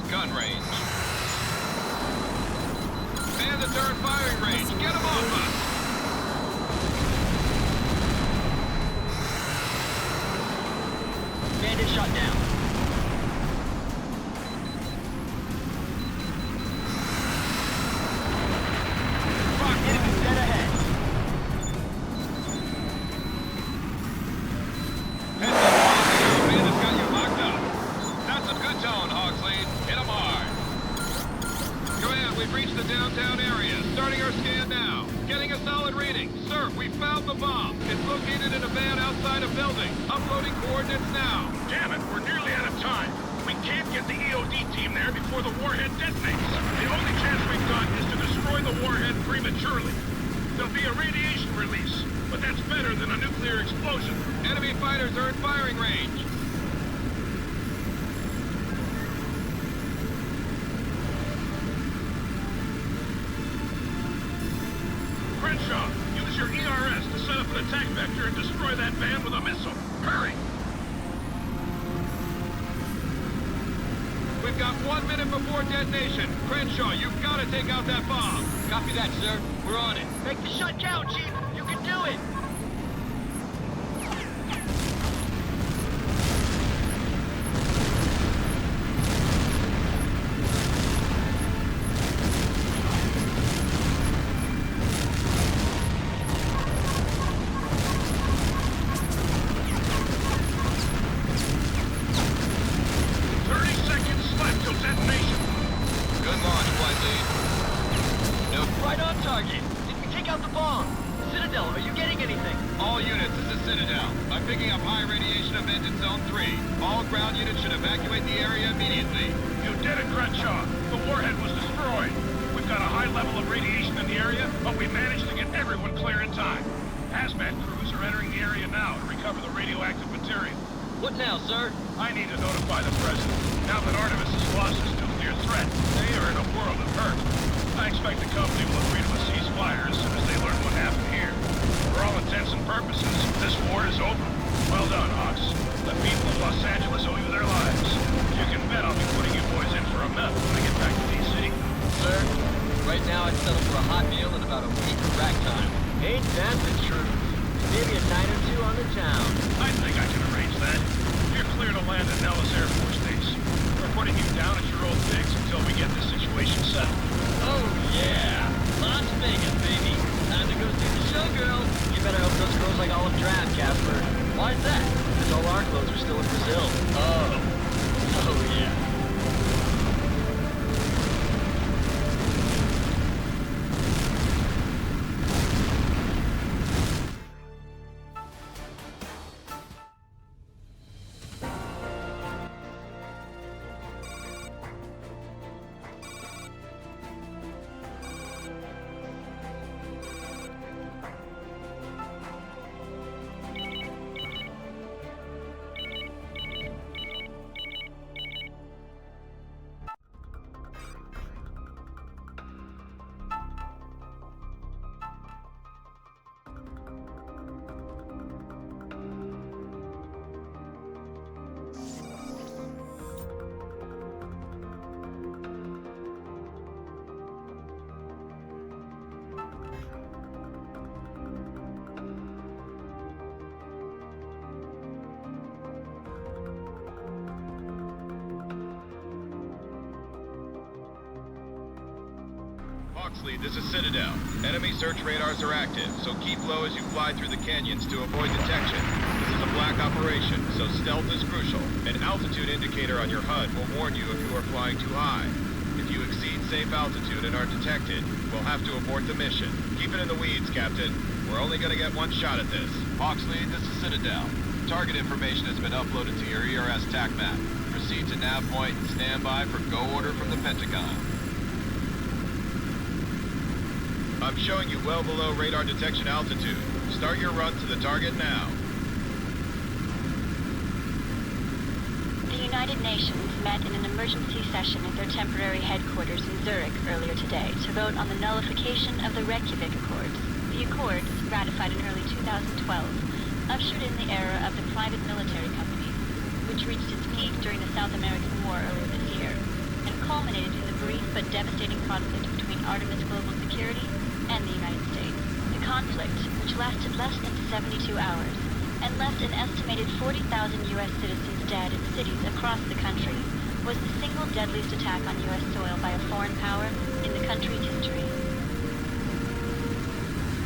Speaker 11: Gun range. Bandits are in firing range. Get them off us.
Speaker 6: Bandit shot down. Fuck, enemy dead ahead.
Speaker 11: Heads up, Hawksley. Bandits got you locked up. That's a good tone, Hawksley. Hit them hard. Command, we've reached the downtown area. Starting our scan now. Getting a solid reading. Sir, we found the bomb. It's located in a van outside a building. Uploading coordinates now.
Speaker 1: Damn it, we're nearly out of time. We can't get the EOD team there before the warhead detonates. The only chance we've got is to destroy the warhead prematurely. There'll be a radiation release, but that's better than a nuclear explosion.
Speaker 11: Enemy fighters are in firing range.
Speaker 1: Crenshaw, use your ERS to set up an attack vector and destroy that van with a missile. Hurry!
Speaker 11: We've got 1 minute before detonation. Crenshaw, you've got to take out that bomb.
Speaker 6: Copy that, sir. We're on it. Make the shot count, Chief. You can do it. Right on target. Did we take out the bomb? Citadel, are you getting anything?
Speaker 11: All units, this is Citadel. I'm picking up high radiation event in Zone 3. All ground units should evacuate the area immediately.
Speaker 1: You did it, Crenshaw. The warhead was destroyed. We've got a high level of radiation in the area, but we managed to get everyone clear in time. Hazmat crews are entering the area now to recover the radioactive material.
Speaker 6: What now, sir?
Speaker 1: I need to notify the president. Now that Artemis has lost its nuclear threat, they are in a world of hurt. I expect the company will agree to a ceasefire as soon as they learn what happened here. For all intents and purposes, this war is over. Well done, Hawks. The people of Los Angeles owe you their lives. You can bet I'll be putting you boys in for a medal when I get back to D.C.
Speaker 6: Sir,
Speaker 4: Right now, I'd settle for a hot meal and about a week of rack time.
Speaker 6: Ain't that the truth? Maybe a night or two on the town.
Speaker 5: I think I can arrange that. You're clear to land at Nellis Air Force Base. We're putting you down at your old digs until we get this situation settled.
Speaker 6: Oh, yeah! Las Vegas, baby! Time to go see the showgirls! You better hope those girls like olive drab, Casper. Why is that? Because all our clothes are still in Brazil. Oh, yeah.
Speaker 3: Oxley, this is Citadel. Enemy search radars are active, so keep low as you fly through the canyons to avoid detection. This is a black operation, so stealth is crucial. An altitude indicator on your HUD will warn you if you are flying too high. If you exceed safe altitude and are detected, we'll have to abort the mission. Keep it in the weeds, Captain. We're only gonna get one shot at this.
Speaker 7: Oxley, this is Citadel. Target information has been uploaded to your ERS TAC map. Proceed to nav point and stand by for go order from the Pentagon.
Speaker 3: I'm showing you well below radar detection altitude. Start your run to the target now.
Speaker 10: The United Nations met in an emergency session at their temporary headquarters in Zurich earlier today to vote on the nullification of the Reykjavik Accords. The Accords, ratified in early 2012, ushered in the era of the private military companies, which reached its peak during the South American War earlier this year, and culminated in the brief but devastating conflict between Artemis Global Security and the United States. The conflict, which lasted less than 72 hours, and left an estimated 40,000 U.S. citizens dead in cities across the country, was the single deadliest attack on U.S. soil by a foreign power in the country's history.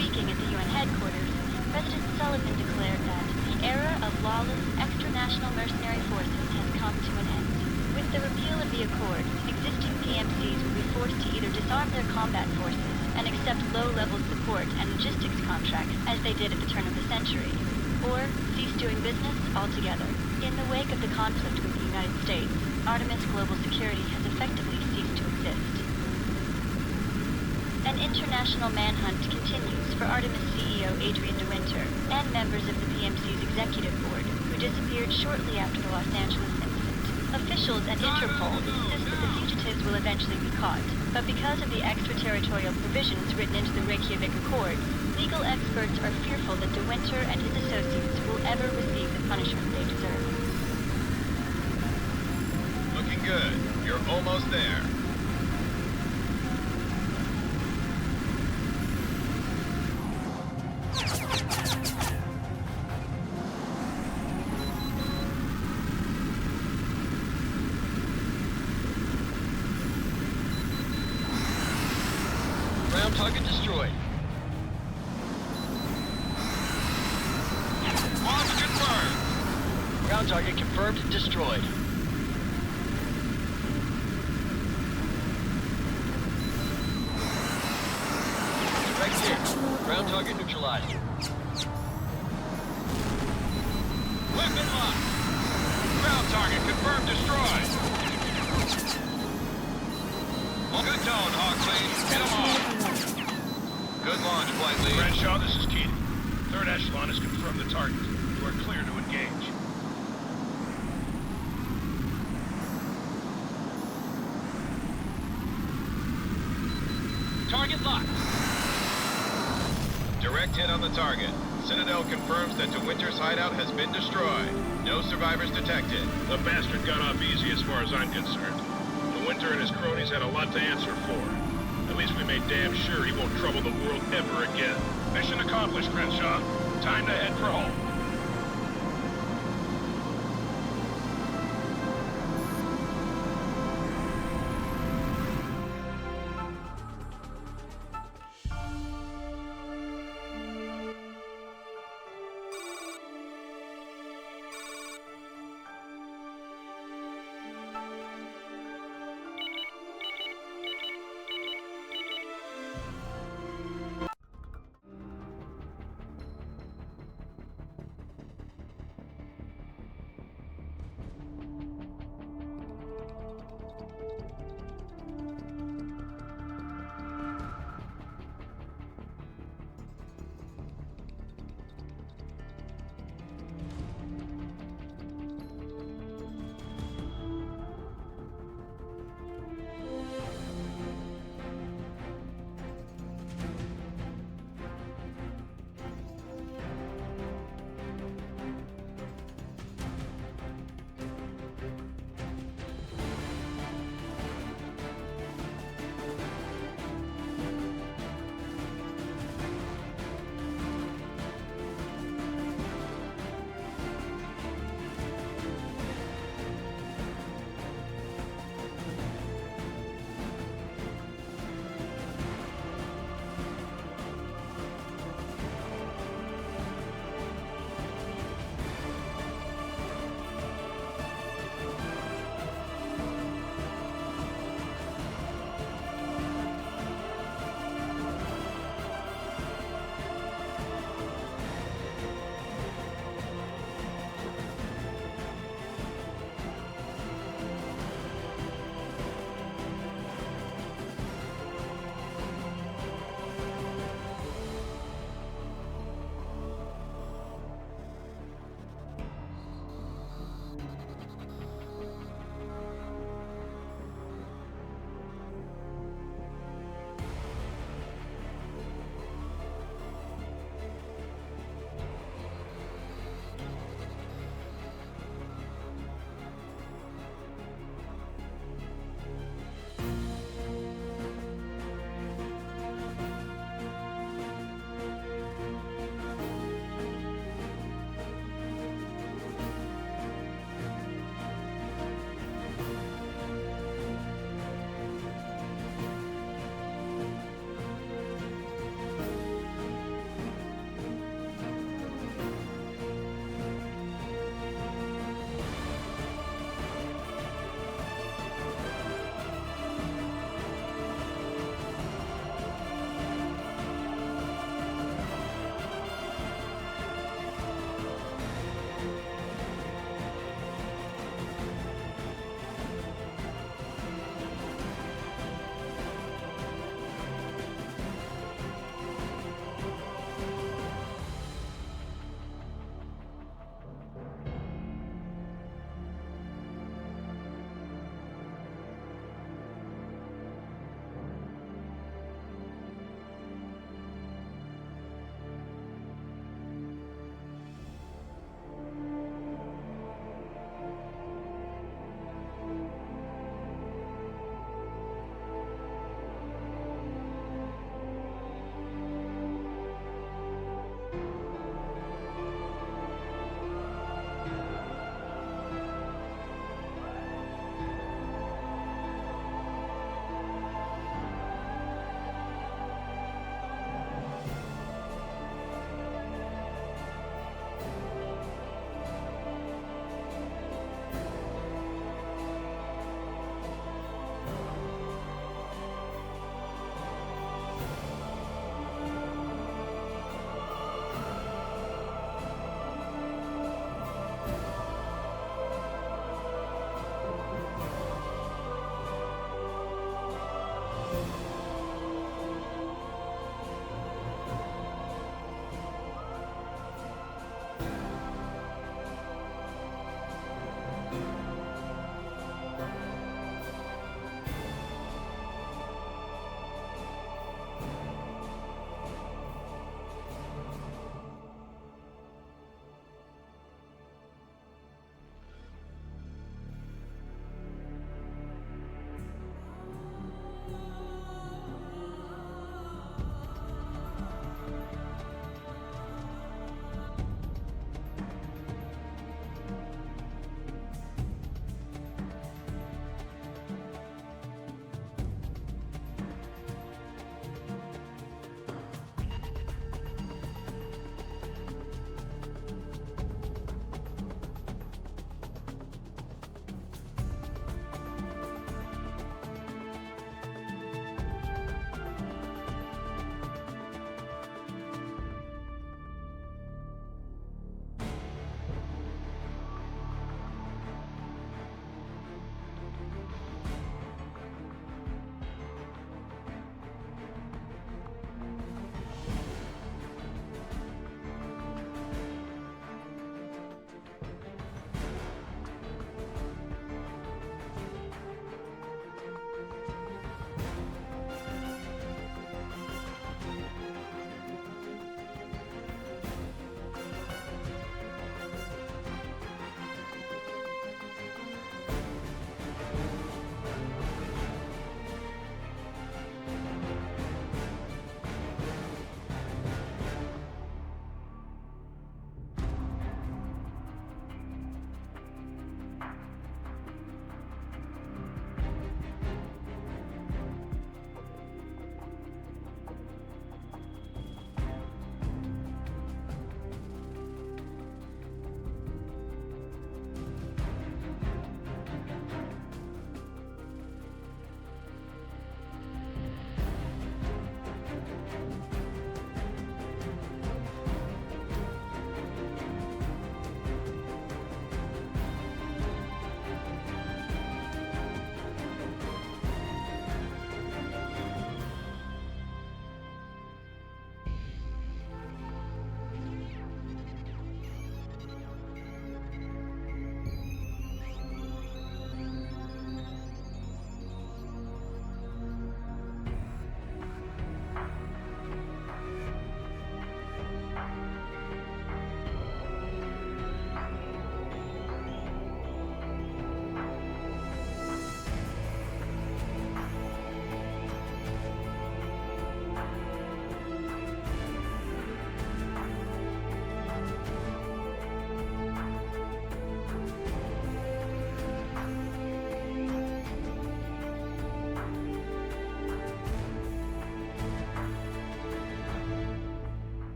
Speaker 10: Speaking at the UN headquarters, President Sullivan declared that the era of lawless, extra-national mercenary forces has come to an end. With the repeal of the Accords, existing PMCs will be forced to either disarm their combat forces and accept low-level support and logistics contracts as they did at the turn of the century, or cease doing business altogether. In the wake of the conflict with the United States, Artemis Global Security has effectively ceased to exist. An international manhunt continues for Artemis CEO Adrian de Winter and members of the PMC's executive board, who disappeared shortly after the Los Angeles incident. Officials at Interpol insist that the fugitives will eventually be caught, but because of the extraterritorial provisions written into the Reykjavik Accords, legal experts are fearful that de Winter and his associates will ever receive the punishment they deserve.
Speaker 3: Looking good. You're almost there.
Speaker 4: Ground target destroyed.
Speaker 3: Launch confirmed.
Speaker 4: Ground target confirmed destroyed. Right here. Ground target neutralized.
Speaker 3: Weapon locked. Ground target confirmed destroyed. Good tone, Hawksley. Hit 'em all. Good launch, Flight Lead.
Speaker 5: Crenshaw, this is Keating. Third echelon has confirmed the target. You are clear to engage.
Speaker 12: Target locked.
Speaker 3: Direct hit on the target. Citadel confirms that de Winter's hideout has been destroyed. No survivors detected.
Speaker 5: The bastard got off easy as far as I'm concerned. De Winter and his cronies had a lot to answer for.
Speaker 1: At least we made damn sure he won't trouble the world ever again.
Speaker 5: Mission accomplished, Crenshaw. Time to head for home.